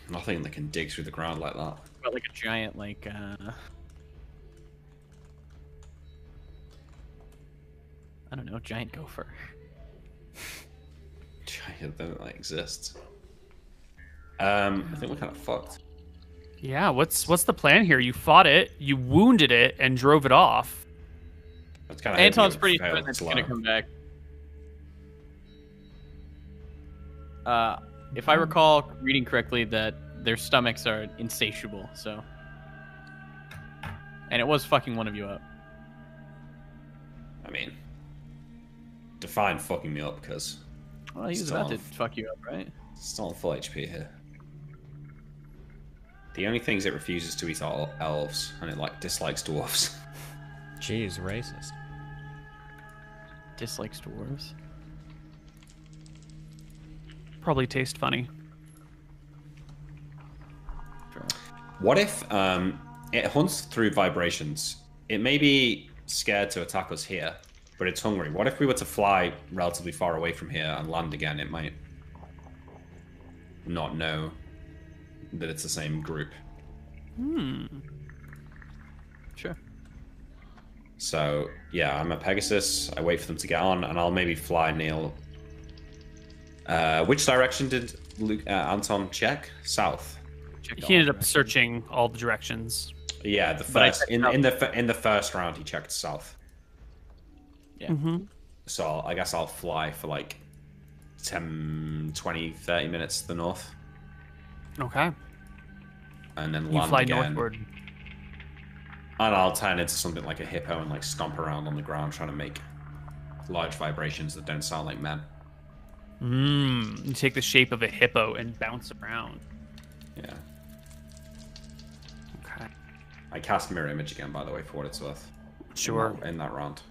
Nothing that can dig through the ground like that. About like a giant, like, I don't know, giant gopher. Giant don't like exist. I think we're kind of fucked. Yeah, what's the plan here? You fought it, you wounded it, and drove it off. That's kind of Anton's pretty sure that's gonna come back. If I recall reading correctly, that their stomachs are insatiable, so. And it was fucking one of you up. I mean, define fucking me up, because. Well, he was about to fuck you up, right? Still on full HP here. The only things it refuses to eat are elves, and it like dislikes dwarves. Jeez, racist. Dislikes dwarves. Probably taste funny. What if it hunts through vibrations? It may be scared to attack us here, but it's hungry. What if we were to fly relatively far away from here and land again? It might not know that it's the same group. Sure. So, yeah, I'm a Pegasus. I wait for them to get on, and I'll maybe fly Neil. Which direction did Anton check? South. He ended up searching all the directions. Yeah, the first in the first round he checked south. Yeah. So I guess I'll fly for like 10, 20, 30 minutes to the north. Okay. And then You land fly again. northward. And I'll turn into something like a hippo and like stomp around on the ground trying to make large vibrations that don't sound like men. You take the shape of a hippo and bounce around. Yeah. Okay. I cast mirror image again, by the way, for what it's worth. Sure. In that round.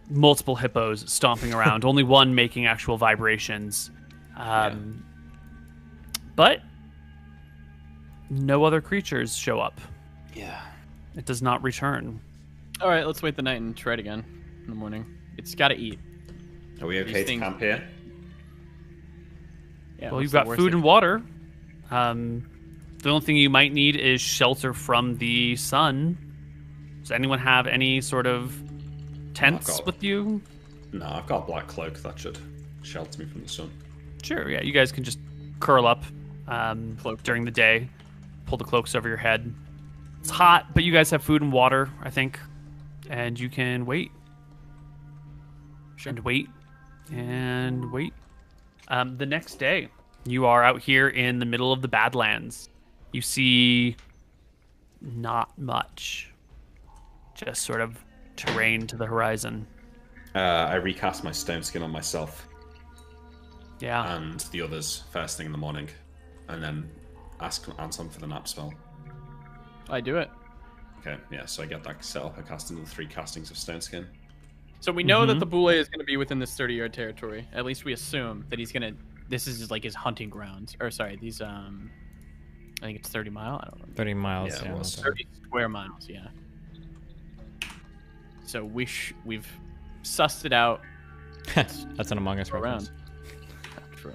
Multiple hippos stomping around, only one making actual vibrations. But no other creatures show up. Yeah. It does not return. All right, let's wait the night and try it again in the morning. It's got to eat. Are we okay to camp here? Yeah, Well, you've got food and water. The only thing you might need is shelter from the sun. Does anyone have any sort of tents with you? No, I've got a black cloak that should shelter me from the sun. Sure, yeah. You guys can just curl up during the day, pull the cloaks over your head. It's hot, but you guys have food and water, I think, and you can wait. And wait. And wait. The next day, you are out here in the middle of the Badlands. You see not much. Just sort of terrain to the horizon. I recast my stone skin on myself. Yeah. And the others first thing in the morning. And then ask Anton for the nap spell. I do it. Okay, yeah, so I get that set up. I cast into the 3 castings of stone skin. So we know that the boule is going to be within this 30-yard territory. At least we assume that he's going to... This is like his hunting grounds. Or sorry, these... I think it's 30 mile. I don't know. 30 miles. Yeah, Yeah, 30 square miles, yeah. So we've sussed it out. That's an Among Us reference. True.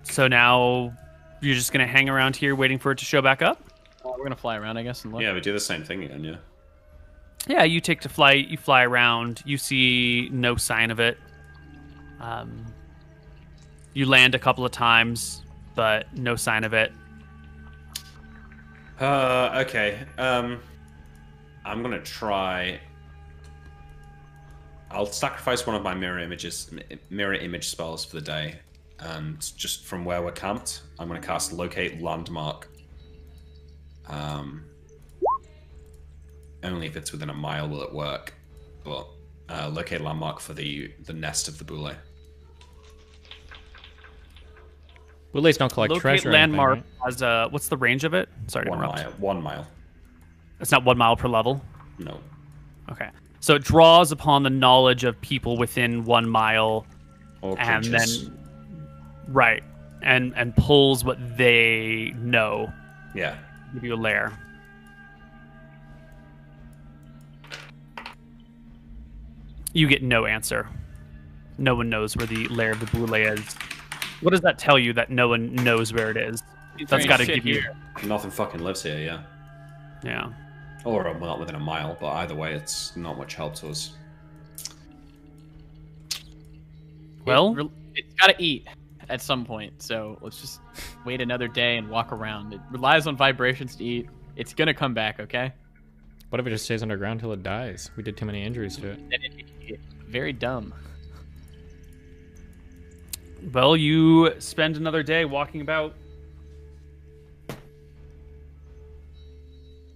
So now you're just going to hang around here waiting for it to show back up? We're going to fly around, I guess, and look. Yeah, we do the same thing again, yeah. Yeah, you take to flight. You fly around. You see no sign of it. You land a couple of times, but no sign of it. Okay. I'm gonna try. I'll sacrifice one of my mirror image spells for the day, and just from where we're camped, I'm gonna cast Locate Landmark. Only if it's within a mile will it work, but Locate Landmark for the nest of the boule. Boules don't collect Locate treasure. landmark has a. What's the range of it? Sorry to interrupt. 1 mile. It's not 1 mile per level. No. Okay. So it draws upon the knowledge of people within 1 mile, Or and creatures. then right, and pulls what they know. Yeah. Give you a lair. You get no answer. No one knows where the lair of the boule is. What does that tell you that no one knows where it is? That's got to give you. Nothing fucking lives here, yeah. Yeah. Or not within a mile, but either way, it's not much help to us. Well, it's got to eat at some point, so let's just wait another day and walk around. It relies on vibrations to eat. It's gonna come back, okay? What if it just stays underground till it dies? We did too many injuries to it. Very dumb. Well, you spend another day walking about.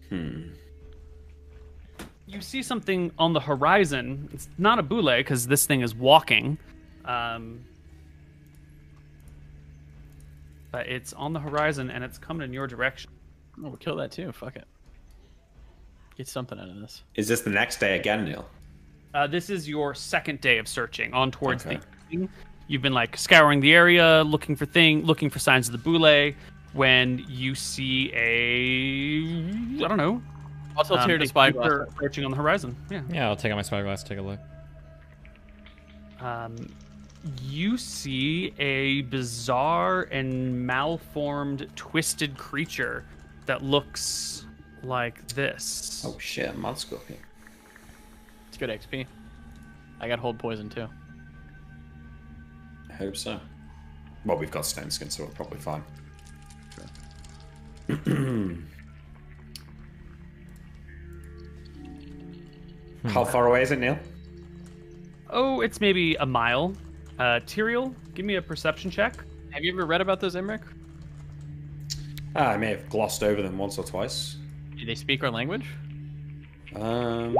You see something on the horizon. It's not a boule because this thing is walking. But it's on the horizon and it's coming in your direction. Oh, we'll kill that too. Fuck it. Get something out of this. Is this the next day again, Neil? This is your second day of searching on towards Okay. the evening. You've been like scouring the area, looking for signs of the boule. When you see I don't know. I'll tilt here to a spyglass. creature approaching on the horizon. Yeah. Yeah, I'll take out my spyglass, take a look. You see a bizarre and malformed, twisted creature that looks like this. Oh shit, mud scorpion. It's good XP. I got hold poison too. I hope so. Well, we've got stone skin, so we're probably fine. How far away is it, Neil? Oh, it's maybe a mile. Tyrael, give me a perception check. Have you ever read about those Emmerich? I may have glossed over them once or twice. Do they speak our language? Let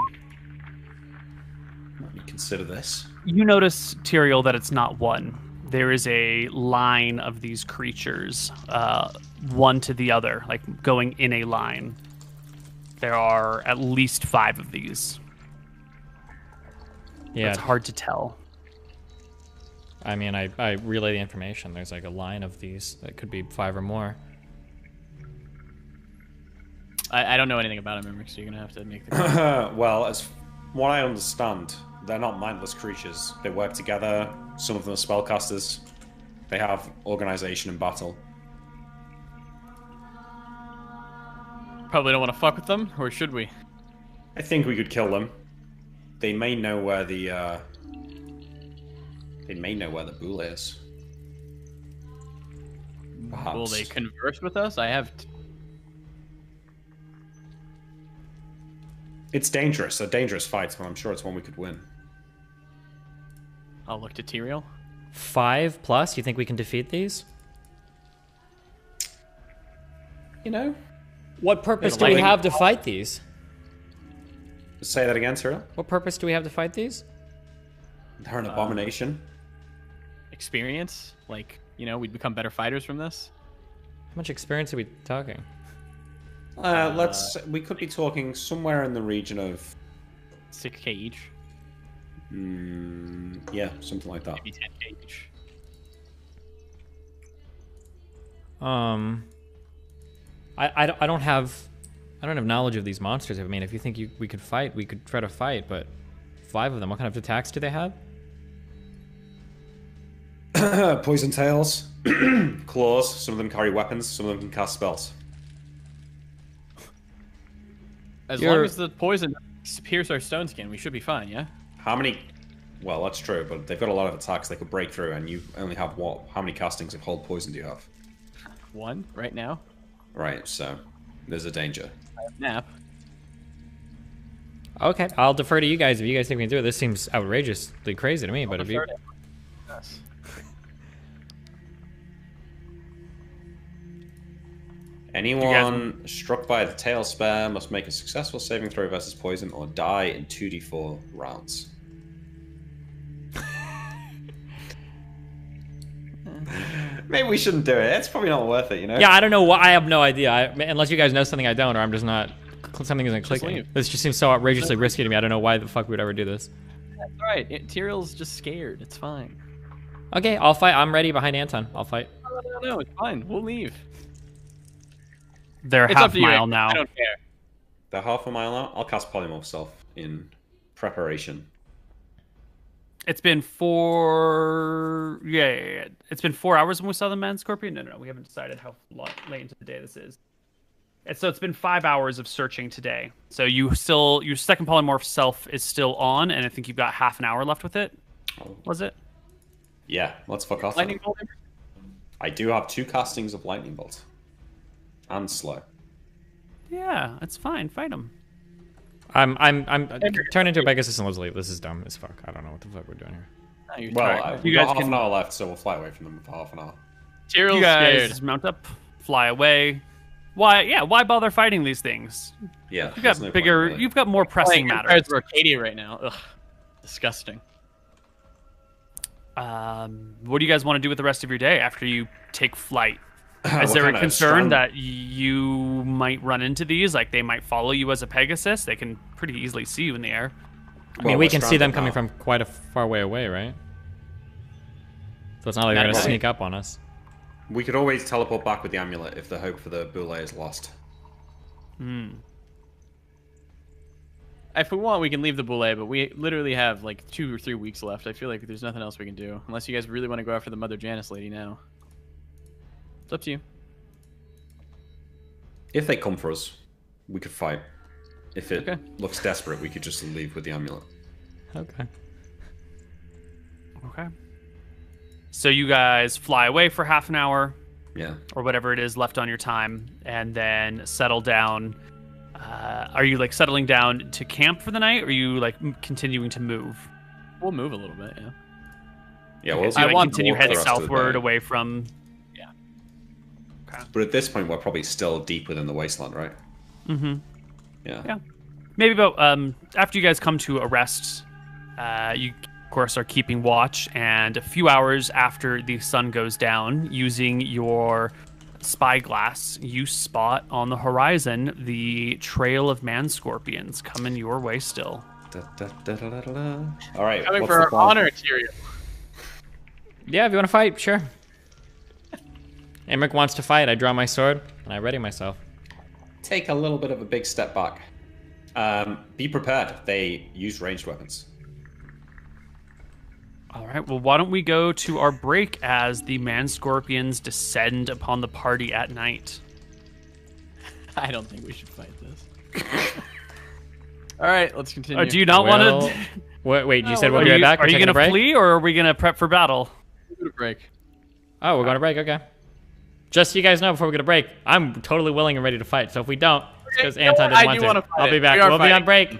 me consider this. You notice, Tyrael, that it's not one. There is a line of these creatures, one to the other, like going in a line. There are at least 5 of these. Yeah. It's hard to tell. I mean, I relay the information. There's like a line of these that could be 5 or more. I don't know anything about them, Emmerich, so you're gonna have to make the. Well, as what I understand, they're not mindless creatures. They work together. Some of them are spellcasters. They have organization in battle. Probably don't want to fuck with them, or should we? I think we could kill them. They may know where the boule is. Perhaps. Will they converse with us? I have. It's dangerous. A dangerous fight, but I'm sure it's one we could win. I'll look to Tyrael. 5 plus? You think we can defeat these? You know? What purpose do we have to fight these? Say that again, Cyril. What purpose do we have to fight these? They're an abomination. Experience? Like, we'd become better fighters from this? How much experience are we talking? We could be talking somewhere in the region of 6k each. Yeah, something like that. Maybe 10k each. I don't have knowledge of these monsters. I mean, if you think we could fight, we could try to fight, but 5 of them. What kind of attacks do they have? Poison tails, claws. Some of them carry weapons. Some of them can cast spells. As long as the poison pierce our stone skin. We should be fine, yeah? How many? Well, that's true, but they've got a lot of attacks they could break through, and you only have what? How many castings of hold poison do you have? 1 right now. Right, so there's a danger. Nap. Okay, I'll defer to you guys if you guys think we can do it. This seems outrageously crazy to me, but if you... Yes. Anyone struck by the tail spare must make a successful saving throw versus poison or die in 2d4 rounds. Maybe we shouldn't do it. It's probably not worth it, you know? Yeah, I don't know why. I have no idea. Unless you guys know something I don't, or I'm just not... Something isn't clicking. leave. This just seems so outrageously risky to me. I don't know why the fuck we would ever do this. That's right. Tyrell's just scared. It's fine. Okay, I'll fight. I'm ready behind Anton. I'll fight. No, it's fine. We'll leave. They're It's half up to you, mile Rick. now. I don't care. They're half a mile now. I'll cast Polymorph Self in preparation. It's been 4. Yeah. It's been 4 hours when we saw the man scorpion. No. We haven't decided how late into the day this is. And so it's been 5 hours of searching today. So your second polymorph self is still on, and I think you've got half an hour left with it. Was it? Yeah, let's fuck off. Lightning bolt. I do have 2 castings of Lightning Bolt. And slow. Yeah, it's fine. Fight him. I'm turning into a Pegasus and let's leave. This is dumb as fuck. I don't know what the fuck we're doing here. Well, we've got half an hour left, so we'll fly away from them for half an hour. You guys mount up, fly away. Why? Yeah. Why bother fighting these things? Yeah. You've got bigger. You've got more pressing matters. We're Arcadia right now. Ugh, disgusting. What do you guys want to do with the rest of your day after you take flight? Is What there a kind of concern strong- that you might run into these? Like they might follow you as a Pegasus? They can pretty easily see you in the air. I mean, we can see them coming from quite a far way away, right? So it's not like they're gonna sneak up on us. We could always teleport back with the amulet if the hope for the boule is lost. If we want, we can leave the boule, but we literally have like 2 or 3 weeks left. I feel like there's nothing else we can do. Unless you guys really want to go after the Mother Janice lady now. It's up to you. If they come for us, we could fight. If it looks desperate, we could just leave with the amulet. Okay. Okay. So you guys fly away for half an hour. Yeah. Or whatever it is left on your time, and then settle down. Are you like settling down to camp for the night, or are you like continuing to move? We'll move a little bit, yeah. Yeah, Okay, we'll so you, like, want continue to walk head the rest of the southward day. away from. But at this point, we're probably still deep within the wasteland, right? Mm-hmm. Yeah. Maybe about after you guys come to a rest, you of course are keeping watch, and a few hours after the sun goes down, using your spyglass, you spot on the horizon the trail of man scorpions coming your way still. All right. Coming what's for the our plan? honor, Tyrion. Yeah, if you want to fight, sure. Emmerich wants to fight. I draw my sword and I ready myself. Take a little bit of a big step back. Be prepared. They use ranged weapons. All right, well, why don't we go to our break as the man scorpions descend upon the party at night? I don't think we should fight this. All right, let's continue. Do you not want to? Wait, you said we'll be right back? Are you going to flee, or are we going to prep for battle? We're going to break. Oh, we're going to break. Okay. Just so you guys know, before we go to break, I'm totally willing and ready to fight. So if we don't, it's because Anton doesn't want to. wanna fight I'll be it. back. We are We'll be on fighting. break.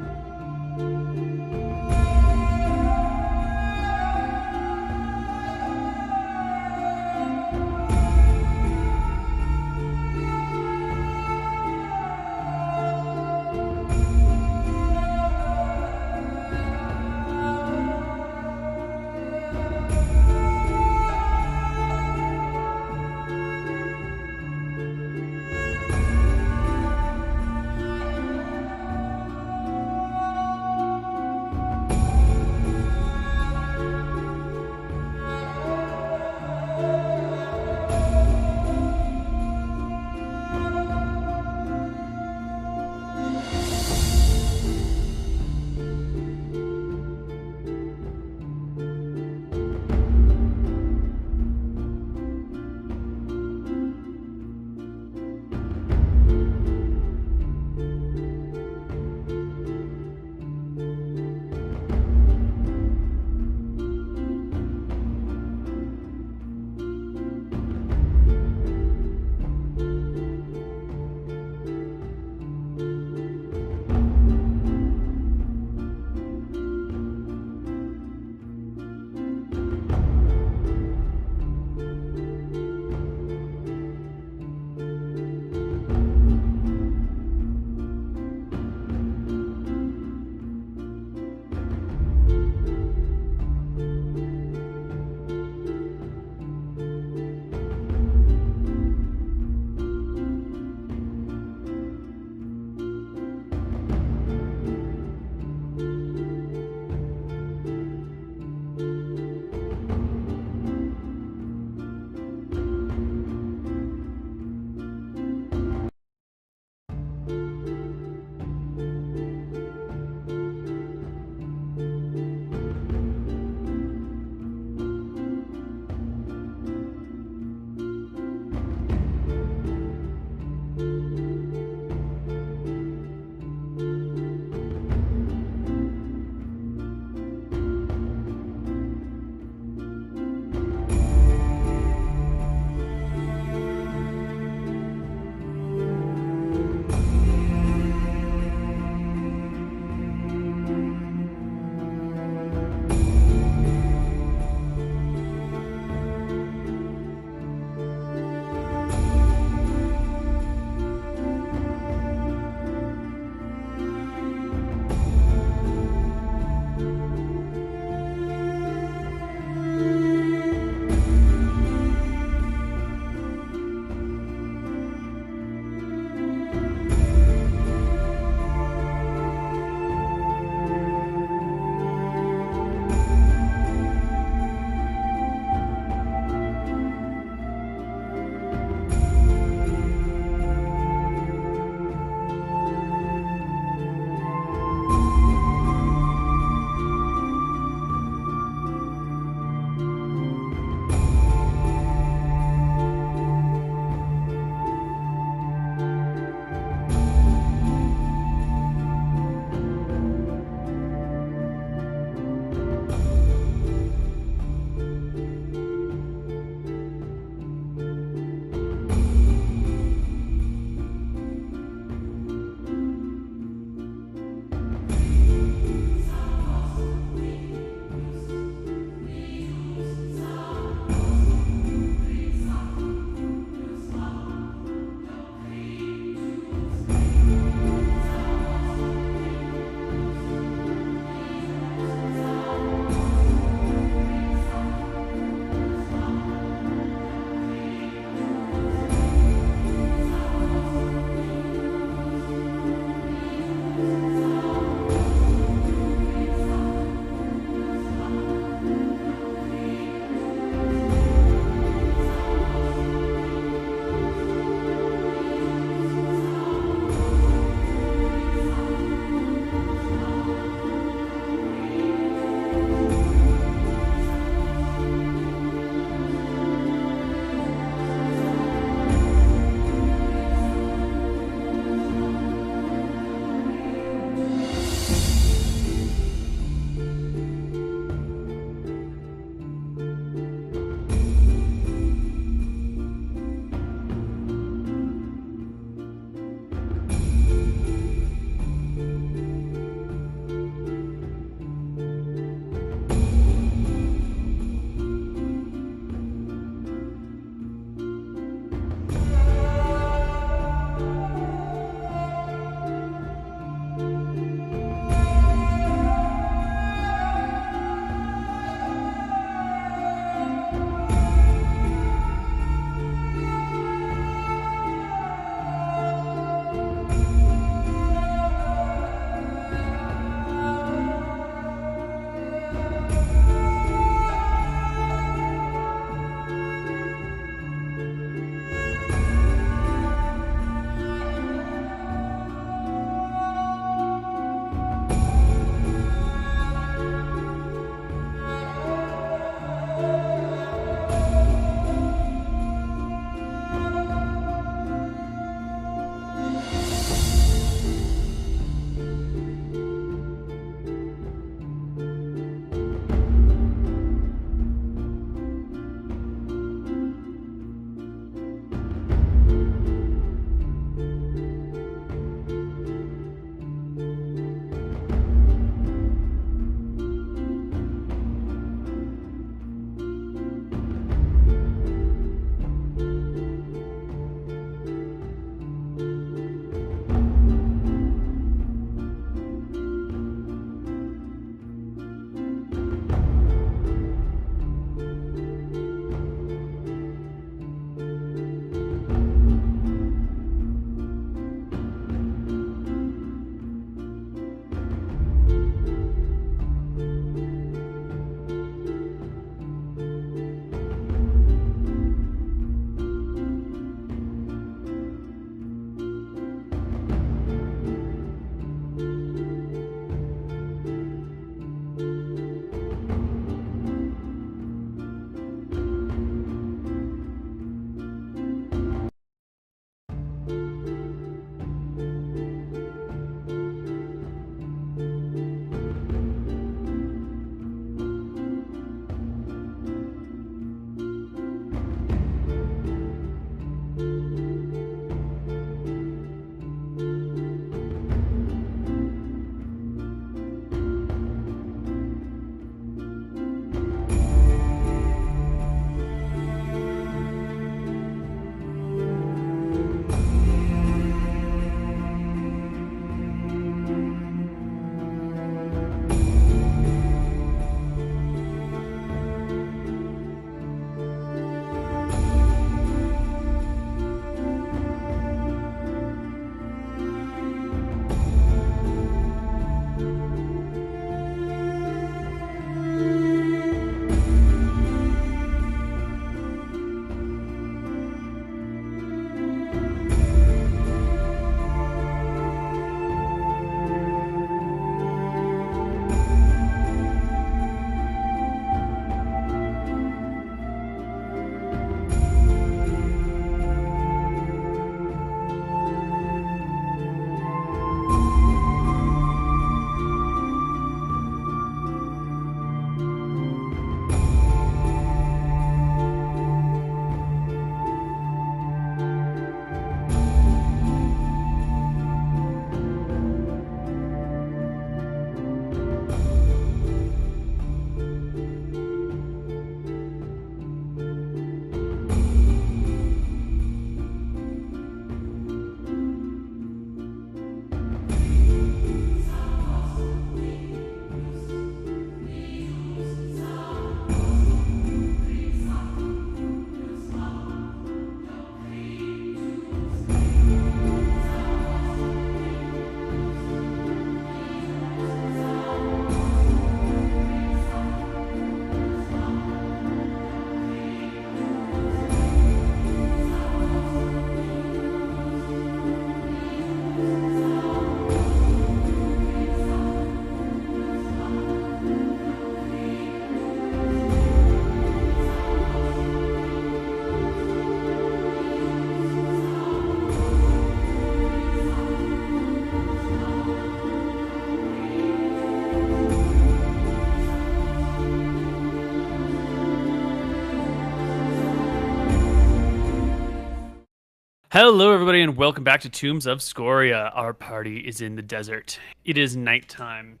Hello, everybody, and welcome back to Tombs of Scoria. Our party is in the desert. It is nighttime.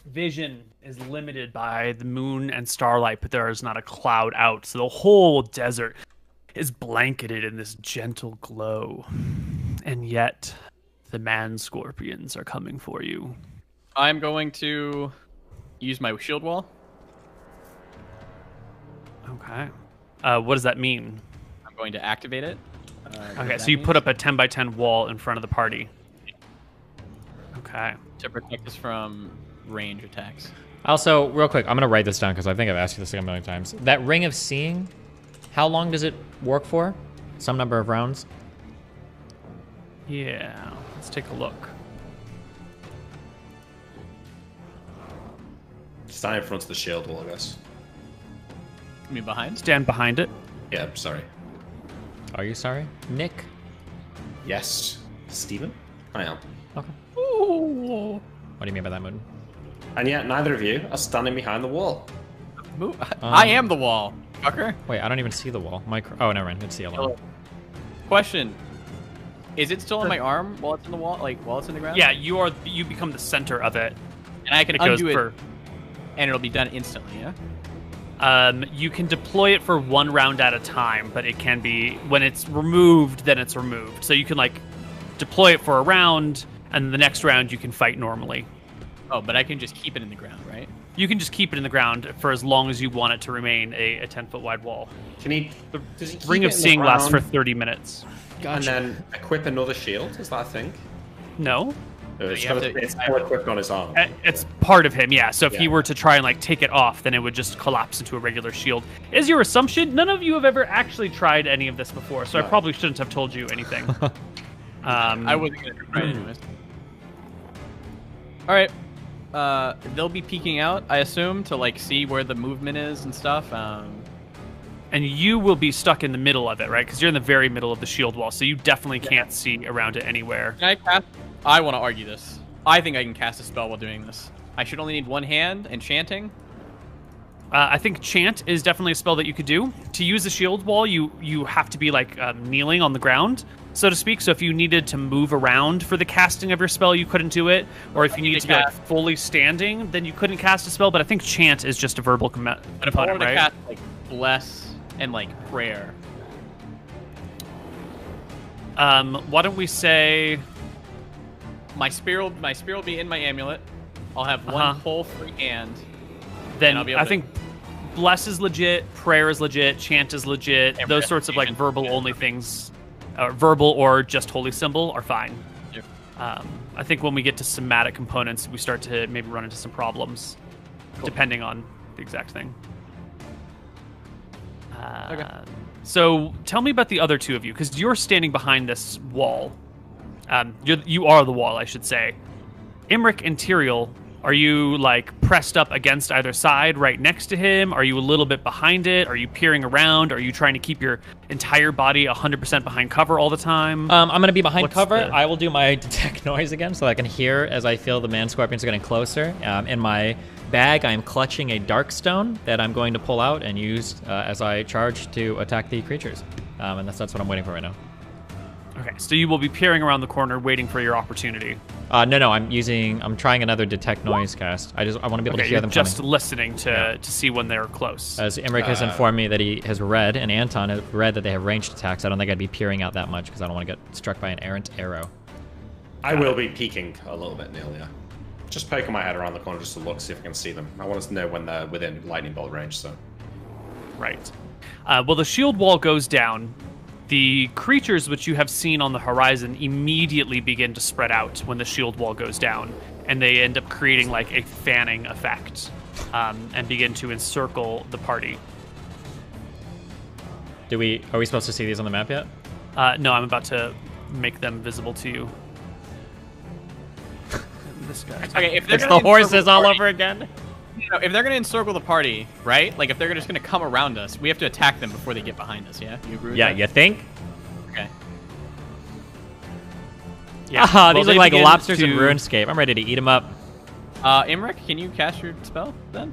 Vision is limited by the moon and starlight, but there is not a cloud out, so the whole desert is blanketed in this gentle glow. And yet, the man-scorpions are coming for you. I'm going to use my shield wall. Okay. What does that mean? I'm going to activate it. Okay, so you put up a 10 by 10 wall in front of the party. Okay. To protect us from range attacks. Also, real quick, I'm going to write this down because I think I've asked you this a million times. That Ring of Seeing, how long does it work for? Some number of rounds? Yeah, let's take a look. Stand in front of the shield wall, I guess. You mean behind? Stand behind it. Yeah, sorry. Are you sorry? Nick? Yes. Steven? I am. Okay. Ooh. What do you mean by that, Moon? And yet, neither of you are standing behind the wall. I am the wall, fucker. Wait, I don't even see the wall. Oh, never mind. It's the yellow one. Question. Is it still on my arm while it's in the wall, like while it's in the ground? Yeah, you become the center of it. And I can It goes undo it, for- and it'll be done instantly, yeah? You can deploy it for 1 round at a time, but it can be, when it's removed, then it's removed. So you can, like, deploy it for a round, and the next round you can fight normally. Oh, but I can just keep it in the ground, right? You can just keep it in the ground for as long as you want it to remain a 10-foot wide wall. Can he... The Does he keep Ring it of in the Seeing lasts for ground 30 minutes. And then equip another shield? Is that a thing? No. It's You have to- still equipped on his arm. It's part of him, yeah. So if he Yeah. were to try and like take it off, then it would just collapse into a regular shield. Is your assumption? None of you have ever actually tried any of this before, so I No. probably shouldn't have told you anything. I wasn't going to try it anyways. All right. They'll be peeking out, I assume, to like see where the movement is and stuff. And you will be stuck in the middle of it, right? Because you're in the very middle of the shield wall, so you definitely can't see around it anywhere. Can I cast? I want to argue this. I think I can cast a spell while doing this. I should only need one hand, enchanting. I think Chant is definitely a spell that you could do. To use the shield wall, you have to be like kneeling on the ground, so to speak. So if you needed to move around for the casting of your spell, you couldn't do it. Or if you needed to be like fully standing, then you couldn't cast a spell. But I think Chant is just a verbal But if I component, wanted to right? cast like bless and like prayer, Why don't we say my spear will be in my amulet. I'll have one full free hand. then I'll be able I to- think bless is legit, prayer is legit, chant is legit. And Those sorts of like restoration. verbal only things, verbal or just holy symbol are fine. Yep. I think when we get to somatic components, we start to maybe run into some problems, depending on the exact thing. Okay. So tell me about the other two of you, because you're standing behind this wall. You are the wall, I should say. Imric and Tyrael, are you like pressed up against either side right next to him? Are you a little bit behind it? Are you peering around? Are you trying to keep your entire body 100% behind cover all the time? I'm going to be behind What's cover. the- I will do my detect noise again so I can hear as I feel the man scorpions are getting closer. In my bag, I am clutching a dark stone that I'm going to pull out and use as I charge to attack the creatures. And that's what I'm waiting for right now. Okay, so you will be peering around the corner waiting for your opportunity. No, I'm trying another detect noise cast. I want to be able to hear You're them just coming. listening to see when they're close. As Imric has informed me that he has read, and Anton has read that they have ranged attacks, I don't think I'd be peering out that much because I don't want to get struck by an errant arrow. I will be peeking a little bit, Neil, yeah. Just poking my head around the corner just to look, see if I can see them. I want to know when they're within lightning bolt range, so... Right. Well, the shield wall goes down. The creatures which you have seen on the horizon immediately begin to spread out when the shield wall goes down, and they end up creating like a fanning effect and begin to encircle the party. Are we supposed to see these on the map yet? No, I'm about to make them visible to you. This guy. Okay, if they're It's gonna the horses encircle all party- over again. You know, if they're gonna encircle the party, right? Like if they're just gonna come around us, we have to attack them before they get behind us. Yeah, you agree with Yeah, that? you think? Okay. Yeah. Well, these they look like begin lobsters in to- RuneScape. I'm ready to eat them up. Imric, can you cast your spell then?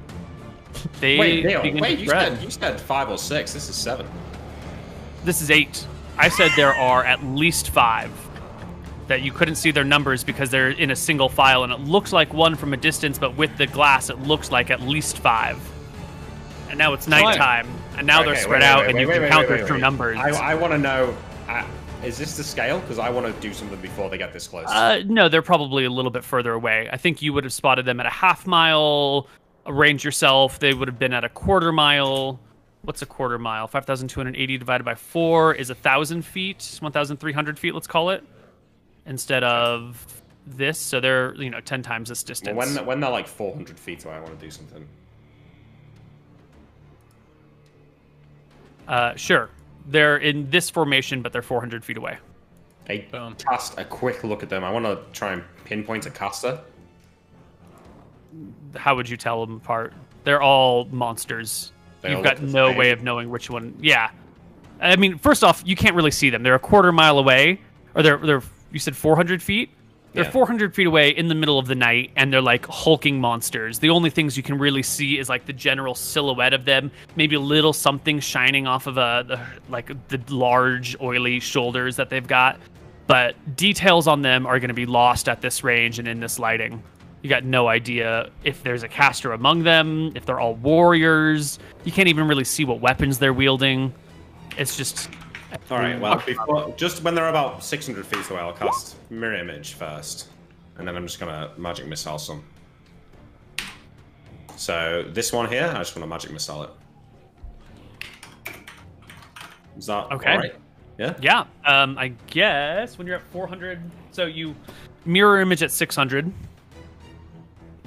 They Wait, Neil, begin wait, to you spread. said 5 or 6. This is 7. This is 8. I said there are at least 5 that you couldn't see their numbers because they're in a single file, and it looks like one from a distance, but with the glass, it looks like at least 5. And now it's nighttime, and now they're spread out, and you can count their true numbers. I want to know, is this the scale? Because I want to do something before they get this close. No, they're probably a little bit further away. I think you would have spotted them at a half-mile range yourself. They would have been at a quarter-mile. What's a quarter-mile? 5,280 divided by 4 is 1,000 feet, 1,300 feet, let's call it, instead of this. So they're, 10 times this distance. Well, when they're like 400 feet away, I want to do something. Sure. They're in this formation, but they're 400 feet away. I cast a quick look at them. I want to try and pinpoint a caster. How would you tell them apart? They're all monsters. You've got no way of knowing which one. Yeah. I mean, first off, you can't really see them. They're a quarter mile away. Or they're you said 400 feet? They're 400 feet away in the middle of the night, and they're like hulking monsters. The only things you can really see is like the general silhouette of them, maybe a little something shining off of the large oily shoulders that they've got. But details on them are going to be lost at this range and in this lighting. You got no idea if there's a caster among them, if they're all warriors. You can't even really see what weapons they're wielding. It's just... All right, well, just when they're about 600 feet away, I'll cast Mirror Image first. And then I'm just going to Magic Missile some. So this one here, I just want to Magic Missile it. Is that okay? All right? Yeah? Yeah. I guess when you're at 400... So you Mirror Image at 600.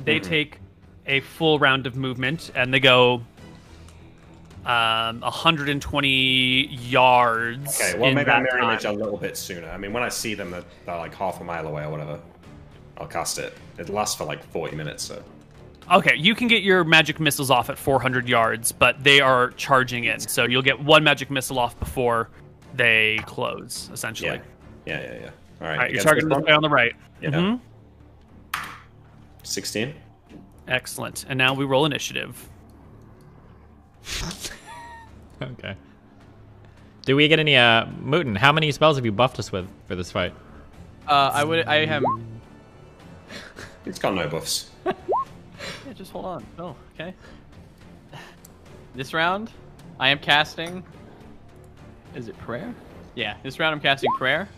They take a full round of movement, and they go... 120 yards. Okay, well, maybe I mirror image a little bit sooner. I mean, when I see them, they're like half a mile away or whatever. I'll cast it. It lasts for like 40 minutes, so. Okay, you can get your magic missiles off at 400 yards, but they are charging in, so you'll get one magic missile off before they close, essentially. Yeah. All right, you're targeting this guy on the right. Yeah. 16. Excellent. And now we roll initiative. Okay. Do we get any Mooten? How many spells have you buffed us with for this fight? I have. It's got no buffs. Yeah, just hold on. Oh, okay. This round, I am casting. Is it prayer? Yeah, this round I'm casting prayer.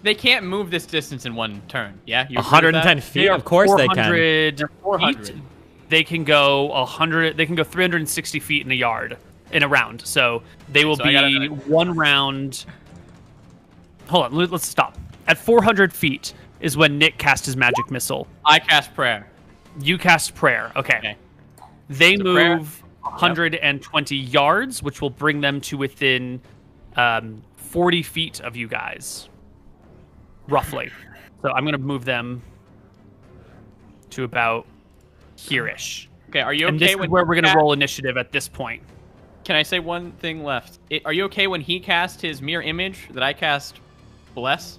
They can't move this distance in one turn. Yeah, you 110 feet. Of course they can. 400. They can go 100. They can go 360 feet in a yard in a round. So they will be one round. Hold on. Let's stop. At 400 feet is when Nick cast his magic missile. I cast prayer. You cast prayer. Okay. They move 120 yards, which will bring them to within 40 feet of you guys, roughly. So I'm going to move them to about here-ish. Okay, are you okay? And this is where we're going to roll initiative at this point. Can I say one thing left? Are you okay when he cast his mirror image that I cast bless?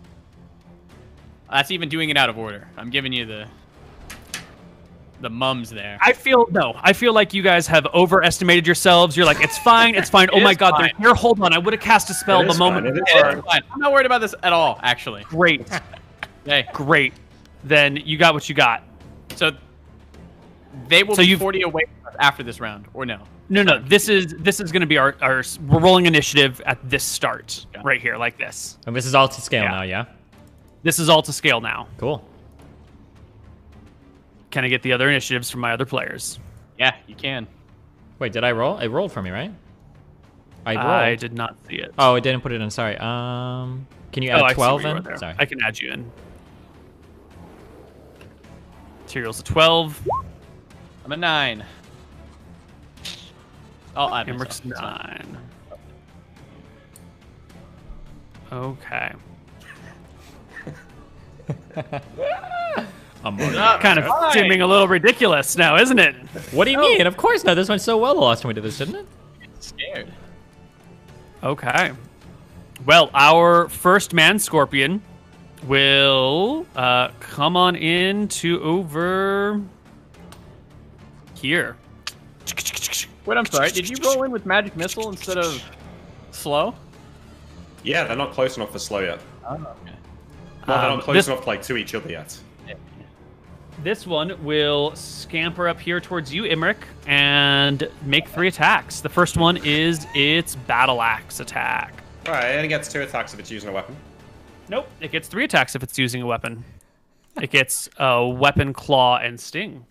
That's even doing it out of order. I'm giving you the mums there. I feel like you guys have overestimated yourselves. You're like, it's fine. Oh my god, they're here. Hold on. I would have cast a spell the moment before. I'm not worried about this at all, actually. Great. Okay. Great. Then you got what you got. So they will be 40 away after this round, or no? No. This is going to be our we're rolling initiative at this start right here, like this. And this is all to scale now, yeah? This is all to scale now. Cool. Can I get the other initiatives from my other players? Yeah, you can. Wait, did I roll? It rolled for me, right? I did not see it. Oh, it didn't put it in. Sorry. Can you add 12 in? Sorry. I can add you in. Materials a 12. I'm a 9. I'll add Emmerich 9. Okay. I'm kind of seeming a little ridiculous now, isn't it? What do you mean? Of course not. This went so well the last time we did this, didn't it? Scared. Okay. Well, our first man scorpion will come on in to over here. Wait, I'm sorry. Did you roll in with magic missile instead of slow? Yeah, they're not close enough for slow yet. Oh, okay. Well, they're not close enough like to each other yet. This one will scamper up here towards you, Imric, and make 3 attacks. The first one is its battle axe attack. Alright, it only gets 2 attacks if it's using a weapon. Nope, it gets 3 attacks if it's using a weapon. It gets a weapon, claw, and sting.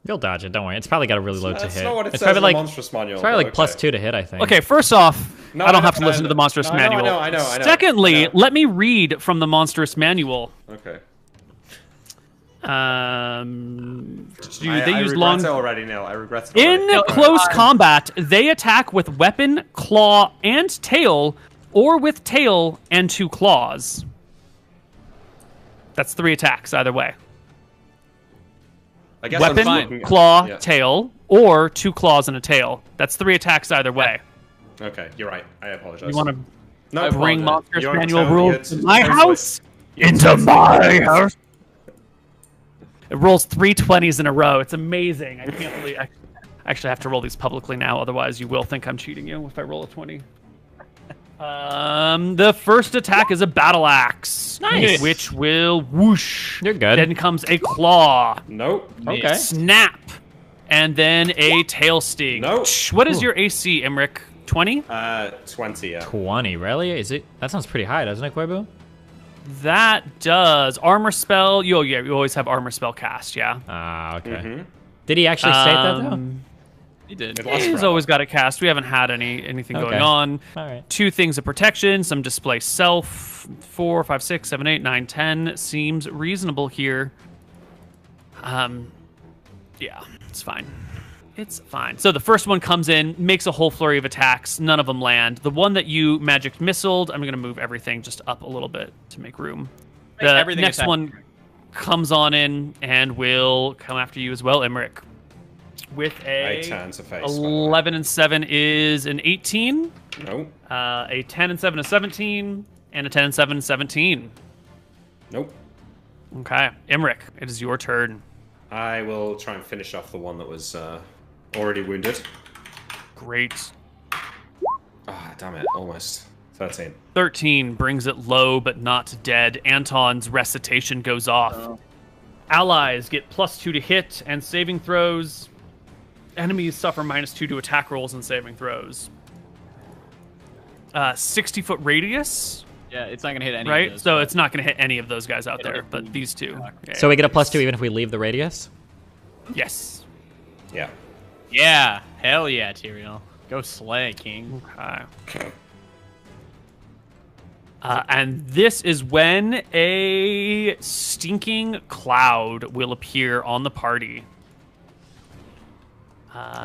You'll dodge it, don't worry. It's probably got a really low to That's hit. not what it It's says probably in like the monstrous manual. it's probably like but +2 to hit, I think. Okay, first off, No, I don't I have to know- listen to the monstrous I know, manual. I know. Secondly, let me read from the monstrous manual. Okay. They I use regret long. it already, Neil. I regret it In already. close combat, they attack with weapon, claw, and tail, or with tail and 2 claws. That's 3 attacks either way. I guess Weapon, I'm looking- claw, yeah. tail, or 2 claws and a tail. That's 3 attacks either way. Okay, you're right. I apologize. You want to No, bring apologize. monstrous You're manual telling me rules it's- to my it's- house? Into my house. It rolls 3 20s in a row. It's amazing. I can't believe I actually have to roll these publicly now. Otherwise, you will think I'm cheating you if I roll a 20. The first attack is a battle axe. Nice. Which will whoosh. You're good. Then comes a claw. Nope. Okay. Snap. And then a tail sting. Nope. What is your AC, Imric? 20? 20, yeah. 20, really? Is it? That sounds pretty high, doesn't it, Quabu? That does. Armor spell. You always have armor spell cast, yeah. Ah, okay. Did he actually state that, though? He did. He's always got it cast. We haven't had anything Okay. going on. All right. 2 things of protection, some display self. 4, 5, 6, 7, 8, 9, 10 seems reasonable here. Yeah, it's fine. It's fine. So the first one comes in, makes a whole flurry of attacks. None of them land. The one that you magic missiled, I'm going to move everything just up a little bit to make room. Makes The everything next attack. one comes on in and will come after you as well, Imric. With a 10 to face. 11 and 7 is an 18. Nope. A 10 and 7 is 17. And a 10 and 7 is 17. Nope. Okay. Imric, it is your turn. I will try and finish off the one that was already wounded. Great. Ah, damn it. Almost. 13. 13 brings it low but not dead. Anton's recitation goes off. Allies get +2 to hit and saving throws. Enemies suffer -2 to attack rolls and saving throws. 60-foot radius. Yeah, it's not going to hit any Right? of those. So it's not going to hit any of those guys out there, but these 2. So we get a +2 even if we leave the radius? Yes. Yeah. Yeah. Hell yeah, Tyrael. Go slay, King. Okay. And this is when a stinking cloud will appear on the party.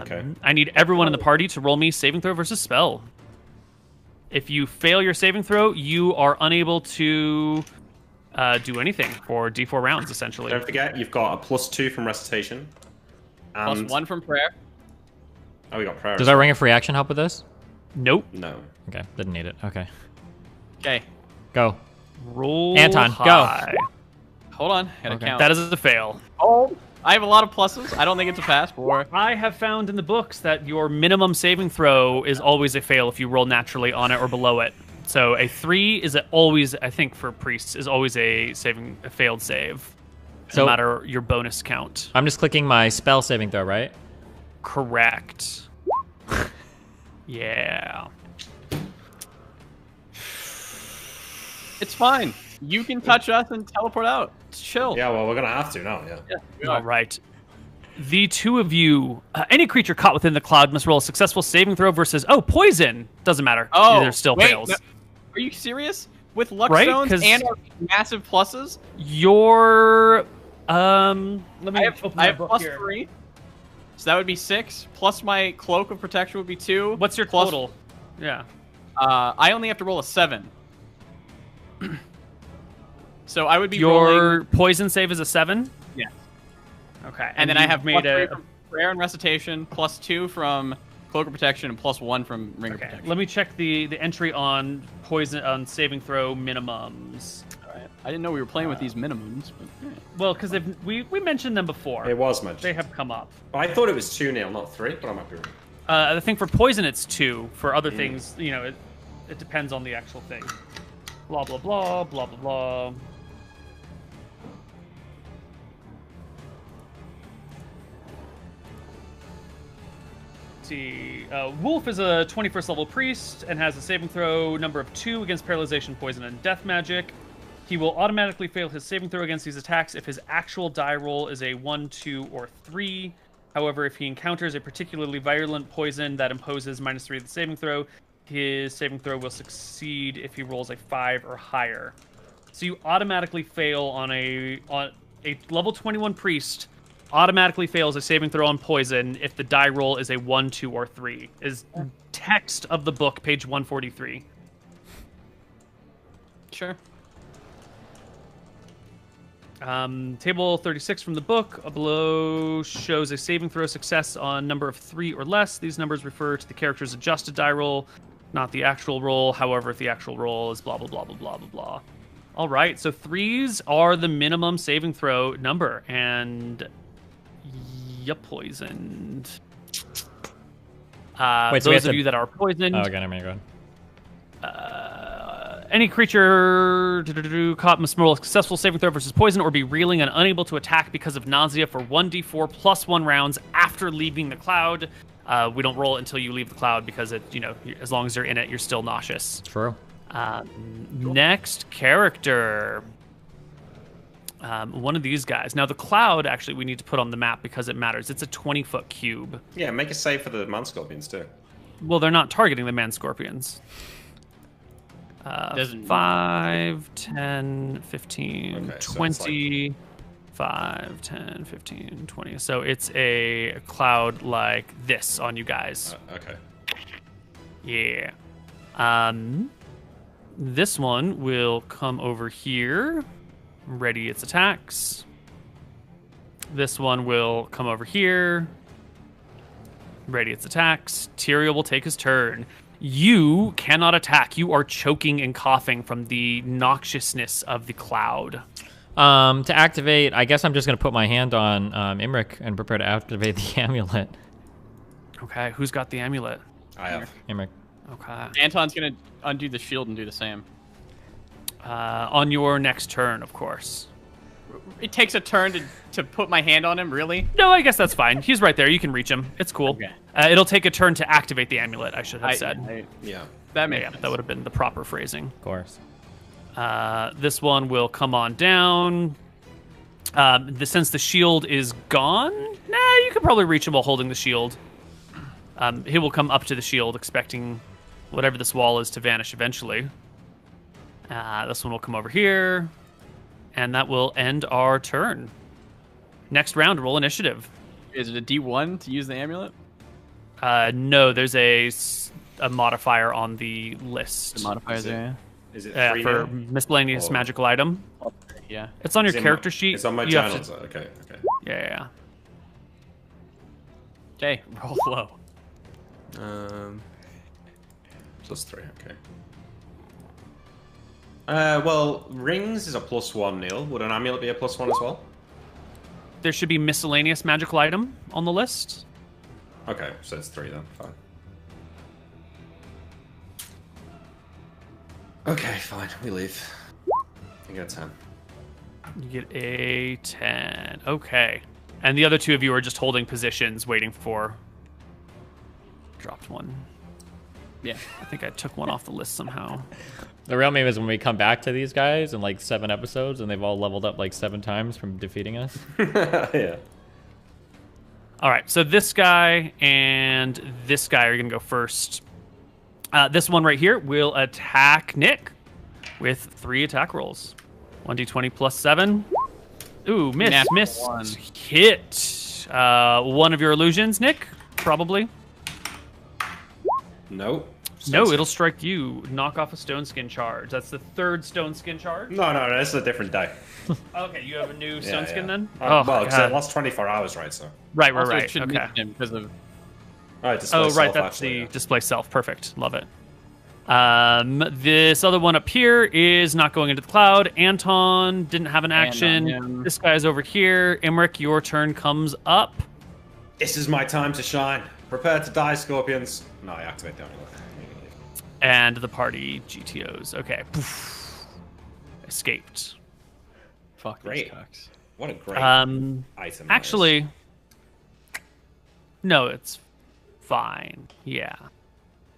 Okay. I need everyone in the party to roll me saving throw versus spell. If you fail your saving throw, you are unable to do anything for D4 rounds, essentially. Don't forget, you've got a +2 from recitation. And... +1 from prayer. Oh, we got prayer. Does our ring of free action help with this? Nope. No. Okay, didn't need it. Okay. Okay. Go. Roll Anton, high. Hold on. Gotta count. That is a fail. Oh. I have a lot of pluses. I don't think it's a pass. 4. I have found in the books that your minimum saving throw is always a fail if you roll naturally on it or below it. So a 3 is always, I think for priests, is always a failed save. So- No matter your bonus count. I'm just clicking my spell saving throw, right? Correct. Yeah. It's fine. You can touch us and teleport out. It's chill. Yeah, well, we're going to have to now, yeah. All right. The 2 of you, any creature caught within the cloud must roll a successful saving throw versus, poison. Doesn't matter. Oh, There's still wait, fails. no- Are you serious? With luck Right? stones 'Cause- and our massive pluses? Your, let me I have open my book plus here. 3. So that would be 6. Plus my cloak of protection would be 2. What's your plus, total? Yeah. I only have to roll a 7. So I would be rolling... Your poison save is a 7? Yeah. Okay. And then I you've have made +3 from prayer and recitation, +2 from cloak of protection, and +1 from ring of Okay. protection. Let me check the entry on poison on saving throw minimums. All right. I didn't know we were playing with these minimums, but yeah. Well, because we mentioned them before. It was mentioned. They have come up. I thought it was 2, Neil, not 3, but I might be wrong. I think for poison it's 2. For other things, it depends on the actual thing. Blah, blah, blah, blah, blah, blah. Let's see. Wolf is a 21st level priest and has a saving throw number of 2 against paralyzation, poison, and death magic. He will automatically fail his saving throw against these attacks if his actual die roll is a 1, 2, or 3. However, if he encounters a particularly virulent poison that imposes -3 to the saving throw, his saving throw will succeed if he rolls a 5 or higher. So you automatically fail on a level 21 priest. Automatically fails a saving throw on poison if the die roll is a 1, 2, or 3. Is text of the book, page 143. Sure. Table 36 from the book below shows a saving throw success on number of 3 or less. These numbers refer to the character's adjusted die roll, not the actual roll. However, if the actual roll is blah, blah, blah, blah, blah, blah, blah. All right, so 3s are the minimum saving throw number, and you're poisoned. Wait, so those of you that are poisoned... Oh, okay, never mind, go ahead. Any creature caught must roll a successful saving throw versus poison or be reeling and unable to attack because of nausea for 1d4 plus 1 rounds after leaving the cloud. We don't roll it until you leave the cloud because it, as long as you're in it, you're still nauseous. True. Next character. One of these guys. Now the cloud, actually, we need to put on the map because it matters. It's a 20-foot cube. Yeah, make a save for the man scorpions too. Well, they're not targeting the man scorpions. 5, 10, 15, Okay, so 20, 5, 10, 15, 20. So it's a cloud like this on you guys. Okay. Yeah. This one will come over here, ready its attacks. This one will come over here, ready its attacks. Tyrael will take his turn. You cannot attack. You are choking and coughing from the noxiousness of the cloud. To activate, I guess I'm just going to put my hand on Imric and prepare to activate the amulet. Okay, who's got the amulet? I have. Imric. Okay. Anton's going to undo the shield and do the same. On your next turn, of course. It takes a turn to put my hand on him, really? No, I guess that's fine. He's right there. You can reach him. It's cool. Okay. It'll take a turn to activate the amulet, I should have said. Yeah. That makes sense. That would have been the proper phrasing. Of course. This one will come on down. Since the shield is gone, you could probably reach him while holding the shield. He will come up to the shield, expecting whatever this wall is to vanish eventually. This one will come over here, and that will end our turn. Next round, roll initiative. Is it a D1 to use the amulet? No, there's a modifier on the list. The modifiers there. Is it 3 for now? miscellaneous magical item? Yeah. It's on your Is it character sheet. It's on my You have journal. to- Okay. Yeah. Okay, roll low. +3. Okay. Well, rings is a +1, Neil. Would an amulet be a +1 as well? There should be miscellaneous magical item on the list. Okay, so it's 3 then. Fine. Okay, fine. We leave. You get 10. You get a 10. Okay. And the other two of you are just holding positions, waiting for... Dropped one. Yeah. I think I took one off the list somehow. The real meme is when we come back to these guys in like 7 episodes and they've all leveled up like 7 times from defeating us. Yeah. All right, so this guy and this guy are going to go first. This one right here will attack Nick with 3 attack rolls. 1d20 plus 7. Ooh, miss. One. Hit. One of your illusions, Nick, probably. No. No, it'll strike you. Knock off a stone skin charge. That's the 3rd stone skin charge. No, this is a different day. Okay, you have a new stone skin then? Well, because it lasts 24 hours, right? So. Right. Also, it should Okay. miss him because of... Display Right, self, that's actually, the display self. Perfect. Love it. This other one up here is not going into the cloud. Anton didn't have an action. This guy's over here. Imric, your turn comes up. This is my time to shine. Prepare to die, scorpions. No, I activate the amulet. and the party GTOs. Okay. Poof. Escaped. Fuck Great. these cocks. What a great Um, item. actually, no, it's fine. Yeah.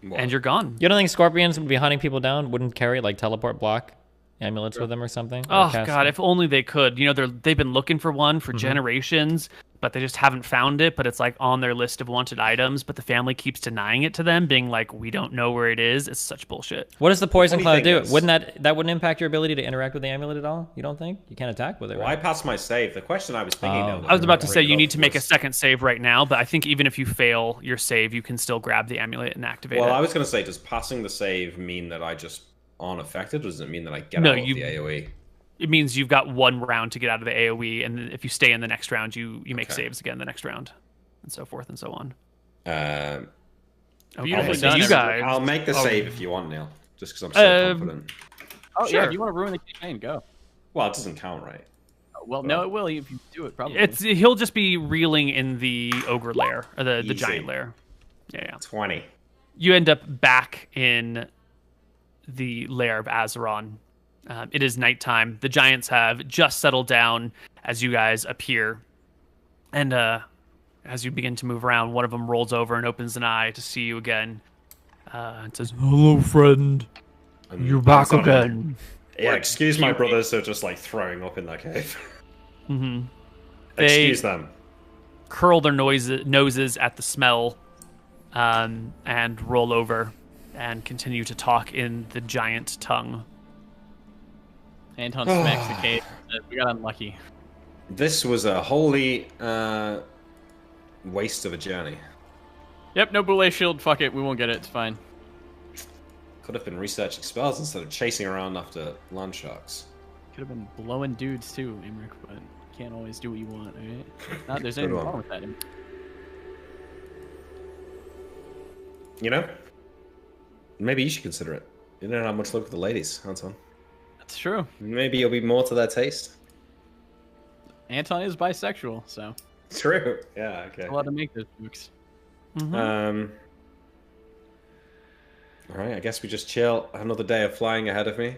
What? And you're gone. You don't think scorpions would be hunting people down? Wouldn't carry like teleport block amulets with them or something? Or Oh cast god, them? if only they could. You know, they've been looking for one for generations, but they just haven't found it. But it's like on their list of wanted items. But the family keeps denying it to them, being like, "We don't know where it is." It's such bullshit. What does the poison funny cloud thing do? is- Wouldn't that wouldn't impact your ability to interact with the amulet at all? You don't think? You can't attack with it, Well, right? I passed my save. The question I was thinking Oh. of. I was about to say you need to make a second save right now, but I think even if you fail your save, you can still grab the amulet and activate Well, it. I was going to say, does passing the save mean that I just aren't affected, or does it mean that I get No, out of you- the AoE? It means you've got one round to get out of the AoE, and if you stay in the next round, you make Okay. saves again the next round, and so forth and so on. Beautifully so done, you everybody. guys. I'll make the Oh. save if you want, Neil. Just because I'm so confident. Oh Sure. yeah, if you want to ruin the campaign, go. Well, it doesn't count, right? Well, no, it will if you do it. Probably. He'll just be reeling in the ogre lair or the Easy. giant lair. Yeah. 20. You end up back in the lair of Azeron. It is nighttime. The giants have just settled down as you guys appear. And as you begin to move around, one of them rolls over and opens an eye to see you again. And says, "Hello, friend. And You're back that's not- again." Yeah, excuse my brothers, they're just like throwing up in that cave. Mm-hmm. Excuse them. Curl their noses at the smell and roll over and continue to talk in the giant tongue. Anton smacks the cave. We got unlucky. This was a holy waste of a journey. Yep, no boule shield. Fuck it, we won't get it. It's fine. Could have been researching spells instead of chasing around after land sharks. Could have been blowing dudes too, Imric, but you can't always do what you want, right? Not there's Good anything one. wrong with that. You know? Maybe you should consider it. You don't have much luck with the ladies, Anton. That's true. Maybe you'll be more to their taste. Anton is bisexual, so True. Yeah, okay. allowed to make those jokes. Alright, I guess we just chill. Another day of flying ahead of me.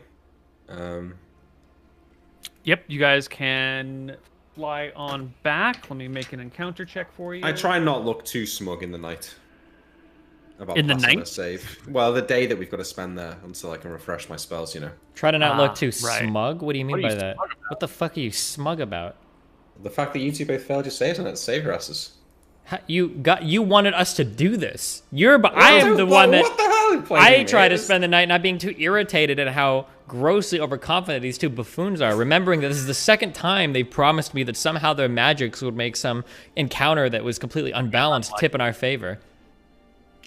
Yep, you guys can fly on back. Let me make an encounter check for you. I try and not look too smug in the night. About In the passing night? a save. Well, the day that we've got to spend there until I can refresh my spells, you know. Try to not look too right. smug? What do you mean What are by you that? smug What the fuck are you smug about? The fact that you two both failed your saves on it, save your asses. You wanted us to do this. I am the one that What the hell are you playing I me? try to It's- spend the night not being too irritated at how grossly overconfident these two buffoons are. Remembering that this is the second time they promised me that somehow their magics would make some encounter that was completely unbalanced tip in our favor.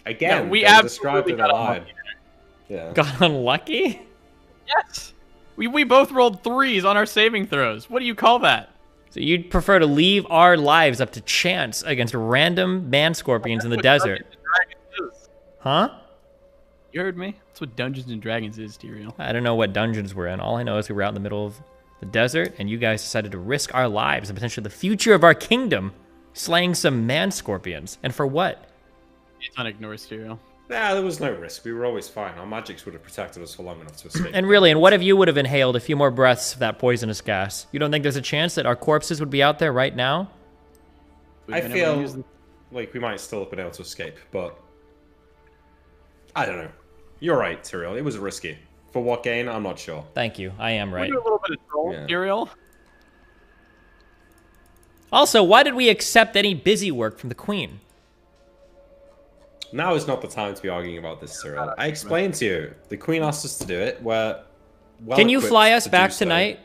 Again, No, we they absolutely described it got alive. unlucky. Yeah. Got unlucky? Yes. We both rolled 3s on our saving throws. What do you call that? So you'd prefer to leave our lives up to chance against random man scorpions in the desert? Dungeons and Dragons is. Huh? You heard me. That's what Dungeons and Dragons is, Tyrael. I don't know what dungeons we're in. All I know is we were out in the middle of the desert, and you guys decided to risk our lives and potentially the future of our kingdom, slaying some man scorpions. And for what? Anton ignores Tyrael. Nah, there was no risk. We were always fine. Our magics would have protected us for long enough to escape. And really, and what if you would have inhaled a few more breaths of that poisonous gas? You don't think there's a chance that our corpses would be out there right now? I feel like we might still have been able to escape, but I don't know. You're right, Tyrael. It was risky. For what gain? I'm not sure. Thank you. I am right. We do a little bit of troll, Yeah. Tyrael. Also, why did we accept any busy work from the queen? Now is not the time to be arguing about this, Tyrael. I explained to you. The Queen asked us to do it. We're well Can you equipped fly us to do back so. tonight?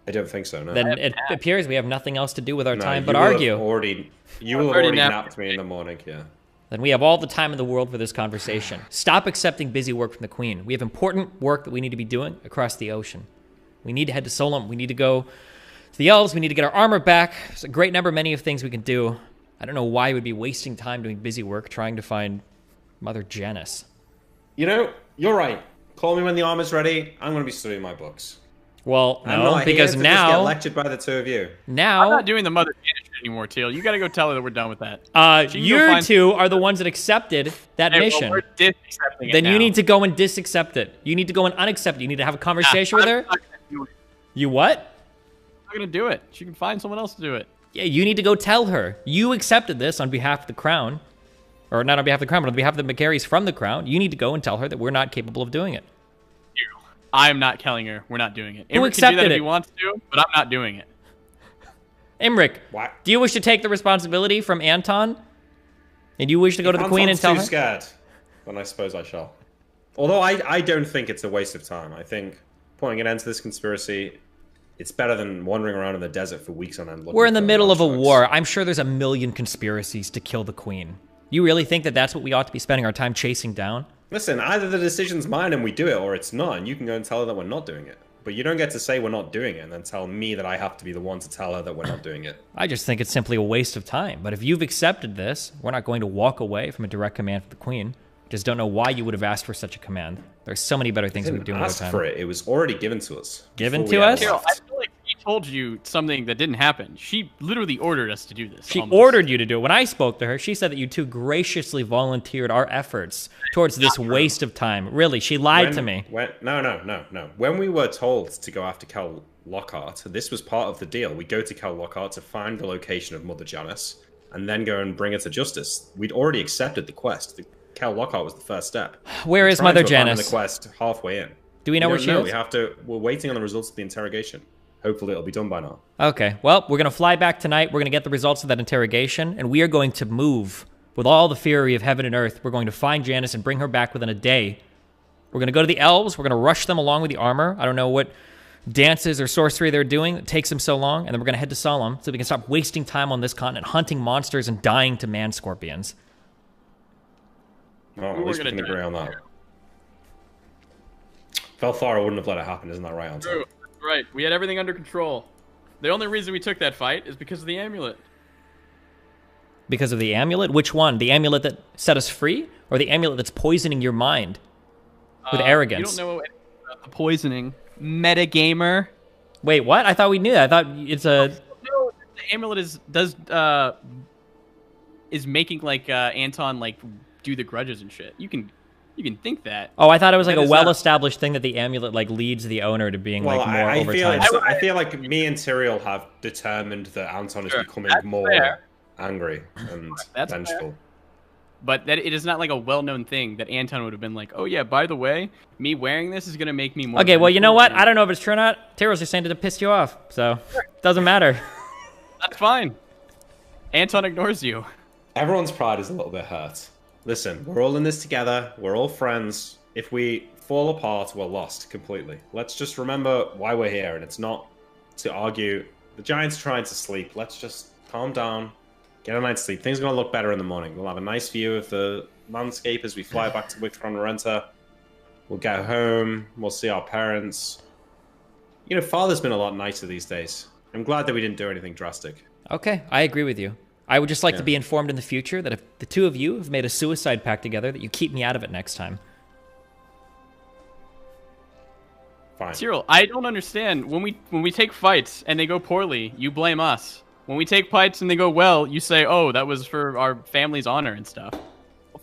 I don't think so, no. Then it appears we have nothing else to do with our No, time you but will have argue. You will have already napped me in the morning, yeah. Then we have all the time in the world for this conversation. Stop accepting busy work from the queen. We have important work that we need to be doing across the ocean. We need to head to Solom. We need to go to the elves. We need to get our armor back. There's a great number, many of things we can do. I don't know why we would be wasting time doing busy work trying to find Mother Janice. You know, you're right. Call me when the armor's ready. I'm going to be studying my books. Well, I'm no, not because here to just get now, lectured by the two of you. I'm now, not doing the Mother Janice shit. anymore, Teal. You got to go tell her that we're done with that. She can go You find- two are the ones that accepted that Hey, well, mission. we're dis-accepting it Then you now. need to go and disaccept it. You need to go and unaccept it. You need to have a conversation with her. I'm not gonna do it. You what? I'm not gonna do it. She can find someone else to do it. Yeah, you need to go tell her. You accepted this on behalf of the crown. Or not on behalf of the crown, but on behalf of the McGarrys from the crown. You need to go and tell her that we're not capable of doing it. I'm not telling her we're not doing it. Who Imric can do accepted that if it? he wants to, but I'm not doing it. Imric, What? do you wish to take the responsibility from Anton? And you wish to go to the queen and tell too her? scared, then I suppose I shall. Although I don't think it's a waste of time. I think putting an end to this conspiracy, it's better than wandering around in the desert for weeks on end. We're in the looking for middle of a constructs. war. I'm sure there's a million conspiracies to kill the queen. You really think that that's what we ought to be spending our time chasing down? Listen, either the decision's mine and we do it, or it's not, and you can go and tell her that we're not doing it. But you don't get to say we're not doing it and then tell me that I have to be the one to tell her that we're not doing it. I just think it's simply a waste of time. But if you've accepted this, we're not going to walk away from a direct command from the queen. Just don't know why you would have asked for such a command. There's so many better things we could do with our Ask time. for it. It was already given to us. Given before to we ever us? Carol, left. I feel like she told you something that didn't happen. She literally ordered us to do this. She almost. ordered you to do it. When I spoke to her, she said that you two graciously volunteered our efforts towards this waste of time. Really, she lied to me. No. When we were told to go after Cal Lockhart, this was part of the deal. We go to Cal Lockhart to find the location of Mother Janice and then go and bring her to justice. We'd already accepted the quest. Cal Lockhart was the first step. Where We're is trying Mother to abandon Janice? the quest halfway in. Do we know We where don't she is? We have to. We're waiting on the results of the interrogation. Hopefully, it'll be done by now. Okay, well, we're going to fly back tonight. We're going to get the results of that interrogation, and we are going to move with all the fury of heaven and earth. We're going to find Janice and bring her back within a day. We're going to go to the elves. We're going to rush them along with the armor. I don't know what dances or sorcery they're doing that takes them so long. And then we're going to head to Solemn so we can stop wasting time on this continent hunting monsters and dying to man scorpions. Oh, at least we can agree on that. Velthara wouldn't have let it happen, isn't that right, Anton? True. That's right. We had everything under control. The only reason we took that fight is because of the amulet. Because of the amulet? Which one? The amulet that set us free? Or the amulet that's poisoning your mind with arrogance? You don't know anything about the poisoning. Metagamer. Wait, what? I thought we knew. I thought it's a... No, the amulet is making like Anton like do the grudges and shit. You can think that. Oh, I thought it was like That a is well-established thing that the amulet like leads the owner to being like more I over feel time. I feel like me and Tyrael have determined that Anton is becoming That's more fair. angry and That's vengeful. fair. But that it is not like a well-known thing that Anton would have been like, oh yeah, by the way, me wearing this is gonna make me more. Okay, well, you know vengeful what? and- I don't know if it's true or not. Tyrael's just saying it to piss you off, so it doesn't matter. That's fine. Anton ignores you. Everyone's pride is a little bit hurt. Listen, we're all in this together. We're all friends. If we fall apart, we're lost completely. Let's just remember why we're here, and it's not to argue. The giant's trying to sleep. Let's just calm down, get a night's sleep. Things are going to look better in the morning. We'll have a nice view of the landscape as we fly back to Wictron Renta. We'll get home. We'll see our parents. You know, Father's been a lot nicer these days. I'm glad that we didn't do anything drastic. Okay, I agree with you. I would just like to Yeah. be informed in the future that if the two of you have made a suicide pact together, that you keep me out of it next time. Fine. Cyril, I don't understand. When we take fights and they go poorly, you blame us. When we take fights and they go well, you say, oh, that was for our family's honor and stuff.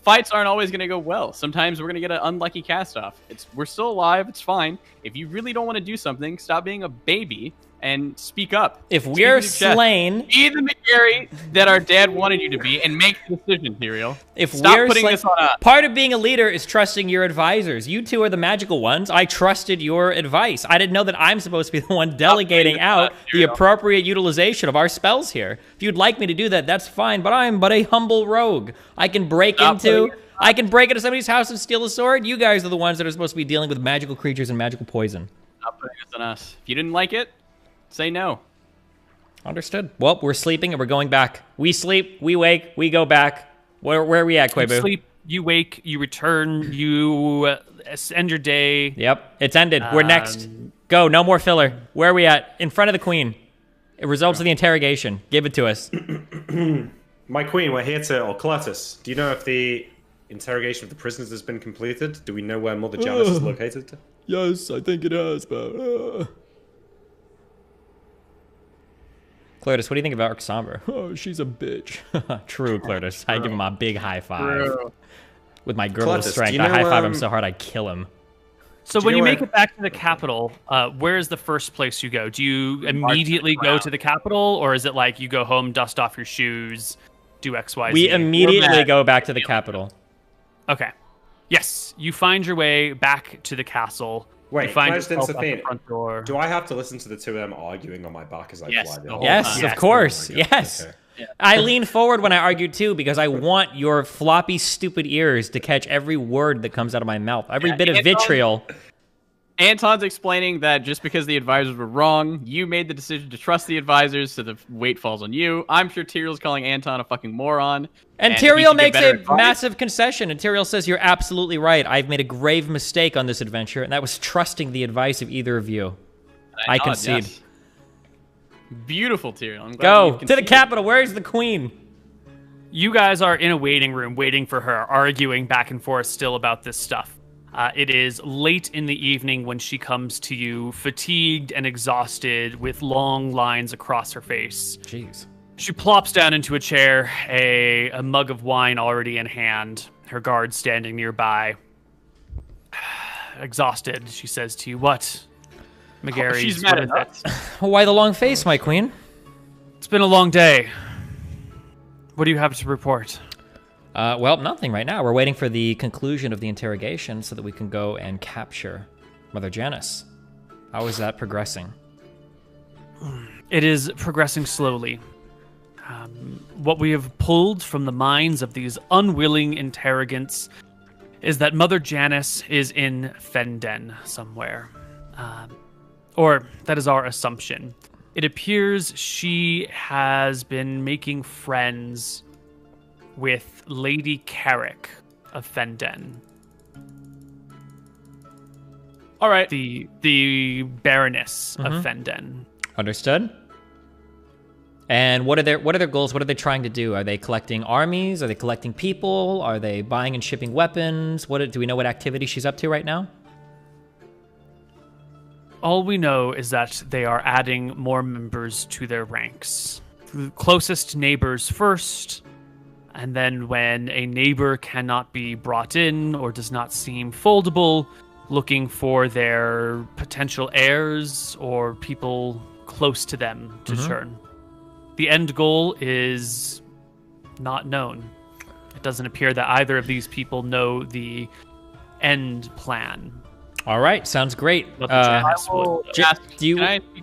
Fights aren't always going to go well. Sometimes we're going to get an unlucky cast-off. We're still alive. It's fine. If you really don't want to do something, stop being a baby and speak up. If Speak we're with your chest. slain... Be the McGarry that our dad wanted you to be and make the decision, Tyrael. If Stop we're putting slain- this on us. Part of being a leader is trusting your advisors. You two are the magical ones. I trusted your advice. I didn't know that I'm supposed to be the one delegating out the appropriate utilization of our spells here. If you'd like me to do that, that's fine, but I'm but a humble rogue. I can break into somebody's house and steal a sword. You guys are the ones that are supposed to be dealing with magical creatures and magical poison. Stop putting this on us. If you didn't like it, say no. Understood. Well, we're sleeping and we're going back. We sleep, we wake, we go back. Where are we at, You Quabu? sleep, you wake, you return, you end your day. Yep, it's ended. We're next. Go, no more filler. Where are we at? In front of the queen. It results of the interrogation. Give it to us. My queen, we're here to... Or Cletus, do you know if the interrogation of the prisoners has been completed? Do we know where Mother Janice is located? Yes, I think it has, but... Clertus, what do you think of Arc Somber? Oh, she's a bitch. True, Clertus. I give him a big high five. True. With my girdle Clertus, strength, do you I know, high five him so hard I'd kill him. So Do when you you know make where- it back to the capital, where is the first place you go? Do you immediately go to the capital, or is it like you go home, dust off your shoes, do X, Y, Z? We immediately go back to the capital. Okay. Yes, you find your way back to the castle. Wait, you find can I just yourself at the intervene? front door. Do I have to listen to the two of them arguing on my back as I Yes, fly the down? whole Yes, time. of course. Oh my God. Yes. Okay. I lean forward when I argue too because I want your floppy, stupid ears to catch every word that comes out of my mouth, every bit of vitriol. Anton's explaining that just because the advisors were wrong, you made the decision to trust the advisors, so the weight falls on you. I'm sure Tyrell's calling Anton a fucking moron. And he Tyrael should get makes better a advice. massive concession, and Tyrael says, "You're absolutely right. I've made a grave mistake on this adventure, and that was trusting the advice of either of you. I nod, concede." yes. Beautiful, Tyrell. I'm glad Go you've to the conceded. capital. Where's the queen? You guys are in a waiting room waiting for her, arguing back and forth still about this stuff. It is late in the evening when she comes to you, fatigued and exhausted, with long lines across her face. Jeez. She plops down into a chair, a mug of wine already in hand, her guard standing nearby. Exhausted, she says to you, "What, McGarry? She's mad at us. Why the long face, my queen? It's been a long day. What do you have to report?" Well, nothing right now. We're waiting for the conclusion of the interrogation so that we can go and capture Mother Janice. How is that progressing? It is progressing slowly. What we have pulled from the minds of these unwilling interrogants is that Mother Janice is in Fenden somewhere. Or that is our assumption. It appears she has been making friends with Lady Carrick of Fenden. All right. The Baroness of Fenden. Understood. And what are their goals? What are they trying to do? Are they collecting armies? Are they collecting people? Are they buying and shipping weapons? Do we know what activity she's up to right now? All we know is that they are adding more members to their ranks. The closest neighbors first, and then when a neighbor cannot be brought in or does not seem foldable, looking for their potential heirs or people close to them to turn. The end goal is not known. It doesn't appear that either of these people know the end plan. All right, sounds great. Can I speak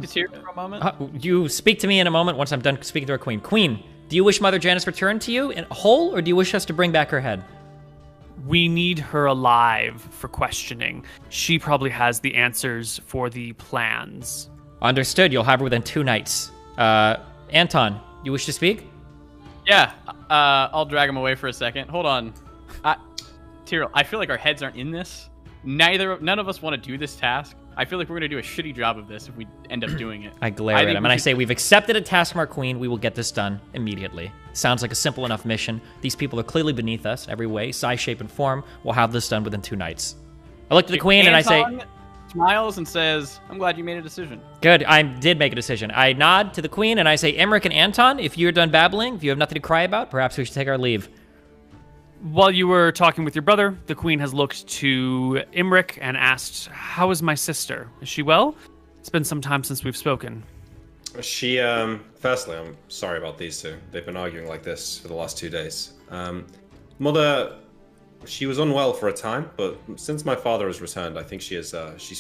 to Tyrion for a moment? You speak to me in a moment once I'm done speaking to our queen. Queen, do you wish Mother Janice returned to you in whole, or do you wish us to bring back her head? We need her alive for questioning. She probably has the answers for the plans. Understood. You'll have her within 2 nights. Anton, you wish to speak? Yeah, I'll drag him away for a second. Hold on. Tyrell, I feel like our heads aren't in this. None of us want to do this task. I feel like we're going to do a shitty job of this if we end up doing it. I glare at him and I say, we've accepted a task from our queen. We will get this done immediately. Sounds like a simple enough mission. These people are clearly beneath us every way, size, shape, and form. We'll have this done within 2 nights. I look at the queen and I say... smiles and says, "I'm glad you made a decision." Good, I did make a decision. I nod to the queen and I say, Emmerich and Anton, if you're done babbling, if you have nothing to cry about, perhaps we should take our leave. While you were talking with your brother, the queen has looked to Imric and asked, "How is my sister? Is she well? It's been some time since we've spoken." She, firstly, I'm sorry about these two. They've been arguing like this for the last 2 days. Mother, she was unwell for a time, but since my father has returned, I think she's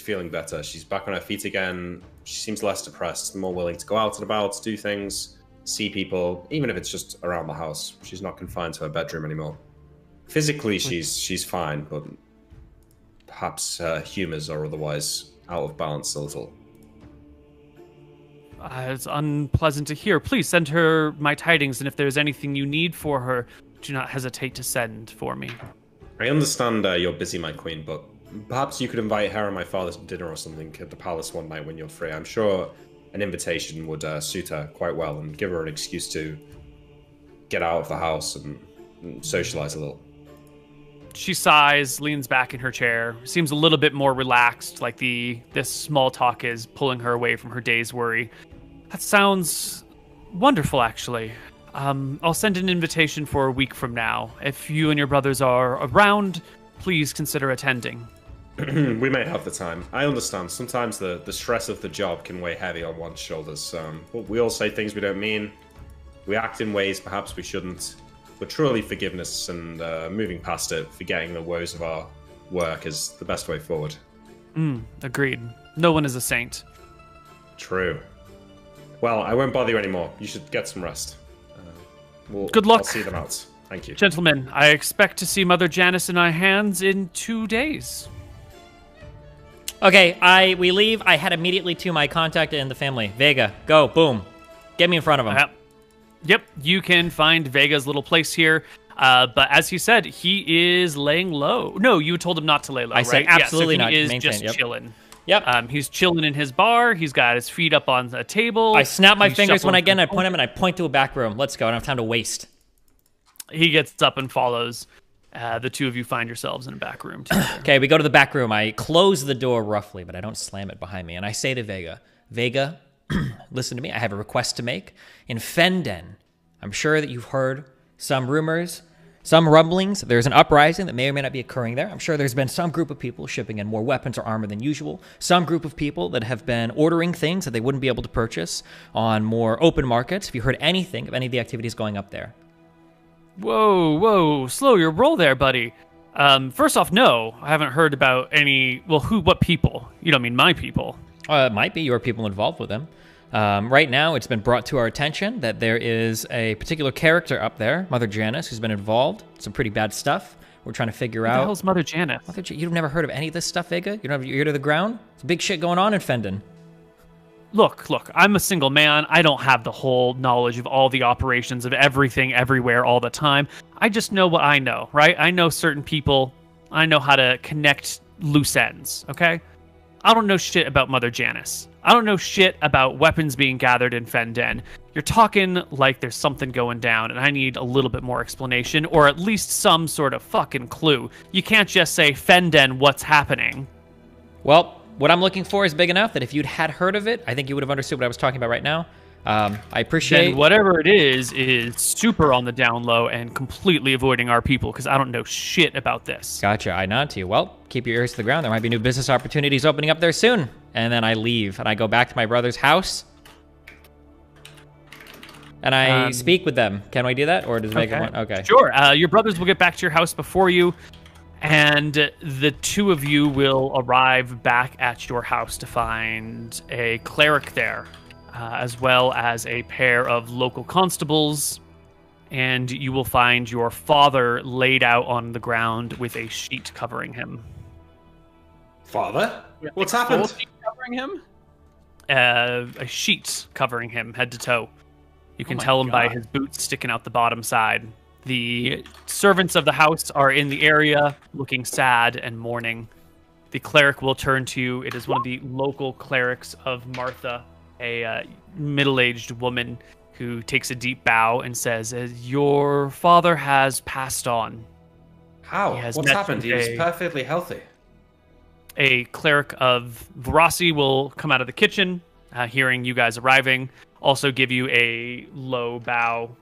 feeling better. She's back on her feet again. She seems less depressed, more willing to go out and about, do things, see people, even if it's just around the house. She's not confined to her bedroom anymore. Physically, she's fine, but perhaps her humors are otherwise out of balance a little. It's unpleasant to hear. Please send her my tidings, and if there's anything you need for her, do not hesitate to send for me. I understand you're busy, my queen, but perhaps you could invite her and my father to dinner or something at the palace one night when you're free. I'm sure an invitation would suit her quite well and give her an excuse to get out of the house and socialize a little. She sighs, leans back in her chair, seems a little bit more relaxed, like this small talk is pulling her away from her day's worry. That sounds Wonderful, actually. I'll send an invitation for a week from now. If you and your brothers are around, please consider attending. We may have the time. I understand. Sometimes the stress of the job can weigh heavy on one's shoulders. We all say things we don't mean. We act in ways perhaps we shouldn't. But truly, forgiveness and moving past it, forgetting the woes of our work is the best way forward. Agreed. No one is a saint. True. Well, I won't bother you anymore. You should get some rest. Good luck. I'll see them out. Thank you. Gentlemen, I expect to see Mother Janice in my hands in 2 days. Okay, we leave. I head immediately to my contact in the family. Vega, go, boom. Get me in front of him. Yep, you can find Vega's little place here. But as he said, he is laying low. No, you told him not to lay low, I right? said absolutely so not. he is Maintain, just chilling. Yep. He's chilling in his bar. He's got his feet up on a table. I snap my He's fingers when I get in, I shuffling. point him, and I point to a back room. Let's go. I don't have time to waste. He gets up and follows. The two of you find yourselves in a back room together. Okay, we go to the back room. I close the door roughly, but I don't slam it behind me. And I say to Vega, Vega, listen to me. I have a request to make. In Fenden, I'm sure that you've heard some rumors, some rumblings. There's an uprising that may or may not be occurring there. I'm sure there's been some group of people shipping in more weapons or armor than usual. Some group of people that have been ordering things that they wouldn't be able to purchase on more open markets. Have you heard anything of any of the activities going up there? Whoa, slow your roll there, buddy. First off, no, I haven't heard about any. Well, what people? You don't mean my people? It might be your people involved with them. Right now, it's been brought to our attention that there is a particular character up there, Mother Janice, who's been involved. Some pretty bad stuff. We're trying to figure out. Who the hell's Mother Janice? You've never heard of any of this stuff, Vega? You don't have your ear to the ground? It's big shit going on in Fenden. Look, I'm a single man. I don't have the whole knowledge of all the operations of everything, everywhere, all the time. I just know what I know, right? I know certain people. I know how to connect loose ends, okay? I don't know shit about Mother Janice. I don't know shit about weapons being gathered in Fenden. You're talking like there's something going down, and I need a little bit more explanation, or at least some sort of fucking clue. You can't just say, Fenden, what's happening? Well, what I'm looking for is big enough that if you'd had heard of it, I think you would have understood what I was talking about right now. I appreciate... Then whatever it is super on the down low and completely avoiding our people, because I don't know shit about this. Gotcha, I nod to you. Well, keep your ears to the ground. There might be new business opportunities opening up there soon. And then I leave, and I go back to my brother's house. And I speak with them. Can we do that, or does it make it one? Okay. Sure. Your brothers will get back to your house before you, and the two of you will arrive back at your house to find a cleric there, as well as a pair of local constables, and you will find your father laid out on the ground with a sheet covering him. Father? What's happened? Sheet covering him? A sheet covering him head to toe. You can tell him by his boots sticking out the bottom side. The servants of the house are in the area, looking sad and mourning. The cleric will turn to you. It is one of the local clerics of Martha, a middle-aged woman who takes a deep bow and says, "Your father has passed on." How? What's happened? He was perfectly healthy. A cleric of Verasi will come out of the kitchen, hearing you guys arriving, also give you a low bow.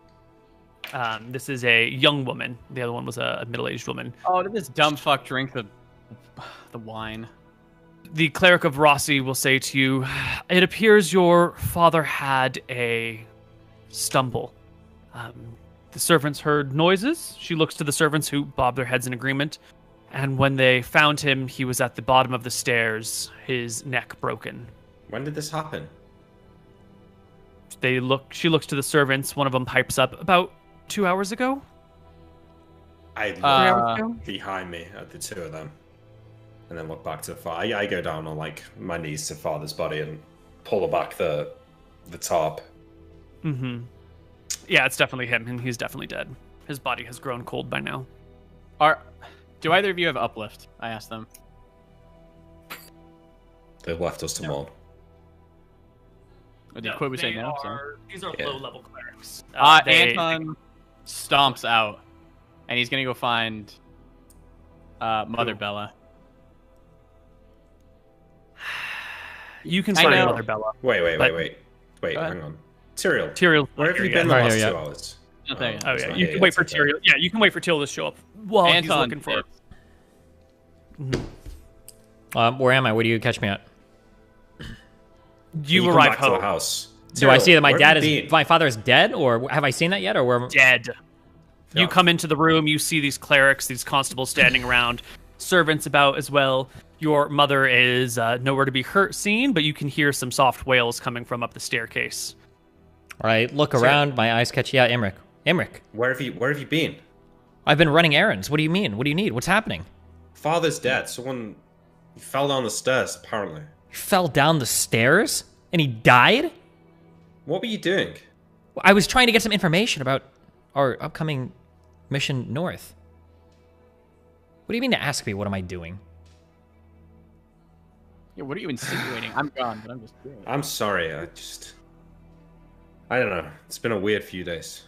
This is a young woman. The other one was a middle-aged woman. Oh, did this dumb fuck drink the wine? The cleric of Rossi will say to you, "It appears your father had a stumble. The servants heard noises." She looks to the servants, who bob their heads in agreement. And when they found him, he was at the bottom of the stairs, his neck broken. When did this happen? She looks to the servants. One of them pipes up, "About 2 hours ago?" I look behind me at the two of them, and then look back to the father. I go down on my knees to father's body and pull back the top. Mm-hmm. Yeah, it's definitely him, and he's definitely dead. His body has grown cold by now. Do either of you have uplift? I asked them. They've left us to mourn. Did Quibu say no? These are low-level clerics. Anton stomps out, and he's gonna go find Mother Bella. You can start Mother Bella. Wait, hang on. Tyrael. Tyrael's Where not have you here been yet. the Not last here 2 yet. hours? Nothing. Oh it's yeah, not you here can wait yet, for okay. Tyrael. Yeah, you can wait for Tyrael to show up while he's Anton, looking for. Where am I? Where do you catch me at? You come arrive back to the home. house. Do I see that my Where have dad you is been? my father is dead, or have I seen that yet, or where? Dead. Yeah. You come into the room, you see these clerics, these constables standing around, servants about as well. Your mother is nowhere to be seen, but you can hear some soft wails coming from up the staircase. All right, look around. My eyes catch. Yeah, Imric. Imric. Where have you been? I've been running errands. What do you mean? What do you need? What's happening? Father's dead. Someone fell down the stairs, apparently. He fell down the stairs and he died? What were you doing? I was trying to get some information about our upcoming mission north. What do you mean to ask me? What am I doing? Yeah, what are you insinuating? I'm gone, but I'm just curious. I'm sorry. I don't know. It's been a weird few days.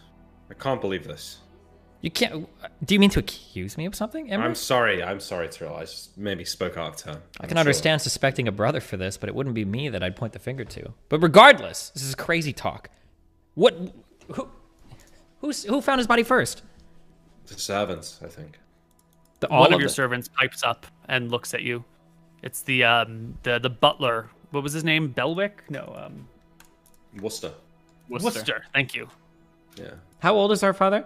I can't believe this. You can't. Do you mean to accuse me of something, Imric? I'm sorry, Tyrell. I just maybe spoke out of turn. I can understand suspecting a brother for this, but it wouldn't be me that I'd point the finger to. But regardless, this is crazy talk. What? Who found his body first? The servants, I think. One of your servants pipes up and looks at you. It's the butler. What was his name? Belwick? No. Worcester. Worcester. Thank you. Yeah. How old is our father?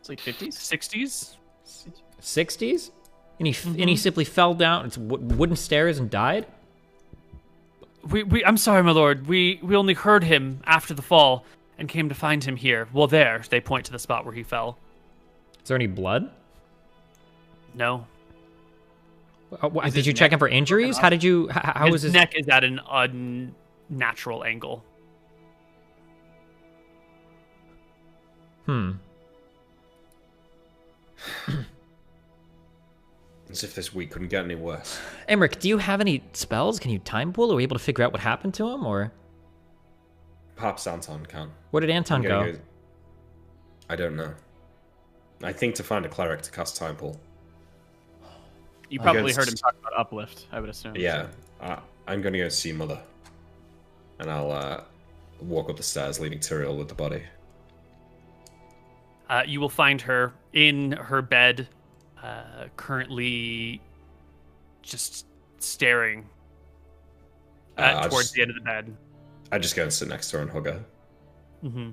It's like 50s, 60s, 60s, and he simply fell down wooden stairs and died. I'm sorry, my lord. We only heard him after the fall and came to find him here. Well, there. They point to the spot where he fell. Is there any blood? No. Did you check him for injuries? How did you? How was his neck? Is at an unnatural angle. As if this week couldn't get any worse. Emmerich, do you have any spells? Can you time pull? Are we able to figure out what happened to him, or? Perhaps Anton can. Where did Anton go? I don't know. I think to find a cleric to cast time pull. You probably heard him talk about uplift, I would assume. Yeah. I'm going to go see Mother. And I'll walk up the stairs, leaving Tyrael with the body. You will find her in her bed, currently just staring towards the end of the bed. I just go and sit next to her and hug her. Mm-hmm.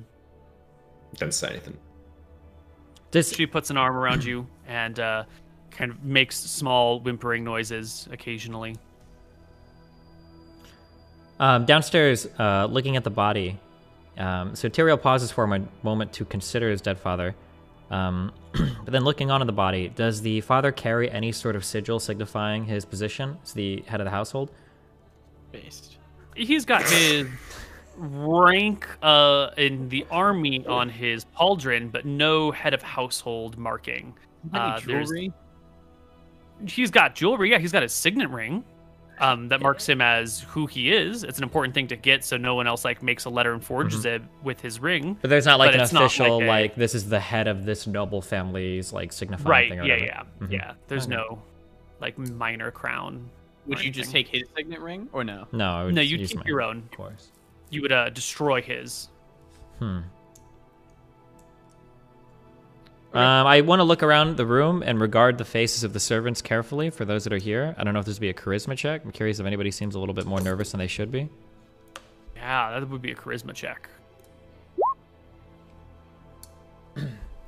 Don't say anything. She puts an arm around you and kind of makes small whimpering noises occasionally. Downstairs, looking at the body, so Tyrael pauses for a moment to consider his dead father. But then looking on at the body, does the father carry any sort of sigil signifying his position as the head of the household? Based. He's got his rank in the army on his pauldron, but no head of household marking. Any jewelry? He's got jewelry. Yeah, he's got his signet ring. That marks him as who he is. It's an important thing to get, so no one else makes a letter and forges it with his ring. But there's not an official this is the head of this noble family's signifying thing. Right? Yeah. There's no minor crown. Would you just take his signet ring or no? No, no. You'd keep your own. Of course. You would destroy his. I want to look around the room and regard the faces of the servants carefully for those that are here. I don't know if this would be a charisma check. I'm curious if anybody seems a little bit more nervous than they should be. Yeah, that would be a charisma check.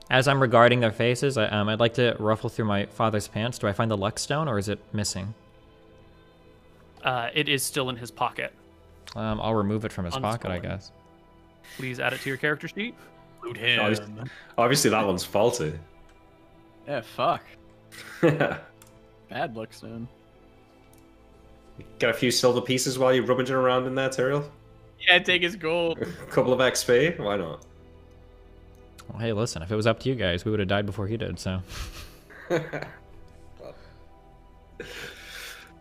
As I'm regarding their faces, I'd like to ruffle through my father's pants. Do I find the luck stone, or is it missing? It is still in his pocket. I'll remove it from his pocket, I guess. Please add it to your character sheet. Loot him. Obviously, that one's faulty. Yeah, fuck. Bad luck stone. Get a few silver pieces while you're rummaging around in there, Tyrael? Yeah, take his gold. A couple of XP? Why not? Well, hey, listen, if it was up to you guys, we would have died before he did, so.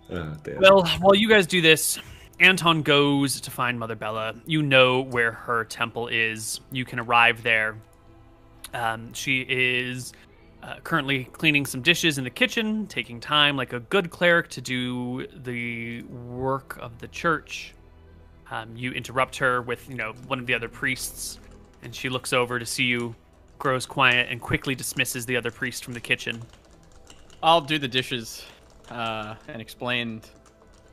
Well, while you guys do this, Anton goes to find Mother Bella. You know where her temple is. You can arrive there. She is currently cleaning some dishes in the kitchen, taking time like a good cleric to do the work of the church. You interrupt her with, one of the other priests, and she looks over to see you, grows quiet, and quickly dismisses the other priest from the kitchen. I'll do the dishes and explain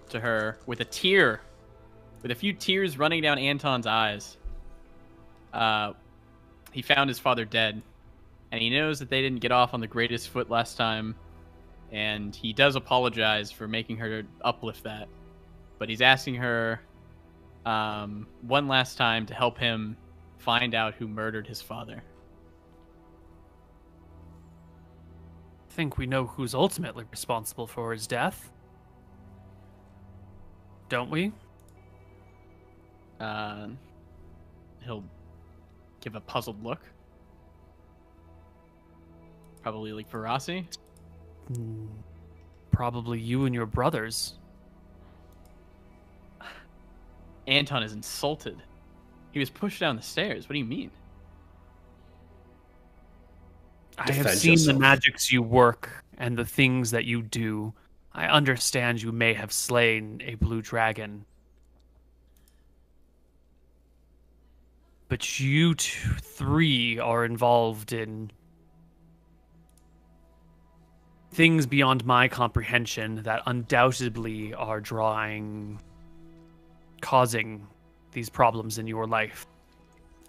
to her with a few tears running down Anton's eyes. He found his father dead, and he knows that they didn't get off on the greatest foot last time, and he does apologize for making her uplift that. But he's asking her one last time to help him find out who murdered his father. I think we know who's ultimately responsible for his death. Don't we? He'll give a puzzled look. Probably like Verasi. Probably you and your brothers. Anton is insulted. He was pushed down the stairs. What do you mean? I have seen the magics you work and the things that you do. I understand you may have slain a blue dragon. But you three are involved in things beyond my comprehension that undoubtedly are causing these problems in your life.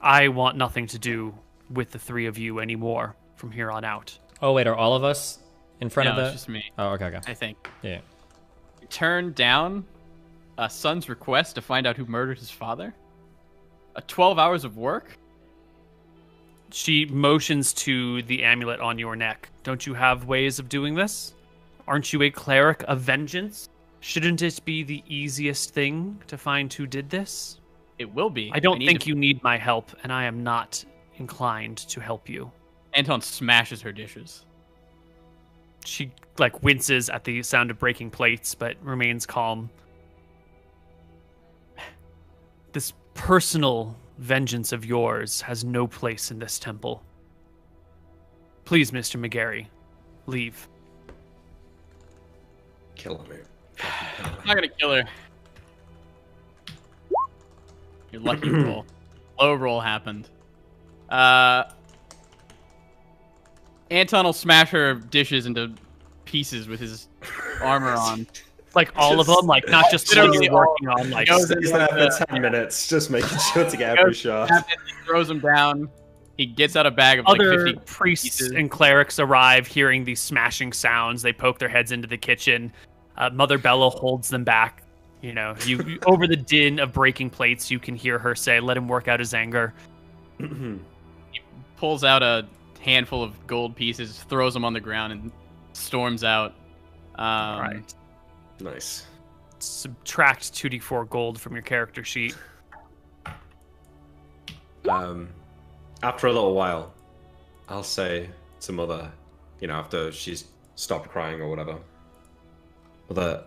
I want nothing to do with the three of you anymore from here on out. Oh, wait, are all of us in front of No, the... it's just me. Oh, okay. I think. Yeah. You turned down a son's request to find out who murdered his father? 12 hours of work? She motions to the amulet on your neck. Don't you have ways of doing this? Aren't you a cleric of vengeance? Shouldn't it be the easiest thing to find who did this? It will be. I don't think you need my help, and I am not inclined to help you. Anton smashes her dishes. She, winces at the sound of breaking plates, but remains calm. This personal vengeance of yours has no place in this temple. Please, Mr. McGarry, leave. Kill him. I'm not gonna kill her. Your lucky roll. Low roll happened. Anton will smash her dishes into pieces with his armor on. All of them? Not just what you're working on? He's there for 10 minutes, just making sure to get every shot. He throws them down. He gets out a bag of Other 50 priests pieces. and clerics arrive, hearing these smashing sounds. They poke their heads into the kitchen. Mother Bella holds them back. You over the din of breaking plates, you can hear her say, "Let him work out his anger." He pulls out a handful of gold pieces, throws them on the ground, and storms out. Right. Nice. Subtract 2d4 gold from your character sheet. After a little while, I'll say to Mother, after she's stopped crying or whatever, Mother,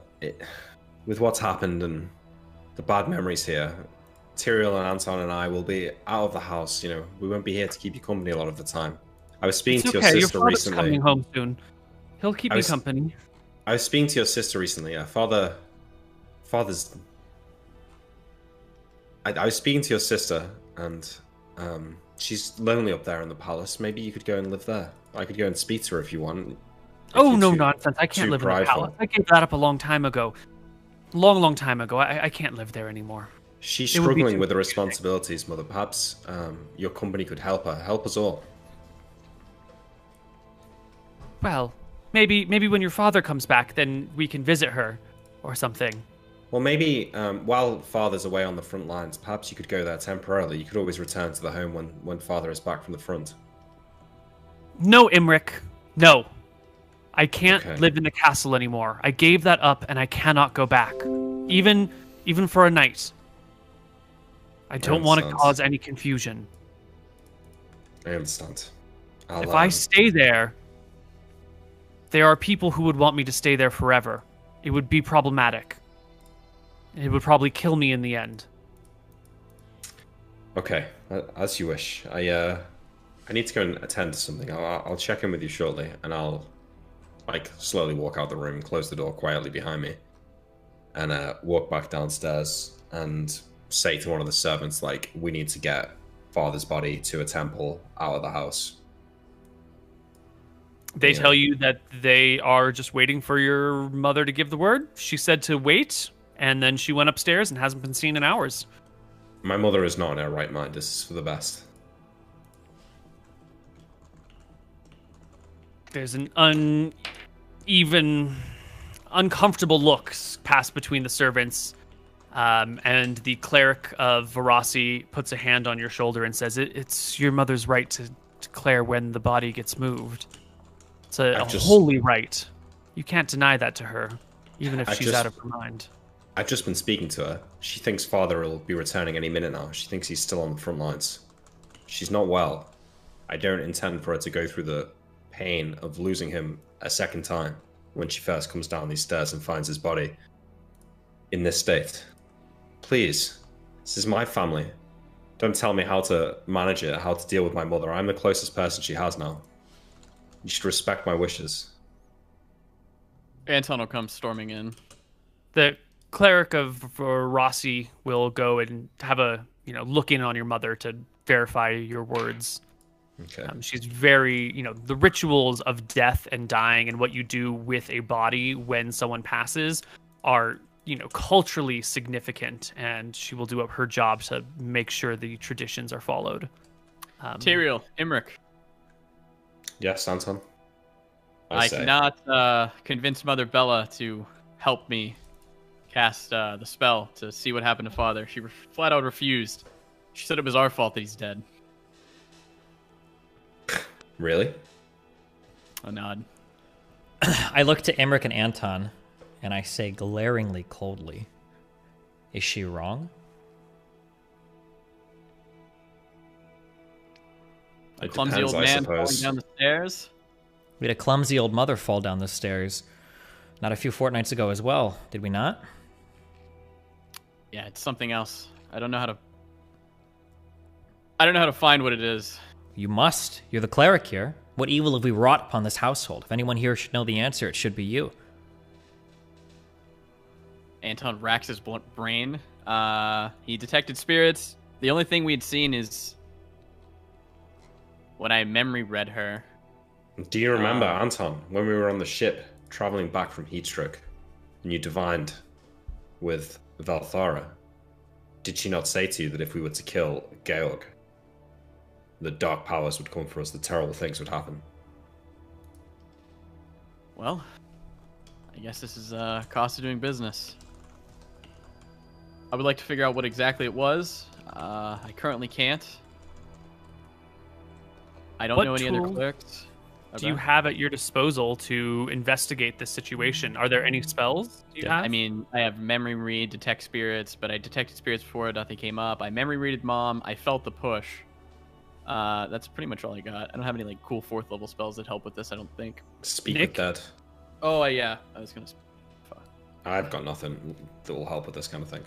with what's happened and the bad memories here, Tyrael and Anton and I will be out of the house. We won't be here to keep you company a lot of the time. I was speaking to your sister your father's recently. coming home soon. He'll keep you company. I was speaking to your sister recently. Father's. I was speaking to your sister, and she's lonely up there in the palace. Maybe you could go and live there. I could go and speak to her if you want. Oh, no nonsense. I can't live in the palace. I gave that up a long time ago. Long time ago. I can't live there anymore. She's struggling with the responsibilities, Mother. Perhaps your company could help her. Help us all. Well, maybe when your father comes back, then we can visit her or something. Well, maybe while Father's away on the front lines, perhaps you could go there temporarily. You could always return to the home when Father is back from the front. No, Imric. No. I can't live in the castle anymore. I gave that up, and I cannot go back. Even for a night. I don't want to cause any confusion. I understand. If I stay there are people who would want me to stay there forever. It would be problematic. It would probably kill me in the end. Okay, as you wish. I need to go and attend to something. I'll check in with you shortly, and I'll slowly walk out the room, close the door quietly behind me, and walk back downstairs. And say to one of the servants, like, we need to get father's body to a temple out of the house. They tell you that they are just waiting for your mother to give the word. She said to wait, and then she went upstairs and hasn't been seen in hours. My mother is not in her right mind. This is for the best. There's an uneven, uncomfortable look pass between the servants, and the cleric of Verasi puts a hand on your shoulder and says, "It's your mother's right to declare when the body gets moved. It's a holy right. You can't deny that to her, even if she's out of her mind." I've just been speaking to her. She thinks father will be returning any minute now. She thinks he's still on the front lines. She's not well. I don't intend for her to go through the pain of losing him a second time when she first comes down these stairs and finds his body in this state. Please, this is my family. Don't tell me how to manage it, how to deal with my mother. I'm the closest person she has now. You should respect my wishes. Anton will come storming in. The cleric of Rossi will go and have a look in on your mother to verify your words. Okay. She's very, the rituals of death and dying and what you do with a body when someone passes are, culturally significant, and she will do up her job to make sure the traditions are followed. Tyrael, Imric. Yes, Anton. I cannot convince Mother Bella to help me cast the spell to see what happened to Father. She flat out refused. She said it was our fault that he's dead. Really? A nod. I look to Imric and Anton, and I say glaringly coldly, "Is she wrong?" A clumsy old man falling down the stairs. We had a clumsy old mother fall down the stairs not a few fortnights ago as well, did we not? Yeah, it's something else. I don't know how to find what it is. You must. You're the cleric here. What evil have we wrought upon this household? If anyone here should know the answer, it should be you. Anton racks his brain. He detected spirits. The only thing we'd seen is when I memory read her. Do you remember, Anton, when we were on the ship traveling back from Heatstroke and you divined with Valthara? Did she not say to you that if we were to kill Georg, the dark powers would come for us, the terrible things would happen? Well, I guess this is cost of doing business. I would like to figure out what exactly it was. I currently can't. I don't know any other clerics. Do you have at your disposal to investigate this situation? Are there any spells you have? I mean, I have memory read, detect spirits, but I detected spirits before nothing came up. I memory readed Mom. I felt the push. That's pretty much all I got. I don't have any cool 4th level spells that help with this, I don't think. Speak with Dead. Oh, yeah. I was gonna. Fuck. I've got nothing that will help with this kind of thing.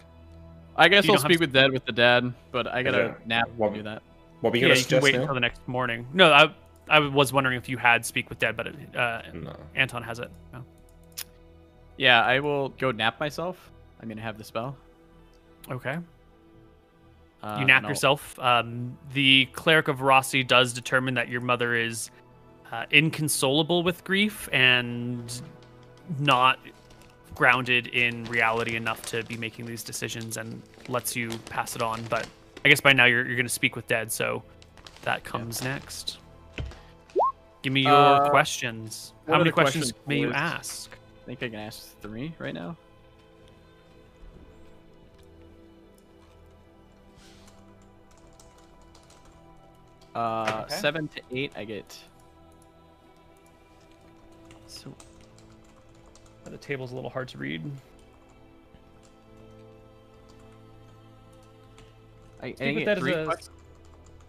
I guess I'll speak with Dead with the dad, but I gotta nap to do that. What were you gonna suggest? You can wait until the next morning. No, I was wondering if you had Speak with Dead, but no. Anton has it. No. Yeah, I will go nap myself. I'm gonna have the spell. Okay. You nap yourself. The cleric of Rossi does determine that your mother is inconsolable with grief and not grounded in reality enough to be making these decisions, and lets you pass it on. But I guess by now you're going to speak with Dead, so that comes next. Give me your questions. How many questions may you ask? I think I can ask 3 right now. Okay. 7 to 8, I get. So the table's a little hard to read. I get get 3 questions.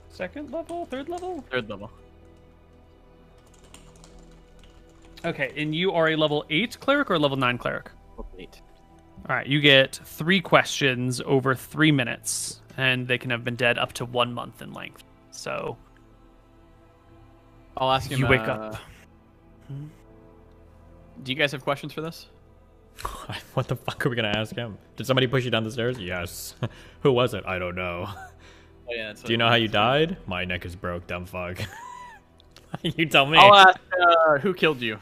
Second level, third level? 3rd level. Okay, and you are a level 8 cleric or a level 9 cleric? Level 8. All right, you get 3 questions over 3 minutes, and they can have been dead up to 1 month in length. So I'll ask him. You wake up. Do you guys have questions for this? What the fuck are we gonna ask him? Did somebody push you down the stairs? Yes. Who was it? I don't know. Oh, yeah, Do you know how you died? My neck is broke, dumb fuck. You tell me. I'll ask who killed you.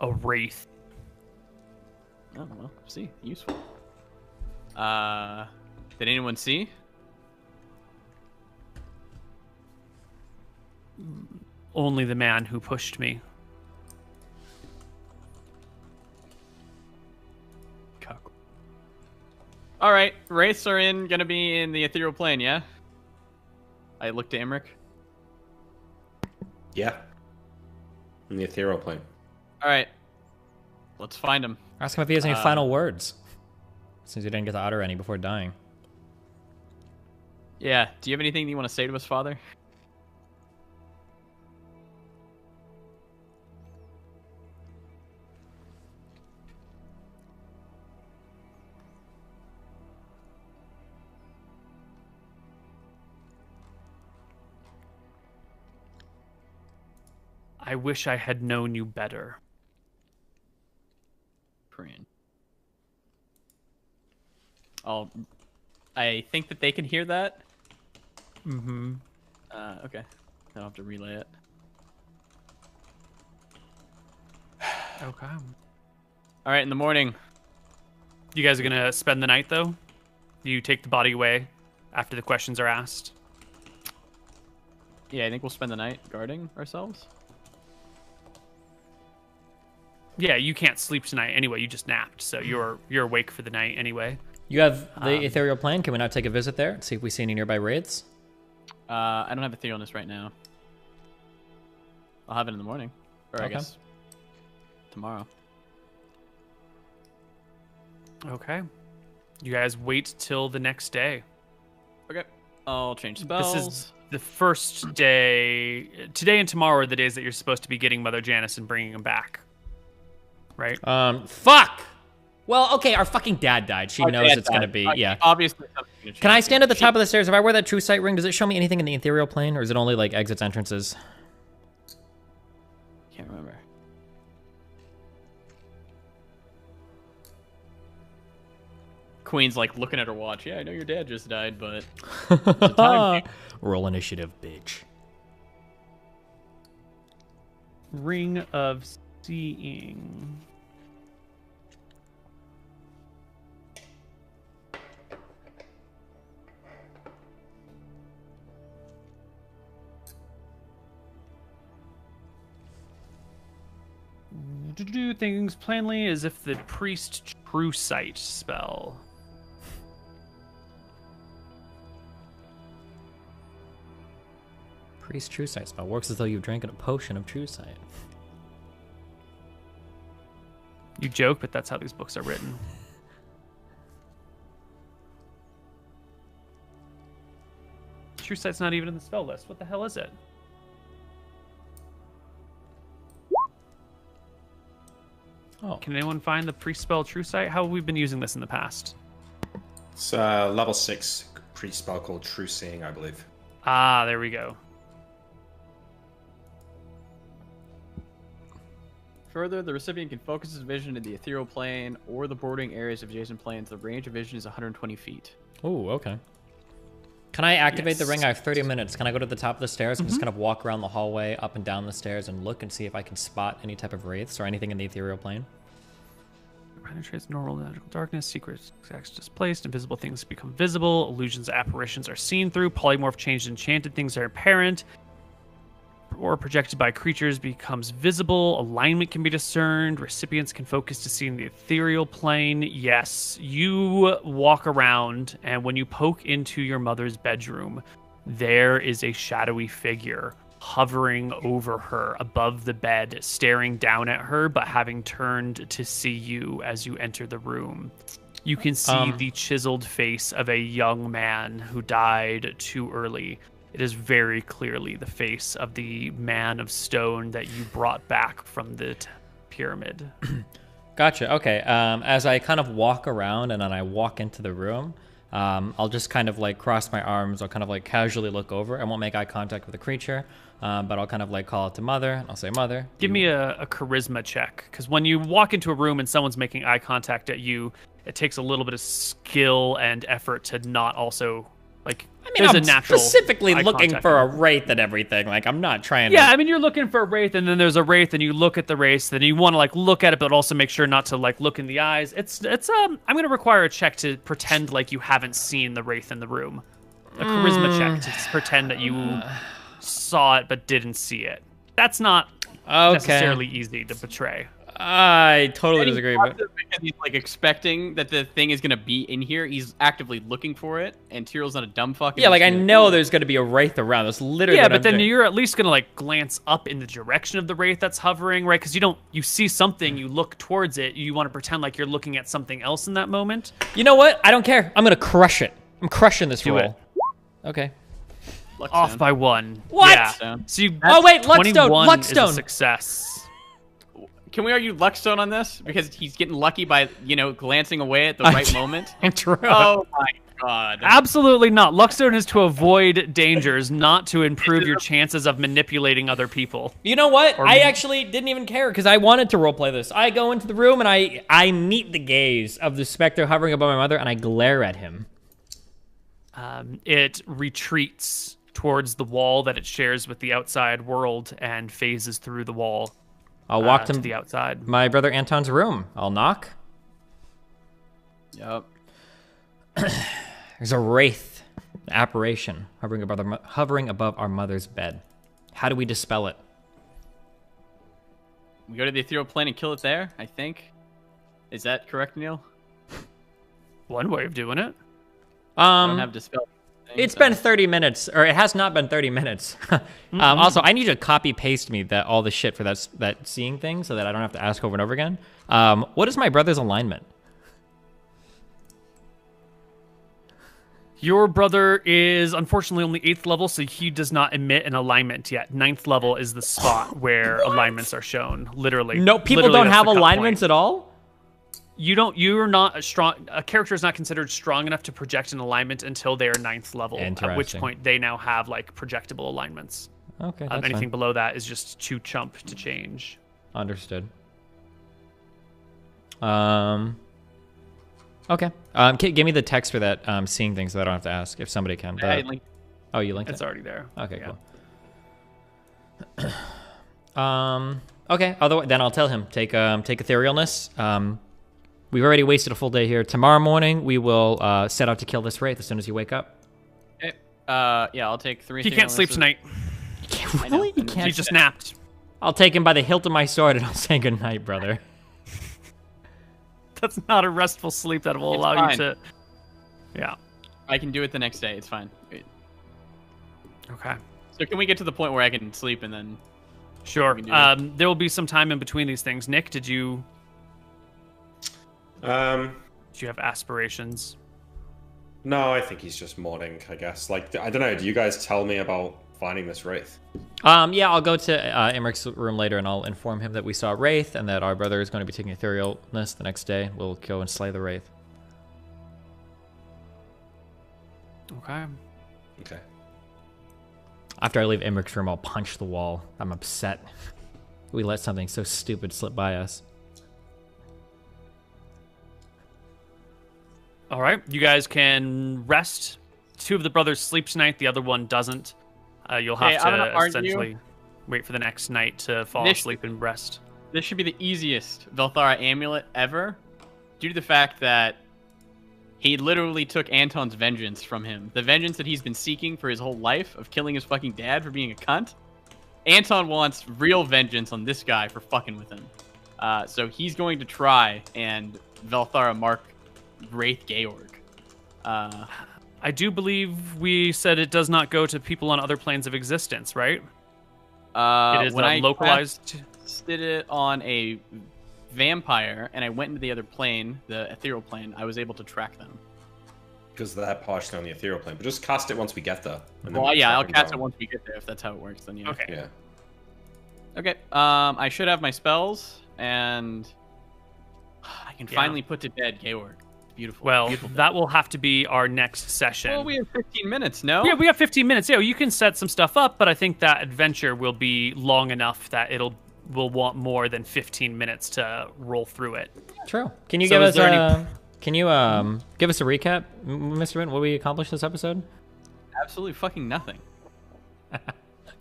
A wraith. Oh, well, see. Useful. Did anyone see? Only the man who pushed me. All right, wraiths are gonna be in the ethereal plane, yeah? I looked to Emmerich. Yeah. In the ethereal plane. All right, let's find him. Ask him if he has any final words. Since he didn't get to utter any before dying. Yeah, do you have anything you want to say to us, Father? I wish I had known you better. Korean. I think that they can hear that. Mm-hmm. Okay. I don't have to relay it. Okay. All right, in the morning. You guys are gonna spend the night, though? You take the body away after the questions are asked? Yeah, I think we'll spend the night guarding ourselves. Yeah, you can't sleep tonight anyway. You just napped, so you're awake for the night anyway. You have the ethereal plane. Can we not take a visit there and see if we see any nearby wraiths? I don't have etherealness right now. I'll have it in the morning, or I Okay. guess tomorrow. Okay. You guys wait till the next day. Okay. I'll change spells. This is the first day. Today and tomorrow are the days that you're supposed to be getting Mother Janice and bringing him back. Right? Fuck! Well, okay, our fucking dad died. She Our knows dad it's gonna died. be, Like, yeah. Obviously, something's gonna Can I change. stand at the top of the stairs? If I wear that true sight ring, does it show me anything in the ethereal plane, or is it only, like, exits, entrances? Can't remember. Queen's like looking at her watch. Yeah, I know your dad just died, but the time Roll initiative, bitch. Ring of Seeing. To do things plainly as if the priest true sight spell. Priest true sight spell works as though you've drank a potion of true sight. You joke, but that's how these books are written. True sight's not even in the spell list. What the hell is it? Oh. Can anyone find the priest spell true sight? How have we been using this in the past? It's a level 6 priest spell called True Seeing, I believe. Ah, there we go. Further, the recipient can focus his vision in the ethereal plane or the bordering areas of adjacent planes. The range of vision is 120 feet. Ooh, okay. Can I activate the Yes. ring? I have 30 minutes. Can I go to the top of the stairs and just kind of walk around the hallway, up and down the stairs, and look and see if I can spot any type of wraiths or anything in the ethereal plane? Penetrates normal magical darkness. Secrets displaced. Invisible things become visible. Illusions, apparitions are seen through. Polymorph changed enchanted things are apparent. Or projected by creatures becomes visible. Alignment can be discerned. Recipients can focus to see in the ethereal plane. Yes, you walk around, and when you poke into your mother's bedroom, there is a shadowy figure hovering over her above the bed, staring down at her, but having turned to see you as you enter the room. You can see the chiseled face of a young man who died too early. It is very clearly the face of the man of stone that you brought back from the pyramid. Gotcha. Okay. As I kind of walk around and then I walk into the room, I'll just kind of like cross my arms. I'll kind of like casually look over. I won't make eye contact with the creature, but I'll kind of like call it to Mother, and I'll say, Mother. Give me a charisma check, because when you walk into a room and someone's making eye contact at you, it takes a little bit of skill and effort to not also like. I mean, there's I'm a natural specifically eye looking contact. for a wraith and everything. Like, I'm not trying Yeah, to... I mean, you're looking for a wraith, and then there's a wraith, and you look at the wraith, then you want to like look at it, but also make sure not to like look in the eyes. It's I'm gonna require a check to pretend like you haven't seen the wraith in the room. A charisma check to pretend that you saw it but didn't see it. That's not necessarily easy to betray. I totally disagree, but Because he's like expecting that the thing is gonna be in here. He's actively looking for it, and Tyrell's not a dumb fuck. yeah, like I know there's going to be a wraith around. That's literally Yeah, what but I'm then doing. you're at least gonna like glance up in the direction of the wraith that's hovering, right? Because you see something, you look towards it, you want to pretend like you're looking at something else in that moment. You know what? I don't care. I'm going to crush it. I'm crushing this Do roll. Okay. Off by 1. What? Yeah. So you. Oh, wait, Luckstone, 21 is a Luckstone. success. Can we argue Luckstone on this? Because he's getting lucky by, glancing away at the right moment. True. Oh my god. Absolutely not. Luckstone is to avoid dangers, not to improve your chances of manipulating other people. You know what? I actually didn't even care because I wanted to roleplay this. I go into the room and I meet the gaze of the specter hovering above my mother and I glare at him. It retreats towards the wall that it shares with the outside world and phases through the wall. I'll walk to to the outside. my brother Anton's room. I'll knock. Yep. There's a wraith, an apparition, hovering above our mother's bed. How do we dispel it? We go to the ethereal plane and kill it there, I think. Is that correct, Neil? One way of doing it. I don't have dispel. It's been 30 minutes, or it has not been 30 minutes. Also, I need you to copy paste me all the shit for that seeing thing, so that I don't have to ask over and over again. What is my brother's alignment? Your brother is unfortunately only 8th level, so he does not emit an alignment yet. 9th level is the spot where alignments are shown. Literally. No, people Literally, don't that's have the cut alignments point. at all? You're not a character is not considered strong enough to project an alignment until they are 9th level, at which Interesting. point they now have like projectable alignments. Okay, that's anything fine. below that is just too chump to change. Understood. Okay. Give me the text for that seeing thing so that I don't have to ask if somebody can. I linked- Oh, you linked it? It's already there. Okay, Yeah. cool. Okay. Otherwise, then I'll tell him take etherealness. We've already wasted a full day here. Tomorrow morning we will set out to kill this wraith as soon as you wake up. Okay. Yeah, I'll take 3. He can't sleep tonight. Really? You can't. He just napped. I'll take him by the hilt of my sword and I'll say goodnight, brother. That's not a restful sleep that will It's allow fine. you to. Yeah. I can do it the next day. It's fine. Wait. Okay. So can we get to the point where I can sleep and then? Sure. we can do it? There will be some time in between these things. Nick, did you have aspirations? No, I think he's just mourning, I guess. Like, I don't know, do you guys tell me about finding this wraith? Yeah, I'll go to Emmerich's room later and I'll inform him that we saw a wraith and that our brother is going to be taking etherealness the next day. We'll go and slay the wraith. Okay. Okay. After I leave Emmerich's room, I'll punch the wall. I'm upset. We let something so stupid slip by us. All right. You guys can rest. 2 of the brothers sleep tonight. The other one doesn't. You'll have I'm gonna to argue- essentially wait for the next night to fall This- asleep and rest. This should be the easiest Velthara amulet ever, due to the fact that he literally took Anton's vengeance from him. The vengeance that he's been seeking for his whole life of killing his fucking dad for being a cunt. Anton wants real vengeance on this guy for fucking with him. So he's going to try and Velthara mark Wraith Georg. I do believe we said it does not go to people on other planes of existence, right? It is when I localized. did it on a vampire and I went into the other plane, the ethereal plane, I was able to track them. Because they're partially on the ethereal plane. But just cast it once we get there. And then Well, we yeah, track I'll them cast down. it once we get there if that's how it works. Then yeah. Okay. Yeah. Okay. I should have my spells and I can Yeah. finally put to bed Georg. Beautiful. Well, beautiful. that will have to be our next session. Well, we have 15 minutes, no? Yeah, we have 15 minutes. Yeah, you can set some stuff up, but I think that adventure will be long enough that we'll want more than 15 minutes to roll through it. True. Can you So give is us there any- a give us a recap, Mr. Mint? What we accomplished this episode? Absolutely fucking nothing.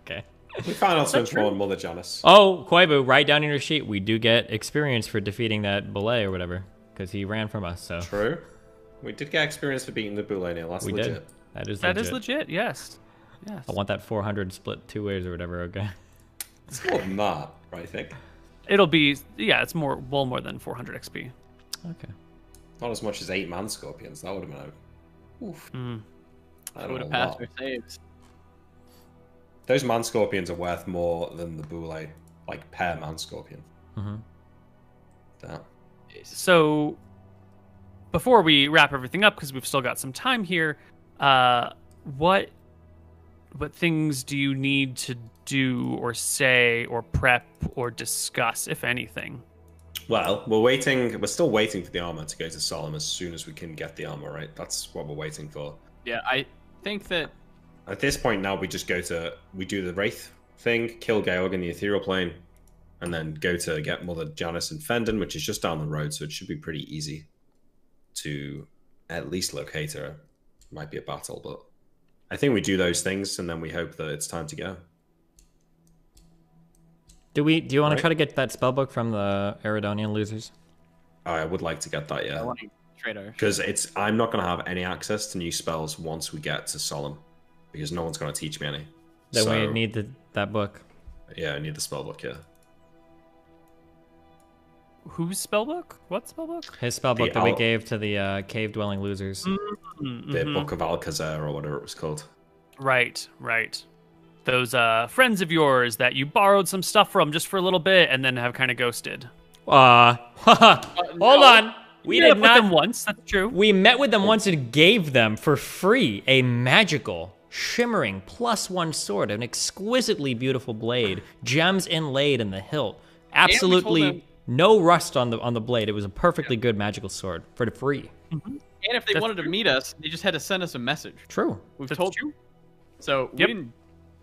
Okay. We found out so much more on Mother Janice. Oh, Koibu, write down in your sheet. We do get experience for defeating that belay or whatever, because he ran from us. So True. We did get experience for beating the Boule Neil. That's we legit. did. That is That legit. is legit, yes. Yes. I want that 400 split 2 ways or whatever. Okay. It's more than that, I think. It'll be, yeah, it's more than 400 XP. Okay. Not as much as 8 man scorpions. That would have been oof. I Would don't have know passed what. our saves. Those man scorpions are worth more than the Boule, like pair man scorpion. Mm-hmm. That. So, before we wrap everything up, because we've still got some time here, what things do you need to do or say or prep or discuss, if anything? Well, we're still waiting for the armor to go to Solemn as soon as we can get the armor, right? That's what we're waiting for. Yeah, I think that At this point now, we just we do the Wraith thing, kill Georg in the ethereal plane, and then go to get Mother Janice and Fendon, which is just down the road, so it should be pretty easy to at least locate her. Might be a battle, but I think we do those things, and then we hope that it's time to go. Do you want Right. to try to get that spellbook from the Eridonian losers? I would like to get that, yeah. I want to trade our. Because I'm not going to have any access to new spells once we get to Solemn, because no one's going to teach me any. Then So, we need that book. Yeah, I need the spellbook, yeah. Whose spellbook? What spellbook? His spellbook The that we Al- gave to the cave-dwelling losers. The Book of Alcazar, or whatever it was called. Right. Those friends of yours that you borrowed some stuff from just for a little bit and then have kind of ghosted. Hold on. We You met did with not. them once. That's true. We met with them once and gave them for free a magical, shimmering +1 sword, an exquisitely beautiful blade, gems inlaid in the hilt. Absolutely them- no rust on the blade. It was a perfectly good magical sword for the free. And if they wanted to meet us, they just had to send us a message. True. We've That's told true. So we Yep. didn't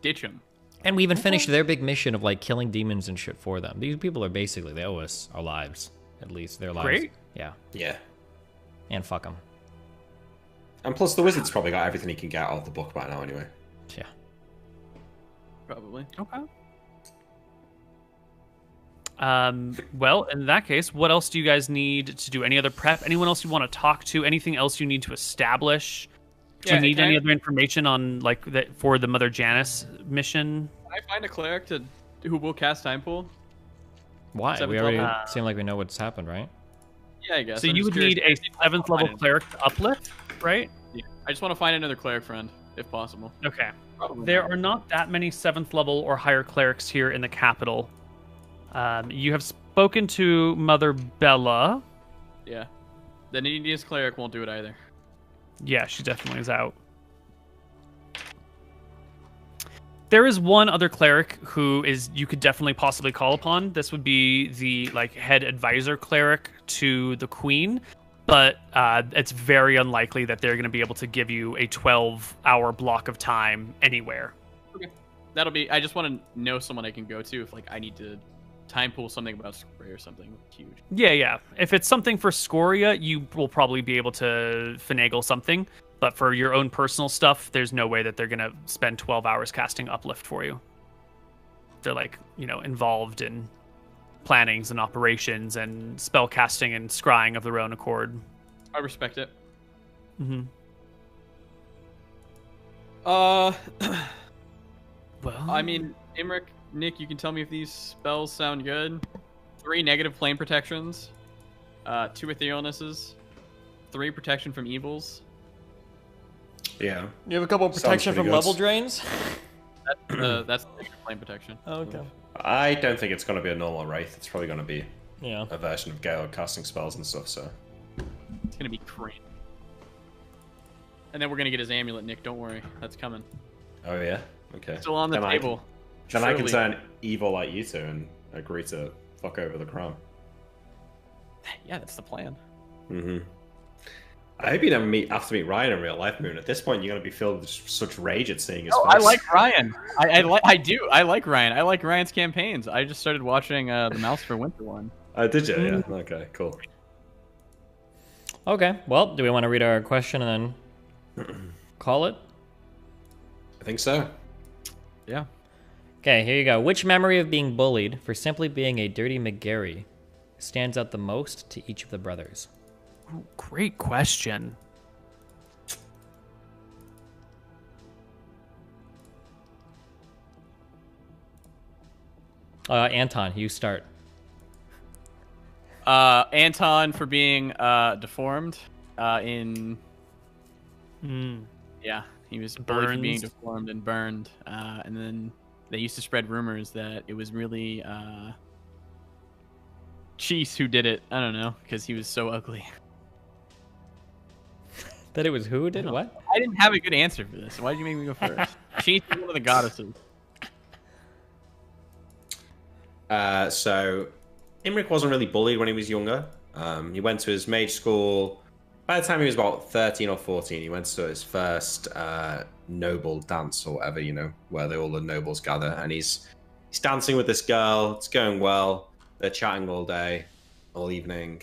ditch them. And we even finished their big mission of like killing demons and shit for them. These people are basically, they owe us our lives, at least their lives. Great. Yeah. Yeah. And fuck them. And plus, the wizard's probably got everything he can get out of the book by now, anyway. Yeah. Probably. Okay. Well, in that case, what else do you guys need to do? Any other prep? Anyone else you want to talk to? Anything else you need to establish? Do you Yeah, need can any I- other information on like that for the Mother Janice mission? Can I find a cleric who will cast Time Pool? Why? Seventh We already level. seem like we know what's happened, right? Yeah, I guess. So I'm you just would need curious. a 7th level cleric to uplift, right? Yeah. I just want to find another cleric friend, if possible. Okay. Probably There not. are not that many 7th level or higher clerics here in the capital. You have spoken to Mother Bella. Yeah. The neediest cleric won't do it either. Yeah, she definitely is out. There is one other cleric who you could definitely possibly call upon. This would be the like head advisor cleric to the queen, but it's very unlikely that they're going to be able to give you a 12-hour block of time anywhere. Okay. That'll be. I just want to know someone I can go to if like I need to time pool something about Scoria or something huge. Yeah. If it's something for Scoria, you will probably be able to finagle something. But for your own personal stuff, there's no way that they're going to spend 12 hours casting Uplift for you. They're like, involved in plannings and operations and spell casting and scrying of their own accord. I respect it. Mm-hmm. Well, Well, I mean, Imric, Nick, you can tell me if these spells sound good. 3 negative plane protections, 2 etherealnesses, 3 protection from evils. Yeah. You have a couple of Sounds protection pretty from good. level drains? That's the negative plane protection. Oh, okay. I don't think it's going to be a normal Wraith. It's probably going to be Yeah. a version of Gale casting spells and stuff, so. It's gonna be crazy. And then we're gonna get his amulet, Nick. Don't worry, that's coming. Oh, yeah? Okay. Still on the Then table. Then I can Surely. turn evil like you two and agree to fuck over the crown. Yeah, that's the plan. Mm-hmm. I hope you never have to meet Ryan in real life, Moon. At this point, you're going to be filled with such rage at seeing his face. I like Ryan. I do. I like Ryan. I like Ryan's campaigns. I just started watching the Mouse for Winter one. Did you? Yeah. Okay, cool. Okay, well, do we want to read our question and then call it? I think so. Yeah. Okay, here you go. Which memory of being bullied for simply being a dirty McGarry stands out the most to each of the brothers? Ooh, great question. Anton, you start. Anton for being deformed in... Yeah, he was bullied for being deformed and burned. And then they used to spread rumors that it was really Cheese who did it. I don't know, because he was so ugly. That it was who did what? I didn't have a good answer for this. Why did you make me go first? Cheese is one of the goddesses. So, Imric wasn't really bullied when he was younger. He went to his mage school. By the time he was about 13 or 14, he went to his first noble dance or whatever, you know, where all the nobles gather. And he's dancing with this girl. It's going well. They're chatting all day, all evening.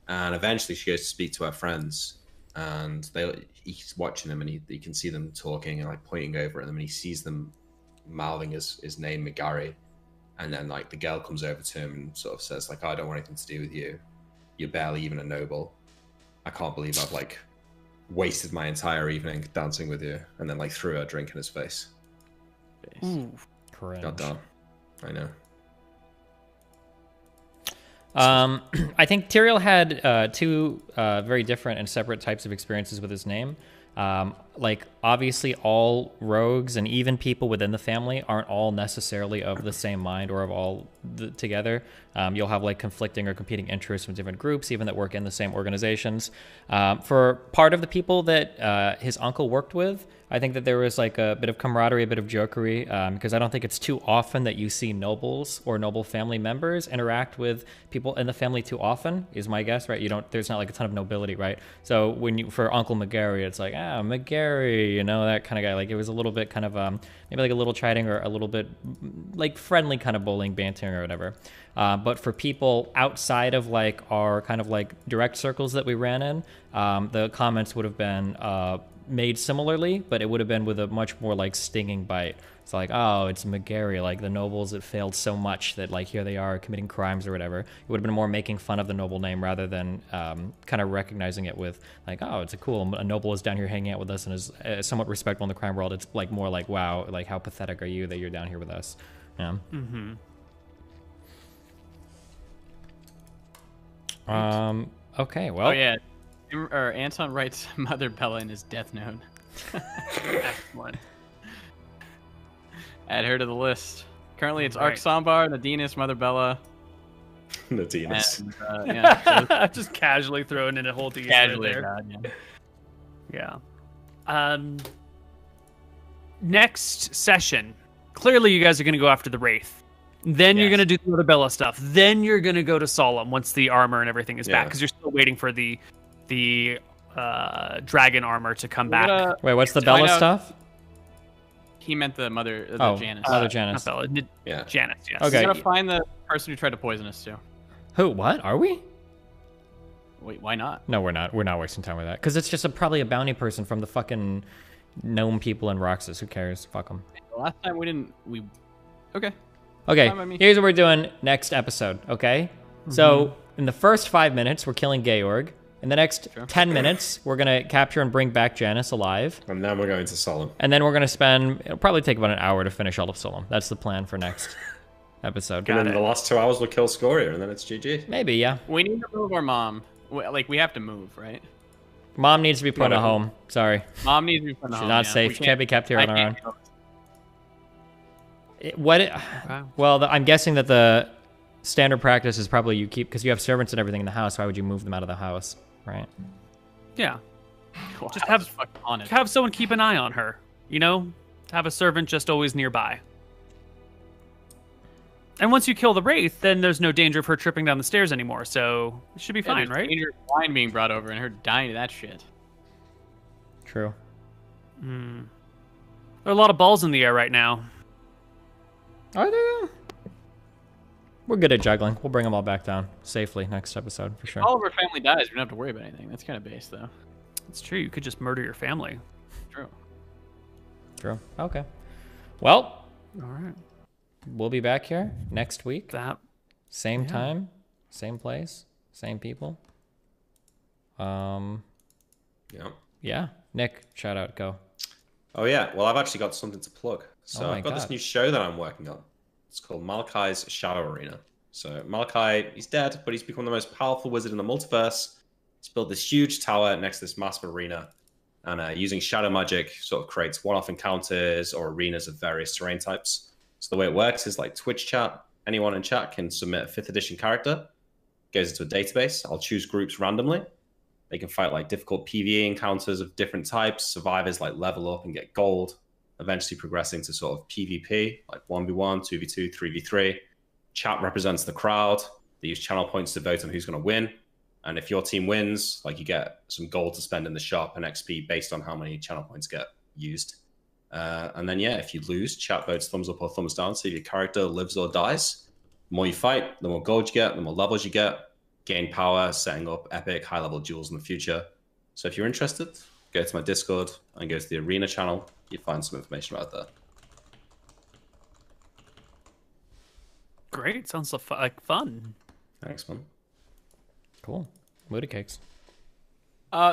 And eventually she goes to speak to her friends. And he's watching them, and he can see them talking and like pointing over at them, and he sees them mouthing his name, McGarry. And then like the girl comes over to him and sort of says like, "I don't want anything to do with you. You're barely even a noble. I can't believe I've like wasted my entire evening dancing with you." And then like threw a drink in his face. Ooh, cringe. God damn. I know. I think Tyrael had two very different and separate types of experiences with his name. Like, obviously, all rogues and even people within the family aren't all necessarily of the same mind or of all together. You'll have, like, conflicting or competing interests from different groups, even that work in the same organizations. For part of the people that his uncle worked with, I think that there was, like, a bit of camaraderie, a bit of jokery, because I don't think it's too often that you see nobles or noble family members interact with people in the family too often, is my guess, right? There's not, like, a ton of nobility, right? So for Uncle McGarry, it's like, McGarry, you know, that kind of guy. Like, it was a little bit kind of, maybe like a little chiding or a little bit, like, friendly kind of bullying, bantering or whatever. But for people outside of, like, our kind of, like, direct circles that we ran in, the comments would have been made similarly, but it would have been with a much more, like, stinging bite. It's like, oh, it's McGarry, like, the nobles that failed so much that, like, here they are committing crimes or whatever. It would have been more making fun of the noble name rather than kind of recognizing it with, like, oh, it's a noble is down here hanging out with us and is somewhat respectable in the crime world. It's, like, more like, wow, like, how pathetic are you that you're down here with us? Yeah. Mm-hmm. Okay, well. Oh, yeah. Anton writes Mother Bella in his death note. Excellent. Add her to the list. Currently, it's Right. Ark Sambar, Nadinas, Mother Bella. Nadinas. And, yeah. Just casually throwing in a whole D Casually, there. God, yeah. Yeah. Next session. Clearly, you guys are going to go after the Wraith. Then you're going to do the Mother Bella stuff. Then you're going to go to Solemn once the armor and everything is back, because you're still waiting for the dragon armor to come back. Wait, what's the Bella stuff? He meant the Mother, Janice. Mother Janice. Not Bella. Yeah. Janice, yes. Okay. We gotta find the person who tried to poison us, too. Who? What? Are we? Wait, why not? No, we're not. We're not wasting time with that. Because it's just probably a bounty person from the fucking gnome people in Roxas. Who cares? Fuck them. Last time we didn't... Okay. Okay, Fine by me. here's what we're doing next episode, okay? So, in the first 5 minutes, we're killing Georg. In the next 10 minutes, we're going to capture and bring back Janice alive. And then we're going to Solemn. And then we're going to spend... It'll probably take about an hour to finish all of Solemn. That's the plan for next episode. And then the last 2 hours we'll kill Scoria, and then it's GG. Maybe, yeah. We need to move our mom. We have to move, right? Mom needs to be put in a home. Sorry. Mom needs to be put in a She's home. not yeah. safe. She can't be kept here on her own. Wow. Well, I'm guessing that the standard practice is probably you keep... Because you have servants and everything in the house. Why would you move them out of the house, right? Yeah. Well, Just have someone keep an eye on her. You know? Have a servant just always nearby. And once you kill the Wraith, then there's no danger of her tripping down the stairs anymore, so it should be fine, there's right? danger of wine being brought over and her dying to that shit. True. There are a lot of balls in the air right now. Are there? We're good at juggling. We'll bring them all back down safely next episode for sure. All of our family dies. We don't have to worry about anything. That's kind of base, though. It's true. You could just murder your family. True. True. Okay. Well. All right. We'll be back here next week. Same Yeah. time, same place, same people. Yeah. Nick, shout out, go. Oh yeah, well I've actually got something to plug. So Oh my I've got this God. new show that I'm working on. It's called Malachi's Shadow Arena. So Malachi, he's dead, but he's become the most powerful wizard in the multiverse. He's built this huge tower next to this massive arena, and using shadow magic sort of creates one-off encounters or arenas of various terrain types. So the way it works is like Twitch chat. Anyone in chat can submit a 5th edition character. Goes into a database. I'll choose groups randomly. They can fight like difficult PvE encounters of different types. Survivors like level up and get gold, eventually progressing to sort of PvP, like 1v1, 2v2, 3v3. Chat represents the crowd. They use channel points to vote on who's going to win. And if your team wins, like you get some gold to spend in the shop and XP based on how many channel points get used. And then, yeah, if you lose, chat votes thumbs up or thumbs down. So if your character lives or dies, the more you fight, the more gold you get, the more levels you get. Gain power, setting up epic high-level duels in the future. So if you're interested, go to my Discord and go to the Arena channel. You'll find some information about that. Great. Sounds like fun. Thanks, man. Cool. Moody cakes.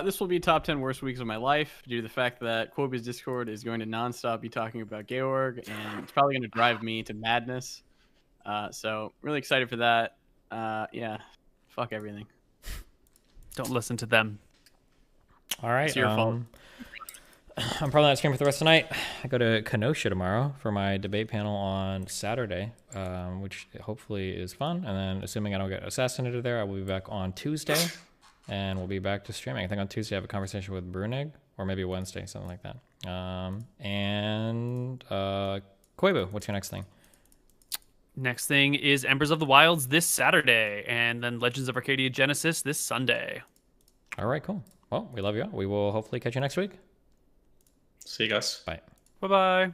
This will be top 10 worst weeks of my life due to the fact that Quobi's Discord is going to nonstop be talking about Georg, and it's probably going to drive me to madness. So really excited for that. Yeah, fuck everything. Don't listen to them. All right. It's your fault. I'm probably not streaming for the rest of the night. I go to Kenosha tomorrow for my debate panel on Saturday, which hopefully is fun. And then assuming I don't get assassinated there, I will be back on Tuesday. And we'll be back to streaming. I think on Tuesday I have a conversation with Brunig, or maybe Wednesday, something like that. Koibu, what's your next thing? Next thing is Embers of the Wilds this Saturday, and then Legends of Arcadia Genesis this Sunday. All right, cool. Well, we love you all. We will hopefully catch you next week. See you guys. Bye. Bye-bye.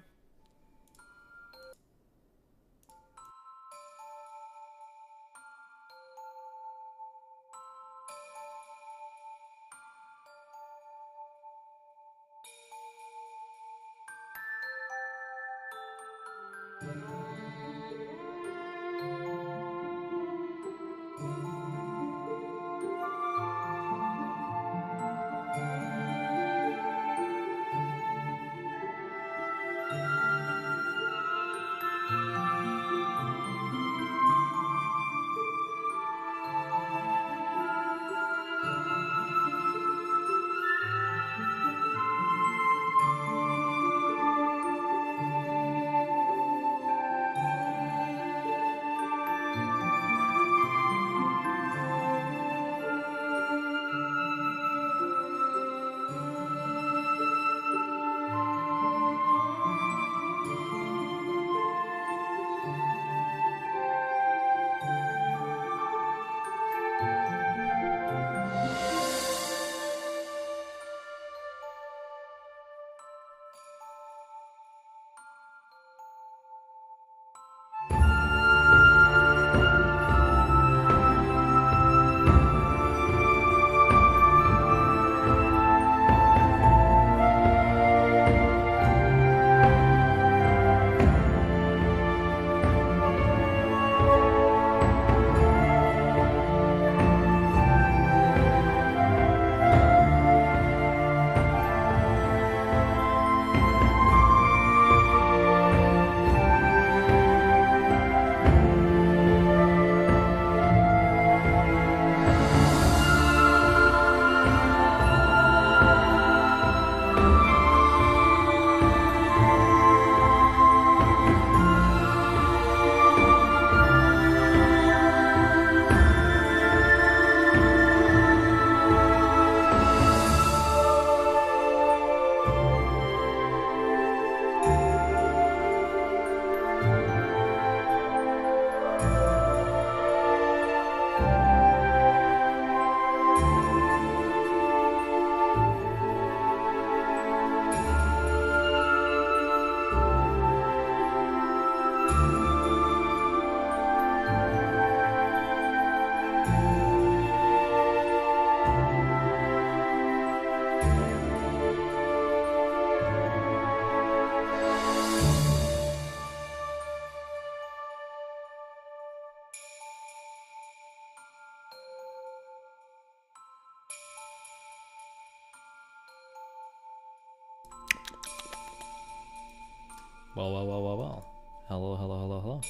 Well, well, well, well, well. Hello, hello, hello, hello.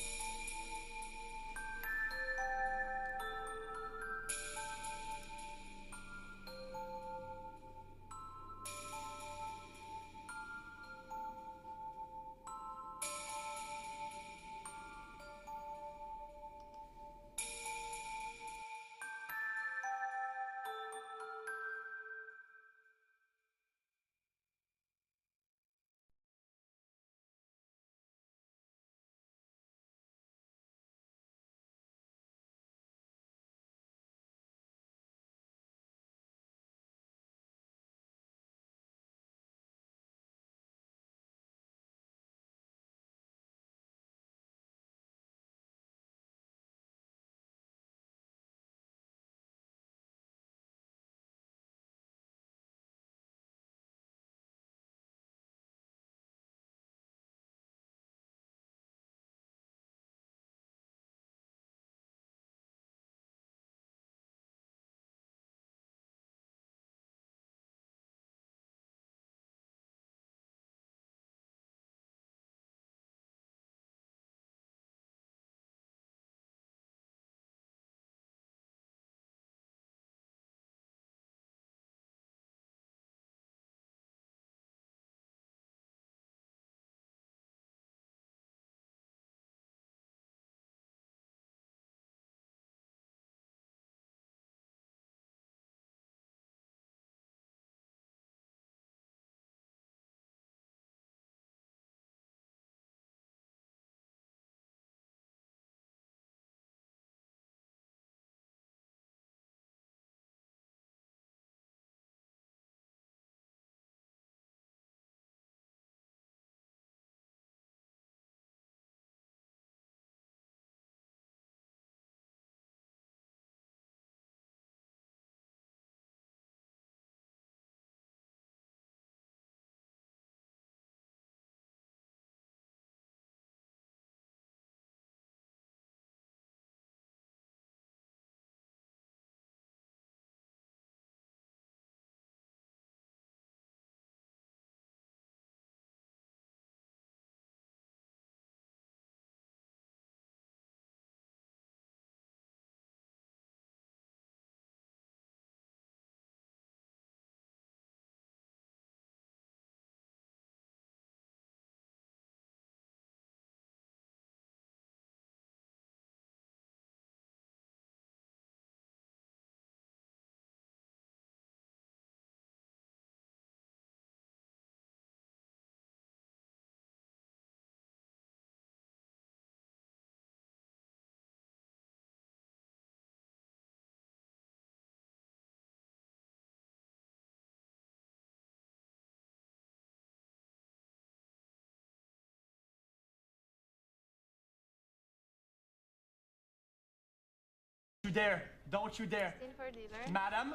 You dare. Don't you dare. 16 for dealer. Madam?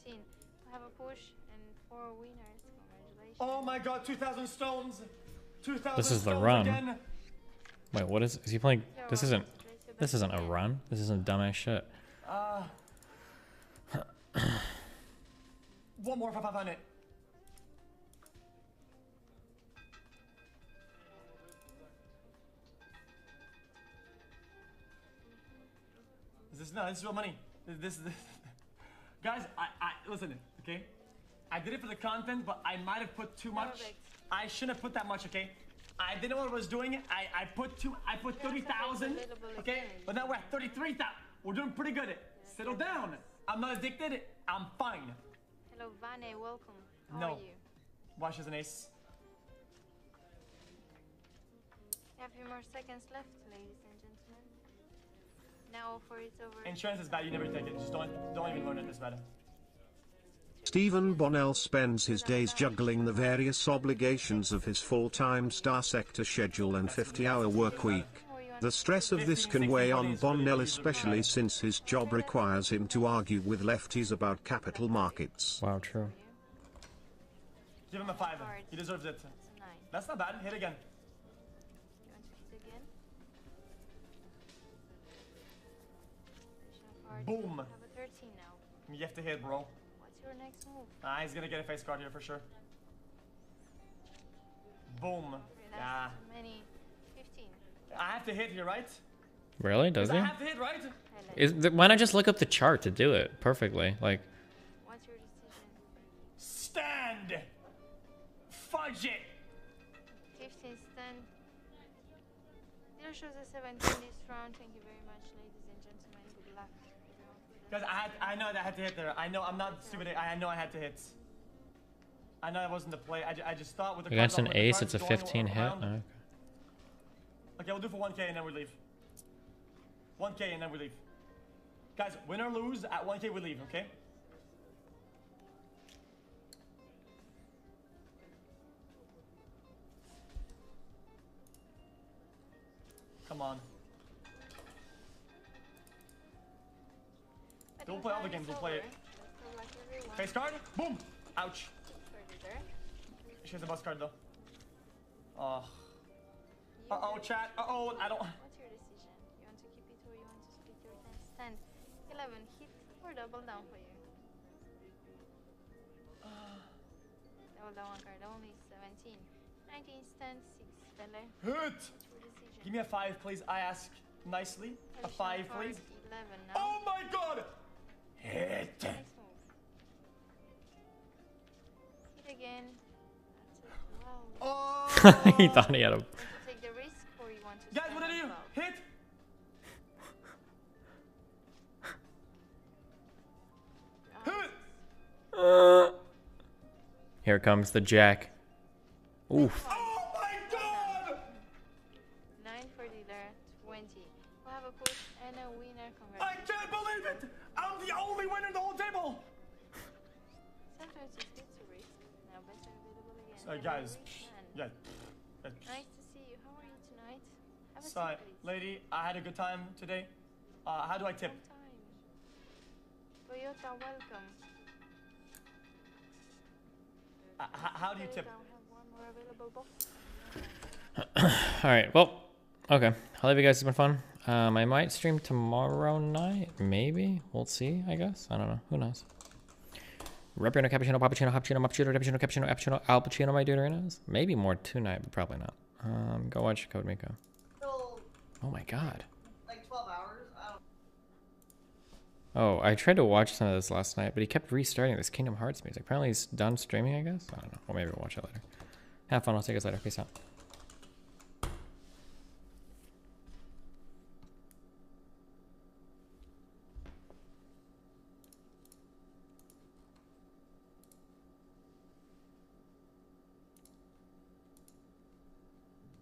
17. We have a push and 4 winners. Congratulations. Oh my god, 2,000 stones. 2,000 This is the stones run. again. Wait, what is he playing? This isn't a run. This isn't dumbass shit. One more for 500. This is real money. This guys, I listen, okay? I did it for the content, but I might have put too much. I shouldn't have put that much, okay? I didn't know what I was doing. I put 30,000, okay? But now we're at 33,000. We're doing pretty good. Settle down. I'm not addicted. I'm fine. Hello, Vane. Welcome. How No. are you? Watch as an ace. We have a few more seconds left, ladies and gentlemen. Now for it's over. Insurance is bad. You never take it. Just don't even learn it. It's bad. Stephen Bonnell spends his days juggling the various obligations of his full-time Star Sector schedule and 50-hour work week. The stress of this can weigh on Bonnell, especially since his job requires him to argue with lefties about capital markets. Wow, true. Give him a 5. He deserves it. That's not bad. Hit again. You want to hit again? Boom. We have a 13 now. You have to hit, bro. What's your next move? He's gonna get a face card here for sure. Boom. Yeah. Many. 15. I have to hit here, right? Really? Does I he? have to hit, right? Why not just look up the chart to do it perfectly? Like, What's your decision? Stand! Fudge it! 15 stand. Dealer shows a 17 this round. Thank you very much, ladies and gentlemen. Good luck. Guys, I know that I had to hit there. I know I'm not stupid. I know I had to hit. I know that wasn't the play. I just thought with the against cards an with the ace, cards it's a going 15 hit. around. Okay. Okay, we'll do for 1K and then we leave. 1K and then we leave. Guys, win or lose, at 1K we leave, okay? Come on. Don't play all the games, we'll play it. Face card, boom! Ouch. She has a bus card though. Oh. Uh-oh, chat. Uh-oh, I don't... What's your decision? You want to keep it or you want to split your 10 stand? 11 hit or double down for you? Double down one card, only 17. 19 stand, 6 fella. Hit! Give me a 5, please. I ask nicely. A 5, please. 11 now. Oh my god! Hit! Nice move. Hit again. That's it. Wow. Oh! He thought he had a... Want to take the risk or you want to Guys, what did you? Hit! Here comes the jack. Oof. Oh my god! 9 for dealer, 20. We'll have a push and a winner. I Congratulations. can't believe it! I'm the only winner in the whole table! Sometimes it's good to risk. Now bets are available again. Sorry, guys. Yeah. Nice to see you. How are you tonight? Have a Sorry, seat, please. lady. I had a good time today. How do I tip? Toyota, welcome. How do you tip? Have one more available box. All right. Well, okay. I love you guys. It's been fun. I might stream tomorrow night. Maybe. We'll see, I guess. I don't know. Who knows? Rapino, cappuccino, pappuccino, hoppuccino, muppuccino, cappuccino, cappuccino, appuccino, al pacino, my dude arenas. Maybe more tonight, but probably not. Go watch Code Miko. Oh my god. Like 12 hours? Oh, I tried to watch some of this last night, but he kept restarting this Kingdom Hearts music. Apparently he's done streaming, I guess. I don't know. Well, maybe we'll watch it later. Have fun. I'll see you guys later. Peace out.